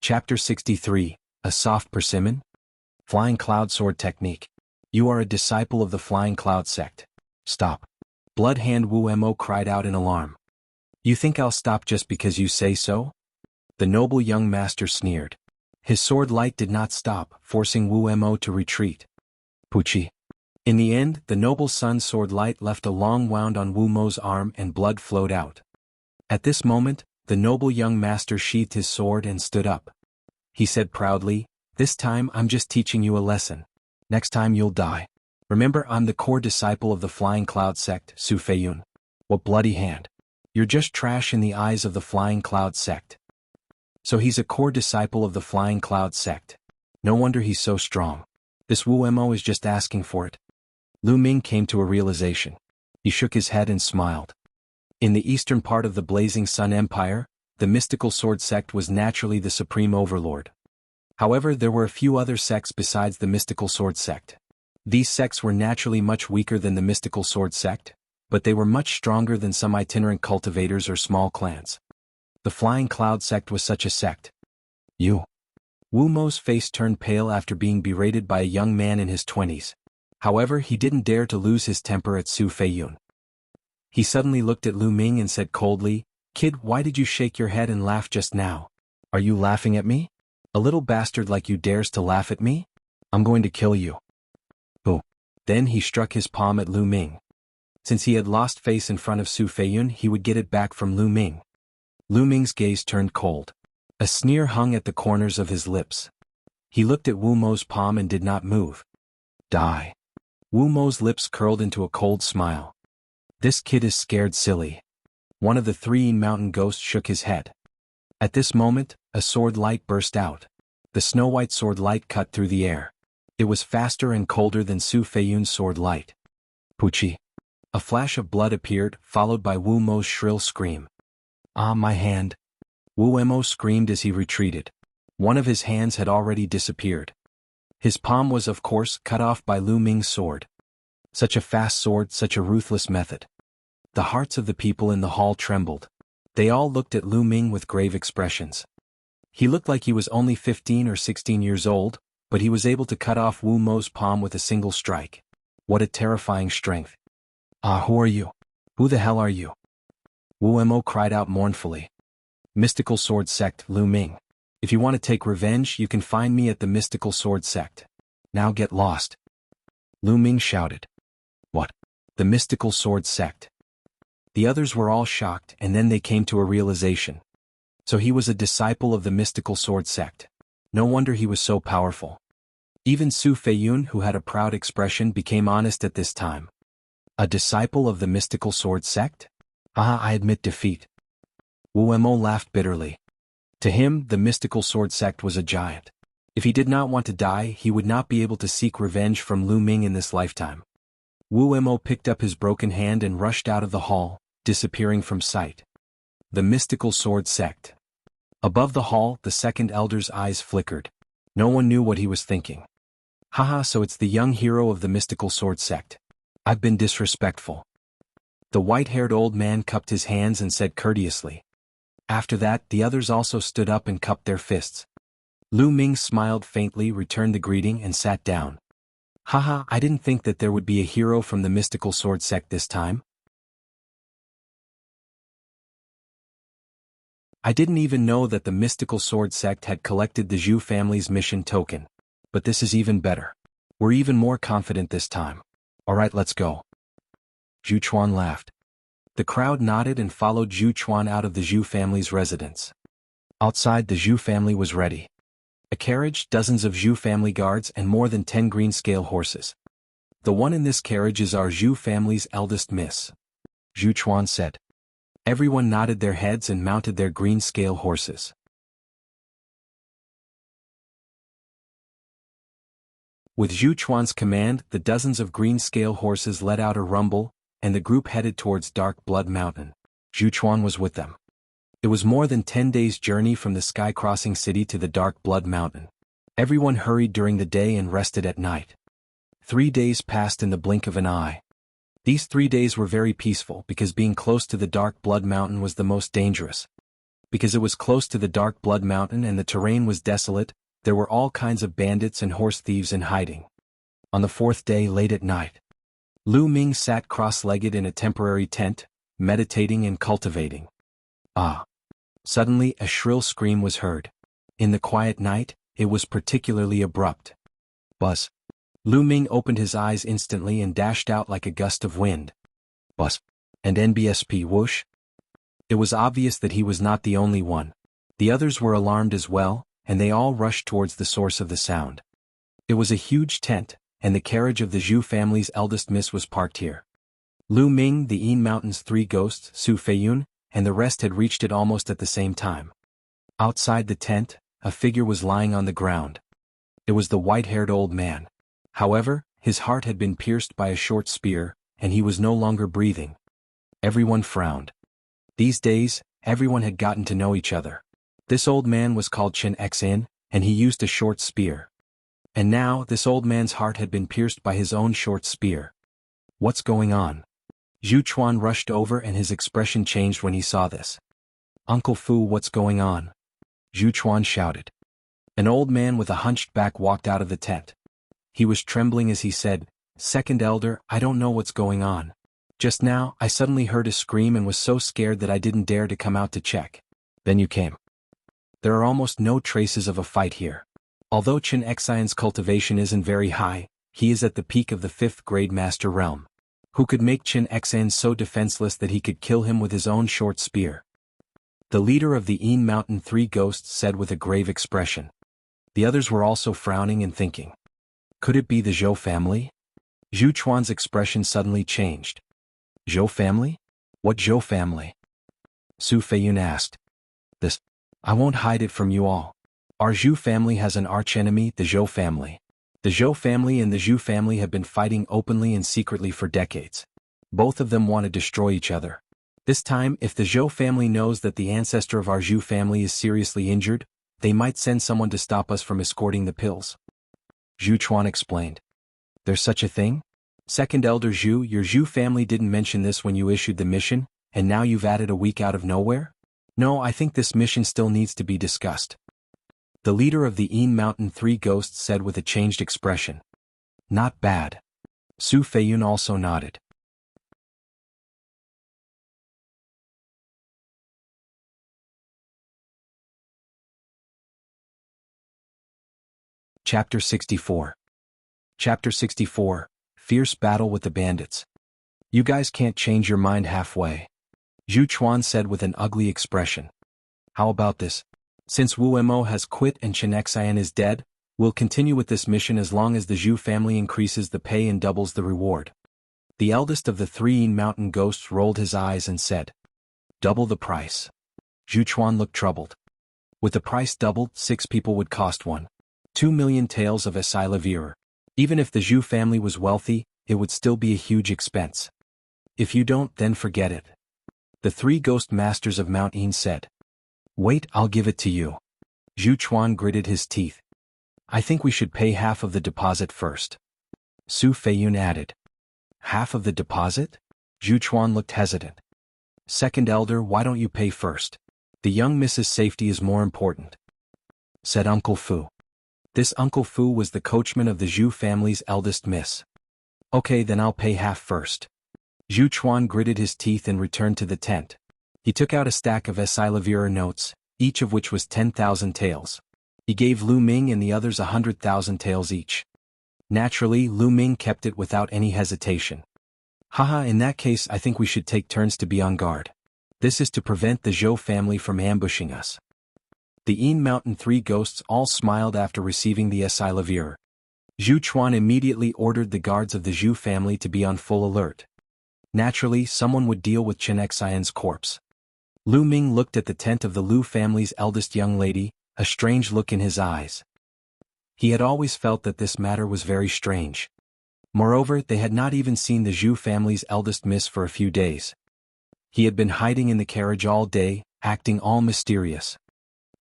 Chapter 63, A Soft Persimmon? Flying Cloud Sword Technique. You are a disciple of the Flying Cloud sect. Stop. Blood Hand Wu Mo cried out in alarm. You think I'll stop just because you say so? The noble young master sneered. His sword light did not stop, forcing Wu Mo to retreat. Puchi. In the end, the noble sun's sword light left a long wound on Wu Mo's arm and blood flowed out. At this moment, the noble young master sheathed his sword and stood up. He said proudly, "This time I'm just teaching you a lesson. Next time you'll die. Remember, I'm the core disciple of the Flying Cloud sect, Su Feiyun. What bloody hand. You're just trash in the eyes of the Flying Cloud sect." So he's a core disciple of the Flying Cloud sect. No wonder he's so strong. This Wu Mo is just asking for it. Lu Ming came to a realization. He shook his head and smiled. In the eastern part of the Blazing Sun Empire, the mystical sword sect was naturally the supreme overlord. However, there were a few other sects besides the mystical sword sect. These sects were naturally much weaker than the mystical sword sect, but they were much stronger than some itinerant cultivators or small clans. The Flying Cloud sect was such a sect. You. Wu Mo's face turned pale after being berated by a young man in his 20s. However, he didn't dare to lose his temper at Su Feiyun. He suddenly looked at Lu Ming and said coldly, "Kid, why did you shake your head and laugh just now? Are you laughing at me? A little bastard like you dares to laugh at me? I'm going to kill you." Boo. Then he struck his palm at Lu Ming. Since he had lost face in front of Su Feiyun, he would get it back from Lu Ming. Lu Ming's gaze turned cold. A sneer hung at the corners of his lips. He looked at Wu Mo's palm and did not move. Die. Wu Mo's lips curled into a cold smile. This kid is scared silly. One of the 3 mountain ghosts shook his head. At this moment, a sword light burst out. The snow-white sword light cut through the air. It was faster and colder than Su Feiyun's sword light. Puchi. A flash of blood appeared, followed by Wu Mo's shrill scream. "Ah, my hand." Wu Mo screamed as he retreated. One of his hands had already disappeared. His palm was of course cut off by Lu Ming's sword. Such a fast sword, such a ruthless method. The hearts of the people in the hall trembled. They all looked at Lu Ming with grave expressions. He looked like he was only 15 or 16 years old, but he was able to cut off Wu Mo's palm with a single strike. What a terrifying strength. "Ah, who are you? Who the hell are you?" Wu Mo cried out mournfully. "Mystical Sword Sect, Lu Ming. If you want to take revenge, you can find me at the Mystical Sword Sect. Now get lost." Lu Ming shouted. What? The Mystical Sword Sect? The others were all shocked, and then they came to a realization. So he was a disciple of the Mystical Sword Sect. No wonder he was so powerful. Even Su Feiyun, who had a proud expression, became honest at this time. A disciple of the Mystical Sword Sect? Ah, I admit defeat. Wu Mo laughed bitterly. To him, the Mystical Sword Sect was a giant. If he did not want to die, he would not be able to seek revenge from Lu Ming in this lifetime. Wu Mo picked up his broken hand and rushed out of the hall, disappearing from sight. The Mystical Sword Sect. Above the hall, the second elder's eyes flickered. No one knew what he was thinking. Haha, so it's the young hero of the Mystical Sword Sect. I've been disrespectful. The white-haired old man cupped his hands and said courteously. After that, the others also stood up and cupped their fists. Lu Ming smiled faintly, returned the greeting, and sat down. Haha, I didn't think that there would be a hero from the Mystical Sword Sect this time. I didn't even know that the Mystical Sword Sect had collected the Zhu family's mission token. But this is even better. We're even more confident this time. Alright, let's go. Zhu Chuan laughed. The crowd nodded and followed Zhu Chuan out of the Zhu family's residence. Outside, the Zhu family was ready. A carriage, dozens of Zhu family guards, and more than 10 green-scale horses. The one in this carriage is our Zhu family's eldest miss, Zhu Chuan said. Everyone nodded their heads and mounted their green-scale horses. With Zhu Chuan's command, the dozens of green-scale horses let out a rumble, and the group headed towards Dark Blood Mountain. Zhu Chuan was with them. It was more than 10 days' journey from the sky-crossing city to the Dark Blood Mountain. Everyone hurried during the day and rested at night. 3 days passed in the blink of an eye. These 3 days were very peaceful because being close to the Dark Blood Mountain was the most dangerous. Because it was close to the Dark Blood Mountain and the terrain was desolate, there were all kinds of bandits and horse thieves in hiding. On the 4th day, late at night, Lu Ming sat cross-legged in a temporary tent, meditating and cultivating. Ah! Suddenly, a shrill scream was heard. In the quiet night, it was particularly abrupt. Buzz. Lu Ming opened his eyes instantly and dashed out like a gust of wind. Buzz. And NBSP whoosh. It was obvious that he was not the only one. The others were alarmed as well, and they all rushed towards the source of the sound. It was a huge tent, and the carriage of the Zhu family's eldest miss was parked here. Lu Ming, the Yin Mountain's 3 ghosts, Su Feiyun, and the rest had reached it almost at the same time. Outside the tent, a figure was lying on the ground. It was the white-haired old man. However, his heart had been pierced by a short spear, and he was no longer breathing. Everyone frowned. These days, everyone had gotten to know each other. This old man was called Chen Xin, and he used a short spear. And now, this old man's heart had been pierced by his own short spear. What's going on? Zhu Chuan rushed over and his expression changed when he saw this. Uncle Fu, what's going on? Zhu Chuan shouted. An old man with a hunched back walked out of the tent. He was trembling as he said, Second Elder, I don't know what's going on. Just now, I suddenly heard a scream and was so scared that I didn't dare to come out to check. Then you came. There are almost no traces of a fight here. Although Chen Xian's cultivation isn't very high, he is at the peak of the 5th grade master realm. Who could make Chen Xian so defenseless that he could kill him with his own short spear? The leader of the Yin Mountain 3 ghosts said with a grave expression. The others were also frowning and thinking. Could it be the Zhou family? Zhu Chuan's expression suddenly changed. Zhou family? What Zhou family? Su Feiyun asked. This. I won't hide it from you all. Our Zhu family has an archenemy, the Zhou family. The Zhou family and the Zhu family have been fighting openly and secretly for decades. Both of them want to destroy each other. This time, if the Zhou family knows that the ancestor of our Zhu family is seriously injured, they might send someone to stop us from escorting the pills. Zhu Chuan explained. There's such a thing? Second Elder Zhu, your Zhu family didn't mention this when you issued the mission, and now you've added a week out of nowhere? No, I think this mission still needs to be discussed. The leader of the Yin Mountain 3 ghosts said with a changed expression. Not bad. Su Feiyun also nodded. Chapter 64. Chapter 64, Fierce Battle with the Bandits. You guys can't change your mind halfway. Zhu Chuan said with an ugly expression. How about this? Since Wu Mo has quit and Chen Xian is dead, we'll continue with this mission as long as the Zhu family increases the pay and doubles the reward. The eldest of the 3 Yin Mountain ghosts rolled his eyes and said. Double the price. Zhu Chuan looked troubled. With the price doubled, 6 people would cost 1. 2 million taels of Esilavir. Even if the Zhu family was wealthy, it would still be a huge expense. If you don't, then forget it. The 3 ghost masters of Mount Yin said. Wait, I'll give it to you. Zhu Chuan gritted his teeth. I think we should pay half of the deposit first. Su Feiyun added. Half of the deposit? Zhu Chuan looked hesitant. Second elder, why don't you pay first? The young Mrs. Safety is more important, said Uncle Fu. This Uncle Fu was the coachman of the Zhu family's eldest miss. Okay, then I'll pay half first. Zhu Chuan gritted his teeth and returned to the tent. He took out a stack of Esilavir notes, each of which was 10,000 taels. He gave Lu Ming and the others 100,000 taels each. Naturally, Lu Ming kept it without any hesitation. Haha, in that case I think we should take turns to be on guard. This is to prevent the Zhou family from ambushing us. The Yin Mountain 3 ghosts all smiled after receiving the Esilavir. Zhu Chuan immediately ordered the guards of the Zhu family to be on full alert. Naturally, someone would deal with Chen Xian's corpse. Lu Ming looked at the tent of the Lu family's eldest young lady, a strange look in his eyes. He had always felt that this matter was very strange. Moreover, they had not even seen the Zhu family's eldest miss for a few days. He had been hiding in the carriage all day, acting all mysterious.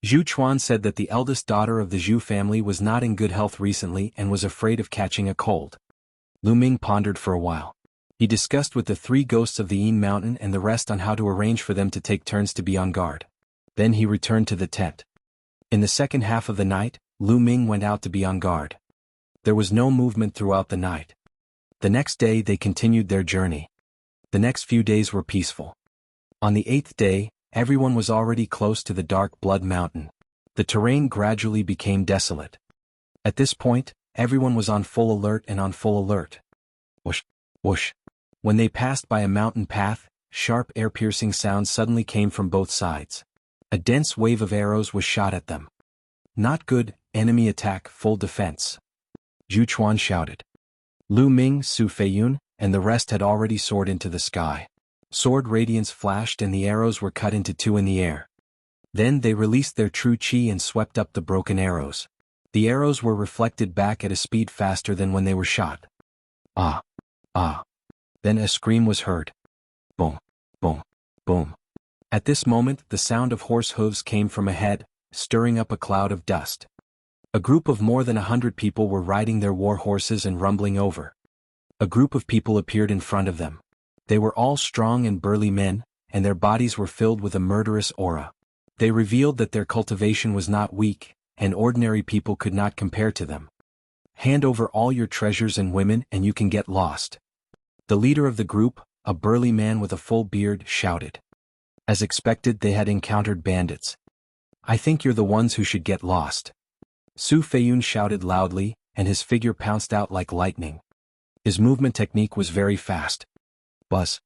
Zhu Chuan said that the eldest daughter of the Zhu family was not in good health recently and was afraid of catching a cold. Lu Ming pondered for a while. He discussed with the 3 ghosts of the Yin Mountain and the rest on how to arrange for them to take turns to be on guard. Then he returned to the tent. In the second half of the night, Lu Ming went out to be on guard. There was no movement throughout the night. The next day they continued their journey. The next few days were peaceful. On the 8th day, everyone was already close to the Dark Blood Mountain. The terrain gradually became desolate. At this point, everyone was on full alert and on full alert. Whoosh, whoosh. When they passed by a mountain path, sharp air-piercing sounds suddenly came from both sides. A dense wave of arrows was shot at them. Not good, enemy attack, full defense. Zhu Chuan shouted. Lu Ming, Su Feiyun, and the rest had already soared into the sky. Sword radiance flashed and the arrows were cut into 2 in the air. Then they released their true qi and swept up the broken arrows. The arrows were reflected back at a speed faster than when they were shot. Ah! Ah! Then a scream was heard. Boom! Boom! Boom! At this moment, the sound of horse hooves came from ahead, stirring up a cloud of dust. A group of more than 100 people were riding their war horses and rumbling over. A group of people appeared in front of them. They were all strong and burly men, and their bodies were filled with a murderous aura. They revealed that their cultivation was not weak, and ordinary people could not compare to them. Hand over all your treasures and women and you can get lost. The leader of the group, a burly man with a full beard, shouted. As expected, they had encountered bandits. I think you're the ones who should get lost. Su Feiyun shouted loudly, and his figure pounced out like lightning. His movement technique was very fast. Buzz.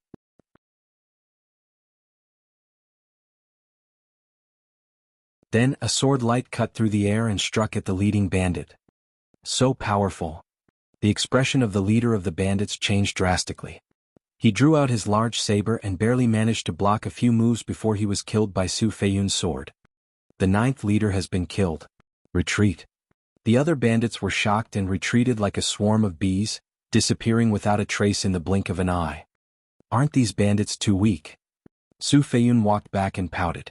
Then a sword light cut through the air and struck at the leading bandit. So powerful. The expression of the leader of the bandits changed drastically. He drew out his large saber and barely managed to block a few moves before he was killed by Su Feiyun's sword. The 9th leader has been killed. Retreat. The other bandits were shocked and retreated like a swarm of bees, disappearing without a trace in the blink of an eye. Aren't these bandits too weak? Su Feiyun walked back and pouted.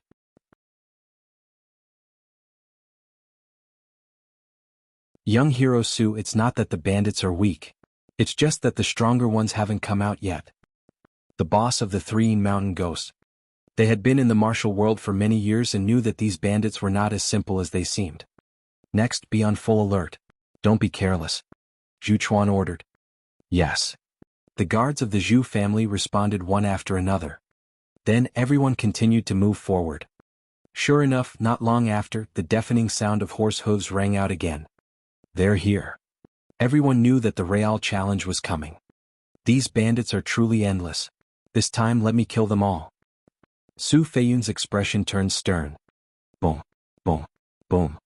Young hero Su, it's not that the bandits are weak. It's just that the stronger ones haven't come out yet. The boss of the 3 mountain ghosts. They had been in the martial world for many years and knew that these bandits were not as simple as they seemed. Next, be on full alert. Don't be careless. Zhu Chuan ordered. Yes. The guards of the Zhu family responded one after another. Then everyone continued to move forward. Sure enough, not long after, the deafening sound of horse hooves rang out again. They're here. Everyone knew that the Real challenge was coming. These bandits are truly endless. This time let me kill them all. Su Feiyun's expression turned stern. Boom, boom, boom.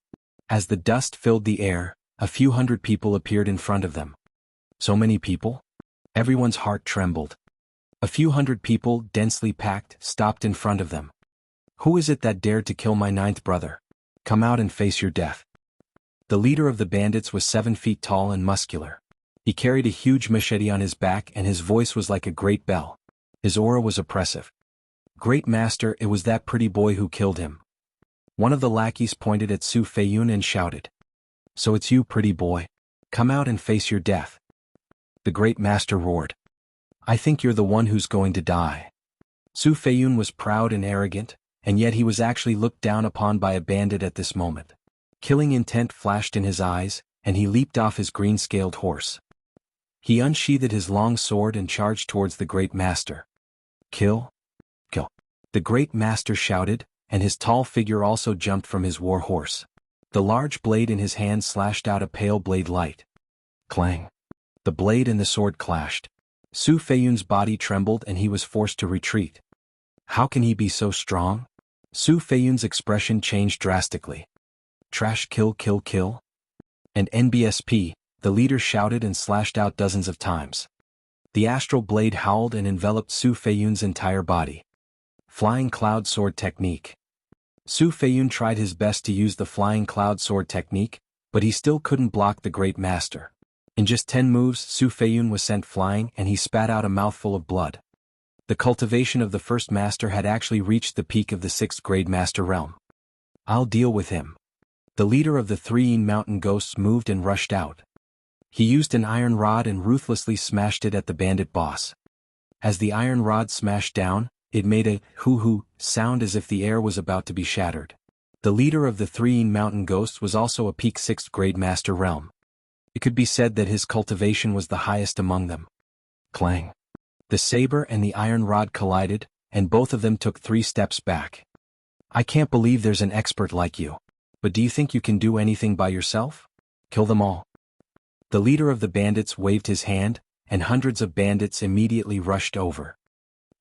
As the dust filled the air, a few hundred people appeared in front of them. So many people? Everyone's heart trembled. A few hundred people, densely packed, stopped in front of them. Who is it that dared to kill my 9th brother? Come out and face your death. The leader of the bandits was 7 feet tall and muscular. He carried a huge machete on his back and his voice was like a great bell. His aura was oppressive. "Great Master, it was that pretty boy who killed him." One of the lackeys pointed at Su Feiyun and shouted. "So it's you, pretty boy. Come out and face your death." The Great Master roared. "I think you're the one who's going to die." Su Feiyun was proud and arrogant, and yet he was actually looked down upon by a bandit at this moment. Killing intent flashed in his eyes, and he leaped off his green-scaled horse. He unsheathed his long sword and charged towards the Great Master. "Kill! Kill!" The Great Master shouted, and his tall figure also jumped from his war horse. The large blade in his hand slashed out a pale blade light. Clang! The blade and the sword clashed. Su Feiyun's body trembled and he was forced to retreat. How can he be so strong? Su Feiyun's expression changed drastically. "Trash, kill, kill, kill." And NBSP, the leader shouted and slashed out dozens of times. The astral blade howled and enveloped Su Feiyun's entire body. Flying Cloud Sword Technique. Su Feiyun tried his best to use the Flying Cloud Sword Technique, but he still couldn't block the Great Master. In just 10 moves, Su Feiyun was sent flying and he spat out a mouthful of blood. The cultivation of the first master had actually reached the peak of the 6th grade master realm. "I'll deal with him." The leader of the 3 mountain ghosts moved and rushed out. He used an iron rod and ruthlessly smashed it at the bandit boss. As the iron rod smashed down, it made a hoo-hoo sound as if the air was about to be shattered. The leader of the 3 mountain ghosts was also a peak 6th grade master realm. It could be said that his cultivation was the highest among them. Clang! The saber and the iron rod collided, and both of them took 3 steps back. "I can't believe there's an expert like you. But do you think you can do anything by yourself? Kill them all." The leader of the bandits waved his hand, and hundreds of bandits immediately rushed over.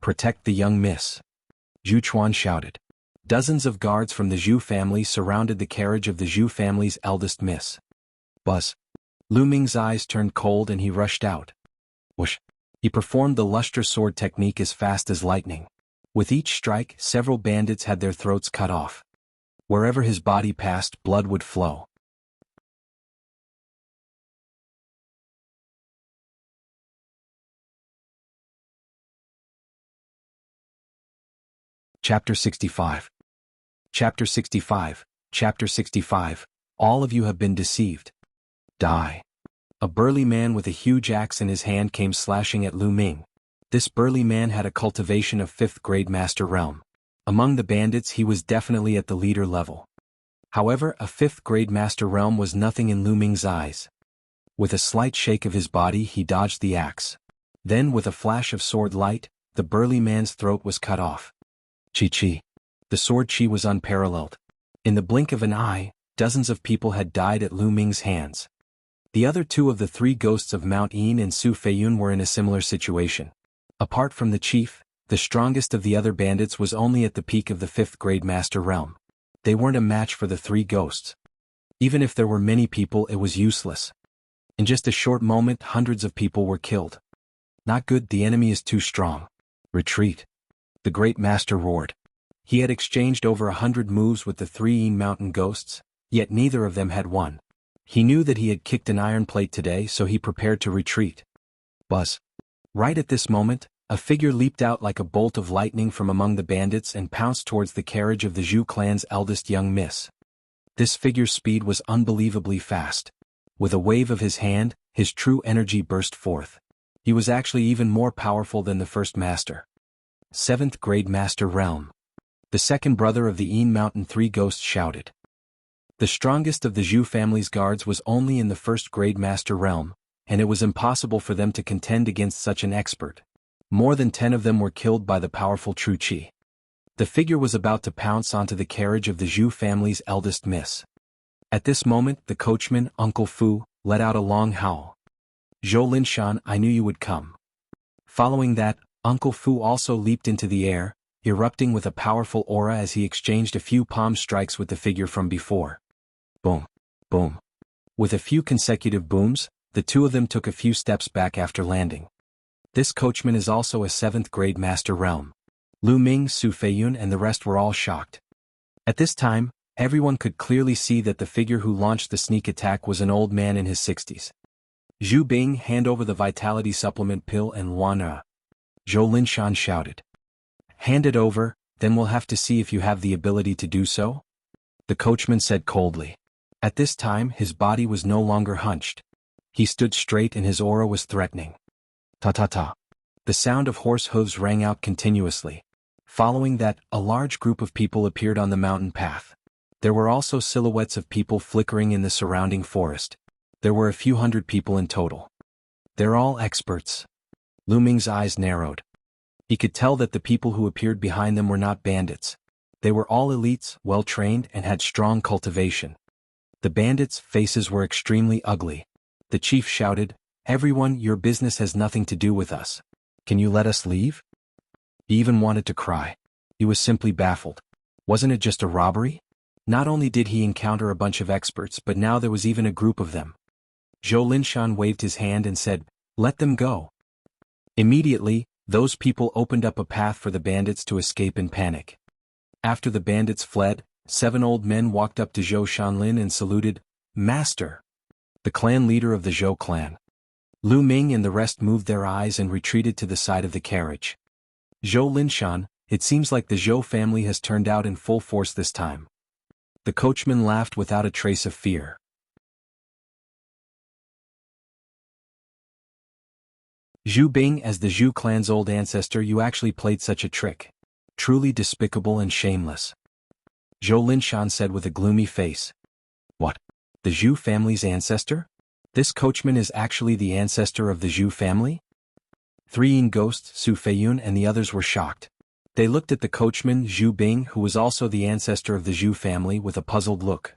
"Protect the young miss," Zhu Chuan shouted. Dozens of guards from the Zhu family surrounded the carriage of the Zhu family's eldest miss. Buzz! Lu Ming's eyes turned cold and he rushed out. Whoosh! He performed the luster sword technique as fast as lightning. With each strike, several bandits had their throats cut off. Wherever his body passed, blood would flow. Chapter 65. Chapter 65. Chapter 65. All of you have been deceived. Die. A burly man with a huge axe in his hand came slashing at Lu Ming. This burly man had a cultivation of 5th grade master realm. Among the bandits he was definitely at the leader level. However, a 5th grade master realm was nothing in Lu Ming's eyes. With a slight shake of his body he dodged the axe. Then with a flash of sword light, the burly man's throat was cut off. Chi-chi. The sword chi was unparalleled. In the blink of an eye, dozens of people had died at Lu Ming's hands. The other 2 of the 3 ghosts of Mount Yin and Su Feiyun were in a similar situation. Apart from the chief, the strongest of the other bandits was only at the peak of the 5th grade master realm. They weren't a match for the 3 ghosts. Even if there were many people, it was useless. In just a short moment, hundreds of people were killed. Not good, the enemy is too strong. Retreat. The Great Master roared. He had exchanged over 100 moves with the 3 mountain ghosts, yet neither of them had won. He knew that he had kicked an iron plate today, so he prepared to retreat. Buzz. Right at this moment, a figure leaped out like a bolt of lightning from among the bandits and pounced towards the carriage of the Zhu clan's eldest young miss. This figure's speed was unbelievably fast. With a wave of his hand, his true energy burst forth. He was actually even more powerful than the first master. 7th grade master realm. The second brother of the Yin Mountain 3 ghosts shouted. The strongest of the Zhu family's guards was only in the 1st grade master realm, and it was impossible for them to contend against such an expert. More than 10 of them were killed by the powerful True Qi. The figure was about to pounce onto the carriage of the Zhu family's eldest miss. At this moment, the coachman, Uncle Fu, let out a long howl. "Zhou Linshan, I knew you would come." Following that, Uncle Fu also leaped into the air, erupting with a powerful aura as he exchanged a few palm strikes with the figure from before. Boom. Boom. With a few consecutive booms, the 2 of them took a few steps back after landing. This coachman is also a 7th grade master realm. Lu Ming, Su Feiyun and the rest were all shocked. At this time, Everyone could clearly see that the figure who launched the sneak attack was an old man in his 60s. Zhu Bing, hand over the vitality supplement pill and Wana. Zhou Linshan shouted. Hand it over, then we'll have to see if you have the ability to do so? The coachman said coldly. At this time his body was no longer hunched. He stood straight and his aura was threatening. Ta-ta-ta. The sound of horse hooves rang out continuously. Following that, a large group of people appeared on the mountain path. There were also silhouettes of people flickering in the surrounding forest. There were a few hundred people in total. They're all experts. Lu Ming's eyes narrowed. He could tell that the people who appeared behind them were not bandits. They were all elites, well-trained, and had strong cultivation. The bandits' faces were extremely ugly. The chief shouted, "Everyone, your business has nothing to do with us. Can you let us leave?" He even wanted to cry. He was simply baffled. Wasn't it just a robbery? Not only did he encounter a bunch of experts, but now there was even a group of them. Zhou Linshan waved his hand and said, "Let them go." Immediately, those people opened up a path for the bandits to escape in panic. After the bandits fled, 7 old men walked up to Zhou Shanlin and saluted, "Master." The clan leader of the Zhou clan. Lu Ming and the rest moved their eyes and retreated to the side of the carriage. Zhou Linshan, it seems like the Zhou family has turned out in full force this time. The coachman laughed without a trace of fear. Zhu Bing, as the Zhu clan's old ancestor, you actually played such a trick. Truly despicable and shameless. Zhou Linshan said with a gloomy face. What? The Zhu family's ancestor? This coachman is actually the ancestor of the Zhu family? 3 Yin ghosts, Su Feiyun and the others were shocked. They looked at the coachman, Zhu Bing, who was also the ancestor of the Zhu family, with a puzzled look.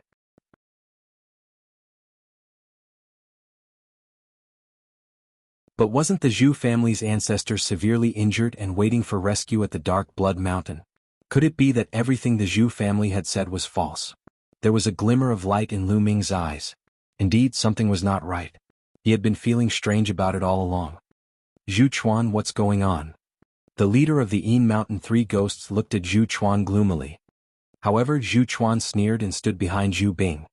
But wasn't the Zhu family's ancestor severely injured and waiting for rescue at the Dark Blood Mountain? Could it be that everything the Zhu family had said was false? There was a glimmer of light in Lu Ming's eyes. Indeed, something was not right. He had been feeling strange about it all along. Zhu Chuan, what's going on? The leader of the Yin Mountain 3 ghosts looked at Zhu Chuan gloomily. However, Zhu Chuan sneered and stood behind Zhu Bing.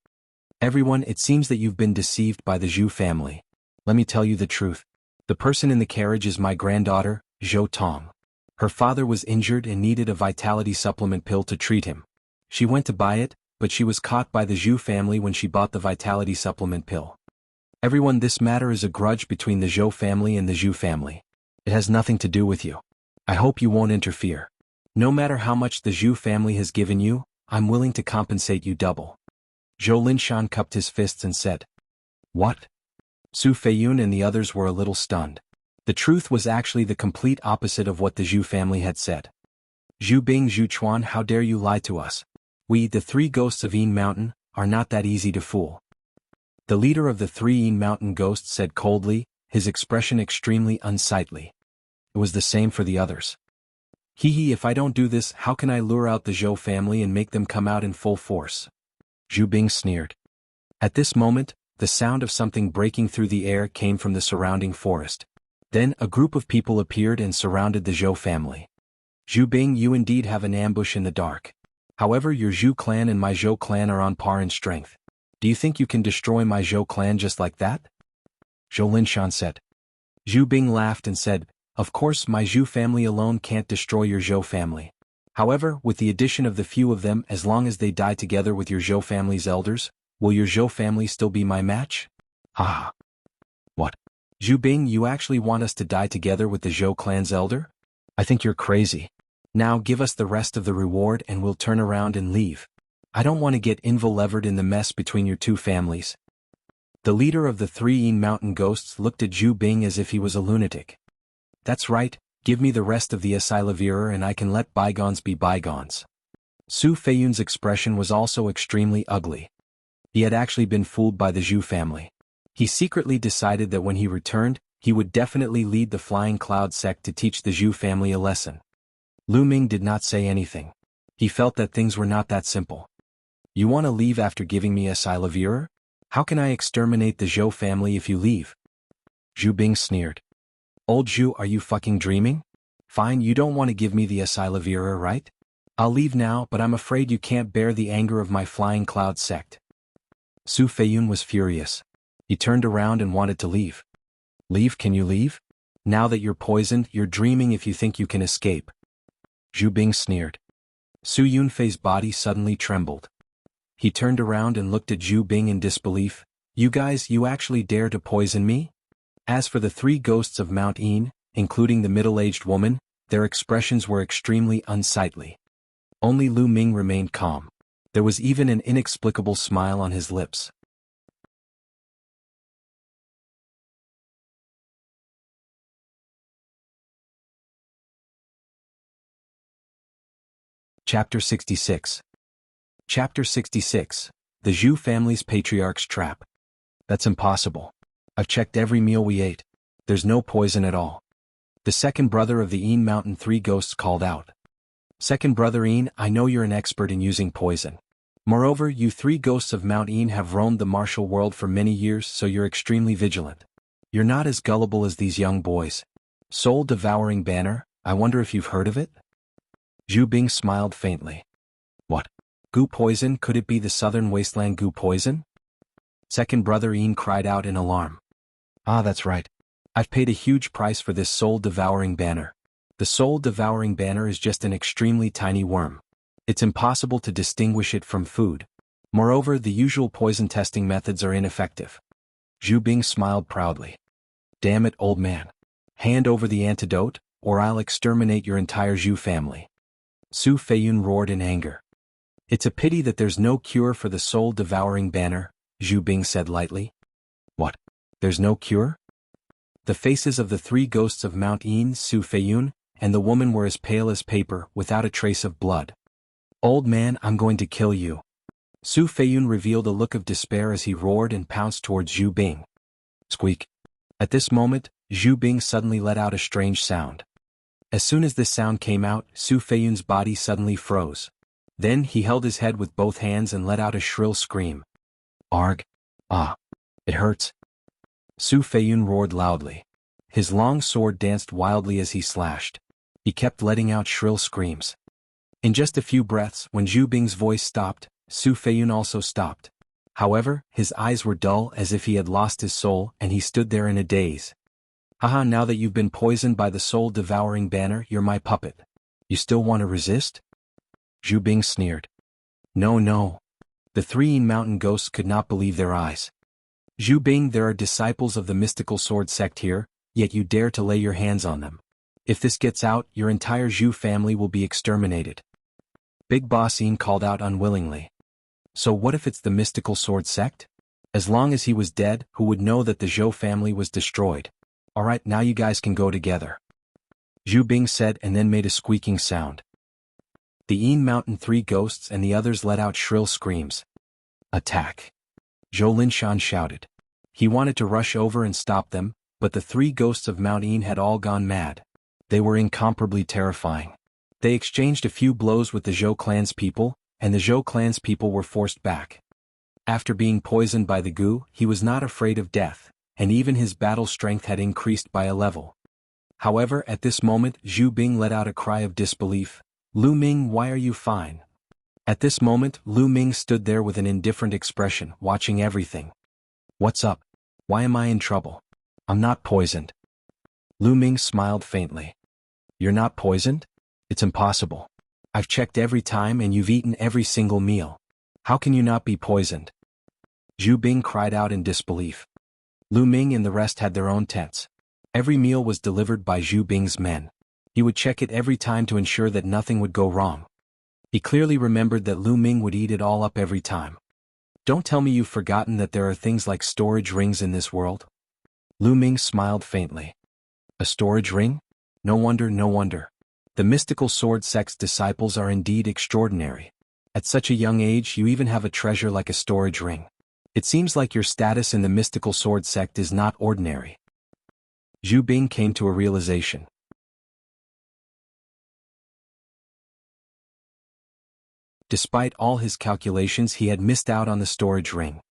Everyone, it seems that you've been deceived by the Zhu family. Let me tell you the truth. The person in the carriage is my granddaughter, Zhou Tong. Her father was injured and needed a vitality supplement pill to treat him. She went to buy it, but she was caught by the Zhu family when she bought the vitality supplement pill. Everyone, this matter is a grudge between the Zhou family and the Zhu family. It has nothing to do with you. I hope you won't interfere. No matter how much the Zhu family has given you, I'm willing to compensate you double. Zhou Linshan cupped his fists and said. What? Su Feiyun and the others were a little stunned. The truth was actually the complete opposite of what the Zhu family had said. Zhu Bing, Zhu Chuan, how dare you lie to us? We, the 3 ghosts of Yin Mountain, are not that easy to fool. The leader of the 3 Yin Mountain ghosts said coldly, his expression extremely unsightly. It was the same for the others. Hee, if I don't do this, how can I lure out the Zhou family and make them come out in full force? Zhu Bing sneered. At this moment, the sound of something breaking through the air came from the surrounding forest. Then a group of people appeared and surrounded the Zhou family. Zhu Bing, you indeed have an ambush in the dark. However, your Zhu clan and my Zhou clan are on par in strength. Do you think you can destroy my Zhou clan just like that? Zhou Linshan said. Zhu Bing laughed and said, of course my Zhu family alone can't destroy your Zhou family. However, with the addition of the few of them, as long as they die together with your Zhou family's elders, will your Zhou family still be my match? Ha! What? Zhu Bing, you actually want us to die together with the Zhou clan's elder? I think you're crazy. Now give us the rest of the reward and we'll turn around and leave. I don't want to get involved in the mess between your 2 families. The leader of the 3 Yin Mountain ghosts looked at Zhu Bing as if he was a lunatic. That's right, give me the rest of the Asilavirer and I can let bygones be bygones. Su Feiyun's expression was also extremely ugly. He had actually been fooled by the Zhu family. He secretly decided that when he returned, he would definitely lead the Flying Cloud sect to teach the Zhu family a lesson. Lu Ming did not say anything. He felt that things were not that simple. You want to leave after giving me Asilavirer? How can I exterminate the Zhou family if you leave? Zhu Bing sneered. Old Zhu, are you fucking dreaming? Fine, you don't want to give me the Asilavirer, right? I'll leave now, but I'm afraid you can't bear the anger of my Flying Cloud sect. Su Feiyun was furious. He turned around and wanted to leave. Leave? Can you leave? Now that you're poisoned, you're dreaming if you think you can escape. Zhu Bing sneered. Su Yunfei's body suddenly trembled. He turned around and looked at Zhu Bing in disbelief. You guys, you actually dare to poison me? As for the three ghosts of Mount Yin, including the middle-aged woman, their expressions were extremely unsightly. Only Lu Ming remained calm. There was even an inexplicable smile on his lips. Chapter 66. Chapter 66. The Zhu family's patriarch's trap. That's impossible. I've checked every meal we ate. There's no poison at all. The second brother of the Yin Mountain Three Ghosts called out. Second brother Yin, I know you're an expert in using poison. Moreover, you three ghosts of Mount Yin have roamed the martial world for many years, so you're extremely vigilant. You're not as gullible as these young boys. Soul-devouring banner, I wonder if you've heard of it? Zhu Bing smiled faintly. What? Goo poison? Could it be the southern wasteland goo poison? Second brother Yin cried out in alarm. Ah, that's right. I've paid a huge price for this soul-devouring banner. The soul-devouring banner is just an extremely tiny worm. It's impossible to distinguish it from food. Moreover, the usual poison testing methods are ineffective. Zhu Bing smiled proudly. Damn it, old man. Hand over the antidote, or I'll exterminate your entire Zhu family. Su Feiyun roared in anger. It's a pity that there's no cure for the soul-devouring banner, Zhu Bing said lightly. What? There's no cure? The faces of the three ghosts of Mount Yin, Su Feiyun, and the woman were as pale as paper, without a trace of blood. Old man, I'm going to kill you. Su Feiyun revealed a look of despair as he roared and pounced towards Zhu Bing. Squeak. At this moment, Zhu Bing suddenly let out a strange sound. As soon as this sound came out, Su Feiyun's body suddenly froze. Then he held his head with both hands and let out a shrill scream. Arg. Ah. It hurts. Su Feiyun roared loudly. His long sword danced wildly as he slashed. He kept letting out shrill screams. In just a few breaths, when Zhu Bing's voice stopped, Su Feiyun also stopped. However, his eyes were dull as if he had lost his soul, and he stood there in a daze. Haha, now that you've been poisoned by the soul-devouring banner, you're my puppet. You still want to resist? Zhu Bing sneered. No, no. The three Yin Mountain ghosts could not believe their eyes. Zhu Bing, there are disciples of the mystical sword sect here, yet you dare to lay your hands on them. If this gets out, your entire Zhu family will be exterminated. Big Boss Yin called out unwillingly. So what if it's the mystical sword sect? As long as he was dead, who would know that the Zhou family was destroyed? Alright, now you guys can go together. Zhu Bing said and then made a squeaking sound. The Yin Mountain Three Ghosts and the others let out shrill screams. Attack! Zhou Linshan shouted. He wanted to rush over and stop them, but the three ghosts of Mount Yin had all gone mad. They were incomparably terrifying. They exchanged a few blows with the Zhou clan's people, and the Zhou clan's people were forced back. After being poisoned by the goo, he was not afraid of death, and even his battle strength had increased by a level. However, at this moment, Zhu Bing let out a cry of disbelief. Lu Ming, why are you fine? At this moment, Lu Ming stood there with an indifferent expression, watching everything. What's up? Why am I in trouble? I'm not poisoned. Lu Ming smiled faintly. You're not poisoned? It's impossible. I've checked every time and you've eaten every single meal. How can you not be poisoned? Zhu Bing cried out in disbelief. Lu Ming and the rest had their own tents. Every meal was delivered by Zhu Bing's men. He would check it every time to ensure that nothing would go wrong. He clearly remembered that Lu Ming would eat it all up every time. Don't tell me you've forgotten that there are things like storage rings in this world? Lu Ming smiled faintly. A storage ring? No wonder, no wonder. The mystical sword sect's disciples are indeed extraordinary. At such a young age you even have a treasure like a storage ring. It seems like your status in the mystical sword sect is not ordinary. Zhu Bing came to a realization. Despite all his calculations, he had missed out on the storage ring.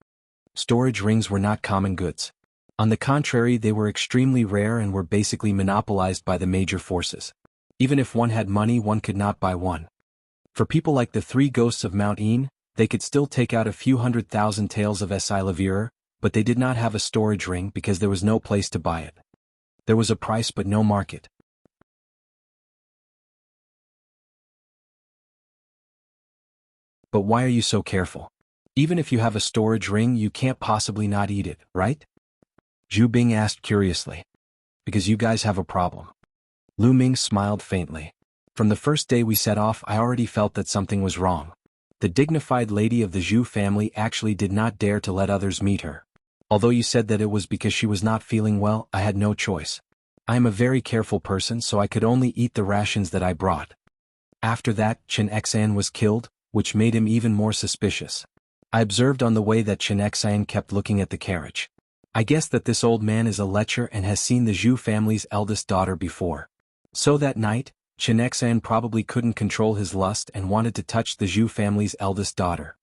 Storage rings were not common goods. On the contrary, they were extremely rare and were basically monopolized by the major forces. Even if one had money, one could not buy one. For people like the three ghosts of Mount Een, they could still take out a few 100,000 taels of Esilavir, but they did not have a storage ring because there was no place to buy it. There was a price but no market. But why are you so careful? Even if you have a storage ring, you can't possibly not eat it, right? Zhu Bing asked curiously. Because you guys have a problem. Lu Ming smiled faintly. From the first day we set off, I already felt that something was wrong. The dignified lady of the Zhu family actually did not dare to let others meet her. Although you said that it was because she was not feeling well, I had no choice. I am a very careful person, so I could only eat the rations that I brought. After that, Chen Xan was killed, which made him even more suspicious. I observed on the way that Chen Xan kept looking at the carriage. I guess that this old man is a lecher and has seen the Zhu family's eldest daughter before. So that night, Chen Xan probably couldn't control his lust and wanted to touch the Zhu family's eldest daughter.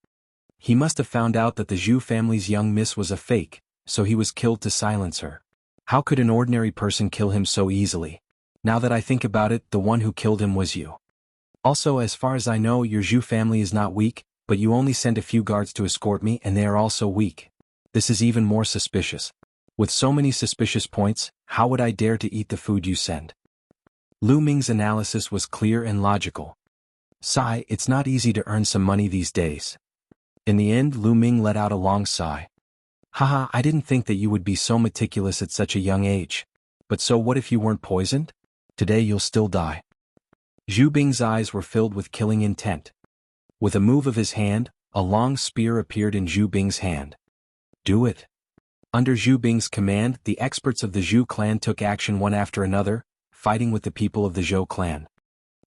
He must have found out that the Zhu family's young miss was a fake, so he was killed to silence her. How could an ordinary person kill him so easily? Now that I think about it, the one who killed him was you. Also, as far as I know, your Zhu family is not weak, but you only sent a few guards to escort me and they are also weak. This is even more suspicious. With so many suspicious points, how would I dare to eat the food you send? Lu Ming's analysis was clear and logical. Sigh, it's not easy to earn some money these days. In the end, Lu Ming let out a long sigh. Haha, I didn't think that you would be so meticulous at such a young age. But so what if you weren't poisoned? Today you'll still die. Zhu Bing's eyes were filled with killing intent. With a move of his hand, a long spear appeared in Zhu Bing's hand. Do it. Under Zhu Bing's command, the experts of the Zhu clan took action one after another, fighting with the people of the Zhou clan.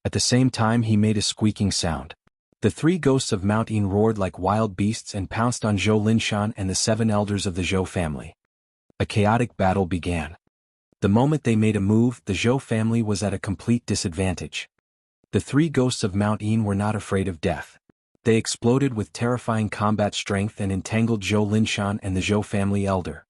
At the same time, he made a squeaking sound. The three ghosts of Mount Een roared like wild beasts and pounced on Zhou Linshan and the 7 elders of the Zhou family. A chaotic battle began. The moment they made a move, the Zhou family was at a complete disadvantage. The three ghosts of Mount Een were not afraid of death. They exploded with terrifying combat strength and entangled Zhou Linshan and the Zhou family elder.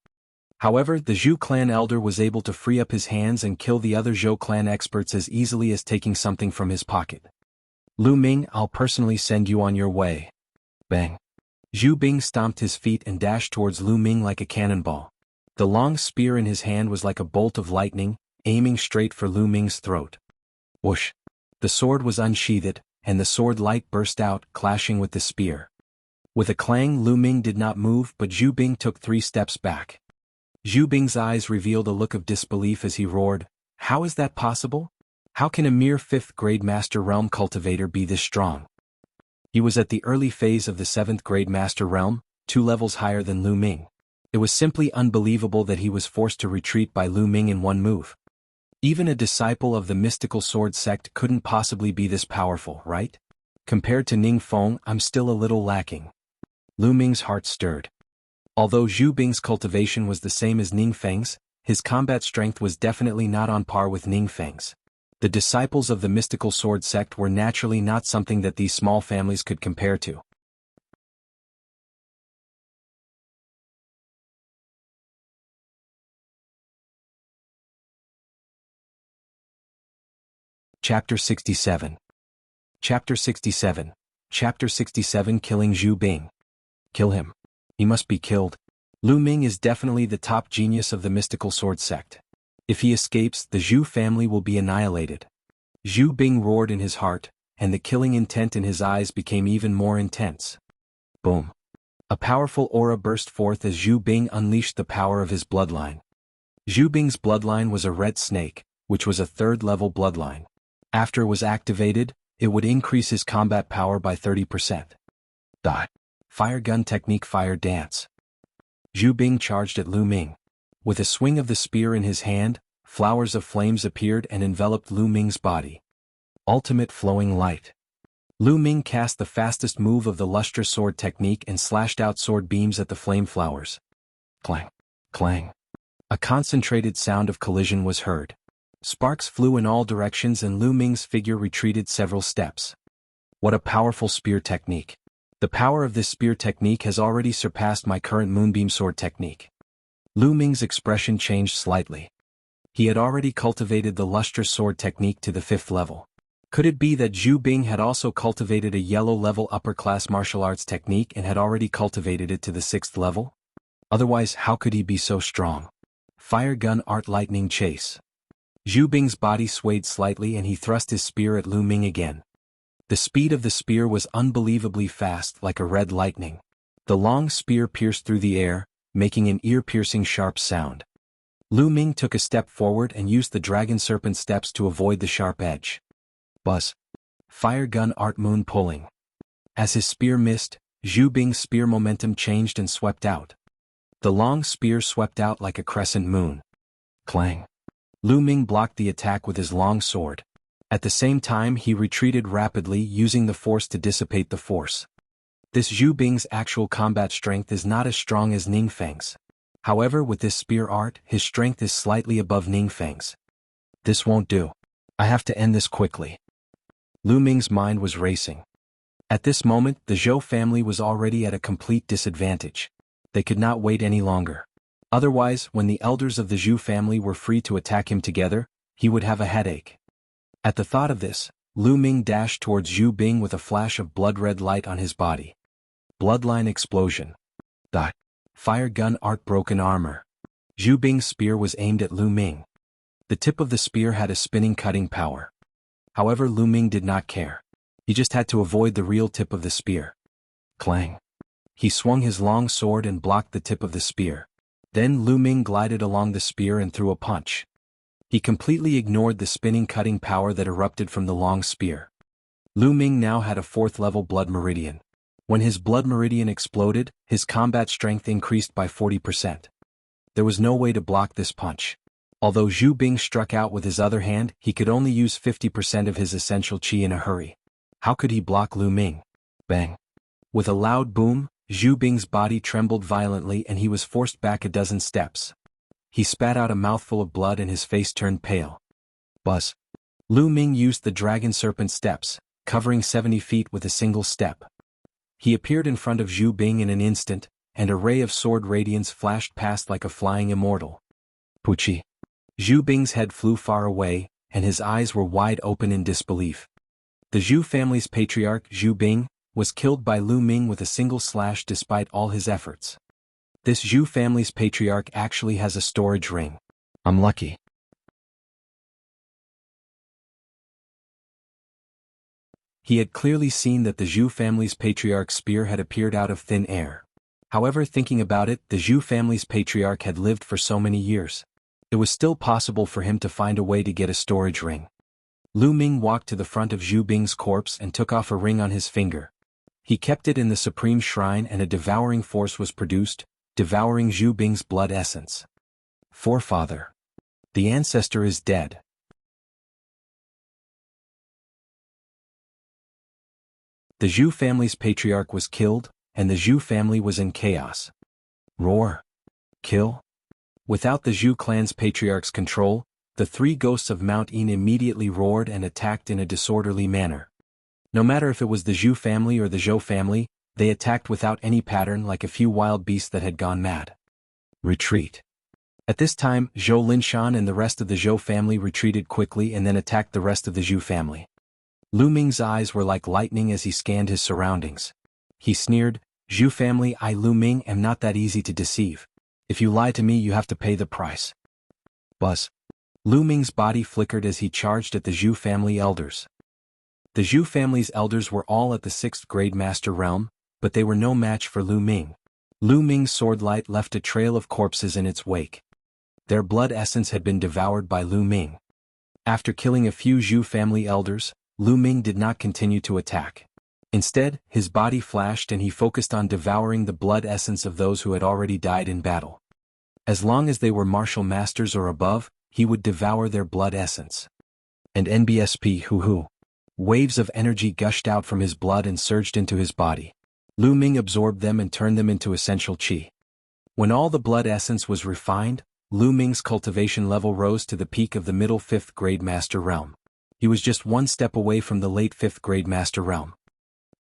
However, the Zhu clan elder was able to free up his hands and kill the other Zhou clan experts as easily as taking something from his pocket. Lu Ming, I'll personally send you on your way. Bang. Zhu Bing stomped his feet and dashed towards Lu Ming like a cannonball. The long spear in his hand was like a bolt of lightning, aiming straight for Lu Ming's throat. Whoosh. The sword was unsheathed, and the sword light burst out, clashing with the spear. With a clang, Lu Ming did not move, but Zhu Bing took 3 steps back. Zhu Bing's eyes revealed a look of disbelief as he roared, "How is that possible? How can a mere 5th grade Master Realm cultivator be this strong?" He was at the early phase of the 7th grade Master Realm, 2 levels higher than Lu Ming. It was simply unbelievable that he was forced to retreat by Lu Ming in one move. Even a disciple of the mystical sword sect couldn't possibly be this powerful, right? Compared to Ning Feng, I'm still a little lacking. Lu Ming's heart stirred. Although Zhu Bing's cultivation was the same as Ning Feng's, his combat strength was definitely not on par with Ning Feng's. The disciples of the mystical sword sect were naturally not something that these small families could compare to. Chapter 67. Chapter 67. Chapter 67 Killing Zhu Bing. Kill him. He must be killed. Lu Ming is definitely the top genius of the mystical sword sect. If he escapes, the Zhu family will be annihilated. Zhu Bing roared in his heart, and the killing intent in his eyes became even more intense. Boom. A powerful aura burst forth as Zhu Bing unleashed the power of his bloodline. Zhu Bing's bloodline was a red snake, which was a 3rd level bloodline. After it was activated, it would increase his combat power by 30%. Die. Fire gun technique fire dance. Zhu Bing charged at Lu Ming. With a swing of the spear in his hand, flowers of flames appeared and enveloped Lu Ming's body. Ultimate flowing light. Lu Ming cast the fastest move of the lustrous sword technique and slashed out sword beams at the flame flowers. Clang. Clang. A concentrated sound of collision was heard. Sparks flew in all directions and Lu Ming's figure retreated several steps. What a powerful spear technique. The power of this spear technique has already surpassed my current moonbeam sword technique. Lu Ming's expression changed slightly. He had already cultivated the lustrous sword technique to the 5th level. Could it be that Zhu Bing had also cultivated a yellow-level upper-class martial arts technique and had already cultivated it to the 6th level? Otherwise, how could he be so strong? Fire gun art lightning chase. Zhu Bing's body swayed slightly and he thrust his spear at Lu Ming again. The speed of the spear was unbelievably fast, like a red lightning. The long spear pierced through the air, making an ear-piercing sharp sound. Lu Ming took a step forward and used the dragon serpent steps to avoid the sharp edge. Buzz. Fire gun art moon pulling. As his spear missed, Zhu Bing's spear momentum changed and swept out. The long spear swept out like a crescent moon. Clang. Lu Ming blocked the attack with his long sword. At the same time he retreated rapidly, using the force to dissipate the force. This Zhu Bing's actual combat strength is not as strong as Ningfeng's. However, with this spear art, his strength is slightly above Ningfeng's. This won't do. I have to end this quickly. Lu Ming's mind was racing. At this moment, the Zhou family was already at a complete disadvantage. They could not wait any longer. Otherwise, when the elders of the Zhu family were free to attack him together, he would have a headache. At the thought of this, Lu Ming dashed towards Zhu Bing with a flash of blood-red light on his body. Bloodline explosion. Dot. Fire gun art broken armor. Zhu Bing's spear was aimed at Lu Ming. The tip of the spear had a spinning cutting power. However, Lu Ming did not care. He just had to avoid the real tip of the spear. Clang. He swung his long sword and blocked the tip of the spear. Then Lu Ming glided along the spear and threw a punch. He completely ignored the spinning cutting power that erupted from the long spear. Lu Ming now had a 4th-level blood meridian. When his blood meridian exploded, his combat strength increased by 40%. There was no way to block this punch. Although Zhu Bing struck out with his other hand, he could only use 50% of his essential qi in a hurry. How could he block Lu Ming? Bang. With a loud boom, Zhu Bing's body trembled violently and he was forced back a dozen steps. He spat out a mouthful of blood and his face turned pale. Buzz. Lu Ming used the dragon serpent steps, covering 70 feet with a single step. He appeared in front of Zhu Bing in an instant, and a ray of sword radiance flashed past like a flying immortal. Puchi. Zhu Bing's head flew far away, and his eyes were wide open in disbelief. The Zhu family's patriarch, Zhu Bing, was killed by Lu Ming with a single slash despite all his efforts. This Zhu family's patriarch actually has a storage ring. I'm lucky. He had clearly seen that the Zhu family's patriarch's spear had appeared out of thin air. However, thinking about it, the Zhu family's patriarch had lived for so many years. It was still possible for him to find a way to get a storage ring. Lu Ming walked to the front of Zhu Bing's corpse and took off a ring on his finger. He kept it in the supreme shrine and a devouring force was produced, devouring Zhu Bing's blood essence. Forefather. The ancestor is dead. The Zhu family's patriarch was killed, and the Zhu family was in chaos. Roar. Kill. Without the Zhu clan's patriarch's control, the 3 ghosts of Mount Yin immediately roared and attacked in a disorderly manner. No matter if it was the Zhu family or the Zhou family, they attacked without any pattern like a few wild beasts that had gone mad. Retreat. At this time, Zhou Linshan and the rest of the Zhou family retreated quickly and then attacked the rest of the Zhu family. Lu Ming's eyes were like lightning as he scanned his surroundings. He sneered, "Zhu family, I Lu Ming am not that easy to deceive. If you lie to me you have to pay the price." Buzz. Lu Ming's body flickered as he charged at the Zhu family elders. The Zhu family's elders were all at the 6th grade master realm, but they were no match for Lu Ming. Lu Ming's sword light left a trail of corpses in its wake. Their blood essence had been devoured by Lu Ming. After killing a few Zhu family elders, Lu Ming did not continue to attack. Instead, his body flashed and he focused on devouring the blood essence of those who had already died in battle. As long as they were martial masters or above, he would devour their blood essence. And NBSP hoo-hoo. Waves of energy gushed out from his blood and surged into his body. Lu Ming absorbed them and turned them into essential qi. When all the blood essence was refined, Lu Ming's cultivation level rose to the peak of the middle 5th grade master realm. He was just 1 step away from the late 5th grade master realm.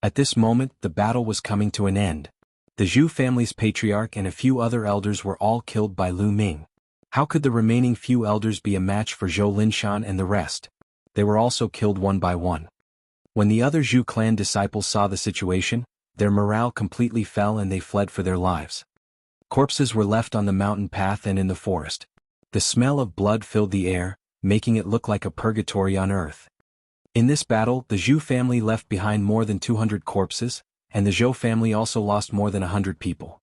At this moment, the battle was coming to an end. The Zhu family's patriarch and a few other elders were all killed by Lu Ming. How could the remaining few elders be a match for Zhou Linshan and the rest? they were also killed one by one. When the other Zhu clan disciples saw the situation, their morale completely fell and they fled for their lives. Corpses were left on the mountain path and in the forest. The smell of blood filled the air, making it look like a purgatory on earth. In this battle, the Zhu family left behind more than 200 corpses, and the Zhou family also lost more than 100 people.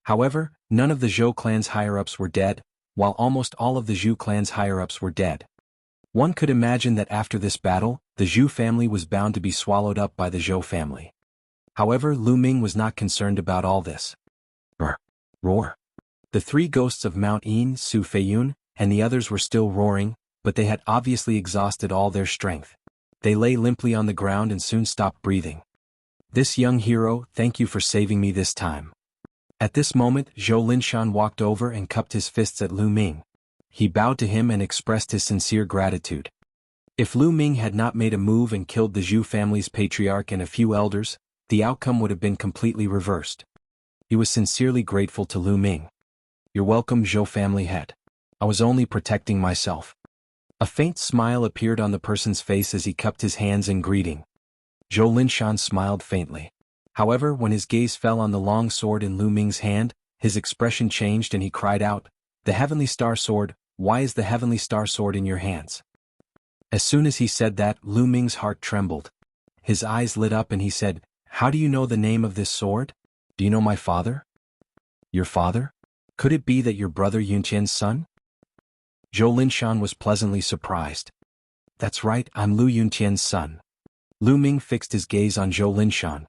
However, none of the Zhou clan's higher-ups were dead, while almost all of the Zhu clan's higher-ups were dead. One could imagine that after this battle, the Zhu family was bound to be swallowed up by the Zhou family. However, Lu Ming was not concerned about all this. Roar. The three ghosts of Mount Yin, Su Feiyun, and the others were still roaring, but they had obviously exhausted all their strength. They lay limply on the ground and soon stopped breathing. This young hero, thank you for saving me this time. At this moment, Zhou Linshan walked over and cupped his fists at Lu Ming. He bowed to him and expressed his sincere gratitude. If Lu Ming had not made a move and killed the Zhu family's patriarch and a few elders, the outcome would have been completely reversed. He was sincerely grateful to Lu Ming. You're welcome, Zhou family head. I was only protecting myself. A faint smile appeared on the person's face as he cupped his hands in greeting. Zhou Linshan smiled faintly. However, when his gaze fell on the long sword in Lu Ming's hand, his expression changed and he cried out, "The Heavenly Star Sword, why is the Heavenly Star Sword in your hands?" As soon as he said that, Lu Ming's heart trembled. His eyes lit up and he said, "How do you know the name of this sword? Do you know my father?" "Your father? Could it be that your brother Yunqian's son?" Zhou Linshan was pleasantly surprised. "That's right, I'm Lu Yunqian's son." Lu Ming fixed his gaze on Zhou Linshan.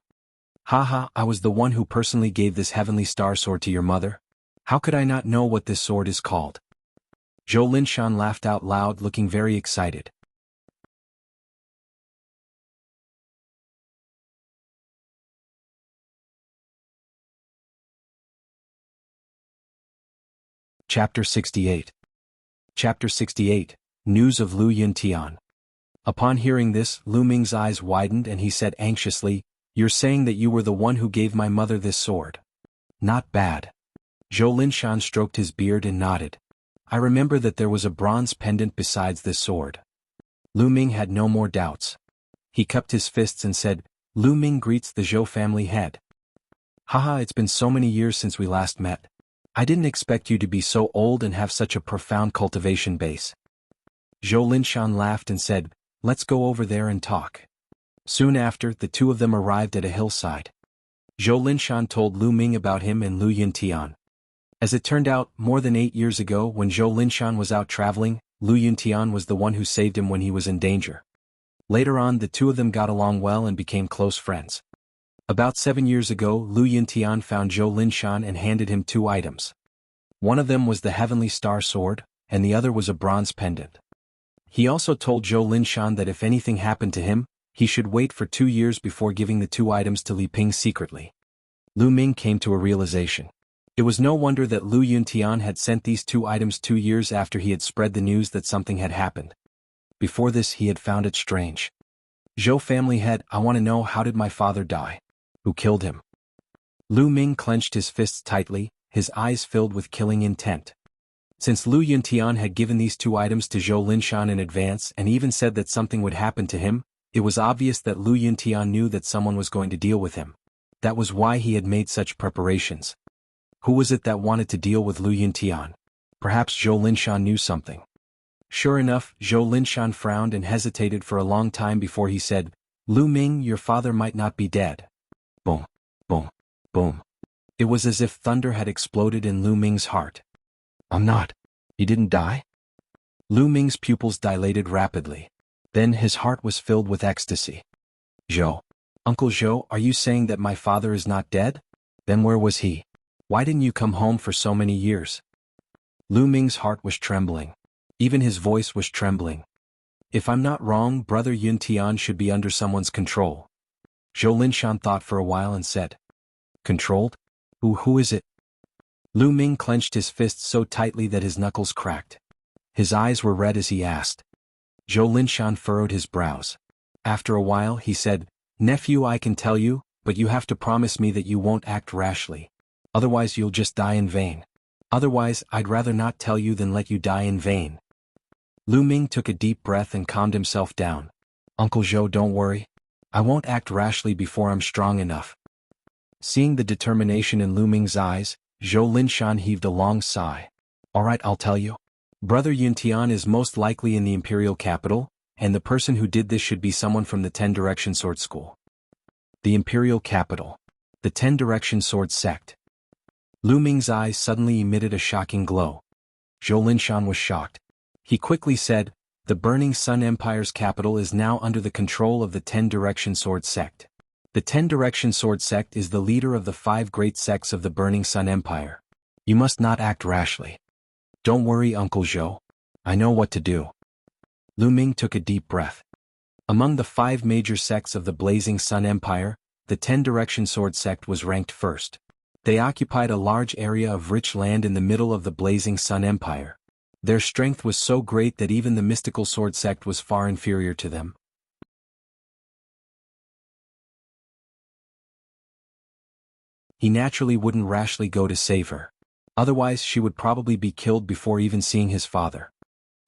"Haha, I was the one who personally gave this Heavenly Star Sword to your mother. How could I not know what this sword is called?" Zhou Linshan laughed out loud, looking very excited. Chapter 68. Chapter 68, News of Lu Yuntian. Upon hearing this, Lu Ming's eyes widened and he said anxiously, "You're saying that you were the one who gave my mother this sword?" "Not bad." Zhou Linshan stroked his beard and nodded. "I remember that there was a bronze pendant besides this sword." Lu Ming had no more doubts. He cupped his fists and said, "Lu Ming greets the Zhou family head." "Haha, it's been so many years since we last met. I didn't expect you to be so old and have such a profound cultivation base." Zhou Linshan laughed and said, "Let's go over there and talk." Soon after, the two of them arrived at a hillside. Zhou Linshan told Lu Ming about him and Lu Yuntian. As it turned out, more than 8 years ago when Zhou Linshan was out traveling, Lu Yuntian was the one who saved him when he was in danger. Later on, the two of them got along well and became close friends. About 7 years ago, Lu Yuntian found Zhou Linshan and handed him 2 items. One of them was the Heavenly Star Sword, and the other was a bronze pendant. He also told Zhou Linshan that if anything happened to him, he should wait for 2 years before giving the 2 items to Li Ping secretly. Lu Ming came to a realization. It was no wonder that Lu Yuntian had sent these 2 items 2 years after he had spread the news that something had happened. Before this he had found it strange. "Zhou family head, I want to know, how did my father die? Who killed him?" Lu Ming clenched his fists tightly, his eyes filled with killing intent. Since Lu Yuntian had given these 2 items to Zhou Linshan in advance and even said that something would happen to him, it was obvious that Lu Yuntian knew that someone was going to deal with him. That was why he had made such preparations. Who was it that wanted to deal with Lu Yuntian? Perhaps Zhou Linshan knew something. Sure enough, Zhou Linshan frowned and hesitated for a long time before he said, "Lu Ming, your father might not be dead." Boom, boom, boom. It was as if thunder had exploded in Lu Ming's heart. "I'm not. He didn't die?" Lu Ming's pupils dilated rapidly. Then his heart was filled with ecstasy. "Zhou. Uncle Zhou, are you saying that my father is not dead? Then where was he? Why didn't you come home for so many years?" Lu Ming's heart was trembling. Even his voice was trembling. "If I'm not wrong, Brother Yuntian should be under someone's control." Zhou Linshan thought for a while and said, "Controlled? Who is it?" Lu Ming clenched his fists so tightly that his knuckles cracked. His eyes were red as he asked. Zhou Linshan furrowed his brows. After a while he said, "Nephew, I can tell you, but you have to promise me that you won't act rashly. Otherwise you'll just die in vain. Otherwise, I'd rather not tell you than let you die in vain." Lu Ming took a deep breath and calmed himself down. Uncle Zhou, don't worry. I won't act rashly before I'm strong enough. Seeing the determination in Lu Ming's eyes, Zhou Linshan heaved a long sigh. Alright, I'll tell you. Brother Yuntian is most likely in the imperial capital, and the person who did this should be someone from the 10 Direction Sword School. The imperial capital. The 10 Direction Sword Sect. Lu Ming's eyes suddenly emitted a shocking glow. Zhou Linshan was shocked. He quickly said, the Burning Sun Empire's capital is now under the control of the 10 Direction Sword Sect. The 10 Direction Sword Sect is the leader of the 5 great sects of the Burning Sun Empire. You must not act rashly. Don't worry, Uncle Zhou. I know what to do. Lu Ming took a deep breath. Among the 5 major sects of the Blazing Sun Empire, the 10 Direction Sword Sect was ranked first. They occupied a large area of rich land in the middle of the Blazing Sun Empire. Their strength was so great that even the mystical sword sect was far inferior to them. He naturally wouldn't rashly go to save her. Otherwise she would probably be killed before even seeing his father.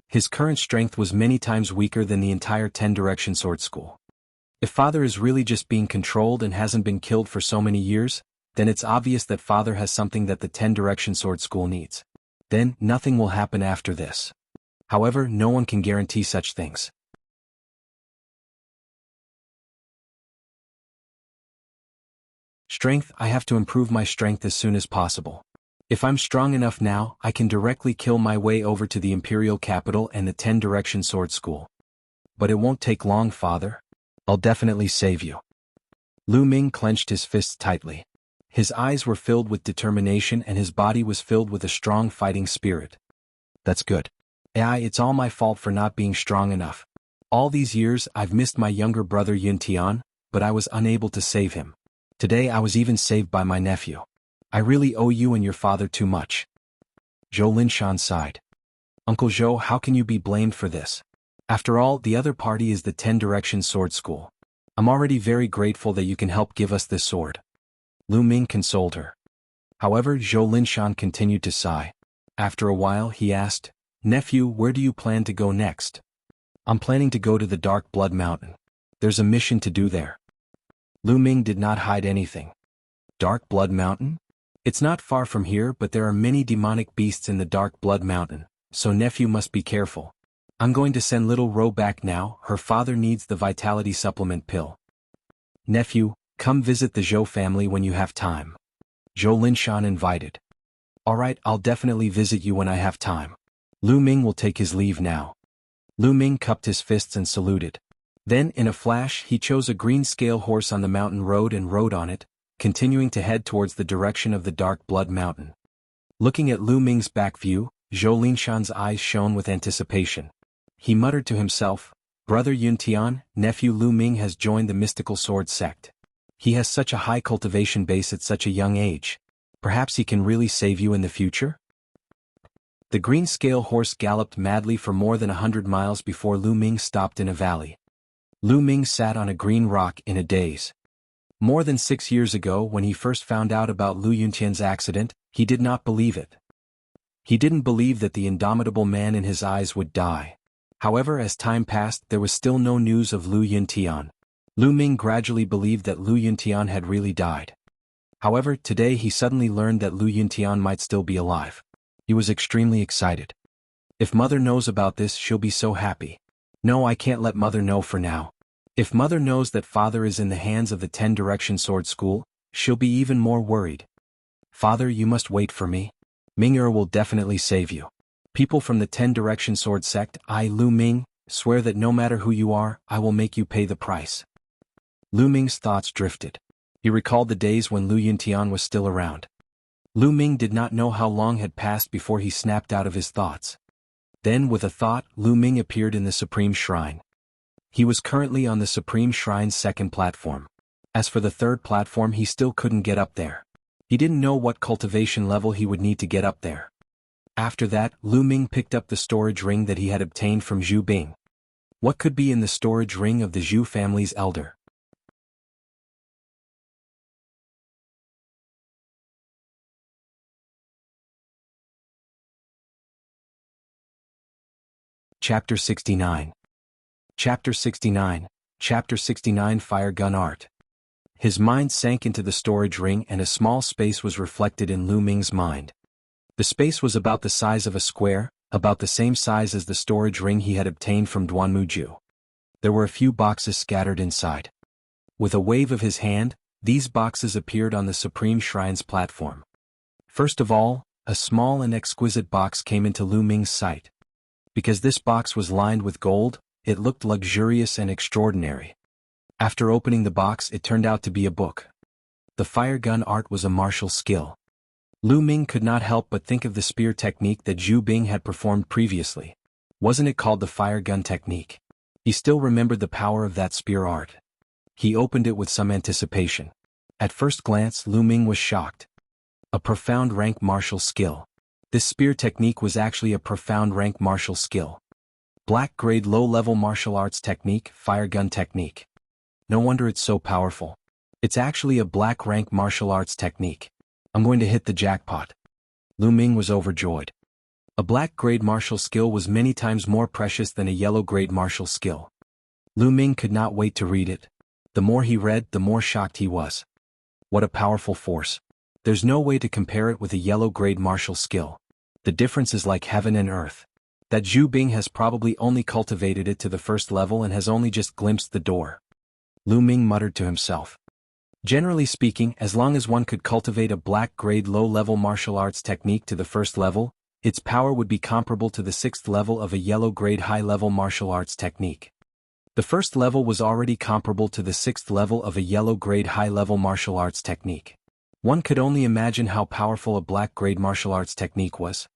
His current strength was many times weaker than the entire 10 Direction Sword School. If father is really just being controlled and hasn't been killed for so many years, then it's obvious that father has something that the 10 Direction Sword School needs. Then, nothing will happen after this. However, no one can guarantee such things. Strength, I have to improve my strength as soon as possible. If I'm strong enough now, I can directly kill my way over to the imperial capital and the 10 Direction Sword School. But it won't take long, father. I'll definitely save you. Lu Ming clenched his fists tightly. His eyes were filled with determination and his body was filled with a strong fighting spirit. That's good. It's all my fault for not being strong enough. All these years I've missed my younger brother Yuntian, but I was unable to save him. Today I was even saved by my nephew. I really owe you and your father too much. Zhou Linshan sighed. Uncle Zhou, how can you be blamed for this? After all, the other party is the 10 Direction Sword School. I'm already very grateful that you can help give us this sword. Lu Ming consoled her. However, Zhou Linshan continued to sigh. After a while he asked, Nephew, where do you plan to go next? I'm planning to go to the Dark Blood Mountain. There's a mission to do there. Lu Ming did not hide anything. Dark Blood Mountain? It's not far from here, but there are many demonic beasts in the Dark Blood Mountain, so nephew must be careful. I'm going to send little Ro back now, her father needs the vitality supplement pill. Nephew, come visit the Zhou family when you have time. Zhou Linshan invited. Alright, I'll definitely visit you when I have time. Lu Ming will take his leave now. Lu Ming cupped his fists and saluted. Then, in a flash, he chose a green scale horse on the mountain road and rode on it, continuing to head towards the direction of the Dark Blood Mountain. Looking at Lu Ming's back view, Zhou Linshan's eyes shone with anticipation. He muttered to himself, Brother Yuntian, nephew Lu Ming has joined the mystical sword sect. He has such a high cultivation base at such a young age. Perhaps he can really save you in the future? The green scale horse galloped madly for more than 100 miles before Lu Ming stopped in a valley. Lu Ming sat on a green rock in a daze. More than 6 years ago, when he first found out about Lu Yuntian's accident, he did not believe it. He didn't believe that the indomitable man in his eyes would die. However, as time passed, there was still no news of Lu Yuntian. Lu Ming gradually believed that Lu Yuntian had really died. However, today he suddenly learned that Lu Yuntian might still be alive. He was extremely excited. If mother knows about this, she'll be so happy. No, I can't let mother know for now. If mother knows that father is in the hands of the 10 Direction Sword School, she'll be even more worried. Father, you must wait for me. Ming-er will definitely save you. People from the 10 Direction Sword Sect, I, Lu Ming, swear that no matter who you are, I will make you pay the price. Lu Ming's thoughts drifted. He recalled the days when Lu Yuntian was still around. Lu Ming did not know how long had passed before he snapped out of his thoughts. Then, with a thought, Lu Ming appeared in the Supreme Shrine. He was currently on the Supreme Shrine's second platform. As for the third platform, he still couldn't get up there. He didn't know what cultivation level he would need to get up there. After that, Lu Ming picked up the storage ring that he had obtained from Zhu Bing. What could be in the storage ring of the Zhu family's elder? Chapter 69. Chapter 69. Chapter 69 Fire Gun Art. His mind sank into the storage ring and a small space was reflected in Lu Ming's mind. The space was about the size of a square, about the same size as the storage ring he had obtained from Duanmuju. There were a few boxes scattered inside. With a wave of his hand, these boxes appeared on the Supreme Shrine's platform. First of all, a small and exquisite box came into Lu Ming's sight. Because this box was lined with gold, it looked luxurious and extraordinary. After opening the box, it turned out to be a book. The fire gun art was a martial skill. Lu Ming could not help but think of the spear technique that Zhu Bing had performed previously. Wasn't it called the fire gun technique? He still remembered the power of that spear art. He opened it with some anticipation. At first glance, Lu Ming was shocked. A profound rank martial skill. This spear technique was actually a profound rank martial skill. Black grade low-level martial arts technique, fire gun technique. No wonder it's so powerful. It's actually a black rank martial arts technique. I'm going to hit the jackpot. Lu Ming was overjoyed. A black grade martial skill was many times more precious than a yellow grade martial skill. Lu Ming could not wait to read it. The more he read, the more shocked he was. What a powerful force. There's no way to compare it with a yellow grade martial skill. The difference is like heaven and earth. That Zhu Bing has probably only cultivated it to the first level and has only just glimpsed the door. Lu Ming muttered to himself. Generally speaking, as long as one could cultivate a black grade low-level martial arts technique to the first level, its power would be comparable to the sixth level of a yellow grade high-level martial arts technique. The first level was already comparable to the sixth level of a yellow grade high-level martial arts technique. One could only imagine how powerful a black grade martial arts technique was.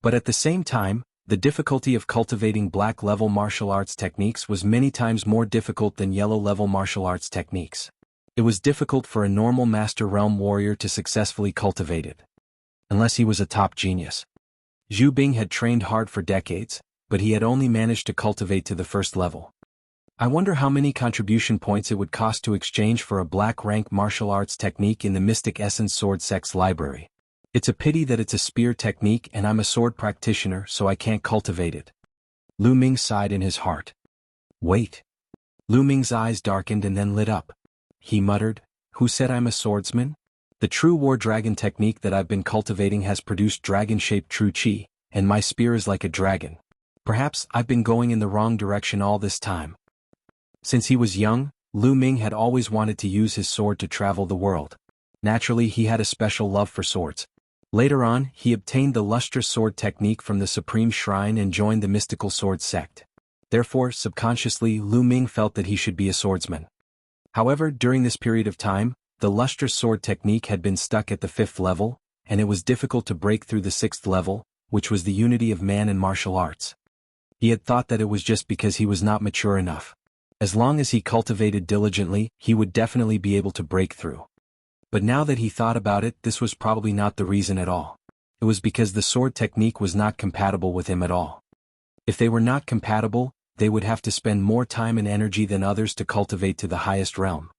But at the same time, the difficulty of cultivating black-level martial arts techniques was many times more difficult than yellow-level martial arts techniques. It was difficult for a normal Master Realm warrior to successfully cultivate it. Unless he was a top genius. Zhu Bing had trained hard for decades, but he had only managed to cultivate to the first level. I wonder how many contribution points it would cost to exchange for a black rank martial arts technique in the Mystic Essence Sword Sect's library. It's a pity that it's a spear technique and I'm a sword practitioner so I can't cultivate it. Lu Ming sighed in his heart. Wait. Lu Ming's eyes darkened and then lit up. He muttered, who said I'm a swordsman? The true war dragon technique that I've been cultivating has produced dragon-shaped true chi, and my spear is like a dragon. Perhaps I've been going in the wrong direction all this time. Since he was young, Lu Ming had always wanted to use his sword to travel the world. Naturally, he had a special love for swords. Later on, he obtained the lustrous sword technique from the Supreme Shrine and joined the mystical sword sect. Therefore, subconsciously, Lu Ming felt that he should be a swordsman. However, during this period of time, the lustrous sword technique had been stuck at the 5th level, and it was difficult to break through the 6th level, which was the unity of man and martial arts. He had thought that it was just because he was not mature enough. As long as he cultivated diligently, he would definitely be able to break through. But now that he thought about it, this was probably not the reason at all. It was because the sword technique was not compatible with him at all. If they were not compatible, they would have to spend more time and energy than others to cultivate to the highest realm.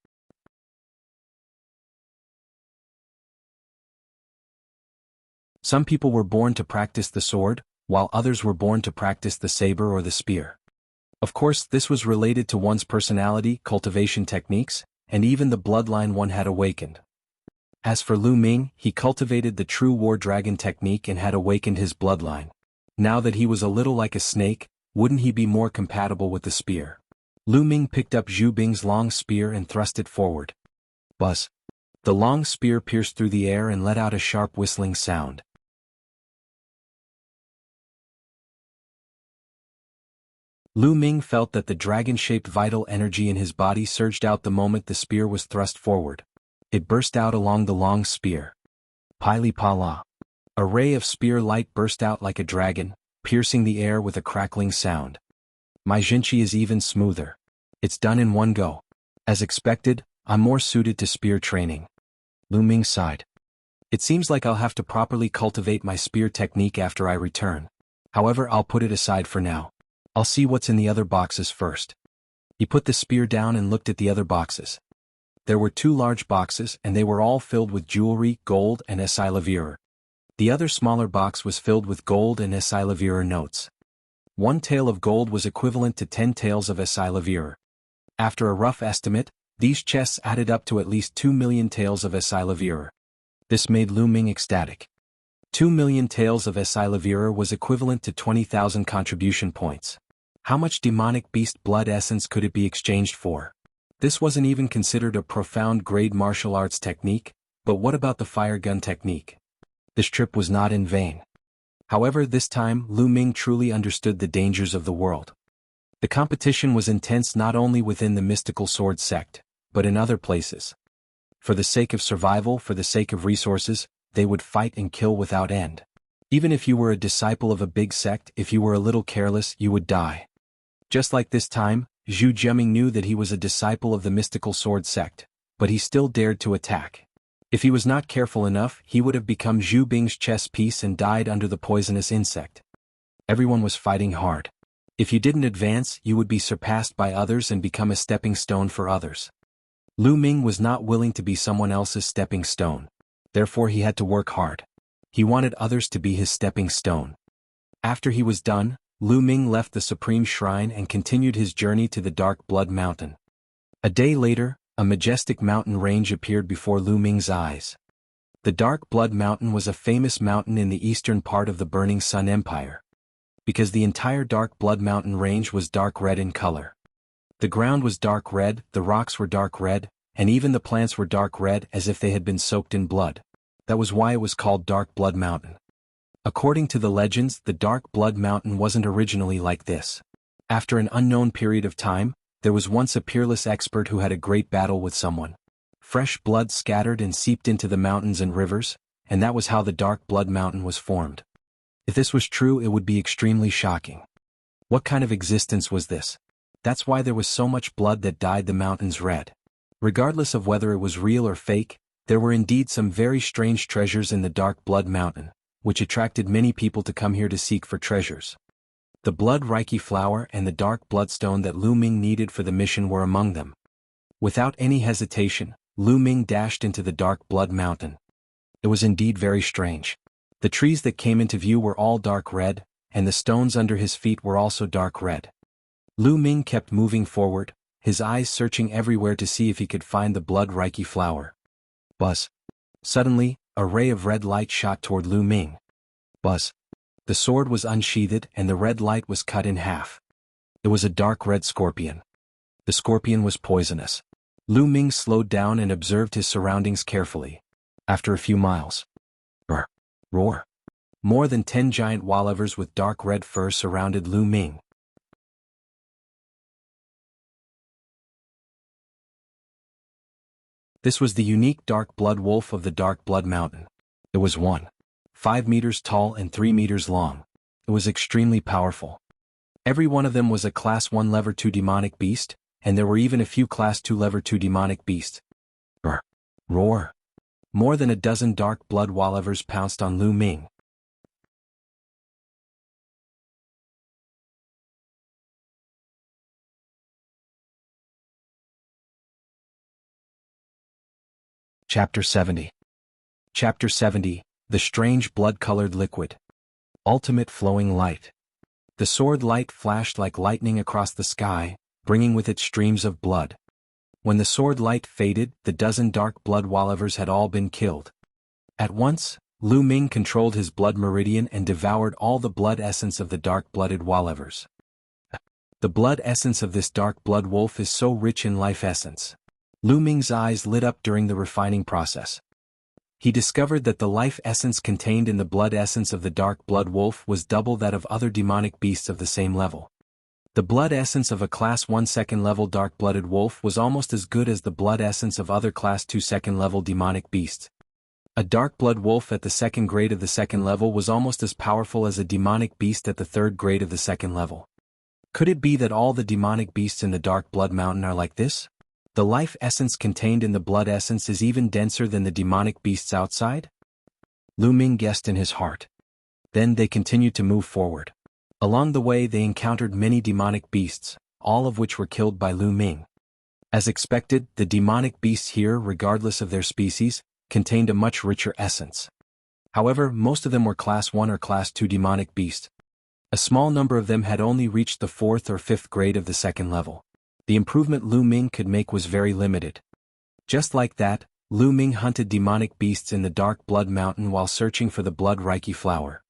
Some people were born to practice the sword, while others were born to practice the saber or the spear. Of course, this was related to one's personality, cultivation techniques, and even the bloodline one had awakened. As for Lu Ming, he cultivated the true war dragon technique and had awakened his bloodline. Now that he was a little like a snake, wouldn't he be more compatible with the spear? Lu Ming picked up Zhu Bing's long spear and thrust it forward. Buzz. The long spear pierced through the air and let out a sharp whistling sound. Lu Ming felt that the dragon-shaped vital energy in his body surged out the moment the spear was thrust forward. It burst out along the long spear. Pili Pala. A ray of spear light burst out like a dragon, piercing the air with a crackling sound. My Jinchi is even smoother. It's done in one go. As expected, I'm more suited to spear training. Lu Ming sighed. It seems like I'll have to properly cultivate my spear technique after I return. However, I'll put it aside for now. I'll see what's in the other boxes first. He put the spear down and looked at the other boxes. There were 2 large boxes and they were all filled with jewelry, gold and Esilavir. The other smaller box was filled with gold and Esilavir notes. 1 tael of gold was equivalent to 10 taels of Esilavir. After a rough estimate, these chests added up to at least 2 million taels of Esilavir. This made Lu Ming ecstatic. 2 million taels of Esilavir was equivalent to 20,000 contribution points. How much demonic beast blood essence could it be exchanged for? This wasn't even considered a profound grade martial arts technique, but what about the fire gun technique? This trip was not in vain. However, this time Lu Ming truly understood the dangers of the world. The competition was intense not only within the mystical sword sect, but in other places. For the sake of survival, for the sake of resources, they would fight and kill without end. Even if you were a disciple of a big sect, if you were a little careless, you would die. Just like this time, Zhu Jiaming knew that he was a disciple of the mystical sword sect, but he still dared to attack. If he was not careful enough, he would have become Zhu Bing's chess piece and died under the poisonous insect. Everyone was fighting hard. If you didn't advance, you would be surpassed by others and become a stepping stone for others. Lu Ming was not willing to be someone else's stepping stone. Therefore he had to work hard. He wanted others to be his stepping stone. After he was done, Lu Ming left the Supreme Shrine and continued his journey to the Dark Blood Mountain. A day later, a majestic mountain range appeared before Lu Ming's eyes. The Dark Blood Mountain was a famous mountain in the eastern part of the Burning Sun Empire. Because the entire Dark Blood Mountain range was dark red in color. The ground was dark red, the rocks were dark red, and even the plants were dark red as if they had been soaked in blood. That was why it was called Dark Blood Mountain. According to the legends, the Dark Blood Mountain wasn't originally like this. After an unknown period of time, there was once a peerless expert who had a great battle with someone. Fresh blood scattered and seeped into the mountains and rivers, and that was how the Dark Blood Mountain was formed. If this was true, it would be extremely shocking. What kind of existence was this? That's why there was so much blood that dyed the mountains red. Regardless of whether it was real or fake, there were indeed some very strange treasures in the Dark Blood Mountain, which attracted many people to come here to seek for treasures. The Blood Reiki flower and the dark bloodstone that Lu Ming needed for the mission were among them. Without any hesitation, Lu Ming dashed into the Dark Blood Mountain. It was indeed very strange. The trees that came into view were all dark red, and the stones under his feet were also dark red. Lu Ming kept moving forward, his eyes searching everywhere to see if he could find the Blood Reiki flower. Buzz. Suddenly, a ray of red light shot toward Lu Ming. Buzz. The sword was unsheathed and the red light was cut in half. It was a dark red scorpion. The scorpion was poisonous. Lu Ming slowed down and observed his surroundings carefully. After a few miles. Roar. More than 10 giant wallivers with dark red fur surrounded Lu Ming. This was the unique dark blood wolf of the Dark Blood Mountain. It was 1.5 meters tall and 3 meters long. It was extremely powerful. Every one of them was a Class 1 Level 2 demonic beast, and there were even a few Class 2 Level 2 demonic beasts. Roar. More than a dozen dark blood wallivers pounced on Lu Ming. Chapter 70. Chapter 70, The Strange Blood-Colored Liquid. Ultimate Flowing Light. The sword light flashed like lightning across the sky, bringing with it streams of blood. When the sword light faded, the dozen dark blood wallivers had all been killed. At once, Lu Ming controlled his blood meridian and devoured all the blood essence of the dark-blooded wallivers. The blood essence of this dark blood wolf is so rich in life essence. Lu Ming's eyes lit up during the refining process. He discovered that the life essence contained in the blood essence of the dark blood wolf was double that of other demonic beasts of the same level. The blood essence of a Class 1 second-level dark-blooded wolf was almost as good as the blood essence of other Class 2 second-level demonic beasts. A dark blood wolf at the second grade of the second level was almost as powerful as a demonic beast at the third grade of the second level. Could it be that all the demonic beasts in the Dark Blood Mountain are like this? The life essence contained in the blood essence is even denser than the demonic beasts outside? Lu Ming guessed in his heart. Then they continued to move forward. Along the way they encountered many demonic beasts, all of which were killed by Lu Ming. As expected, the demonic beasts here, regardless of their species, contained a much richer essence. However, most of them were Class 1 or Class 2 demonic beasts. A small number of them had only reached the 4th or 5th grade of the 2nd level. The improvement Lu Ming could make was very limited. Just like that, Lu Ming hunted demonic beasts in the Dark Blood Mountain while searching for the Blood Reiki flower.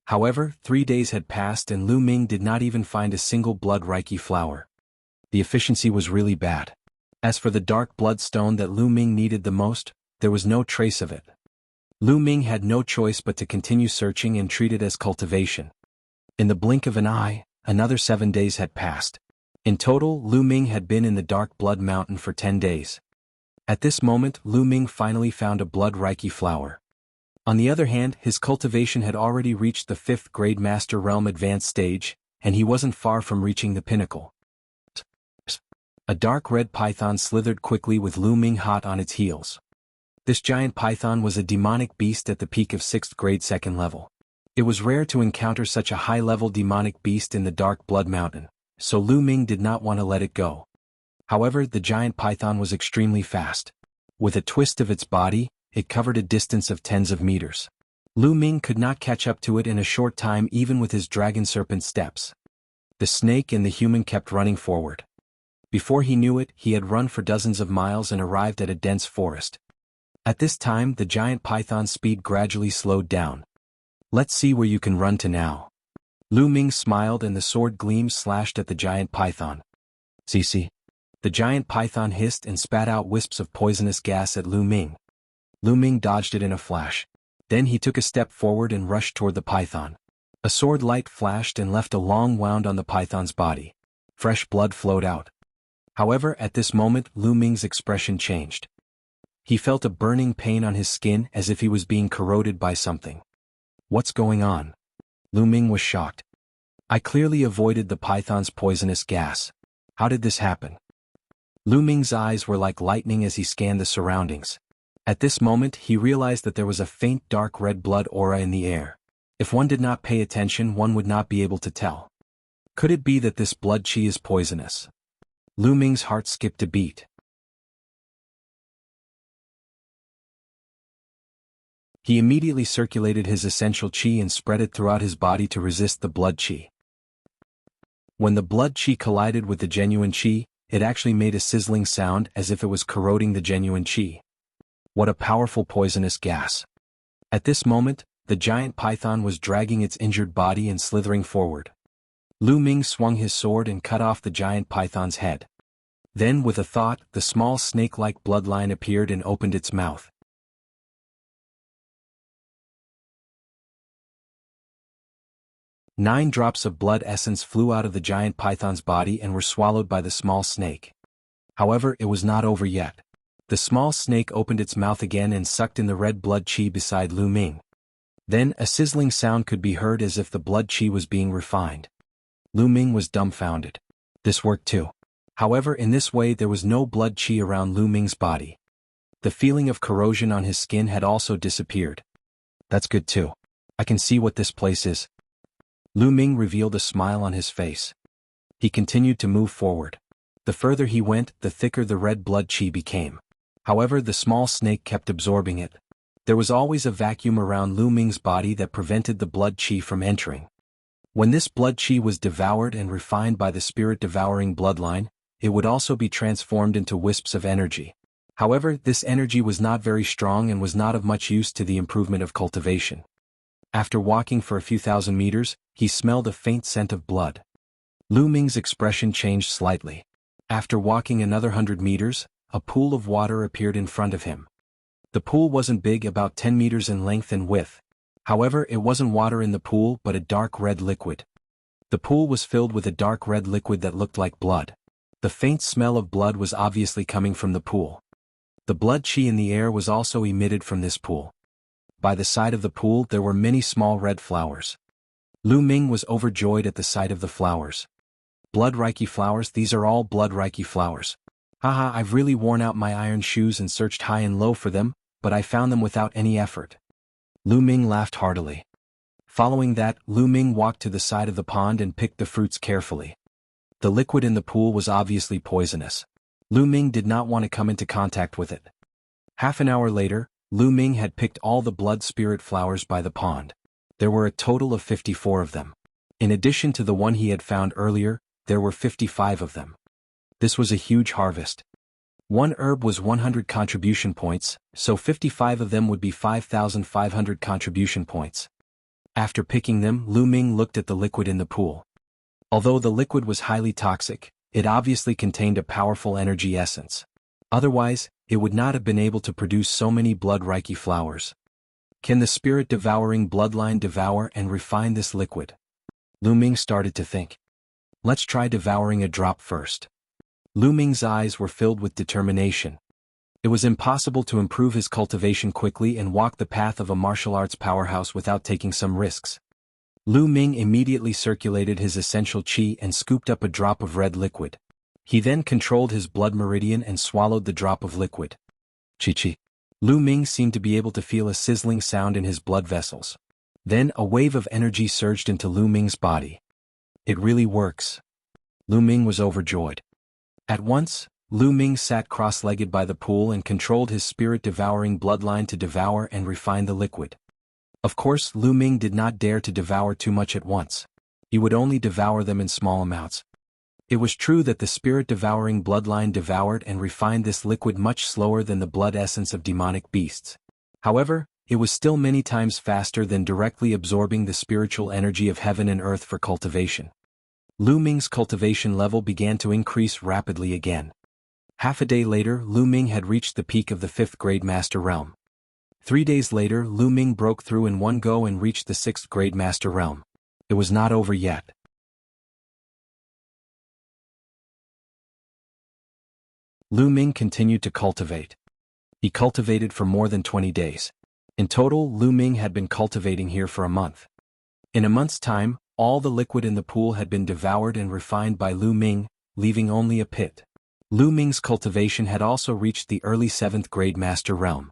However, 3 days had passed and Lu Ming did not even find a single Blood Reiki flower. The efficiency was really bad. As for the Dark Blood Stone that Lu Ming needed the most, there was no trace of it. Lu Ming had no choice but to continue searching and treat it as cultivation. In the blink of an eye, another 7 days had passed. In total, Lu Ming had been in the Dark Blood Mountain for 10 days. At this moment, Lu Ming finally found a Blood Reiki flower. On the other hand, his cultivation had already reached the 5th grade Master Realm Advanced stage, and he wasn't far from reaching the pinnacle. A dark red python slithered quickly with Lu Ming hot on its heels. This giant python was a demonic beast at the peak of 6th grade 2nd level. It was rare to encounter such a high-level demonic beast in the Dark Blood Mountain, so Lu Ming did not want to let it go. However, the giant python was extremely fast. With a twist of its body, it covered a distance of tens of meters. Lu Ming could not catch up to it in a short time even with his dragon serpent steps. The snake and the human kept running forward. Before he knew it, he had run for dozens of miles and arrived at a dense forest. At this time, the giant python's speed gradually slowed down. "Let's see where you can run to now." Lu Ming smiled and the sword gleam slashed at the giant python. "See." The giant python hissed and spat out wisps of poisonous gas at Lu Ming. Lu Ming dodged it in a flash. Then he took a step forward and rushed toward the python. A sword light flashed and left a long wound on the python's body. Fresh blood flowed out. However, at this moment, Lu Ming's expression changed. He felt a burning pain on his skin as if he was being corroded by something. "What's going on?" Lu Ming was shocked. "I clearly avoided the python's poisonous gas. How did this happen?" Lu Ming's eyes were like lightning as he scanned the surroundings. At this moment, he realized that there was a faint dark red blood aura in the air. If one did not pay attention, one would not be able to tell. Could it be that this blood qi is poisonous? Lu Ming's heart skipped a beat. He immediately circulated his essential qi and spread it throughout his body to resist the blood qi. When the blood qi collided with the genuine qi, it actually made a sizzling sound as if it was corroding the genuine qi. What a powerful poisonous gas. At this moment, the giant python was dragging its injured body and slithering forward. Lu Ming swung his sword and cut off the giant python's head. Then, with a thought, the small snake-like bloodline appeared and opened its mouth. Nine drops of blood essence flew out of the giant python's body and were swallowed by the small snake. However, it was not over yet. The small snake opened its mouth again and sucked in the red blood qi beside Lu Ming. Then, a sizzling sound could be heard as if the blood qi was being refined. Lu Ming was dumbfounded. This worked too. However, in this way there was no blood qi around Lu Ming's body. The feeling of corrosion on his skin had also disappeared. That's good too. I can see what this place is. Lu Ming revealed a smile on his face. He continued to move forward. The further he went, the thicker the red blood qi became. However, the small snake kept absorbing it. There was always a vacuum around Lu Ming's body that prevented the blood qi from entering. When this blood qi was devoured and refined by the spirit-devouring bloodline, it would also be transformed into wisps of energy. However, this energy was not very strong and was not of much use to the improvement of cultivation. After walking for a few thousand meters, he smelled a faint scent of blood. Lu Ming's expression changed slightly. After walking another 100 meters, a pool of water appeared in front of him. The pool wasn't big, about 10 meters in length and width. However, it wasn't water in the pool but a dark red liquid. The pool was filled with a dark red liquid that looked like blood. The faint smell of blood was obviously coming from the pool. The blood qi in the air was also emitted from this pool. By the side of the pool there were many small red flowers. Lu Ming was overjoyed at the sight of the flowers. Blood Reiki flowers, these are all blood Reiki flowers. Haha, I've really worn out my iron shoes and searched high and low for them, but I found them without any effort. Lu Ming laughed heartily. Following that, Lu Ming walked to the side of the pond and picked the fruits carefully. The liquid in the pool was obviously poisonous. Lu Ming did not want to come into contact with it. Half an hour later, Lu Ming had picked all the blood spirit flowers by the pond. There were a total of 54 of them. In addition to the one he had found earlier, there were 55 of them. This was a huge harvest. One herb was 100 contribution points, so 55 of them would be 5,500 contribution points. After picking them, Lu Ming looked at the liquid in the pool. Although the liquid was highly toxic, it obviously contained a powerful energy essence. Otherwise, it would not have been able to produce so many blood Reiki flowers. Can the spirit-devouring bloodline devour and refine this liquid? Lu Ming started to think. Let's try devouring a drop first. Lu Ming's eyes were filled with determination. It was impossible to improve his cultivation quickly and walk the path of a martial arts powerhouse without taking some risks. Lu Ming immediately circulated his essential qi and scooped up a drop of red liquid. He then controlled his blood meridian and swallowed the drop of liquid. Chi-chi. Lu Ming seemed to be able to feel a sizzling sound in his blood vessels. Then a wave of energy surged into Lu Ming's body. It really works. Lu Ming was overjoyed. At once, Lu Ming sat cross-legged by the pool and controlled his spirit-devouring bloodline to devour and refine the liquid. Of course, Lu Ming did not dare to devour too much at once. He would only devour them in small amounts. It was true that the spirit-devouring bloodline devoured and refined this liquid much slower than the blood essence of demonic beasts. However, it was still many times faster than directly absorbing the spiritual energy of heaven and earth for cultivation. Lu Ming's cultivation level began to increase rapidly again. Half a day later, Lu Ming had reached the peak of the 5th grade master realm. 3 days later, Lu Ming broke through in one go and reached the 6th grade master realm. It was not over yet. Lu Ming continued to cultivate. He cultivated for more than 20 days. In total, Lu Ming had been cultivating here for a month. In a month's time, all the liquid in the pool had been devoured and refined by Lu Ming, leaving only a pit. Lu Ming's cultivation had also reached the early 7th grade master realm.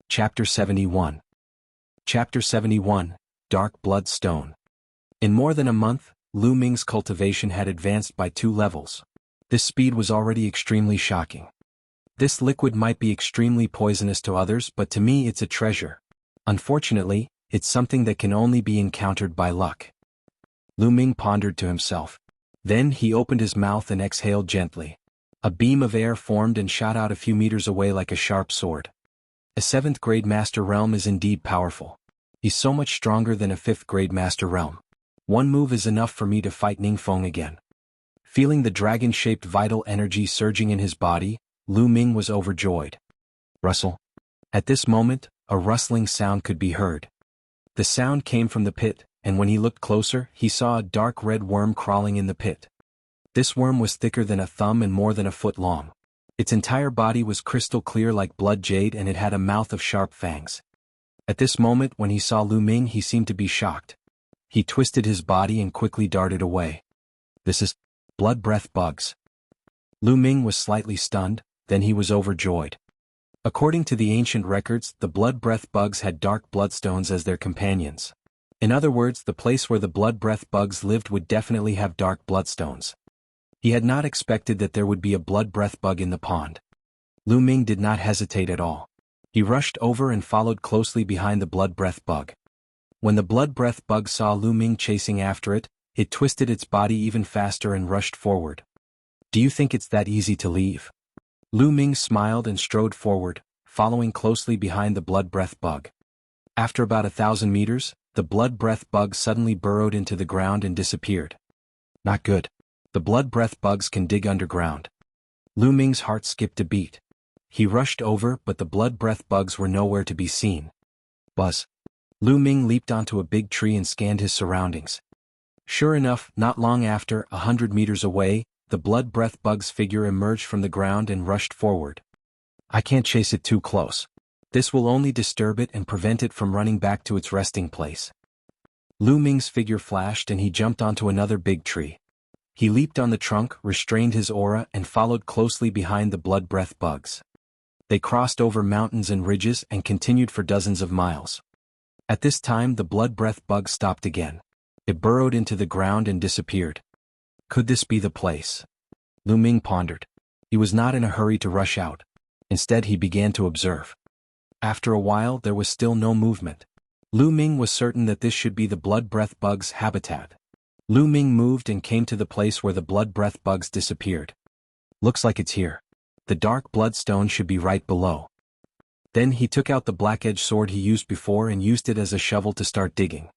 Chapter 71. Chapter 71, Dark Blood Stone. In more than a month, Lu Ming's cultivation had advanced by 2 levels. This speed was already extremely shocking. This liquid might be extremely poisonous to others, but to me it's a treasure. Unfortunately, it's something that can only be encountered by luck. Lu Ming pondered to himself. Then he opened his mouth and exhaled gently. A beam of air formed and shot out a few meters away like a sharp sword. A 7th grade master realm is indeed powerful. He's so much stronger than a 5th grade master realm. One move is enough for me to fight Ningfeng again. Feeling the dragon-shaped vital energy surging in his body, Lu Ming was overjoyed. Rustle. At this moment, a rustling sound could be heard. The sound came from the pit, and when he looked closer, he saw a dark red worm crawling in the pit. This worm was thicker than a thumb and more than a foot long. Its entire body was crystal clear like blood jade, and it had a mouth of sharp fangs. At this moment, when he saw Lu Ming, he seemed to be shocked. He twisted his body and quickly darted away. This is blood breath bugs. Lu Ming was slightly stunned, then he was overjoyed. According to the ancient records, the blood breath bugs had dark bloodstones as their companions. In other words, the place where the blood breath bugs lived would definitely have dark bloodstones. He had not expected that there would be a blood breath bug in the pond. Lu Ming did not hesitate at all. He rushed over and followed closely behind the blood breath bug. When the blood breath bug saw Lu Ming chasing after it, it twisted its body even faster and rushed forward. Do you think it's that easy to leave? Lu Ming smiled and strode forward, following closely behind the blood breath bug. After about 1,000 meters, the blood breath bug suddenly burrowed into the ground and disappeared. Not good. The blood breath bugs can dig underground. Lu Ming's heart skipped a beat. He rushed over, but the blood breath bugs were nowhere to be seen. Buzz. Lu Ming leaped onto a big tree and scanned his surroundings. Sure enough, not long after, 100 meters away, the blood breath bug's figure emerged from the ground and rushed forward. I can't chase it too close. This will only disturb it and prevent it from running back to its resting place. Lu Ming's figure flashed and he jumped onto another big tree. He leaped on the trunk, restrained his aura, and followed closely behind the blood breath bugs. They crossed over mountains and ridges and continued for dozens of miles. At this time, the blood breath bug stopped again. It burrowed into the ground and disappeared. Could this be the place? Lu Ming pondered. He was not in a hurry to rush out. Instead he began to observe. After a while there was still no movement. Lu Ming was certain that this should be the blood breath bug's habitat. Lu Ming moved and came to the place where the blood breath bugs disappeared. Looks like it's here. The dark bloodstone should be right below. Then he took out the black-edged sword he used before and used it as a shovel to start digging.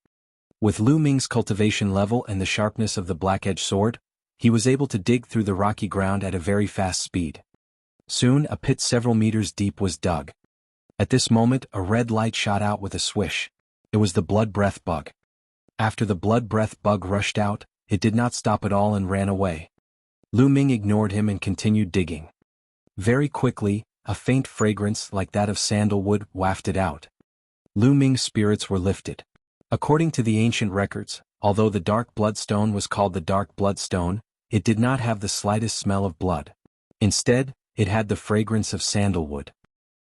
With Lu Ming's cultivation level and the sharpness of the black-edged sword, he was able to dig through the rocky ground at a very fast speed. Soon a pit several meters deep was dug. At this moment a red light shot out with a swish. It was the blood breath bug. After the blood breath bug rushed out, it did not stop at all and ran away. Lu Ming ignored him and continued digging. Very quickly, a faint fragrance like that of sandalwood wafted out. Lu Ming's spirits were lifted. According to the ancient records, although the dark bloodstone was called the dark bloodstone, it did not have the slightest smell of blood. Instead, it had the fragrance of sandalwood.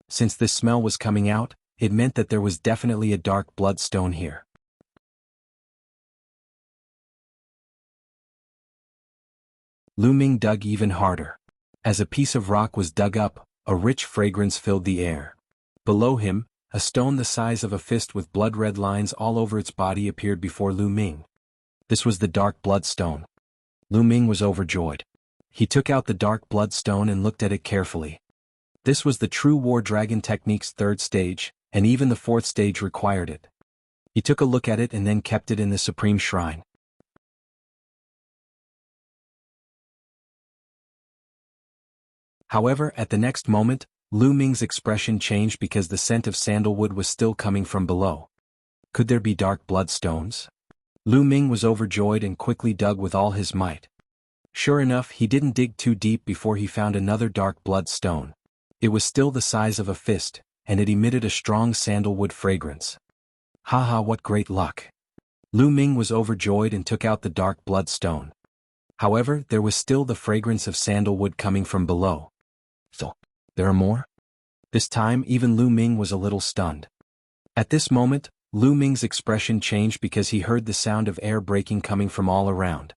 Since this smell was coming out, it meant that there was definitely a dark bloodstone here. Lu Ming dug even harder. As a piece of rock was dug up, a rich fragrance filled the air. Below him, a stone the size of a fist with blood-red lines all over its body appeared before Lu Ming. This was the dark bloodstone. Lu Ming was overjoyed. He took out the dark bloodstone and looked at it carefully. This was the true War Dragon technique's third stage, and even the fourth stage required it. He took a look at it and then kept it in the Supreme Shrine. However, at the next moment, Lu Ming's expression changed because the scent of sandalwood was still coming from below. Could there be dark bloodstones? Lu Ming was overjoyed and quickly dug with all his might. Sure enough, he didn't dig too deep before he found another dark bloodstone. It was still the size of a fist, and it emitted a strong sandalwood fragrance. Haha, what great luck! Lu Ming was overjoyed and took out the dark bloodstone. However, there was still the fragrance of sandalwood coming from below. So, there are more? This time even Lu Ming was a little stunned. At this moment, Lu Ming's expression changed because he heard the sound of air breaking coming from all around.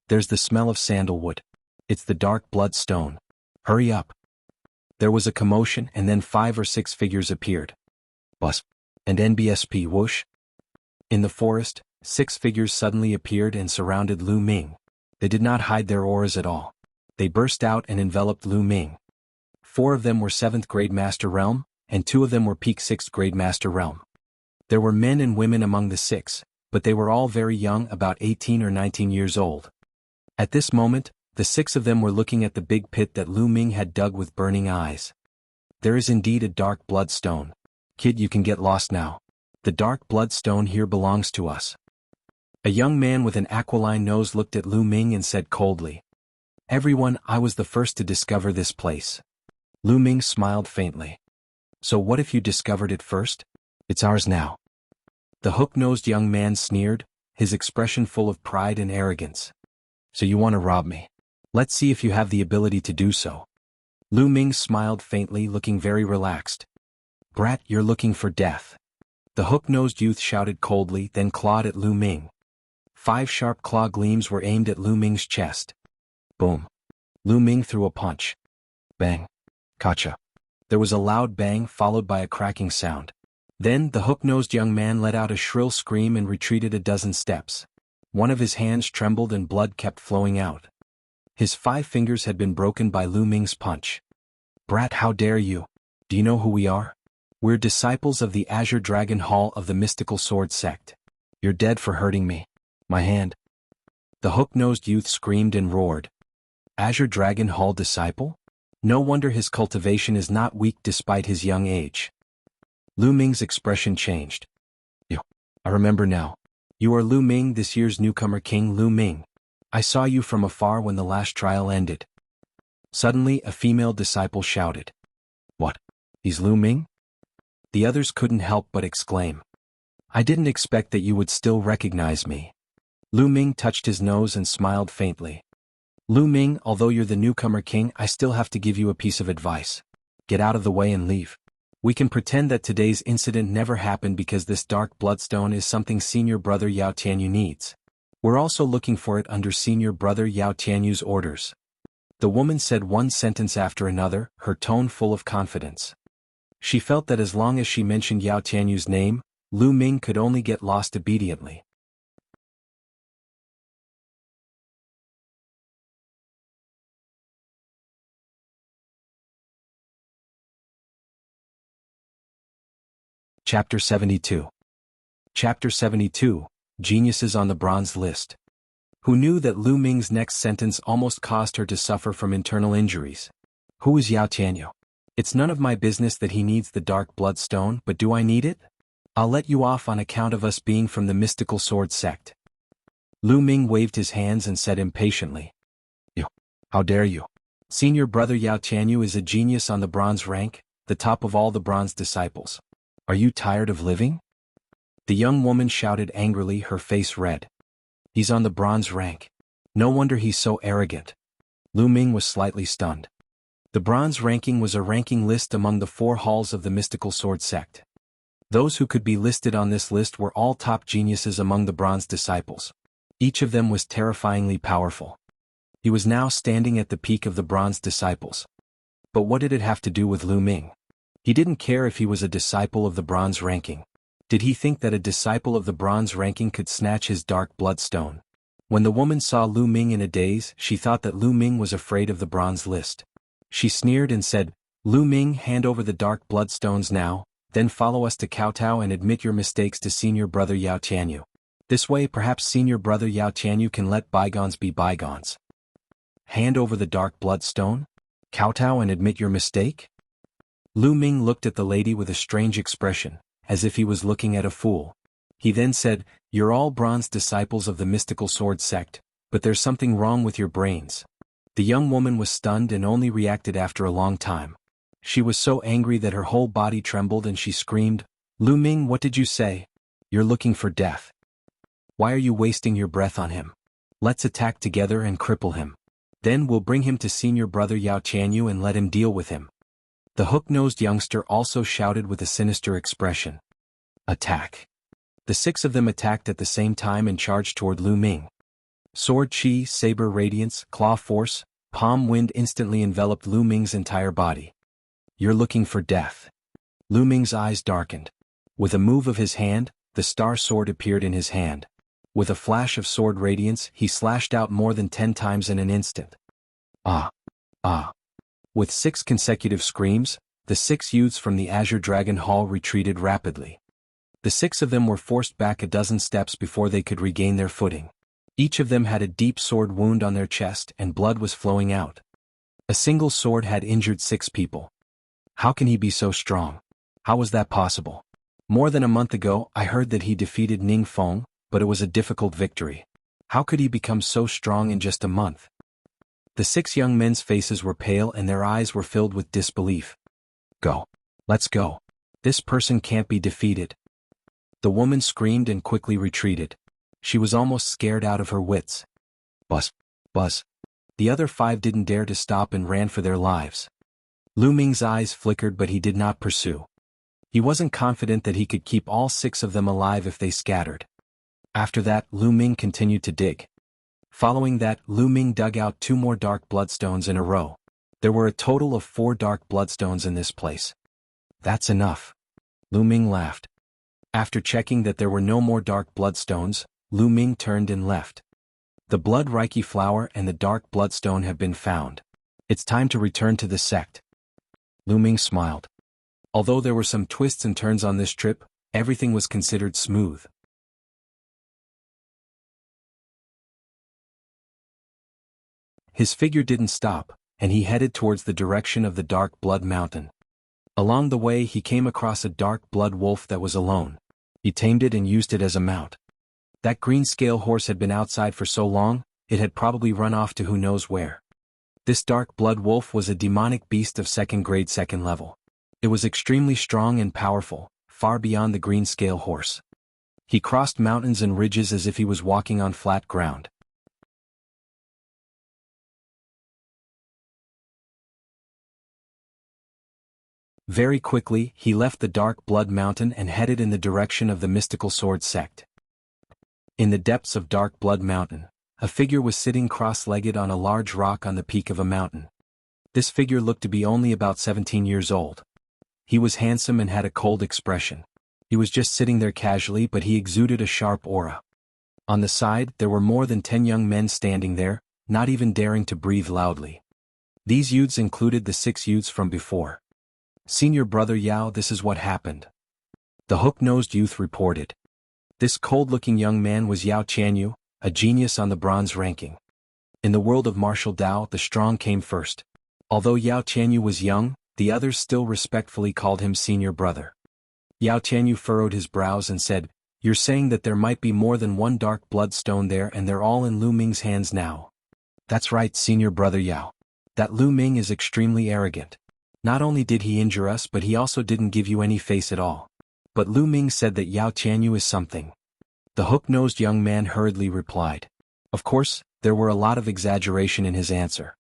There's the smell of sandalwood. It's the dark bloodstone. Hurry up. There was a commotion and then 5 or 6 figures appeared. Bus. And NBSP whoosh. In the forest, 6 figures suddenly appeared and surrounded Lu Ming. They did not hide their auras at all. They burst out and enveloped Lu Ming. 4 of them were 7th grade Master Realm, and 2 of them were peak 6th grade Master Realm. There were men and women among the 6, but they were all very young, about 18 or 19 years old. At this moment, the 6 of them were looking at the big pit that Lu Ming had dug with burning eyes. There is indeed a dark bloodstone. Kid, you can get lost now. The dark bloodstone here belongs to us. A young man with an aquiline nose looked at Lu Ming and said coldly, "Everyone, I was the first to discover this place." Lu Ming smiled faintly. "So what if you discovered it first? It's ours now." The hook-nosed young man sneered, his expression full of pride and arrogance. "So you want to rob me? Let's see if you have the ability to do so." Lu Ming smiled faintly, looking very relaxed. "Brat, you're looking for death." The hook-nosed youth shouted coldly, then clawed at Lu Ming. 5 sharp claw gleams were aimed at Lu Ming's chest. Boom. Lu Ming threw a punch. Bang. Gotcha. There was a loud bang followed by a cracking sound. Then the hook-nosed young man let out a shrill scream and retreated a dozen steps. One of his hands trembled and blood kept flowing out. His 5 fingers had been broken by Lu Ming's punch. "Brat, how dare you? Do you know who we are? We're disciples of the Azure Dragon Hall of the Mystical Sword Sect. You're dead for hurting me. My hand." The hook-nosed youth screamed and roared. Azure Dragon Hall disciple? No wonder his cultivation is not weak despite his young age. Lu Ming's expression changed. I remember now. You are Lu Ming, this year's newcomer King Lu Ming. I saw you from afar when the last trial ended." Suddenly a female disciple shouted. "What? He's Lu Ming?" The others couldn't help but exclaim. "I didn't expect that you would still recognize me." Lu Ming touched his nose and smiled faintly. "Lu Ming, although you're the newcomer king, I still have to give you a piece of advice. Get out of the way and leave. We can pretend that today's incident never happened because this dark bloodstone is something Senior Brother Yao Tianyu needs. We're also looking for it under Senior Brother Yao Tianyu's orders." The woman said one sentence after another, her tone full of confidence. She felt that as long as she mentioned Yao Tianyu's name, Lu Ming could only get lost obediently. Chapter 72. Chapter 72, Geniuses on the Bronze List. Who knew that Lu Ming's next sentence almost caused her to suffer from internal injuries? Who is Yao Tianyu? It's none of my business that he needs the dark bloodstone, but do I need it? I'll let you off on account of us being from the mystical sword sect. Lu Ming waved his hands and said impatiently. You! How dare you? Senior brother Yao Tianyu is a genius on the bronze rank, the top of all the bronze disciples. Are you tired of living? The young woman shouted angrily, her face red. He's on the bronze rank. No wonder he's so arrogant. Lu Ming was slightly stunned. The bronze ranking was a ranking list among the 4 halls of the mystical sword sect. Those who could be listed on this list were all top geniuses among the bronze disciples. Each of them was terrifyingly powerful. He was now standing at the peak of the bronze disciples. But what did it have to do with Lu Ming? He didn't care if he was a disciple of the bronze ranking. Did he think that a disciple of the bronze ranking could snatch his dark bloodstone? When the woman saw Lu Ming in a daze, she thought that Lu Ming was afraid of the bronze list. She sneered and said, Lu Ming, hand over the dark bloodstones now, then follow us to Kowtow and admit your mistakes to senior brother Yao Tianyu. This way perhaps senior brother Yao Tianyu can let bygones be bygones. Hand over the dark bloodstone? Kowtow and admit your mistake? Lu Ming looked at the lady with a strange expression, as if he was looking at a fool. He then said, You're all bronze disciples of the mystical sword sect, but there's something wrong with your brains. The young woman was stunned and only reacted after a long time. She was so angry that her whole body trembled and she screamed, Lu Ming, what did you say? You're looking for death. Why are you wasting your breath on him? Let's attack together and cripple him. Then we'll bring him to senior brother Yao Tianyu and let him deal with him. The hook-nosed youngster also shouted with a sinister expression. Attack. The 6 of them attacked at the same time and charged toward Lu Ming. Sword chi, saber radiance, claw force, palm wind instantly enveloped Lu Ming's entire body. You're looking for death. Lu Ming's eyes darkened. With a move of his hand, the star sword appeared in his hand. With a flash of sword radiance, he slashed out more than 10 times in an instant. Ah! Ah! With 6 consecutive screams, the 6 youths from the Azure Dragon Hall retreated rapidly. The 6 of them were forced back a dozen steps before they could regain their footing. Each of them had a deep sword wound on their chest and blood was flowing out. A single sword had injured 6 people. How can he be so strong? How was that possible? More than a month ago, I heard that he defeated Ning Feng, but it was a difficult victory. How could he become so strong in just a month? The 6 young men's faces were pale and their eyes were filled with disbelief. Go. Let's go. This person can't be defeated. The woman screamed and quickly retreated. She was almost scared out of her wits. Buzz. Buzz. The other 5 didn't dare to stop and ran for their lives. Lu Ming's eyes flickered but he did not pursue. He wasn't confident that he could keep all 6 of them alive if they scattered. After that, Lu Ming continued to dig. Following that, Lu Ming dug out 2 more dark bloodstones in a row. There were a total of 4 dark bloodstones in this place. That's enough. Lu Ming laughed. After checking that there were no more dark bloodstones, Lu Ming turned and left. The blood Reiki flower and the dark bloodstone have been found. It's time to return to the sect. Lu Ming smiled. Although there were some twists and turns on this trip, everything was considered smooth. His figure didn't stop, and he headed towards the direction of the Dark Blood Mountain. Along the way he came across a dark blood wolf that was alone. He tamed it and used it as a mount. That green scale horse had been outside for so long, it had probably run off to who knows where. This dark blood wolf was a demonic beast of 2nd grade 2nd level. It was extremely strong and powerful, far beyond the green scale horse. He crossed mountains and ridges as if he was walking on flat ground. Very quickly, he left the Dark Blood Mountain and headed in the direction of the mystical sword sect. In the depths of Dark Blood Mountain, a figure was sitting cross-legged on a large rock on the peak of a mountain. This figure looked to be only about 17 years old. He was handsome and had a cold expression. He was just sitting there casually, but he exuded a sharp aura. On the side, there were more than 10 young men standing there, not even daring to breathe loudly. These youths included the 6 youths from before. "Senior brother Yao, this is what happened," the hook-nosed youth reported. This cold-looking young man was Yao Qianyu, a genius on the bronze ranking. In the world of martial Dao, the strong came first. Although Yao Qianyu was young, the others still respectfully called him senior brother. Yao Qianyu furrowed his brows and said, "You're saying that there might be more than one dark bloodstone there and they're all in Lu Ming's hands now?" "That's right, senior brother Yao. That Lu Ming is extremely arrogant. Not only did he injure us, but he also didn't give you any face at all." "But Lu Ming said that Yao Qianyu is something," the hook-nosed young man hurriedly replied. Of course, there were a lot of exaggeration in his answer.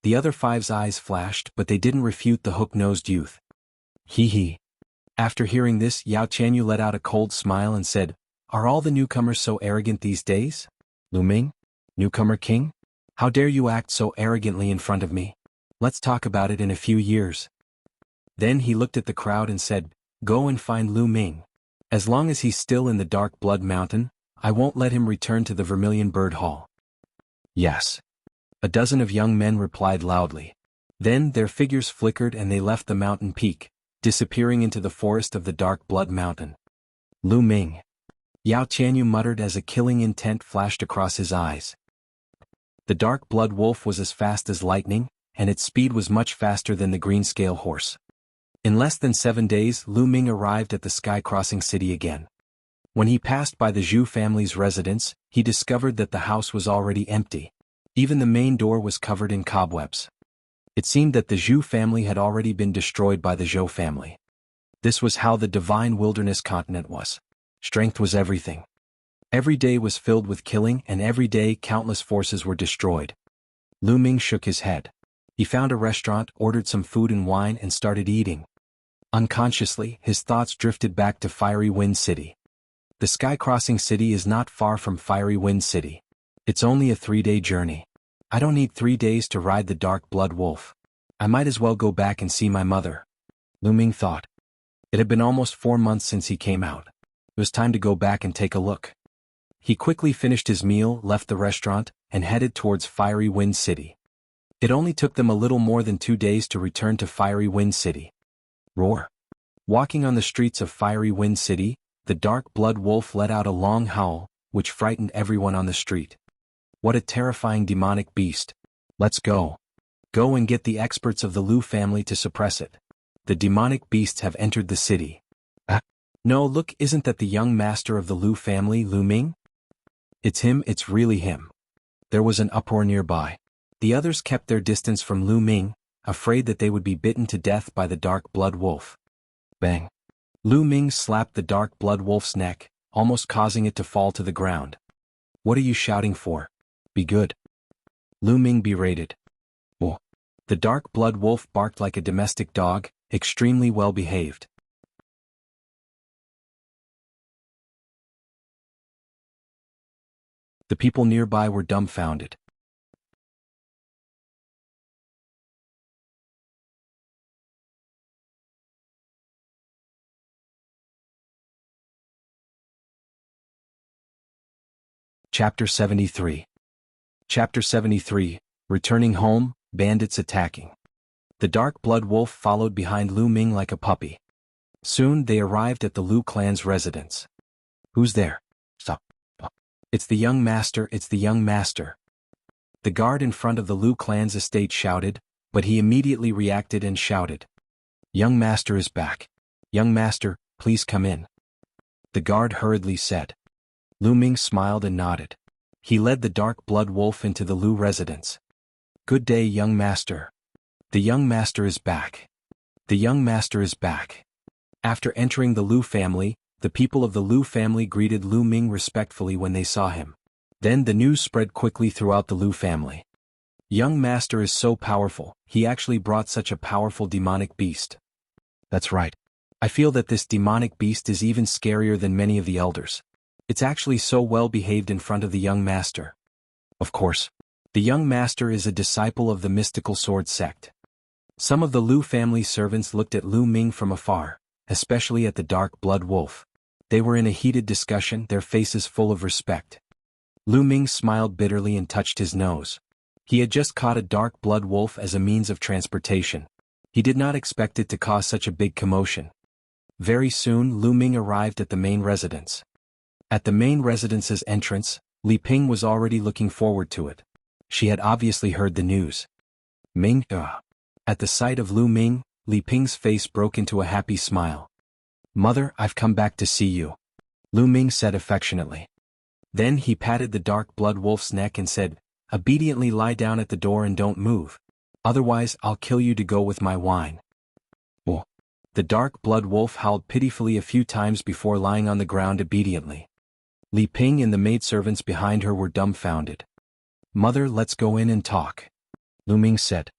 The other 5's eyes flashed, but they didn't refute the hook-nosed youth. Hee. After hearing this, Yao Qianyu let out a cold smile and said, "Are all the newcomers so arrogant these days? Lu Ming? Newcomer king? How dare you act so arrogantly in front of me? Let's talk about it in a few years." Then he looked at the crowd and said, "Go and find Lu Ming. As long as he's still in the Dark Blood Mountain, I won't let him return to the Vermilion Bird Hall." "Yes." A dozen of young men replied loudly. Then their figures flickered and they left the mountain peak, disappearing into the forest of the Dark Blood Mountain. "Lu Ming," Yao Qianyu muttered as a killing intent flashed across his eyes. The Dark Blood Wolf was as fast as lightning, and its speed was much faster than the green scale horse. In less than 7 days, Lu Ming arrived at the Sky Crossing City again. When he passed by the Zhu family's residence, he discovered that the house was already empty. Even the main door was covered in cobwebs. It seemed that the Zhu family had already been destroyed by the Zhou family. This was how the divine wilderness continent was. Strength was everything. Every day was filled with killing, and every day countless forces were destroyed. Lu Ming shook his head. He found a restaurant, ordered some food and wine, and started eating. Unconsciously, his thoughts drifted back to Fiery Wind City. The Sky Crossing City is not far from Fiery Wind City. It's only a 3-day journey. I don't need 3 days to ride the Dark Blood Wolf. I might as well go back and see my mother, Lu Ming thought. It had been almost 4 months since he came out. It was time to go back and take a look. He quickly finished his meal, left the restaurant, and headed towards Fiery Wind City. It only took them a little more than 2 days to return to Fiery Wind City. Roar. Walking on the streets of Fiery Wind City, the Dark Blood Wolf let out a long howl, which frightened everyone on the street. What a terrifying demonic beast. Let's go. Go and get the experts of the Lu family to suppress it. The demonic beasts have entered the city. No, look, isn't that the young master of the Lu family, Lu Ming? It's him, it's really him. There was an uproar nearby. The others kept their distance from Lu Ming, afraid that they would be bitten to death by the Dark Blood Wolf. Bang. Lu Ming slapped the Dark Blood Wolf's neck, almost causing it to fall to the ground. What are you shouting for? Be good. Lu Ming berated. Oh. The Dark Blood Wolf barked like a domestic dog, extremely well behaved. The people nearby were dumbfounded. Chapter 73. Chapter 73, Returning Home, Bandits Attacking. The Dark Blood Wolf followed behind Lu Ming like a puppy. Soon they arrived at the Lu clan's residence. Who's there? Stop. It's the young master, it's the young master. The guard in front of the Lu clan's estate shouted, but he immediately reacted and shouted. Young master is back. Young master, please come in. The guard hurriedly said. Lu Ming smiled and nodded. He led the Dark Blood Wolf into the Lu residence. Good day, young master. The young master is back. The young master is back. After entering the Lu family, the people of the Lu family greeted Lu Ming respectfully when they saw him. Then the news spread quickly throughout the Lu family. Young master is so powerful, he actually brought such a powerful demonic beast. That's right. I feel that this demonic beast is even scarier than many of the elders. It's actually so well behaved in front of the young master. Of course. The young master is a disciple of the mystical sword sect. Some of the Lu family servants looked at Lu Ming from afar, especially at the dark blood wolf. They were in a heated discussion, their faces full of respect. Lu Ming smiled bitterly and touched his nose. He had just caught a dark blood wolf as a means of transportation. He did not expect it to cause such a big commotion. Very soon Lu Ming arrived at the main residence. At the main residence's entrance, Li Ping was already looking forward to it. She had obviously heard the news. Ming, At the sight of Lu Ming, Li Ping's face broke into a happy smile. Mother, I've come back to see you, Lu Ming said affectionately. Then he patted the dark blood wolf's neck and said, obediently lie down at the door and don't move. Otherwise I'll kill you to go with my wine. Oh. The dark blood wolf howled pitifully a few times before lying on the ground obediently. Li Ping and the maidservants behind her were dumbfounded. Mother, let's go in and talk, Lu Ming said.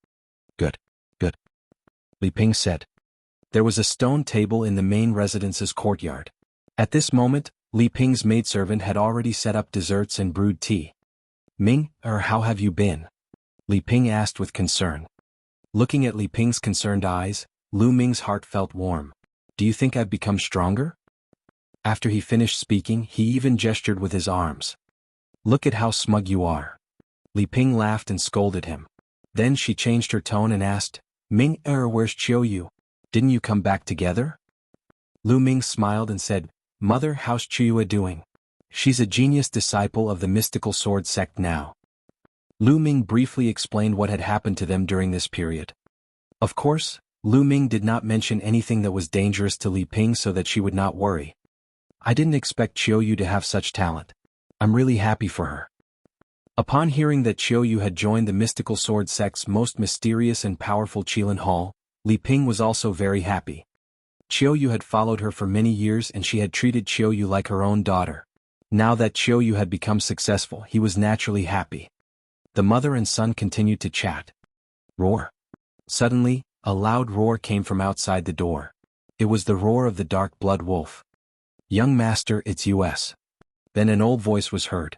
Good. Li Ping said. There was a stone table in the main residence's courtyard. At this moment, Li Ping's maidservant had already set up desserts and brewed tea. Ming, how have you been? Li Ping asked with concern. Looking at Li Ping's concerned eyes, Lu Ming's heart felt warm. Do you think I've become stronger? After he finished speaking, he even gestured with his arms. Look at how smug you are. Li Ping laughed and scolded him. Then she changed her tone and asked, Ming, where's Qiuyu? Didn't you come back together? Lu Ming smiled and said, Mother, how's Qiuyu doing? She's a genius disciple of the mystical sword sect now. Lu Ming briefly explained what had happened to them during this period. Of course, Lu Ming did not mention anything that was dangerous to Li Ping so that she would not worry. I didn't expect Qiuyu to have such talent. I'm really happy for her. Upon hearing that Qiuyu had joined the mystical sword sect's most mysterious and powerful Qilin Hall, Li Ping was also very happy. Qiuyu had followed her for many years and she had treated Qiuyu like her own daughter. Now that Qiuyu had become successful, he was naturally happy. The mother and son continued to chat. Roar. Suddenly, a loud roar came from outside the door. It was the roar of the dark blood wolf. Young master, it's us. Then an old voice was heard.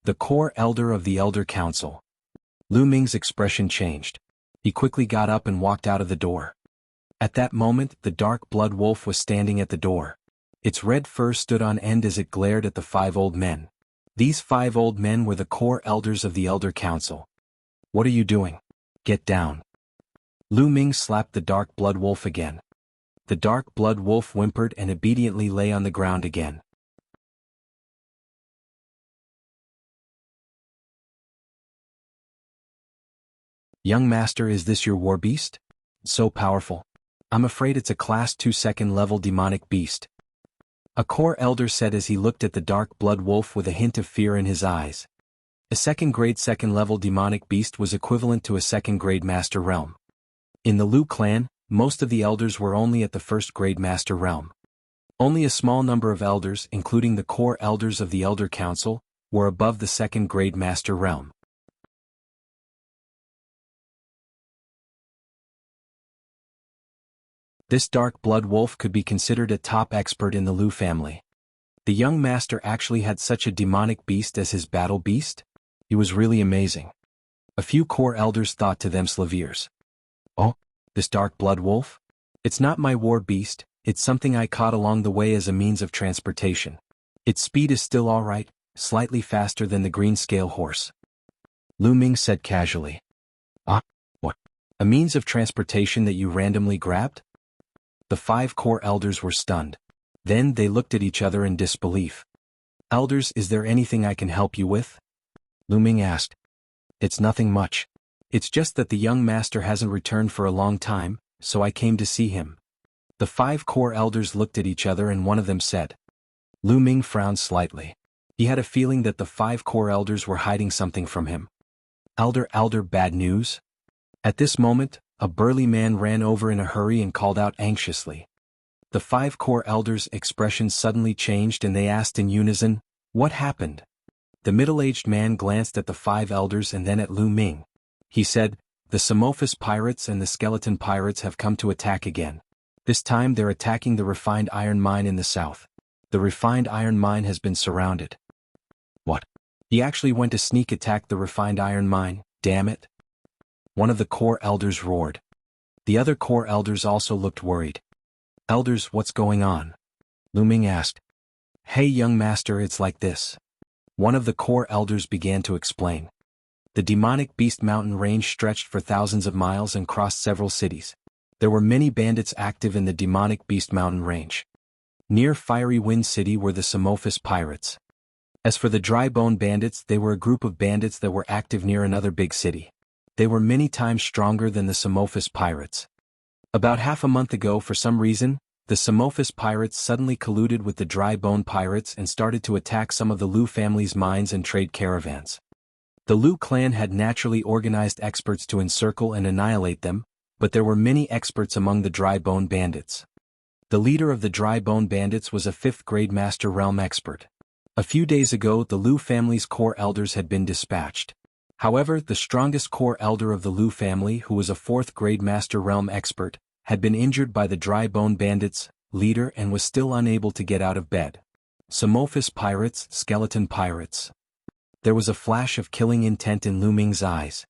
The core elder of the Elder Council. Lu Ming's expression changed. He quickly got up and walked out of the door. At that moment, the dark blood wolf was standing at the door. Its red fur stood on end as it glared at the 5 old men. These 5 old men were the core elders of the Elder Council. What are you doing? Get down. Lu Ming slapped the dark blood wolf again. The dark blood wolf whimpered and obediently lay on the ground again. Young master, is this your war beast? So powerful. I'm afraid it's a class 2 second level demonic beast. A core elder said as he looked at the dark blood wolf with a hint of fear in his eyes. A second grade second level demonic beast was equivalent to a second grade master realm. In the Lu clan, most of the elders were only at the first grade master realm. Only a small number of elders, including the core elders of the Elder Council, were above the second grade master realm. This dark blood wolf could be considered a top expert in the Lu family. The young master actually had such a demonic beast as his battle beast? He was really amazing. A few core elders thought to themselves, oh, this dark blood wolf? It's not my war beast, it's something I caught along the way as a means of transportation. Its speed is still alright, slightly faster than the green scale horse. Lu Ming said casually. Ah, what? A means of transportation that you randomly grabbed? The 5 core elders were stunned. Then they looked at each other in disbelief. Elders, is there anything I can help you with? Lu Ming asked. It's nothing much. It's just that the young master hasn't returned for a long time, so I came to see him. The 5 core elders looked at each other and one of them said. Lu Ming frowned slightly. He had a feeling that the 5 core elders were hiding something from him. Elder, bad news? At this moment, a burly man ran over in a hurry and called out anxiously. The 5 core elders' expressions suddenly changed and they asked in unison, what happened? The middle-aged man glanced at the 5 elders and then at Lu Ming. He said, the Samophis pirates and the skeleton pirates have come to attack again. This time they're attacking the refined iron mine in the south. The refined iron mine has been surrounded. What? He actually went to sneak attack the refined iron mine, damn it. One of the core elders roared. The other core elders also looked worried. Elders, what's going on? Lu Ming asked. Hey young master, it's like this. One of the core elders began to explain. The demonic beast mountain range stretched for thousands of miles and crossed several cities. There were many bandits active in the demonic beast mountain range. Near Fiery Wind City were the Samophis pirates. As for the Dry Bone Bandits, they were a group of bandits that were active near another big city. They were many times stronger than the Samophis pirates. About half a month ago, for some reason, the Samophis pirates suddenly colluded with the Dry Bone pirates and started to attack some of the Lu family's mines and trade caravans. The Lu clan had naturally organized experts to encircle and annihilate them, but there were many experts among the Dry Bone Bandits. The leader of the Dry Bone Bandits was a 5th-grade Master Realm expert. A few days ago, the Lu family's core elders had been dispatched. However, the strongest core elder of the Lu family, who was a 4th-grade Master Realm expert, had been injured by the Dry Bone Bandits' leader and was still unable to get out of bed. Samophis pirates, skeleton pirates. There was a flash of killing intent in Lu Ming's eyes.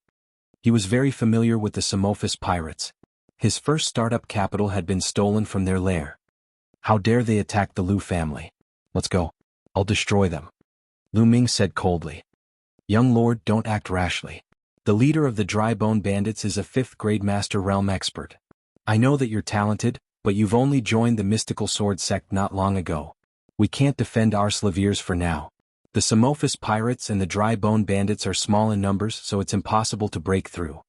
He was very familiar with the Samophis pirates. His first startup capital had been stolen from their lair. How dare they attack the Lu family? Let's go. I'll destroy them. Lu Ming said coldly. Young lord, don't act rashly. The leader of the Dry Bone Bandits is a 5th-grade Master Realm expert. I know that you're talented, but you've only joined the mystical sword sect not long ago. We can't defend our Slaviers for now. The Samophis pirates and the Dry Bone Bandits are small in numbers, so it's impossible to break through.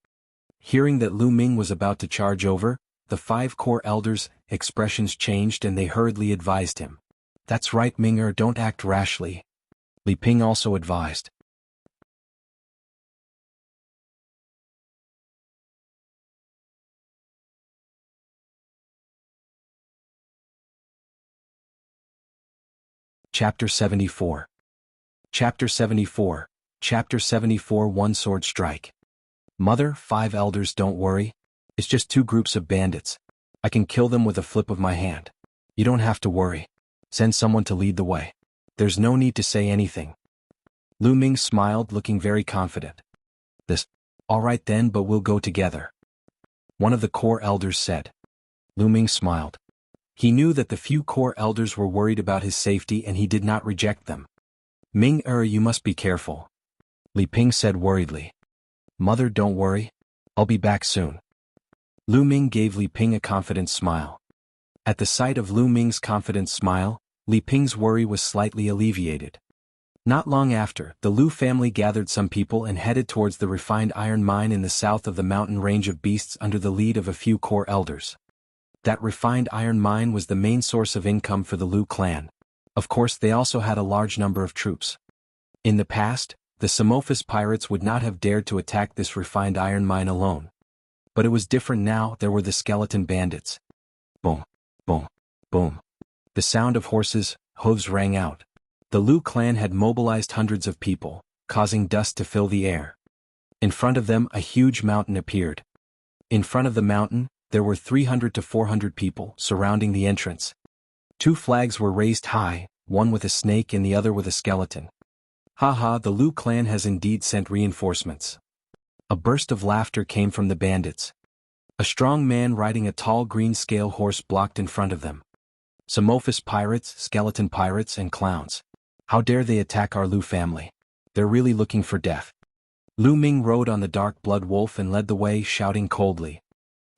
Hearing that Lu Ming was about to charge over, the 5 core elders' expressions changed and they hurriedly advised him. That's right, Ming, don't act rashly. Li Ping also advised. Chapter 74. Chapter 74. Chapter 74. One sword strike. Mother, 5 elders, don't worry. It's just 2 groups of bandits. I can kill them with a flip of my hand. You don't have to worry. Send someone to lead the way. There's no need to say anything. Lu Ming smiled, looking very confident. All right then, but we'll go together. One of the core elders said. Lu Ming smiled. He knew that the few core elders were worried about his safety and he did not reject them. Ming, you must be careful. Li Ping said worriedly. Mother, don't worry. I'll be back soon. Lu Ming gave Li Ping a confident smile. At the sight of Lu Ming's confident smile, Li Ping's worry was slightly alleviated. Not long after, the Lu family gathered some people and headed towards the refined iron mine in the south of the mountain range of beasts under the lead of a few core elders. That refined iron mine was the main source of income for the Lu clan. Of course, they also had a large number of troops. In the past, the Samophis pirates would not have dared to attack this refined iron mine alone. But it was different now. There were the skeleton bandits. Boom, boom, boom. The sound of horses' hooves rang out. The Lu clan had mobilized hundreds of people, causing dust to fill the air. In front of them, a huge mountain appeared. In front of the mountain, there were 300 to 400 people surrounding the entrance. 2 flags were raised high, one with a snake and the other with a skeleton. Haha, the Lu clan has indeed sent reinforcements. A burst of laughter came from the bandits. A strong man riding a tall green scale horse blocked in front of them. Samophis pirates, skeleton pirates, and clowns. How dare they attack our Lu family? They're really looking for death. Lu Ming rode on the dark blood wolf and led the way, shouting coldly.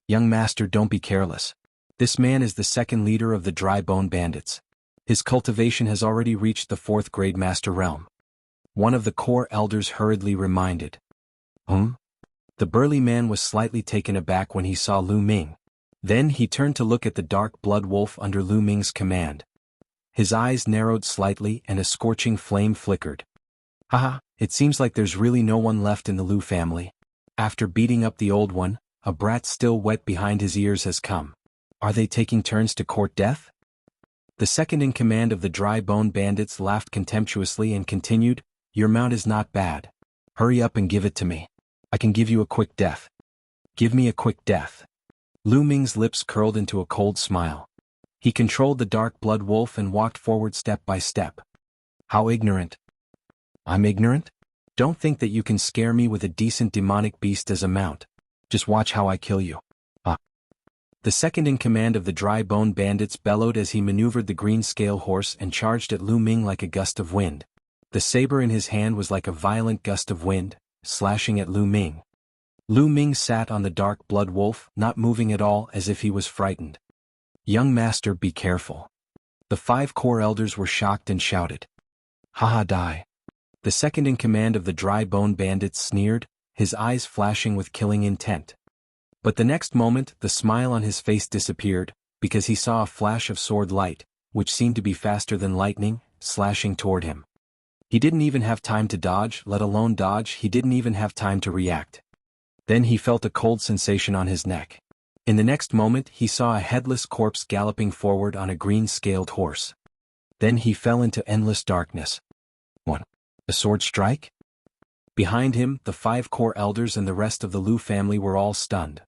Young master, don't be careless. This man is the 2nd leader of the Dry Bone Bandits. His cultivation has already reached the 4th-grade Master Realm. One of the core elders hurriedly reminded. The burly man was slightly taken aback when he saw Lu Ming. Then he turned to look at the dark blood wolf under Lu Ming's command. His eyes narrowed slightly and a scorching flame flickered. Haha, it seems like there's really no one left in the Lu family. After beating up the old one, a brat still wet behind his ears has come. Are they taking turns to court death? The 2nd in command of the Dry Bone Bandits laughed contemptuously and continued, Your mount is not bad. Hurry up and give it to me. I can give you a quick death. Give me a quick death. Lu Ming's lips curled into a cold smile. He controlled the dark blood wolf and walked forward step by step. How ignorant. I'm ignorant? Don't think that you can scare me with a decent demonic beast as a mount. Just watch how I kill you. The second-in-command of the dry bone bandits bellowed as he maneuvered the green scale horse and charged at Lu Ming like a gust of wind. The saber in his hand was like a violent gust of wind, slashing at Lu Ming. Lu Ming sat on the dark blood wolf, not moving at all, as if he was frightened. Young master, be careful. The 5 core elders were shocked and shouted. Haha, die. The second-in-command of the dry bone bandits sneered, his eyes flashing with killing intent. But the next moment, the smile on his face disappeared, because he saw a flash of sword light, which seemed to be faster than lightning, slashing toward him. He didn't even have time to dodge, let alone dodge, he didn't even have time to react. Then he felt a cold sensation on his neck. In the next moment, he saw a headless corpse galloping forward on a green-scaled horse. Then he fell into endless darkness. 1. A sword strike? Behind him, the 5 core elders and the rest of the Lu family were all stunned.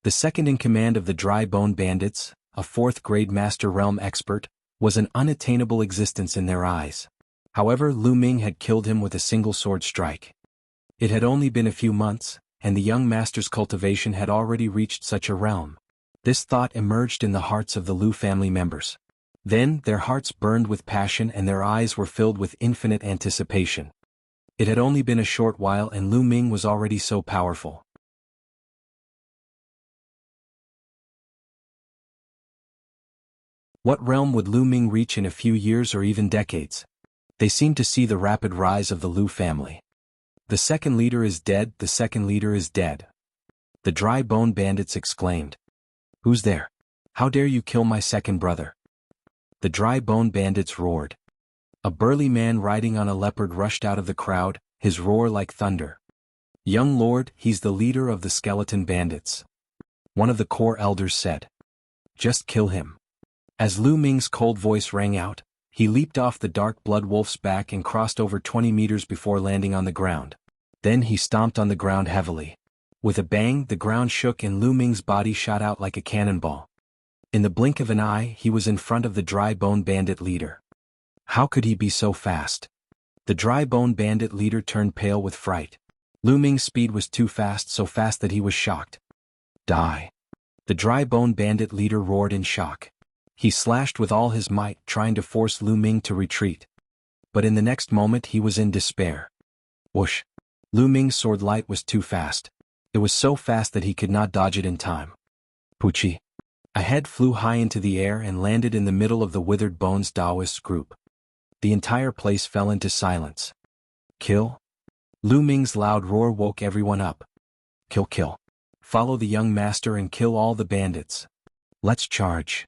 The second-in-command of the dry bone bandits, a 4th-grade master realm expert, was an unattainable existence in their eyes. However, Lu Ming had killed him with a single sword strike. It had only been a few months, and the young master's cultivation had already reached such a realm. This thought emerged in the hearts of the Lu family members. Then, their hearts burned with passion and their eyes were filled with infinite anticipation. It had only been a short while and Lu Ming was already so powerful. What realm would Lu Ming reach in a few years or even decades? They seemed to see the rapid rise of the Lu family. The second leader is dead, the second leader is dead. The dry bone bandits exclaimed. Who's there? How dare you kill my second brother? The dry bone bandits roared. A burly man riding on a leopard rushed out of the crowd, his roar like thunder. Young lord, he's the leader of the skeleton bandits. One of the core elders said. Just kill him. As Lu Ming's cold voice rang out, he leaped off the dark blood wolf's back and crossed over 20 meters before landing on the ground. Then he stomped on the ground heavily. With a bang, the ground shook and Lu Ming's body shot out like a cannonball. In the blink of an eye, he was in front of the dry bone bandit leader. How could he be so fast? The dry bone bandit leader turned pale with fright. Lu Ming's speed was too fast, so fast that he was shocked. Die. The dry bone bandit leader roared in shock. He slashed with all his might, trying to force Lu Ming to retreat. But in the next moment he was in despair. Whoosh! Lu Ming's sword light was too fast. It was so fast that he could not dodge it in time. Puchi! A head flew high into the air and landed in the middle of the Withered Bones Taoist group. The entire place fell into silence. Kill? Lu Ming's loud roar woke everyone up. Kill, kill. Follow the young master and kill all the bandits. Let's charge.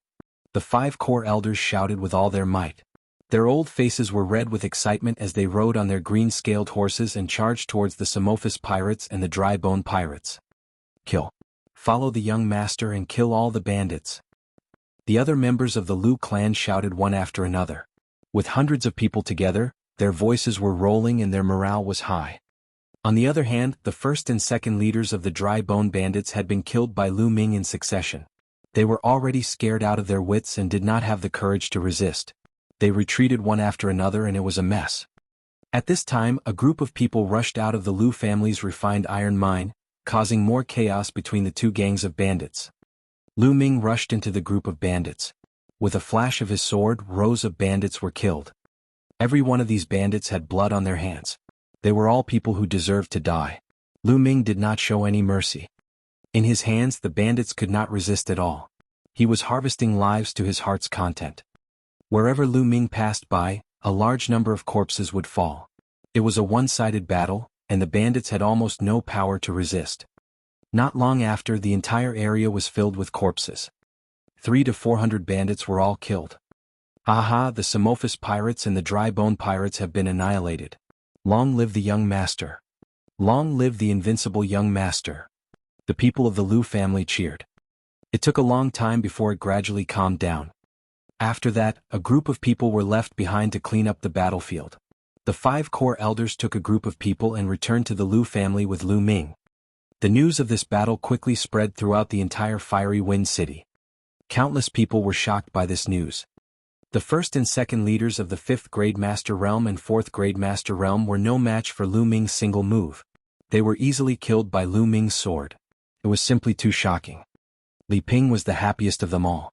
The 5 core elders shouted with all their might. Their old faces were red with excitement as they rode on their green-scaled horses and charged towards the Samophis pirates and the dry bone pirates. Kill. Follow the young master and kill all the bandits. The other members of the Lu clan shouted one after another. With hundreds of people together, their voices were rolling and their morale was high. On the other hand, the first and second leaders of the dry bone bandits had been killed by Lu Ming in succession. They were already scared out of their wits and did not have the courage to resist. They retreated one after another and it was a mess. At this time, a group of people rushed out of the Lu family's refined iron mine, causing more chaos between the two gangs of bandits. Lu Ming rushed into the group of bandits. With a flash of his sword, rows of bandits were killed. Every one of these bandits had blood on their hands. They were all people who deserved to die. Lu Ming did not show any mercy. In his hands, the bandits could not resist at all. He was harvesting lives to his heart's content. Wherever Lu Ming passed by, a large number of corpses would fall. It was a one-sided battle, and the bandits had almost no power to resist. Not long after, the entire area was filled with corpses. 300 to 400 bandits were all killed. Aha, the Samophis pirates and the dry bone pirates have been annihilated. Long live the young master. Long live the invincible young master. The people of the Lu family cheered. It took a long time before it gradually calmed down. After that, a group of people were left behind to clean up the battlefield. The 5 core elders took a group of people and returned to the Lu family with Lu Ming. The news of this battle quickly spread throughout the entire Fiery Wind City. Countless people were shocked by this news. The first and second leaders of the 5th Grade Master Realm and 4th Grade Master Realm were no match for Lu Ming's single move. They were easily killed by Lu Ming's sword. It was simply too shocking. Li Ping was the happiest of them all.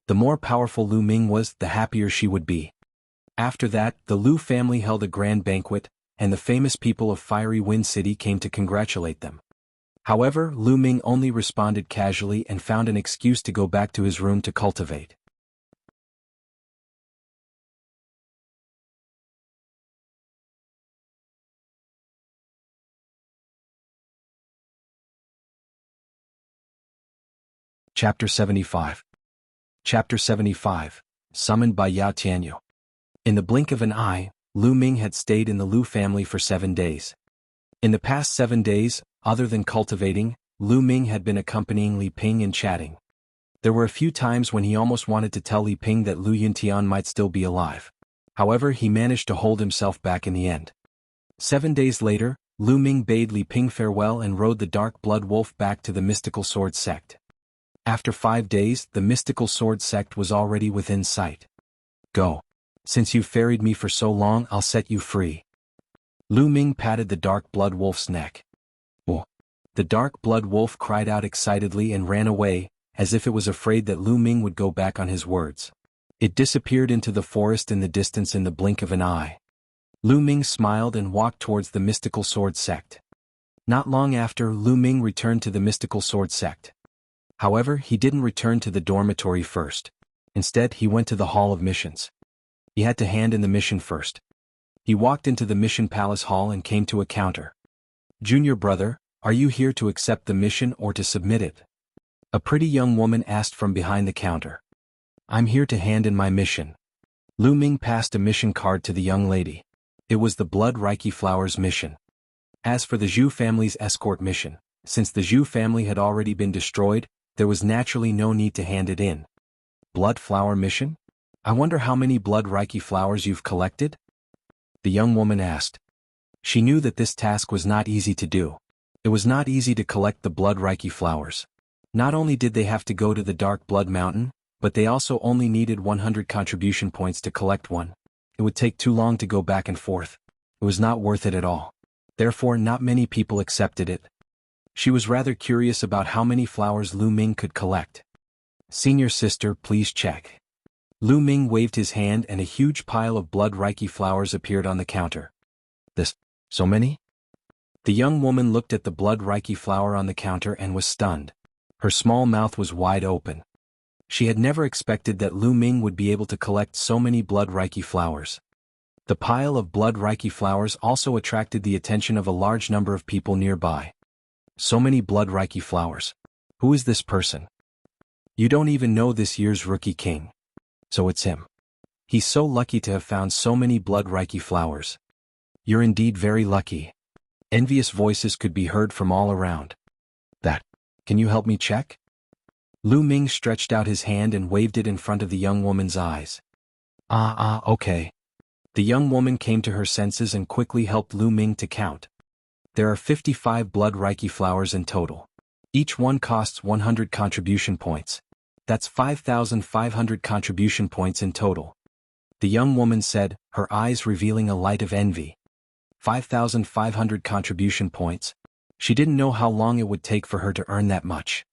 The more powerful Lu Ming was, the happier she would be. After that, the Lu family held a grand banquet, and the famous people of Fiery Wind City came to congratulate them. However, Lu Ming only responded casually and found an excuse to go back to his room to cultivate. Chapter 75. Chapter 75, Summoned by Yao Tianyu. In the blink of an eye, Lu Ming had stayed in the Lu family for 7 days. In the past 7 days, other than cultivating, Lu Ming had been accompanying Li Ping and chatting. There were a few times when he almost wanted to tell Li Ping that Lu Yuntian might still be alive. However, he managed to hold himself back in the end. 7 days later, Lu Ming bade Li Ping farewell and rode the Dark Blood Wolf back to the Mystical Sword Sect. After 5 days, the Mystical Sword Sect was already within sight. Go. Since you've ferried me for so long, I'll set you free. Lu Ming patted the Dark Blood Wolf's neck. Oh. The Dark Blood Wolf cried out excitedly and ran away, as if it was afraid that Lu Ming would go back on his words. It disappeared into the forest in the distance in the blink of an eye. Lu Ming smiled and walked towards the Mystical Sword Sect. Not long after, Lu Ming returned to the Mystical Sword Sect. However, he didn't return to the dormitory first. Instead, he went to the Hall of Missions. He had to hand in the mission first. He walked into the Mission Palace Hall and came to a counter. "Junior brother, are you here to accept the mission or to submit it?" A pretty young woman asked from behind the counter. "I'm here to hand in my mission." Lu Ming passed a mission card to the young lady. It was the Blood Reiki Flowers mission. As for the Zhu family's escort mission, since the Zhu family had already been destroyed, there was naturally no need to hand it in. Blood Flower mission? I wonder how many Blood Reiki flowers you've collected? The young woman asked. She knew that this task was not easy to do. It was not easy to collect the Blood Reiki flowers. Not only did they have to go to the Dark Blood Mountain, but they also only needed 100 contribution points to collect one. It would take too long to go back and forth. It was not worth it at all. Therefore, not many people accepted it. She was rather curious about how many flowers Lu Ming could collect. "Senior sister, please check." Lu Ming waved his hand and a huge pile of Blood Reiki flowers appeared on the counter. So many? The young woman looked at the Blood Reiki flower on the counter and was stunned. Her small mouth was wide open. She had never expected that Lu Ming would be able to collect so many Blood Reiki flowers. The pile of Blood Reiki flowers also attracted the attention of a large number of people nearby. So many Blood Reiki flowers. Who is this person? You don't even know this year's rookie king. So it's him. He's so lucky to have found so many Blood Reiki flowers. You're indeed very lucky. Envious voices could be heard from all around. Can you help me check? Lu Ming stretched out his hand and waved it in front of the young woman's eyes. Okay. The young woman came to her senses and quickly helped Lu Ming to count. There are 55 Blood Reiki flowers in total. Each one costs 100 contribution points. That's 5,500 contribution points in total. The young woman said, her eyes revealing a light of envy. 5,500 contribution points. She didn't know how long it would take for her to earn that much.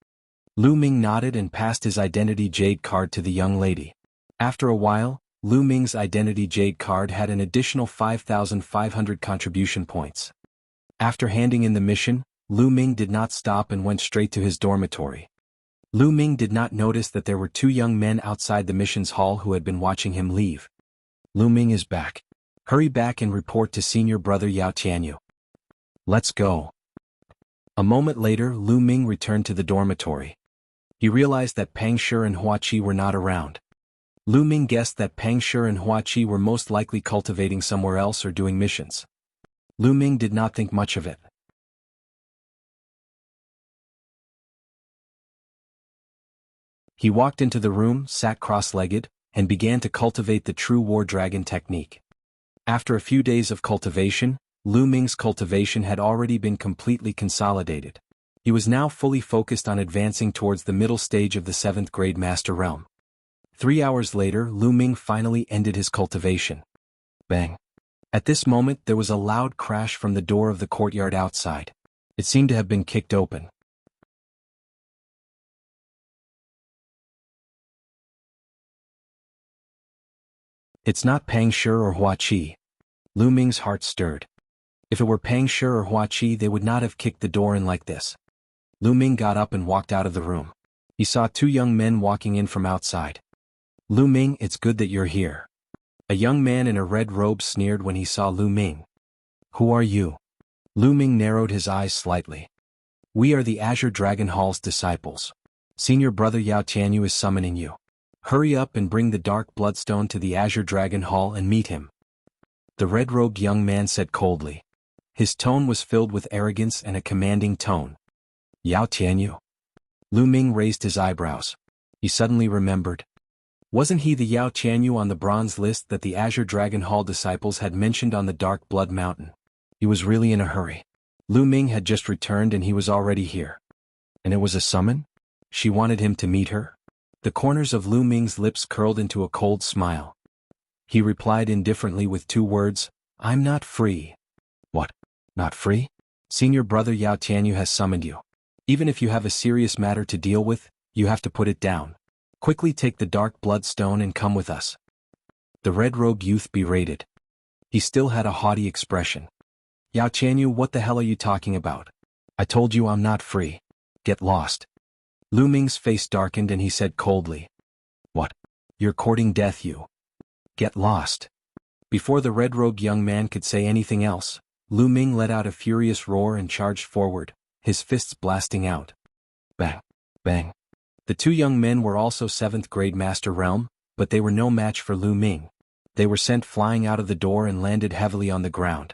Lu Ming nodded and passed his identity jade card to the young lady. After a while, Lu Ming's identity jade card had an additional 5,500 contribution points. After handing in the mission, Lu Ming did not stop and went straight to his dormitory. Lu Ming did not notice that there were 2 young men outside the missions hall who had been watching him leave. Lu Ming is back. Hurry back and report to senior brother Yao Tianyu. Let's go. A moment later, Lu Ming returned to the dormitory. He realized that Pang Shi and Hua Qi were not around. Lu Ming guessed that Pang Shi and Hua Qi were most likely cultivating somewhere else or doing missions. Lu Ming did not think much of it. He walked into the room, sat cross-legged, and began to cultivate the true War Dragon technique. After a few days of cultivation, Lu Ming's cultivation had already been completely consolidated. He was now fully focused on advancing towards the middle stage of the 7th grade Master Realm. 3 hours later, Lu Ming finally ended his cultivation. Bang. At this moment there was a loud crash from the door of the courtyard outside. It seemed to have been kicked open. It's not Pang Shi or Hua Qi. Lu Ming's heart stirred. If it were Pang Shi or Hua Qi, they would not have kicked the door in like this. Lu Ming got up and walked out of the room. He saw 2 young men walking in from outside. Lu Ming, it's good that you're here. A young man in a red robe sneered when he saw Lu Ming. Who are you? Lu Ming narrowed his eyes slightly. We are the Azure Dragon Hall's disciples. Senior brother Yao Tianyu is summoning you. Hurry up and bring the Dark Bloodstone to the Azure Dragon Hall and meet him. The red-robed young man said coldly. His tone was filled with arrogance and a commanding tone. Yao Tianyu? Lu Ming raised his eyebrows. He suddenly remembered. Wasn't he the Yao Tianyu on the bronze list that the Azure Dragon Hall disciples had mentioned on the Dark Blood Mountain? He was really in a hurry. Lu Ming had just returned and he was already here. And it was a summon? She wanted him to meet her? The corners of Lu Ming's lips curled into a cold smile. He replied indifferently with 2 words, I'm not free. What? Not free? Senior brother Yao Tianyu has summoned you. Even if you have a serious matter to deal with, you have to put it down. Quickly take the Dark Bloodstone and come with us. The red-robed youth berated. He still had a haughty expression. Yao Tianyu, what the hell are you talking about? I told you I'm not free. Get lost. Lu Ming's face darkened and he said coldly. What? You're courting death, you. Get lost. Before the red-robed young man could say anything else, Lu Ming let out a furious roar and charged forward, his fists blasting out. Bang. Bang. The 2 young men were also 7th grade Master Realm, but they were no match for Lu Ming. They were sent flying out of the door and landed heavily on the ground.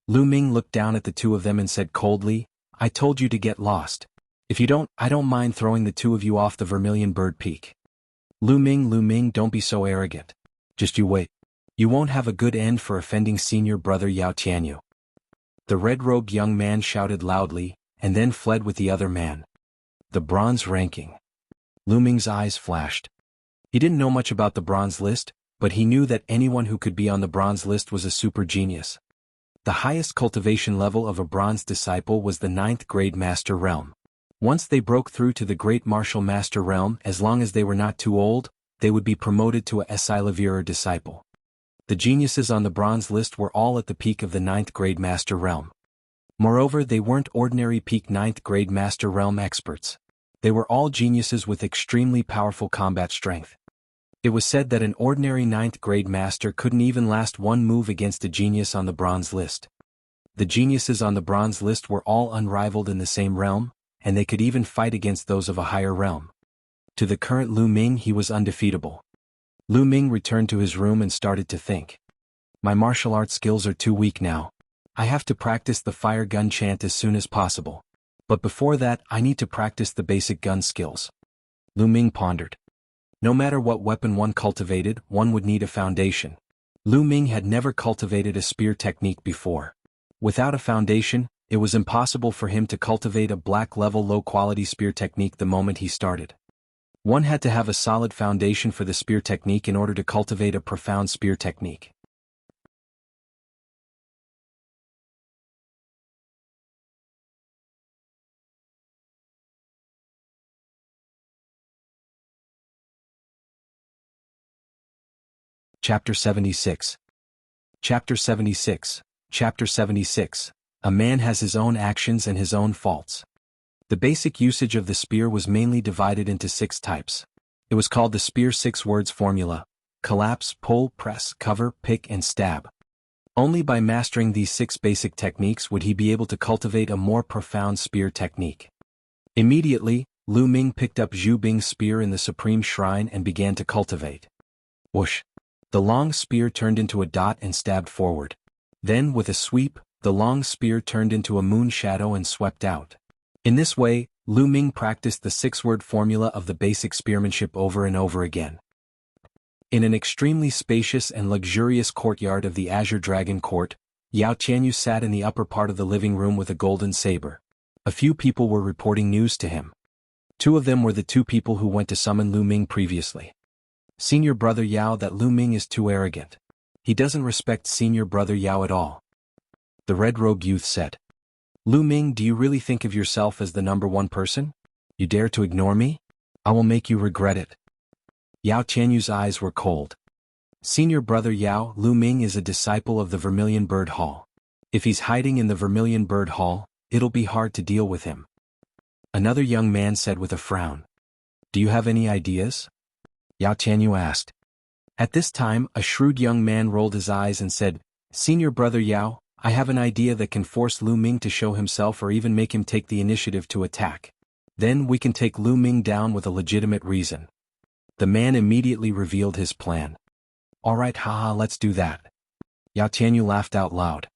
Lu Ming looked down at the 2 of them and said coldly, I told you to get lost. If you don't, I don't mind throwing the 2 of you off the Vermilion Bird Peak. Lu Ming, don't be so arrogant. Just you wait. You won't have a good end for offending senior brother Yao Tianyu. The red-robed young man shouted loudly, and then fled with the other man. The bronze ranking. Lu Ming's eyes flashed. He didn't know much about the bronze list, but he knew that anyone who could be on the bronze list was a super genius. The highest cultivation level of a bronze disciple was the 9th grade Master Realm. Once they broke through to the Great Martial Master Realm, as long as they were not too old, they would be promoted to a Esilavirer disciple. The geniuses on the bronze list were all at the peak of the 9th grade Master Realm. Moreover, they weren't ordinary peak 9th grade Master Realm experts. They were all geniuses with extremely powerful combat strength. It was said that an ordinary 9th grade master couldn't even last 1 move against a genius on the bronze list. The geniuses on the bronze list were all unrivaled in the same realm, and they could even fight against those of a higher realm. To the current Lu Ming, he was undefeatable. Lu Ming returned to his room and started to think. My martial arts skills are too weak now. I have to practice the fire gun chant as soon as possible. But before that, I need to practice the basic gun skills. Lu Ming pondered. No matter what weapon one cultivated, one would need a foundation. Lu Ming had never cultivated a spear technique before. Without a foundation, it was impossible for him to cultivate a black-level low-quality spear technique the moment he started. One had to have a solid foundation for the spear technique in order to cultivate a profound spear technique. Chapter 76. Chapter 76. Chapter 76. A man has his own actions and his own faults. The basic usage of the spear was mainly divided into 6 types. It was called the Spear 6 Words Formula: collapse, pull, press, cover, pick, and stab. Only by mastering these 6 basic techniques would he be able to cultivate a more profound spear technique. Immediately, Lu Ming picked up Zhu Bing's spear in the Supreme Shrine and began to cultivate. Whoosh! The long spear turned into a dot and stabbed forward. Then, with a sweep, the long spear turned into a moon shadow and swept out. In this way, Lu Ming practiced the 6-word formula of the basic spearmanship over and over again. In an extremely spacious and luxurious courtyard of the Azure Dragon Court, Yao Tianyu sat in the upper part of the living room with a golden saber. A few people were reporting news to him. Two of them were the two people who went to summon Lu Ming previously. Senior Brother Yao, that Lu Ming is too arrogant. He doesn't respect Senior Brother Yao at all. The red-robed youth said. Lu Ming, do you really think of yourself as the #1 person? You dare to ignore me? I will make you regret it. Yao Tianyu's eyes were cold. Senior Brother Yao, Lu Ming is a disciple of the Vermilion Bird Hall. If he's hiding in the Vermilion Bird Hall, it'll be hard to deal with him. Another young man said with a frown. Do you have any ideas? Yao Tianyu asked. At this time, a shrewd young man rolled his eyes and said, Senior Brother Yao, I have an idea that can force Lu Ming to show himself or even make him take the initiative to attack. Then we can take Lu Ming down with a legitimate reason. The man immediately revealed his plan. Alright, haha, let's do that. Yao Tianyu laughed out loud.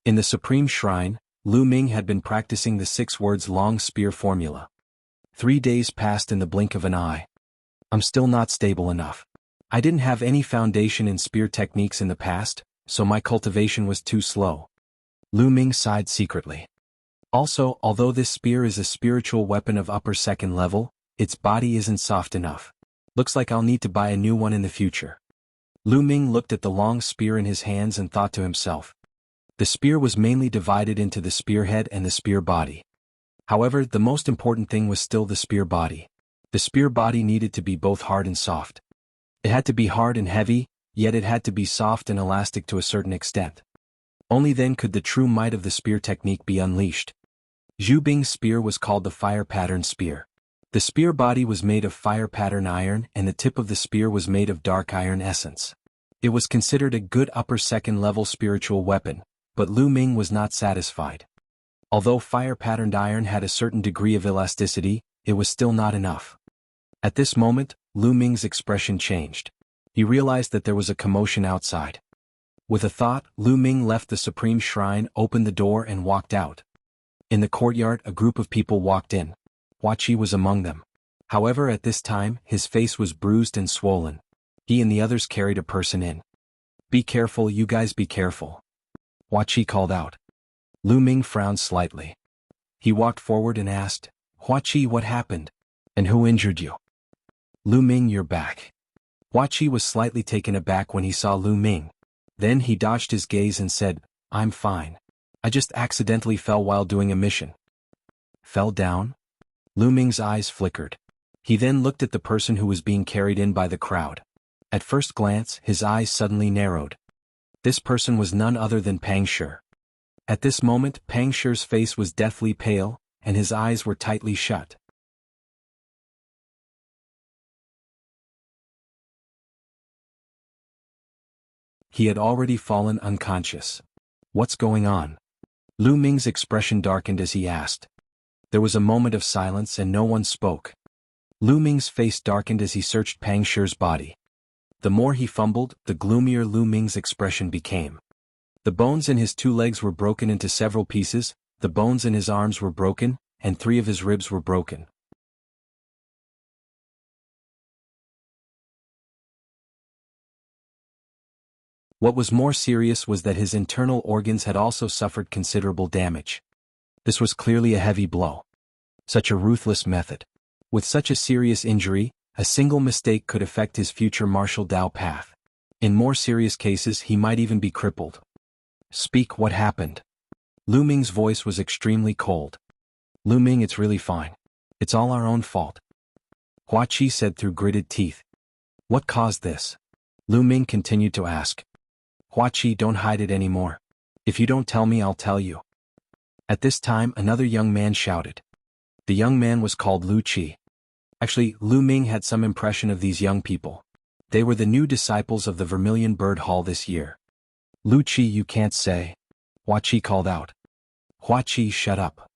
In the Supreme Shrine, Lu Ming had been practicing the 6 words long spear formula. 3 days passed in the blink of an eye. I'm still not stable enough. I didn't have any foundation in spear techniques in the past, so my cultivation was too slow. Lu Ming sighed secretly. Also, although this spear is a spiritual weapon of upper 2nd level, its body isn't soft enough. Looks like I'll need to buy a new one in the future. Lu Ming looked at the long spear in his hands and thought to himself. The spear was mainly divided into the spearhead and the spear body. However, the most important thing was still the spear body. The spear body needed to be both hard and soft. It had to be hard and heavy, yet it had to be soft and elastic to a certain extent. Only then could the true might of the spear technique be unleashed. Zhu Bing's spear was called the fire pattern spear. The spear body was made of fire pattern iron and the tip of the spear was made of dark iron essence. It was considered a good upper 2nd level spiritual weapon, but Lu Ming was not satisfied. Although fire patterned iron had a certain degree of elasticity, it was still not enough. At this moment, Lu Ming's expression changed. He realized that there was a commotion outside. With a thought, Lu Ming left the Supreme Shrine, opened the door and walked out. In the courtyard, a group of people walked in. Huaqi was among them. However, at this time, his face was bruised and swollen. He and the others carried a person in. Be careful, you guys, be careful. Huaqi called out. Lu Ming frowned slightly. He walked forward and asked, Huaqi, what happened? And who injured you? Lu Ming, you're back. Huaqi was slightly taken aback when he saw Lu Ming. Then he dodged his gaze and said, I'm fine. I just accidentally fell while doing a mission. Fell down? Lu Ming's eyes flickered. He then looked at the person who was being carried in by the crowd. At first glance, his eyes suddenly narrowed. This person was none other than Pang Shi. At this moment, Pang Shi's face was deathly pale, and his eyes were tightly shut. He had already fallen unconscious. What's going on? Lu Ming's expression darkened as he asked. There was a moment of silence and no one spoke. Lu Ming's face darkened as he searched Pang Shi's body. The more he fumbled, the gloomier Lu Ming's expression became. The bones in his 2 legs were broken into several pieces, the bones in his arms were broken, and 3 of his ribs were broken. What was more serious was that his internal organs had also suffered considerable damage. This was clearly a heavy blow. Such a ruthless method. With such a serious injury, a single mistake could affect his future martial Dao path. In more serious cases, he might even be crippled. Speak, what happened? Lu Ming's voice was extremely cold. Lu Ming, it's really fine. It's all our own fault. Huaqi said through gritted teeth. What caused this? Lu Ming continued to ask. Huaqi, don't hide it anymore. If you don't tell me, I'll tell you. At this time, another young man shouted. The young man was called Lu Qi. Actually, Lu Ming had some impression of these young people. They were the new disciples of the Vermilion Bird Hall this year. Lu Qi, you can't say. Huaqi called out. Huaqi, shut up.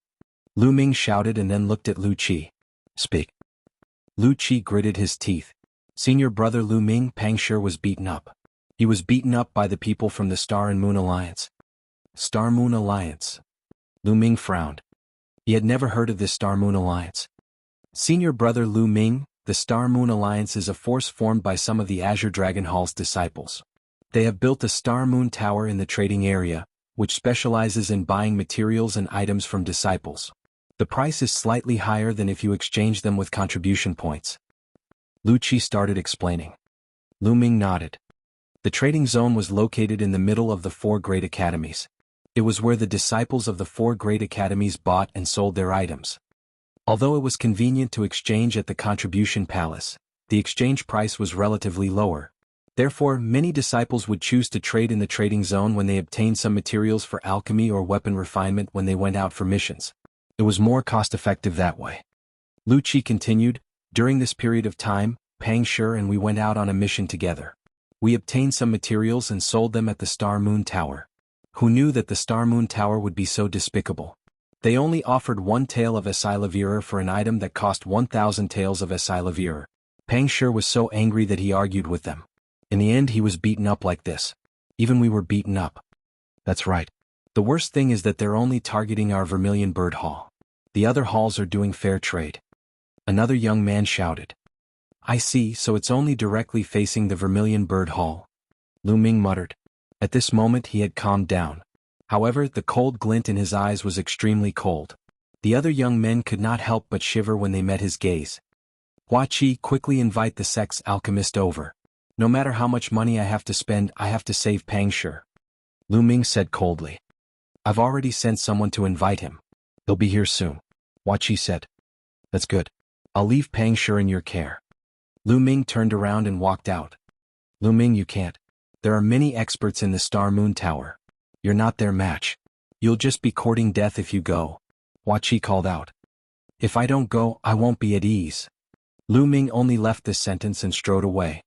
Lu Ming shouted and then looked at Lu Qi. Speak. Lu Qi gritted his teeth. Senior brother Lu Ming, Pang Shi was beaten up. He was beaten up by the people from the Star and Moon Alliance. Star Moon Alliance. Lu Ming frowned. He had never heard of this Star Moon Alliance. Senior brother Lu Ming, the Star Moon Alliance is a force formed by some of the Azure Dragon Hall's disciples. They have built a Star Moon Tower in the trading area, which specializes in buying materials and items from disciples. The price is slightly higher than if you exchange them with contribution points. Wuxia started explaining. Lu Ming nodded. The trading zone was located in the middle of the 4 great academies. It was where the disciples of the 4 great academies bought and sold their items. Although it was convenient to exchange at the contribution palace, the exchange price was relatively lower. Therefore, many disciples would choose to trade in the trading zone when they obtained some materials for alchemy or weapon refinement when they went out for missions. It was more cost-effective that way. Wuxia continued, during this period of time, Pang Shi and we went out on a mission together. We obtained some materials and sold them at the Star Moon Tower. Who knew that the Star Moon Tower would be so despicable? They only offered 1 tael of Esilavir for an item that cost 1,000 taels of Esilavir. Pang Shi was so angry that he argued with them. In the end he was beaten up like this. Even we were beaten up. That's right. The worst thing is that they're only targeting our Vermilion Bird Hall. The other halls are doing fair trade. Another young man shouted. I see, so it's only directly facing the Vermilion Bird Hall. Lu Ming muttered. At this moment he had calmed down. However, the cold glint in his eyes was extremely cold. The other young men could not help but shiver when they met his gaze. Wuxia, quickly invite the sex alchemist over. No matter how much money I have to spend, I have to save Pang Shi. Lu Ming said coldly. I've already sent someone to invite him. He'll be here soon. Wuxia said. That's good. I'll leave Pang Shi in your care. Lu Ming turned around and walked out. Lu Ming, you can't. There are many experts in the Star Moon Tower. You're not their match. You'll just be courting death if you go. Wuxia called out. If I don't go, I won't be at ease. Lu Ming only left this sentence and strode away.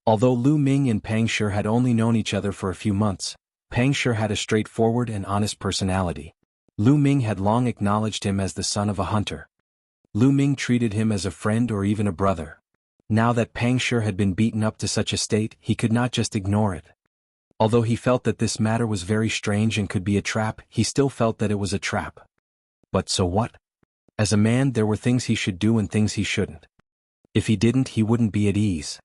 Although Lu Ming and Pang Shi had only known each other for a few months, Pang Shi had a straightforward and honest personality. Lu Ming had long acknowledged him as the son of a hunter. Lu Ming treated him as a friend or even a brother. Now that Pang Shi had been beaten up to such a state, he could not just ignore it. Although he felt that this matter was very strange and could be a trap, he still felt that it was a trap. But so what? As a man, there were things he should do and things he shouldn't. If he didn't, he wouldn't be at ease.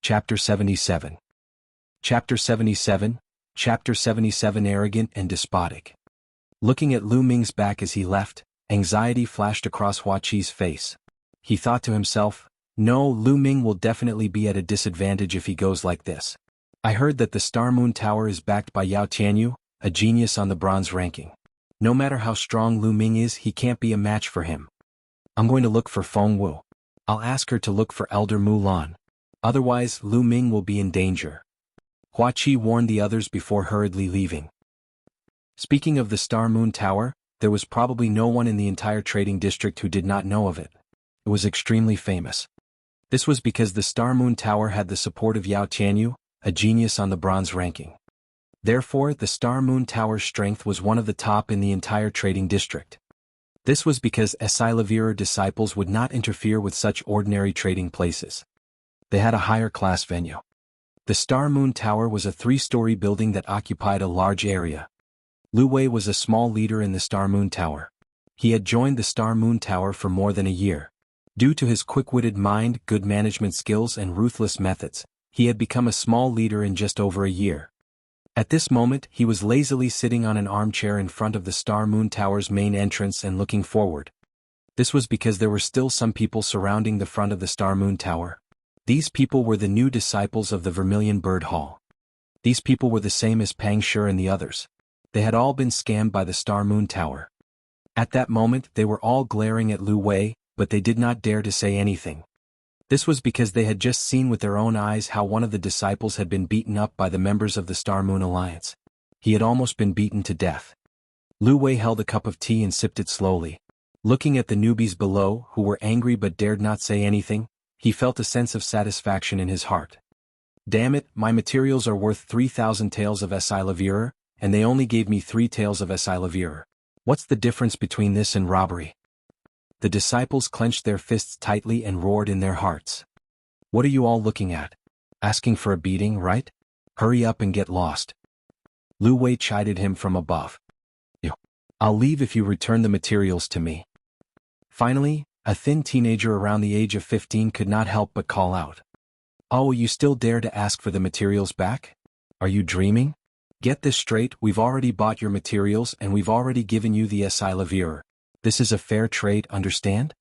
Chapter 77. Chapter 77, Chapter 77 Arrogant and despotic. Looking at Lu Ming's back as he left, anxiety flashed across Wuxia's face. He thought to himself, no, Lu Ming will definitely be at a disadvantage if he goes like this. I heard that the Star Moon Tower is backed by Yao Tianyu, a genius on the bronze ranking. No matter how strong Lu Ming is, he can't be a match for him. I'm going to look for Feng Wu. I'll ask her to look for Elder Mulan. Otherwise, Lu Ming will be in danger. Wuxia warned the others before hurriedly leaving. Speaking of the Star Moon Tower, there was probably no one in the entire trading district who did not know of it. It was extremely famous. This was because the Star Moon Tower had the support of Yao Tianyu, a genius on the bronze ranking. Therefore, the Star Moon Tower's strength was one of the top in the entire trading district. This was because Esilavir disciples would not interfere with such ordinary trading places. They had a higher class venue. The Star Moon Tower was a 3-story building that occupied a large area. Lu Wei was a small leader in the Star Moon Tower. He had joined the Star Moon Tower for more than a year. Due to his quick-witted mind, good management skills and ruthless methods, he had become a small leader in just over a year. At this moment, he was lazily sitting on an armchair in front of the Star Moon Tower's main entrance and looking forward. This was because there were still some people surrounding the front of the Star Moon Tower. These people were the new disciples of the Vermilion Bird Hall. These people were the same as Pang Shi and the others. They had all been scammed by the Star Moon Tower. At that moment, they were all glaring at Lu Wei, but they did not dare to say anything. This was because they had just seen with their own eyes how one of the disciples had been beaten up by the members of the Star Moon Alliance. He had almost been beaten to death. Lu Wei held a cup of tea and sipped it slowly. Looking at the newbies below, who were angry but dared not say anything, he felt a sense of satisfaction in his heart. Damn it, my materials are worth 3,000 taels of Esilavir, and they only gave me 3 taels of Esilavir. What's the difference between this and robbery? The disciples clenched their fists tightly and roared in their hearts. What are you all looking at? Asking for a beating, right? Hurry up and get lost. Lu Wei chided him from above. I'll leave if you return the materials to me. Finally, a thin teenager around the age of 15 could not help but call out. Oh, you still dare to ask for the materials back? Are you dreaming? Get this straight, we've already bought your materials and we've already given you the SI Levier. This is a fair trade, understand?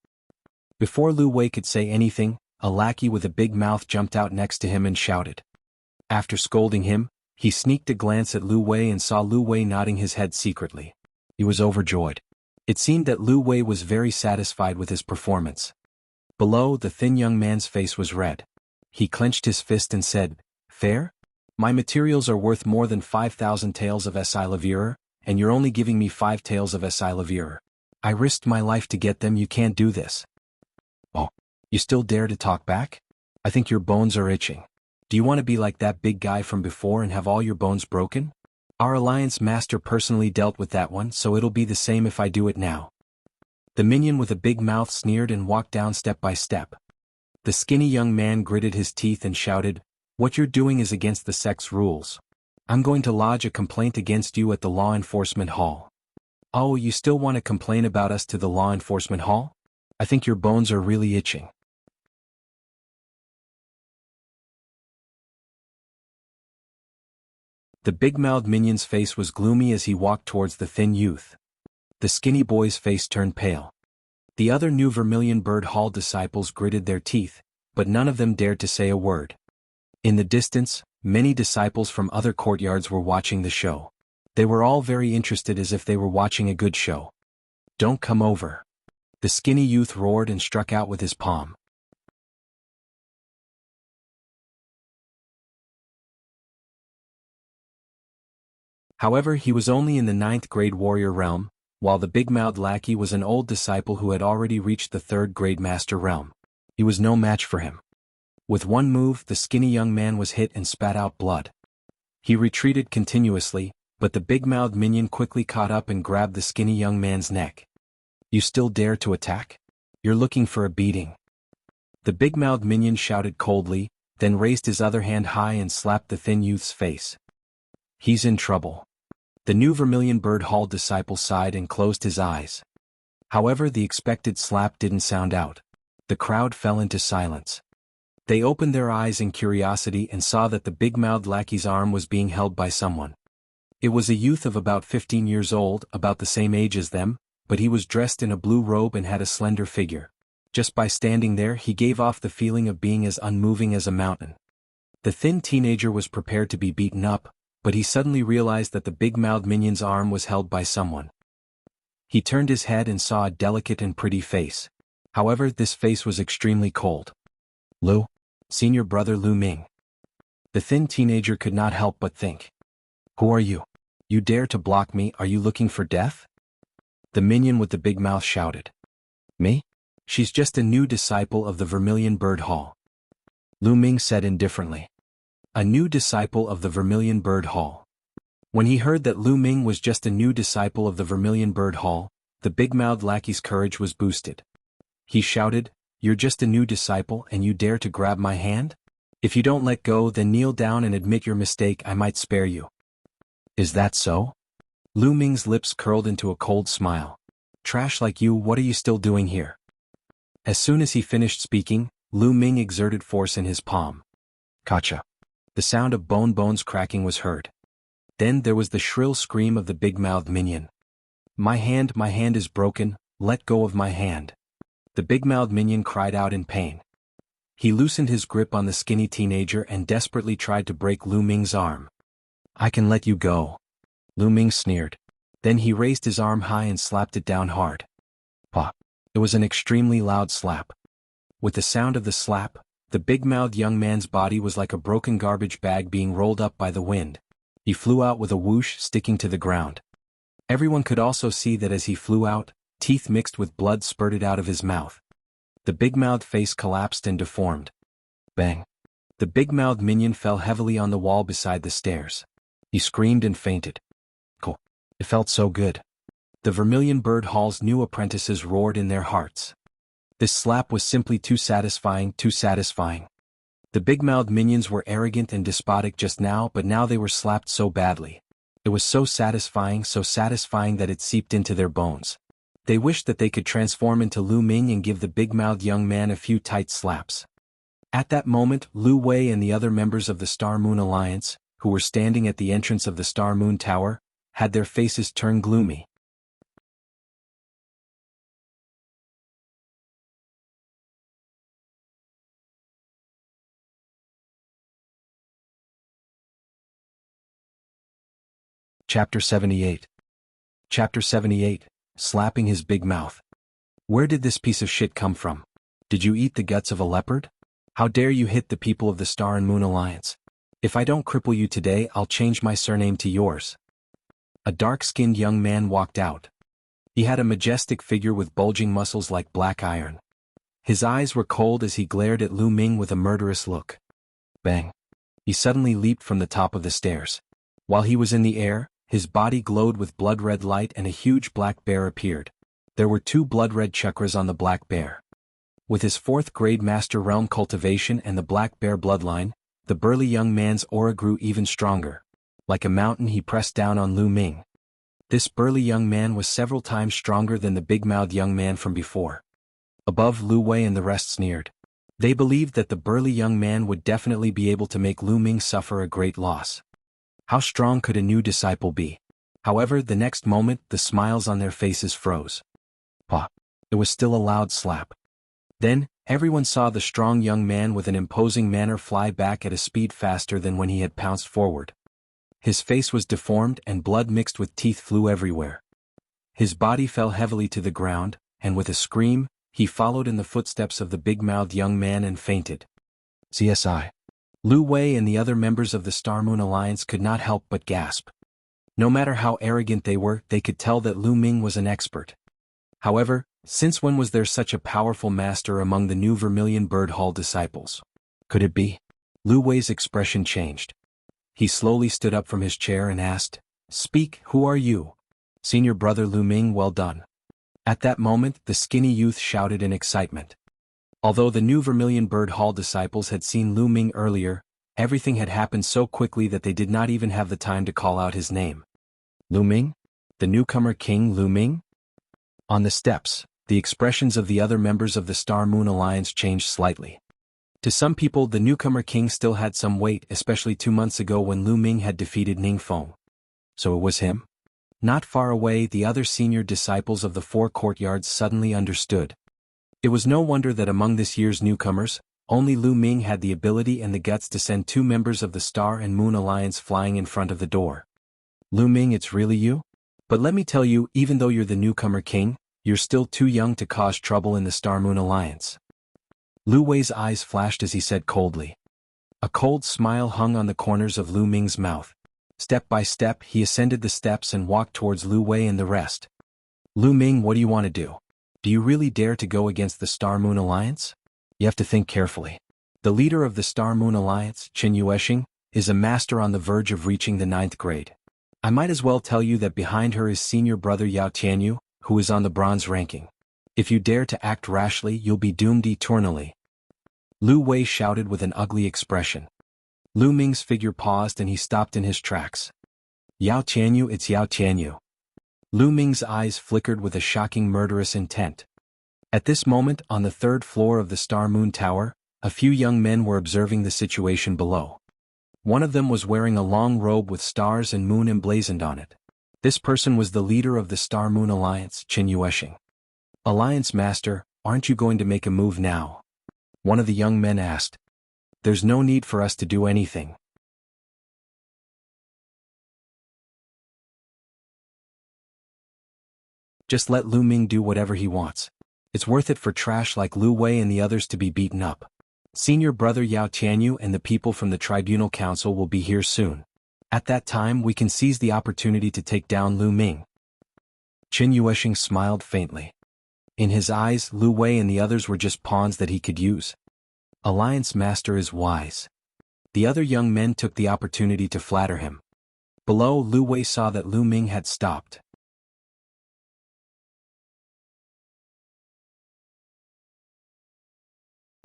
Before Lu Wei could say anything, a lackey with a big mouth jumped out next to him and shouted. After scolding him, he sneaked a glance at Lu Wei and saw Lu Wei nodding his head secretly. He was overjoyed. It seemed that Lu Wei was very satisfied with his performance. Below, the thin young man's face was red. He clenched his fist and said, Fair? My materials are worth more than 5,000 taels of SI Levier, and you're only giving me 5 taels of SI Levier. I risked my life to get them, you can't do this. Oh, you still dare to talk back? I think your bones are itching. Do you want to be like that big guy from before and have all your bones broken? Our alliance master personally dealt with that one, so it'll be the same if I do it now. The minion with a big mouth sneered and walked down step by step. The skinny young man gritted his teeth and shouted, What you're doing is against the sect's rules. I'm going to lodge a complaint against you at the Law Enforcement Hall. Oh, you still want to complain about us to the Law Enforcement Hall? I think your bones are really itching. The big-mouthed minion's face was gloomy as he walked towards the thin youth. The skinny boy's face turned pale. The other new Vermilion Bird Hall disciples gritted their teeth, but none of them dared to say a word. In the distance, many disciples from other courtyards were watching the show. They were all very interested as if they were watching a good show. Don't come over. The skinny youth roared and struck out with his palm. However, he was only in the 9th grade warrior realm, while the big-mouthed lackey was an old disciple who had already reached the 3rd grade master realm. He was no match for him. With one move, the skinny young man was hit and spat out blood. He retreated continuously, but the big-mouthed minion quickly caught up and grabbed the skinny young man's neck. You still dare to attack? You're looking for a beating. The big-mouthed minion shouted coldly, then raised his other hand high and slapped the thin youth's face. He's in trouble. The new Vermilion Bird Hall disciple sighed and closed his eyes. However, the expected slap didn't sound out. The crowd fell into silence. They opened their eyes in curiosity and saw that the big-mouthed lackey's arm was being held by someone. It was a youth of about 15 years old, about the same age as them, but he was dressed in a blue robe and had a slender figure. Just by standing there, he gave off the feeling of being as unmoving as a mountain. The thin teenager was prepared to be beaten up, but he suddenly realized that the big-mouthed minion's arm was held by someone. He turned his head and saw a delicate and pretty face. However, this face was extremely cold. Lu? Senior brother Lu Ming. The thin teenager could not help but think. Who are you? You dare to block me, are you looking for death? The minion with the big mouth shouted. Me? She's just a new disciple of the Vermilion Bird Hall. Lu Ming said indifferently. A new disciple of the Vermilion Bird Hall. When he heard that Lu Ming was just a new disciple of the Vermilion Bird Hall, the big-mouthed lackey's courage was boosted. He shouted, You're just a new disciple and you dare to grab my hand? If you don't let go, then kneel down and admit your mistake, I might spare you. Is that so? Lu Ming's lips curled into a cold smile. Trash like you, what are you still doing here? As soon as he finished speaking, Lu Ming exerted force in his palm. Gotcha. The sound of bones cracking was heard. Then there was the shrill scream of the big-mouthed minion. My hand is broken, let go of my hand. The big-mouthed minion cried out in pain. He loosened his grip on the skinny teenager and desperately tried to break Lu Ming's arm. I can let you go. Lu Ming sneered. Then he raised his arm high and slapped it down hard. Pah! It was an extremely loud slap. With the sound of the slap, the big-mouthed young man's body was like a broken garbage bag being rolled up by the wind. He flew out with a whoosh sticking to the ground. Everyone could also see that as he flew out, teeth mixed with blood spurted out of his mouth. The big-mouthed face collapsed and deformed. Bang! The big-mouthed minion fell heavily on the wall beside the stairs. He screamed and fainted. Cool. It felt so good. The Vermilion Bird Hall's new apprentices roared in their hearts. This slap was simply too satisfying, too satisfying. The big-mouthed minions were arrogant and despotic just now, but now they were slapped so badly. It was so satisfying that it seeped into their bones. They wished that they could transform into Lu Ming and give the big-mouthed young man a few tight slaps. At that moment, Lu Wei and the other members of the Star Moon Alliance, who were standing at the entrance of the Star Moon Tower, had their faces turned gloomy. Chapter 78. Chapter 78, Slapping His Big Mouth. Where did this piece of shit come from? Did you eat the guts of a leopard? How dare you hit the people of the Star and Moon Alliance? If I don't cripple you today, I'll change my surname to yours. A dark-skinned young man walked out. He had a majestic figure with bulging muscles like black iron. His eyes were cold as he glared at Lu Ming with a murderous look. Bang! He suddenly leaped from the top of the stairs. While he was in the air, his body glowed with blood-red light and a huge black bear appeared. There were 2 blood-red chakras on the black bear. With his 4th-grade Master Realm cultivation and the black bear bloodline, the burly young man's aura grew even stronger. Like a mountain, he pressed down on Lu Ming. This burly young man was several times stronger than the big-mouthed young man from before. Above, Lu Wei and the rest sneered. They believed that the burly young man would definitely be able to make Lu Ming suffer a great loss. How strong could a new disciple be? However, the next moment, the smiles on their faces froze. Pop! It was still a loud slap. Then, everyone saw the strong young man with an imposing manner fly back at a speed faster than when he had pounced forward. His face was deformed and blood mixed with teeth flew everywhere. His body fell heavily to the ground, and with a scream, he followed in the footsteps of the big-mouthed young man and fainted. CSI. Lu Wei and the other members of the Star Moon Alliance could not help but gasp. No matter how arrogant they were, they could tell that Lu Ming was an expert. However, since when was there such a powerful master among the new Vermilion Bird Hall disciples? Could it be? Lu Wei's expression changed. He slowly stood up from his chair and asked, "Speak, who are you?" "Senior brother Lu Ming, well done." At that moment, the skinny youth shouted in excitement. Although the new Vermilion Bird Hall disciples had seen Lu Ming earlier, everything had happened so quickly that they did not even have the time to call out his name. Lu Ming? The newcomer King Lu Ming? On the steps, the expressions of the other members of the Star Moon Alliance changed slightly. To some people, the newcomer king still had some weight, especially 2 months ago when Lu Ming had defeated Ningfeng. So it was him? Not far away, the other senior disciples of the 4 courtyards suddenly understood. It was no wonder that among this year's newcomers, only Lu Ming had the ability and the guts to send 2 members of the Star and Moon Alliance flying in front of the door. Lu Ming, it's really you? But let me tell you, even though you're the newcomer king, you're still too young to cause trouble in the Star Moon Alliance. Lu Wei's eyes flashed as he said coldly. A cold smile hung on the corners of Lu Ming's mouth. Step by step, he ascended the steps and walked towards Lu Wei and the rest. Lu Ming, what do you want to do? Do you really dare to go against the Star Moon Alliance? You have to think carefully. The leader of the Star Moon Alliance, Qin Yueshing, is a master on the verge of reaching the 9th grade. I might as well tell you that behind her is senior brother Yao Tianyu, who is on the bronze ranking. If you dare to act rashly, you'll be doomed eternally. Lu Wei shouted with an ugly expression. Lu Ming's figure paused and he stopped in his tracks. Yao Tianyu, it's Yao Tianyu. Lu Ming's eyes flickered with a shocking murderous intent. At this moment, on the 3rd floor of the Star Moon Tower, a few young men were observing the situation below. One of them was wearing a long robe with stars and moon emblazoned on it. This person was the leader of the Star Moon Alliance, Qin Yueshing. Alliance Master, aren't you going to make a move now? One of the young men asked. There's no need for us to do anything. Just let Lu Ming do whatever he wants. It's worth it for trash like Lu Wei and the others to be beaten up. Senior brother Yao Tianyu and the people from the Tribunal Council will be here soon. At that time we can seize the opportunity to take down Lu Ming. Qin Yueshing smiled faintly. In his eyes, Lu Wei and the others were just pawns that he could use. Alliance Master is wise. The other young men took the opportunity to flatter him. Below, Lu Wei saw that Lu Ming had stopped.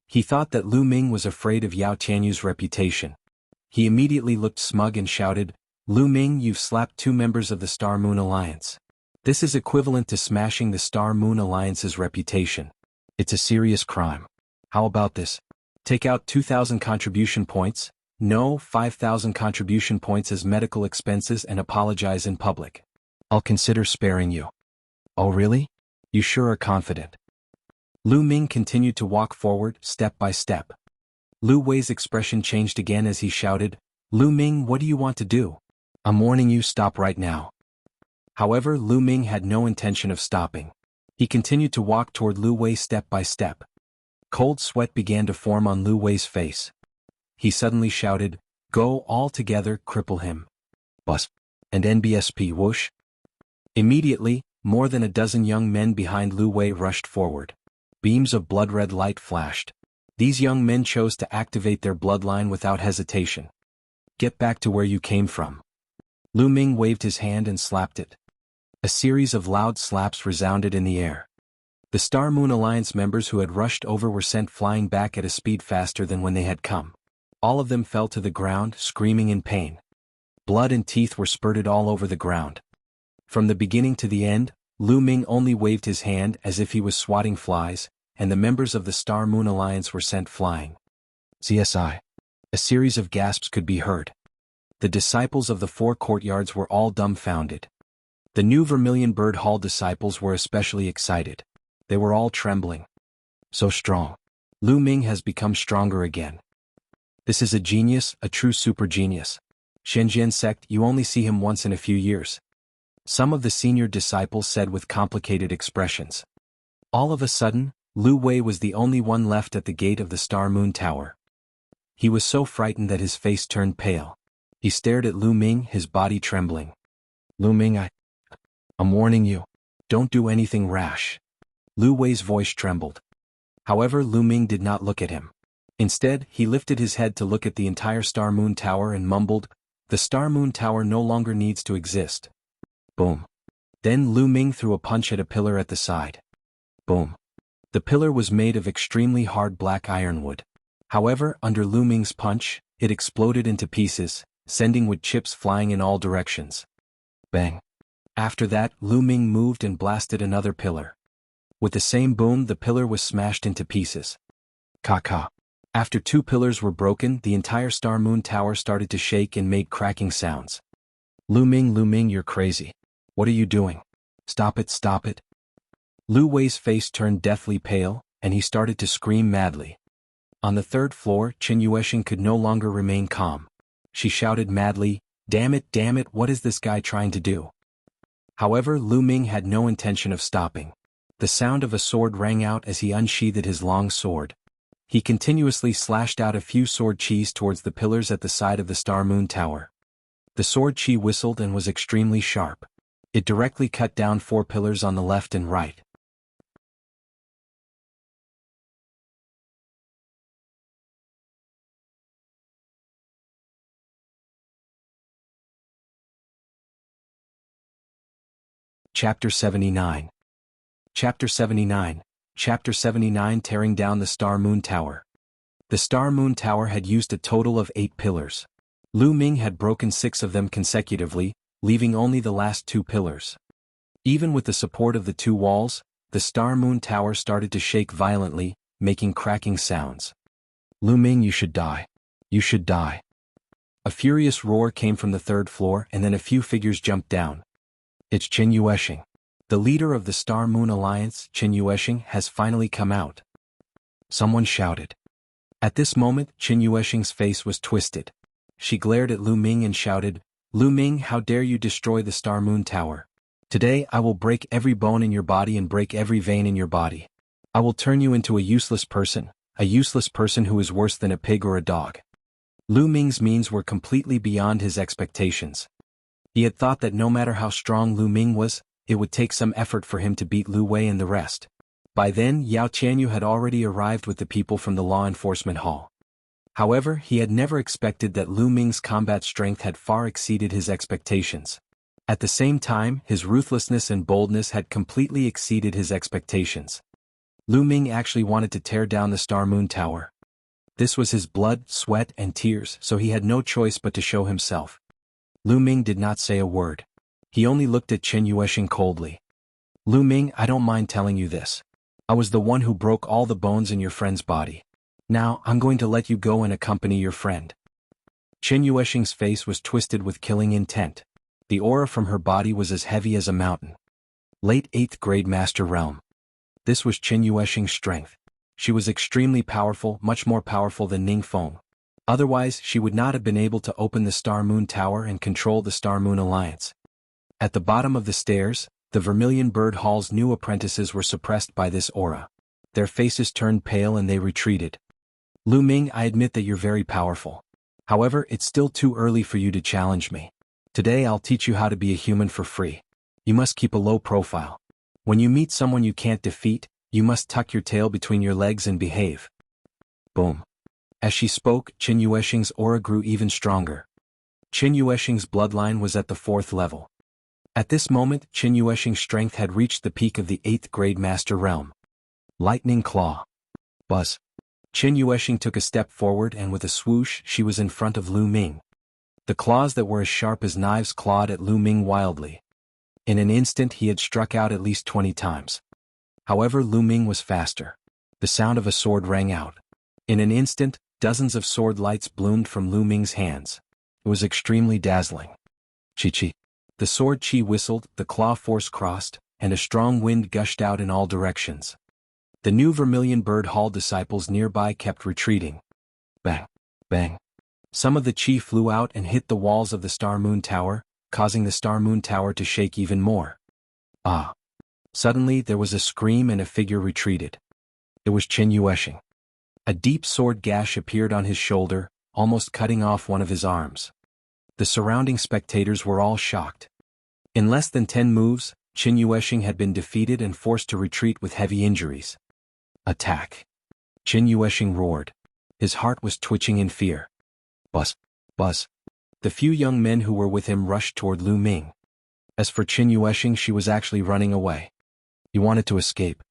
He thought that Lu Ming was afraid of Yao Tianyu's reputation. He immediately looked smug and shouted, Lu Ming, you've slapped 2 members of the Star Moon Alliance. This is equivalent to smashing the Star Moon Alliance's reputation. It's a serious crime. How about this? Take out 2,000 contribution points, no, 5,000 contribution points as medical expenses, and apologize in public. I'll consider sparing you. Oh really? You sure are confident. Lu Ming continued to walk forward, step by step. Lu Wei's expression changed again as he shouted, Lu Ming, what do you want to do? I'm warning you, stop right now. However, Lu Ming had no intention of stopping. He continued to walk toward Lu Wei step by step. Cold sweat began to form on Lu Wei's face. He suddenly shouted, go all together, cripple him. Bus. And NBSP whoosh. Immediately, more than a dozen young men behind Lu Wei rushed forward. Beams of blood-red light flashed. These young men chose to activate their bloodline without hesitation. Get back to where you came from. Lu Ming waved his hand and slapped it. A series of loud slaps resounded in the air. The Star Moon Alliance members who had rushed over were sent flying back at a speed faster than when they had come. All of them fell to the ground, screaming in pain. Blood and teeth were spurted all over the ground. From the beginning to the end, Lu Ming only waved his hand as if he was swatting flies, and the members of the Star Moon Alliance were sent flying. CSI. A series of gasps could be heard. The disciples of the 4 courtyards were all dumbfounded. The new Vermilion Bird Hall disciples were especially excited. They were all trembling. So strong. Lu Ming has become stronger again. This is a genius, a true super genius. Shenzhen sect, you only see him once in a few years. Some of the senior disciples said with complicated expressions. All of a sudden, Lu Wei was the only one left at the gate of the Star Moon Tower. He was so frightened that his face turned pale. He stared at Lu Ming, his body trembling. Lu Ming, I'm warning you. Don't do anything rash. Lu Wei's voice trembled. However, Lu Ming did not look at him. Instead, he lifted his head to look at the entire Star Moon Tower and mumbled, the Star Moon Tower no longer needs to exist. Boom. Then Lu Ming threw a punch at a pillar at the side. Boom. The pillar was made of extremely hard black ironwood. However, under Lu Ming's punch, it exploded into pieces, sending wood chips flying in all directions. Bang. After that, Lu Ming moved and blasted another pillar. With the same boom, the pillar was smashed into pieces. Ka-ka. After 2 pillars were broken, the entire Star Moon Tower started to shake and made cracking sounds. Lu Ming, you're crazy. What are you doing? Stop it, stop it. Lu Wei's face turned deathly pale, and he started to scream madly. On the 3rd floor, Chen Yuexing could no longer remain calm. She shouted madly, damn it, what is this guy trying to do? However, Lu Ming had no intention of stopping. The sound of a sword rang out as he unsheathed his long sword. He continuously slashed out a few sword chis towards the pillars at the side of the Star Moon Tower. The sword chi whistled and was extremely sharp. It directly cut down 4 pillars on the left and right. Chapter 79. Chapter 79. Chapter 79, tearing down the Star Moon Tower. The Star Moon Tower had used a total of 8 pillars. Lu Ming had broken 6 of them consecutively, leaving only the last 2 pillars. Even with the support of the 2 walls, the Star Moon Tower started to shake violently, making cracking sounds. Lu Ming, you should die. You should die. A furious roar came from the 3rd floor, and then a few figures jumped down. It's Chen Yuexing. The leader of the Star Moon Alliance, Chen Yuexing, has finally come out. Someone shouted. At this moment, Chen Yuexing's face was twisted. She glared at Lu Ming and shouted, Lu Ming, how dare you destroy the Star Moon Tower? Today I will break every bone in your body and break every vein in your body. I will turn you into a useless person who is worse than a pig or a dog. Lu Ming's means were completely beyond his expectations. He had thought that no matter how strong Lu Ming was, it would take some effort for him to beat Lu Wei and the rest. By then, Yao Qianyu had already arrived with the people from the law enforcement hall. However, he had never expected that Lu Ming's combat strength had far exceeded his expectations. At the same time, his ruthlessness and boldness had completely exceeded his expectations. Lu Ming actually wanted to tear down the Star Moon Tower. This was his blood, sweat, and tears, so he had no choice but to show himself. Lu Ming did not say a word. He only looked at Chen Yuexing coldly. Lu Ming, I don't mind telling you this. I was the one who broke all the bones in your friend's body. Now, I'm going to let you go and accompany your friend. Chen Yuexing's face was twisted with killing intent. The aura from her body was as heavy as a mountain. Late 8th grade Master Realm. This was Chen Yuexing's strength. She was extremely powerful, much more powerful than Ning Feng. Otherwise, she would not have been able to open the Star Moon Tower and control the Star Moon Alliance. At the bottom of the stairs, the Vermilion Bird Hall's new apprentices were suppressed by this aura. Their faces turned pale and they retreated. Lu Ming, I admit that you're very powerful. However, it's still too early for you to challenge me. Today I'll teach you how to be a human for free. You must keep a low profile. When you meet someone you can't defeat, you must tuck your tail between your legs and behave. Boom. As she spoke, Chen Yuexing's aura grew even stronger. Chen Yuexing's bloodline was at the 4th level. At this moment, Chen Yuexing's strength had reached the peak of the 8th grade Master Realm. Lightning Claw. Buzz. Chen Yuexing took a step forward and with a swoosh she was in front of Lu Ming. The claws that were as sharp as knives clawed at Lu Ming wildly. In an instant he had struck out at least 20 times. However, Lu Ming was faster. The sound of a sword rang out. In an instant, dozens of sword lights bloomed from Lu Ming's hands. It was extremely dazzling. Chi-chi. The sword chi whistled, the claw force crossed, and a strong wind gushed out in all directions. The new Vermilion Bird Hall disciples nearby kept retreating. Bang. Bang. Some of the chi flew out and hit the walls of the Star Moon Tower, causing the Star Moon Tower to shake even more. Ah. Suddenly there was a scream and a figure retreated. It was Chen Yuexing. A deep sword gash appeared on his shoulder, almost cutting off one of his arms. The surrounding spectators were all shocked. In less than 10 moves, Chen Yuexing had been defeated and forced to retreat with heavy injuries. Attack. Chen Yuexing roared. His heart was twitching in fear. Buzz. Buzz. The few young men who were with him rushed toward Lu Ming. As for Chen Yuexing, she was actually running away. He wanted to escape.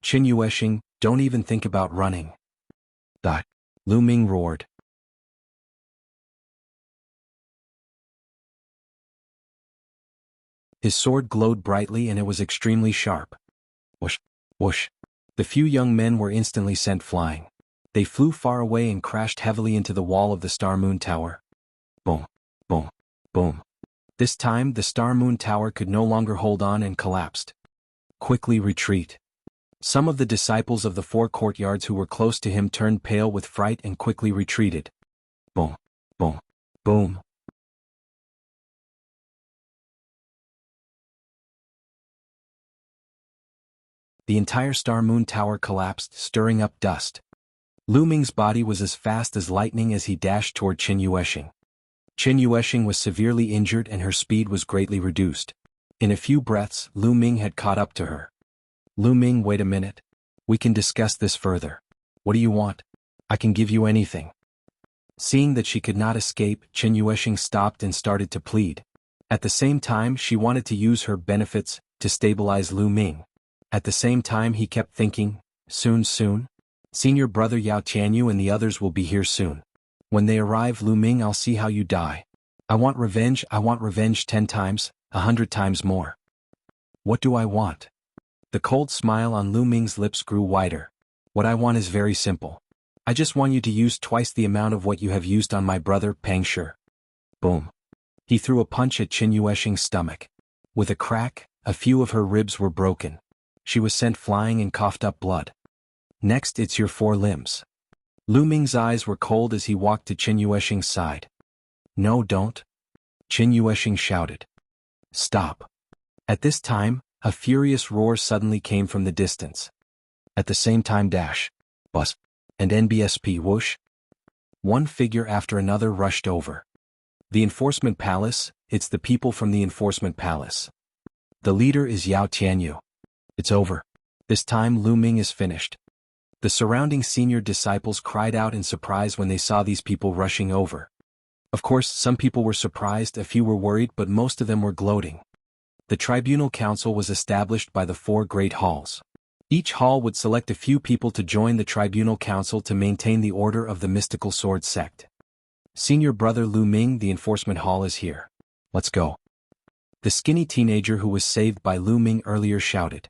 Chen Yuexing, don't even think about running. Die. Lu Ming roared. His sword glowed brightly and it was extremely sharp. Whoosh. Whoosh. The few young men were instantly sent flying. They flew far away and crashed heavily into the wall of the Star Moon Tower. Boom. Boom. Boom. This time, the Star Moon Tower could no longer hold on and collapsed. Quickly retreat. Some of the disciples of the 4 courtyards who were close to him turned pale with fright and quickly retreated. Boom. Boom. Boom. The entire Star Moon Tower collapsed, stirring up dust. Lu Ming's body was as fast as lightning as he dashed toward Chen Yuexing. Chen Yuexing was severely injured and her speed was greatly reduced. In a few breaths, Lu Ming had caught up to her. Lu Ming, wait a minute. We can discuss this further. What do you want? I can give you anything. Seeing that she could not escape, Chen Yuexing stopped and started to plead. At the same time, she wanted to use her benefits to stabilize Lu Ming. At the same time he kept thinking, soon. Senior brother Yao Tianyu and the others will be here soon. When they arrive, Lu Ming, I'll see how you die. I want revenge 10 times, 100 times more. What do I want? The cold smile on Lu Ming's lips grew wider. What I want is very simple. I just want you to use twice the amount of what you have used on my brother, Pang Shi. Boom. He threw a punch at Chen Yuexing's stomach. With a crack, a few of her ribs were broken. She was sent flying and coughed up blood. Next, it's your 4 limbs. Lu Ming's eyes were cold as he walked to Chen Yuexing's side. No, don't. Chen Yuexing shouted. Stop. At this time, a furious roar suddenly came from the distance. At the same time, dash, buzz, and NBSP whoosh. One figure after another rushed over. The Enforcement Palace, it's the people from the Enforcement Palace. The leader is Yao Tianyu. It's over. This time Lu Ming is finished. The surrounding senior disciples cried out in surprise when they saw these people rushing over. Of course, some people were surprised, a few were worried, but most of them were gloating. The Tribunal Council was established by the 4 great halls. Each hall would select a few people to join the Tribunal Council to maintain the order of the mystical sword sect. Senior brother Lu Ming, the Enforcement Hall is here. Let's go. The skinny teenager who was saved by Lu Ming earlier shouted.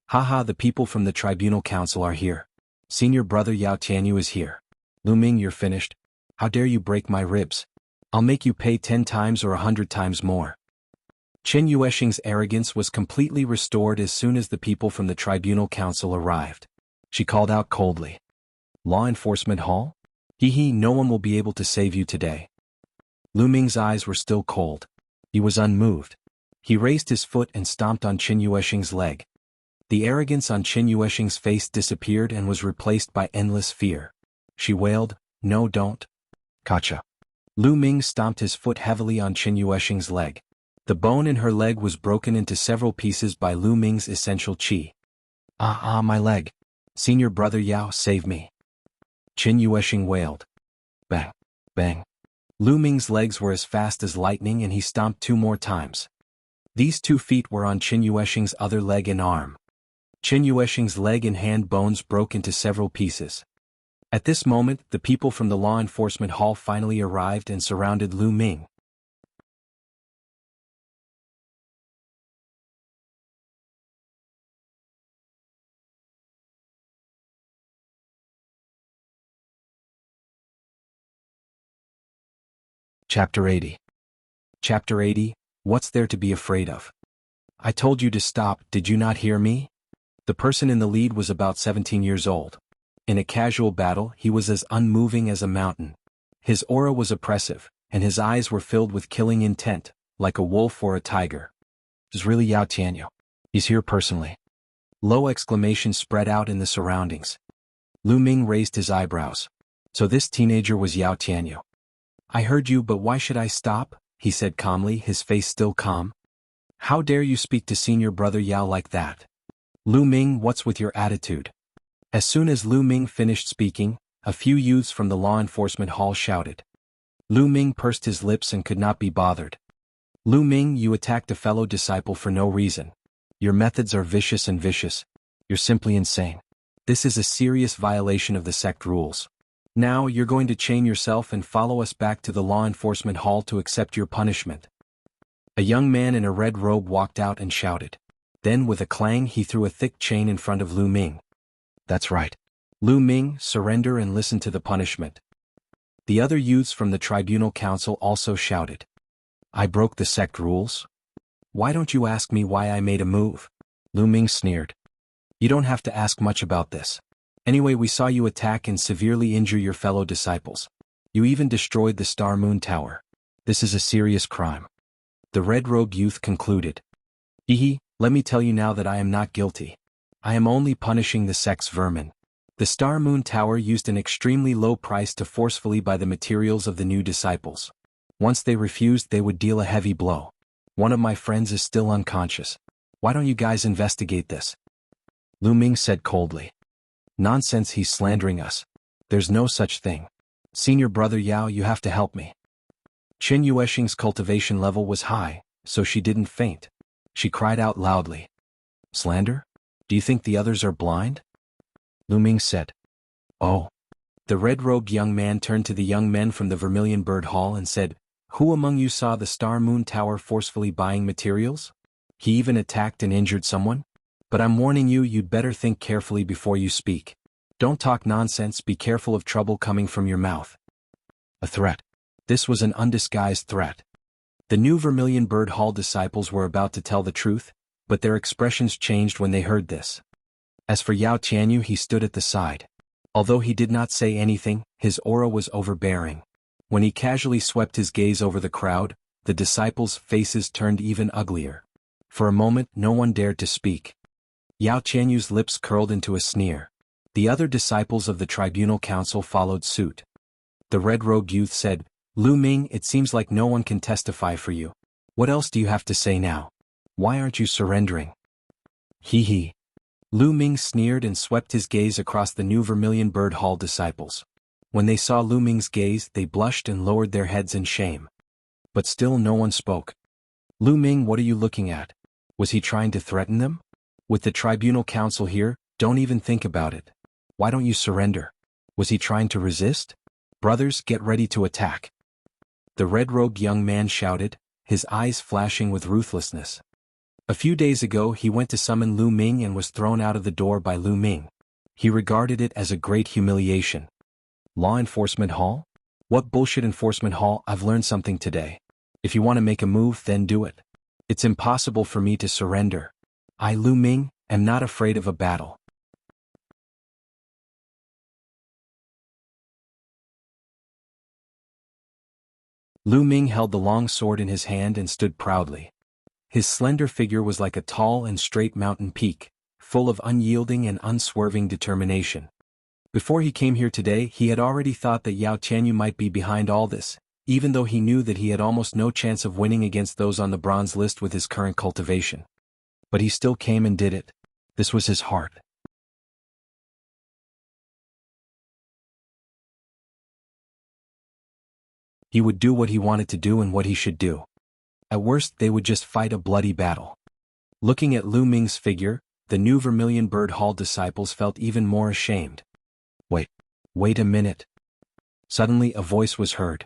Haha, the people from the Tribunal Council are here. Senior brother Yao Tianyu is here. Lu Ming, you're finished. How dare you break my ribs? I'll make you pay 10 times or 100 times more. Chen Yuexing's arrogance was completely restored as soon as the people from the Tribunal Council arrived. She called out coldly. Law Enforcement Hall? Hee, no one will be able to save you today. Lu Ming's eyes were still cold. He was unmoved. He raised his foot and stomped on Chen Yuexing's leg. The arrogance on Chen Yuexing's face disappeared and was replaced by endless fear. She wailed, No, don't. Gotcha. Lu Ming stomped his foot heavily on Chen Yuexing's leg. The bone in her leg was broken into several pieces by Lu Ming's essential qi. My leg. Senior brother Yao, save me. Chen Yuexing wailed. Bang, bang. Lu Ming's legs were as fast as lightning and he stomped 2 more times. These 2 feet were on Chen Yuexing's other leg and arm. Chen Yuexing's leg and hand bones broke into several pieces. At this moment, the people from the law enforcement hall finally arrived and surrounded Lu Ming. Chapter 80. Chapter 80, What's there to be afraid of? I told you to stop, did you not hear me? The person in the lead was about 17 years old. In a casual battle, he was as unmoving as a mountain. His aura was oppressive, and his eyes were filled with killing intent, like a wolf or a tiger. It's really Yao Tianyu. He's here personally. Low exclamations spread out in the surroundings. Lu Ming raised his eyebrows. So this teenager was Yao Tianyu. I heard you, but why should I stop? He said calmly, his face still calm. How dare you speak to senior brother Yao like that? Lu Ming, what's with your attitude? As soon as Lu Ming finished speaking, a few youths from the law enforcement hall shouted. Lu Ming pursed his lips and could not be bothered. Lu Ming, you attacked a fellow disciple for no reason. Your methods are vicious and vicious. You're simply insane. This is a serious violation of the sect rules. Now you're going to chain yourself and follow us back to the law enforcement hall to accept your punishment. A young man in a red robe walked out and shouted. Then with a clang he threw a thick chain in front of Lu Ming. That's right. Lu Ming, surrender and listen to the punishment. The other youths from the Tribunal Council also shouted. I broke the sect rules? Why don't you ask me why I made a move? Lu Ming sneered. You don't have to ask much about this. Anyway, we saw you attack and severely injure your fellow disciples. You even destroyed the Star Moon Tower. This is a serious crime. The red-robed youth concluded. Let me tell you now that I am not guilty. I am only punishing the sect's vermin. The Star Moon Tower used an extremely low price to forcefully buy the materials of the new disciples. Once they refused, they would deal a heavy blow. One of my friends is still unconscious. Why don't you guys investigate this? Lu Ming said coldly. Nonsense, he's slandering us. There's no such thing. Senior brother Yao, you have to help me. Chen Yuexing's cultivation level was high, so she didn't faint. She cried out loudly. Slander? Do you think the others are blind? Lu Ming said. Oh. The red-robed young man turned to the young men from the Vermilion Bird Hall and said, Who among you saw the Star Moon Tower forcefully buying materials? He even attacked and injured someone? But I'm warning you, you'd better think carefully before you speak. Don't talk nonsense, be careful of trouble coming from your mouth. A threat. This was an undisguised threat. The new Vermilion Bird Hall disciples were about to tell the truth, but their expressions changed when they heard this. As for Yao Tianyu, he stood at the side. Although he did not say anything, his aura was overbearing. When he casually swept his gaze over the crowd, the disciples' faces turned even uglier. For a moment, no one dared to speak. Yao Tianyu's lips curled into a sneer. The other disciples of the Tribunal Council followed suit. The red-robed youth said, Lu Ming, it seems like no one can testify for you. What else do you have to say now? Why aren't you surrendering? Lu Ming sneered and swept his gaze across the new Vermilion Bird Hall disciples. When they saw Lu Ming's gaze, they blushed and lowered their heads in shame. But still no one spoke. Lu Ming, what are you looking at? Was he trying to threaten them? With the Tribunal Council here, don't even think about it. Why don't you surrender? Was he trying to resist? Brothers, get ready to attack. The red-robed young man shouted, his eyes flashing with ruthlessness. A few days ago he went to summon Lu Ming and was thrown out of the door by Lu Ming. He regarded it as a great humiliation. Law Enforcement Hall? What bullshit enforcement hall? I've learned something today. If you want to make a move, then do it. It's impossible for me to surrender. I, Lu Ming, am not afraid of a battle. Lu Ming held the long sword in his hand and stood proudly. His slender figure was like a tall and straight mountain peak, full of unyielding and unswerving determination. Before he came here today, he had already thought that Yao Tianyu might be behind all this, even though he knew that he had almost no chance of winning against those on the bronze list with his current cultivation. But he still came and did it. This was his heart. He would do what he wanted to do and what he should do. At worst, they would just fight a bloody battle. Looking at Lu Ming's figure, the new Vermilion Bird Hall disciples felt even more ashamed. Wait a minute. Suddenly a voice was heard.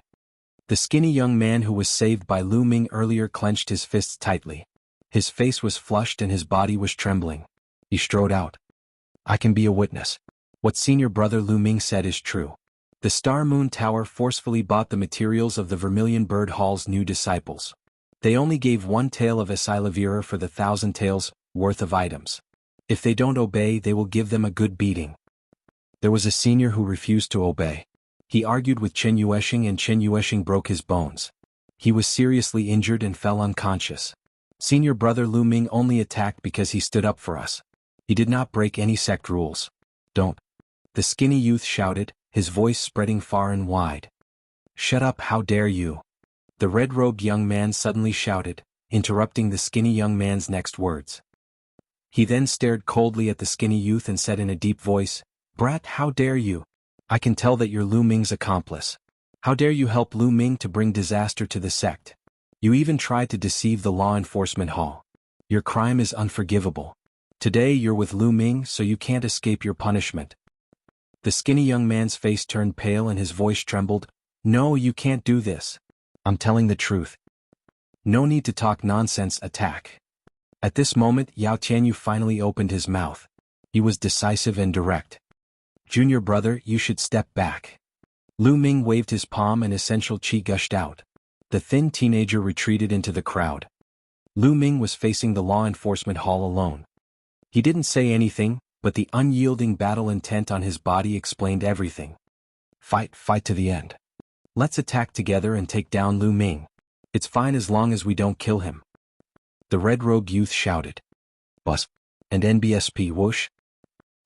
The skinny young man who was saved by Lu Ming earlier clenched his fists tightly. His face was flushed and his body was trembling. He strode out. I can be a witness. What senior brother Lu Ming said is true. The Star Moon Tower forcefully bought the materials of the Vermilion Bird Hall's new disciples. They only gave 1 tael of Esilavira for the 1,000 taels worth of items. If they don't obey, they will give them a good beating. There was a senior who refused to obey. He argued with Chen Yueshing and Chen Yueshing broke his bones. He was seriously injured and fell unconscious. Senior brother Lu Ming only attacked because he stood up for us. He did not break any sect rules. Don't. The skinny youth shouted, his voice spreading far and wide. Shut up, how dare you? The red-robed young man suddenly shouted, interrupting the skinny young man's next words. He then stared coldly at the skinny youth and said in a deep voice, Brat, how dare you? I can tell that you're Lu Ming's accomplice. How dare you help Lu Ming to bring disaster to the sect? You even tried to deceive the Law Enforcement Hall. Your crime is unforgivable. Today you're with Lu Ming, so you can't escape your punishment. The skinny young man's face turned pale and his voice trembled. No, you can't do this. I'm telling the truth. No need to talk nonsense, attack. At this moment, Yao Tianyu finally opened his mouth. He was decisive and direct. Junior brother, you should step back. Lu Ming waved his palm and essential qi gushed out. The thin teenager retreated into the crowd. Lu Ming was facing the Law Enforcement Hall alone. He didn't say anything, but the unyielding battle intent on his body explained everything. Fight to the end. Let's attack together and take down Lu Ming. It's fine as long as we don't kill him. The red-robed youth shouted. Bus. And NBSP whoosh.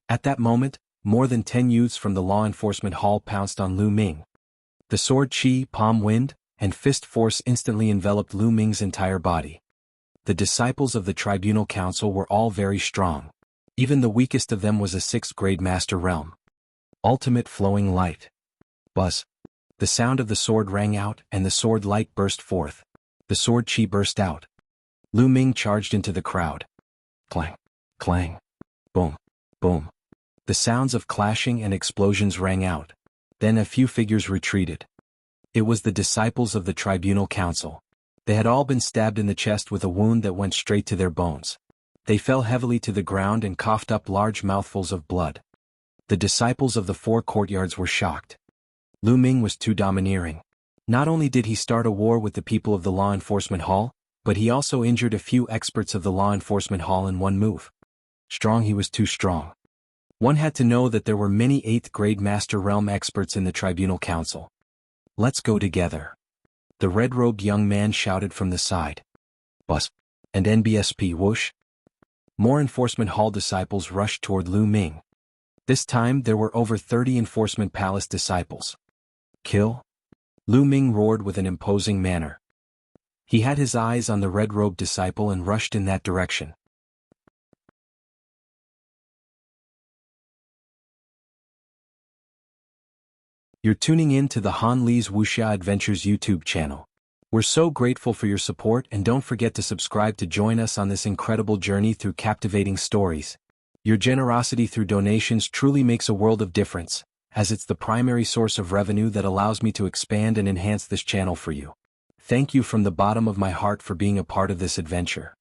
At that moment, more than 10 youths from the Law Enforcement Hall pounced on Lu Ming. The sword qi, palm wind, and fist force instantly enveloped Lu Ming's entire body. The disciples of the Tribunal Council were all very strong. Even the weakest of them was a 6th grade master realm. Ultimate flowing light. Buzz. The sound of the sword rang out and the sword light burst forth. The sword qi burst out. Lu Ming charged into the crowd. Clang, clang, boom, boom. The sounds of clashing and explosions rang out. Then a few figures retreated. It was the disciples of the Tribunal Council. They had all been stabbed in the chest with a wound that went straight to their bones. They fell heavily to the ground and coughed up large mouthfuls of blood. The disciples of the 4 courtyards were shocked. Lu Ming was too domineering. Not only did he start a war with the people of the Law Enforcement Hall, but he also injured a few experts of the Law Enforcement Hall in one move. Strong, he was too strong. One had to know that there were many 8th grade Master Realm experts in the Tribunal Council. Let's go together. The red-robed young man shouted from the side. Bus. And NBSP whoosh. More Enforcement Hall disciples rushed toward Lu Ming. This time there were over 30 Enforcement Palace disciples. Kill? Lu Ming roared with an imposing manner. He had his eyes on the red-robed disciple and rushed in that direction. You're tuning in to the Han Li's Wuxia Adventures YouTube channel. We're so grateful for your support and don't forget to subscribe to join us on this incredible journey through captivating stories. Your generosity through donations truly makes a world of difference, as it's the primary source of revenue that allows me to expand and enhance this channel for you. Thank you from the bottom of my heart for being a part of this adventure.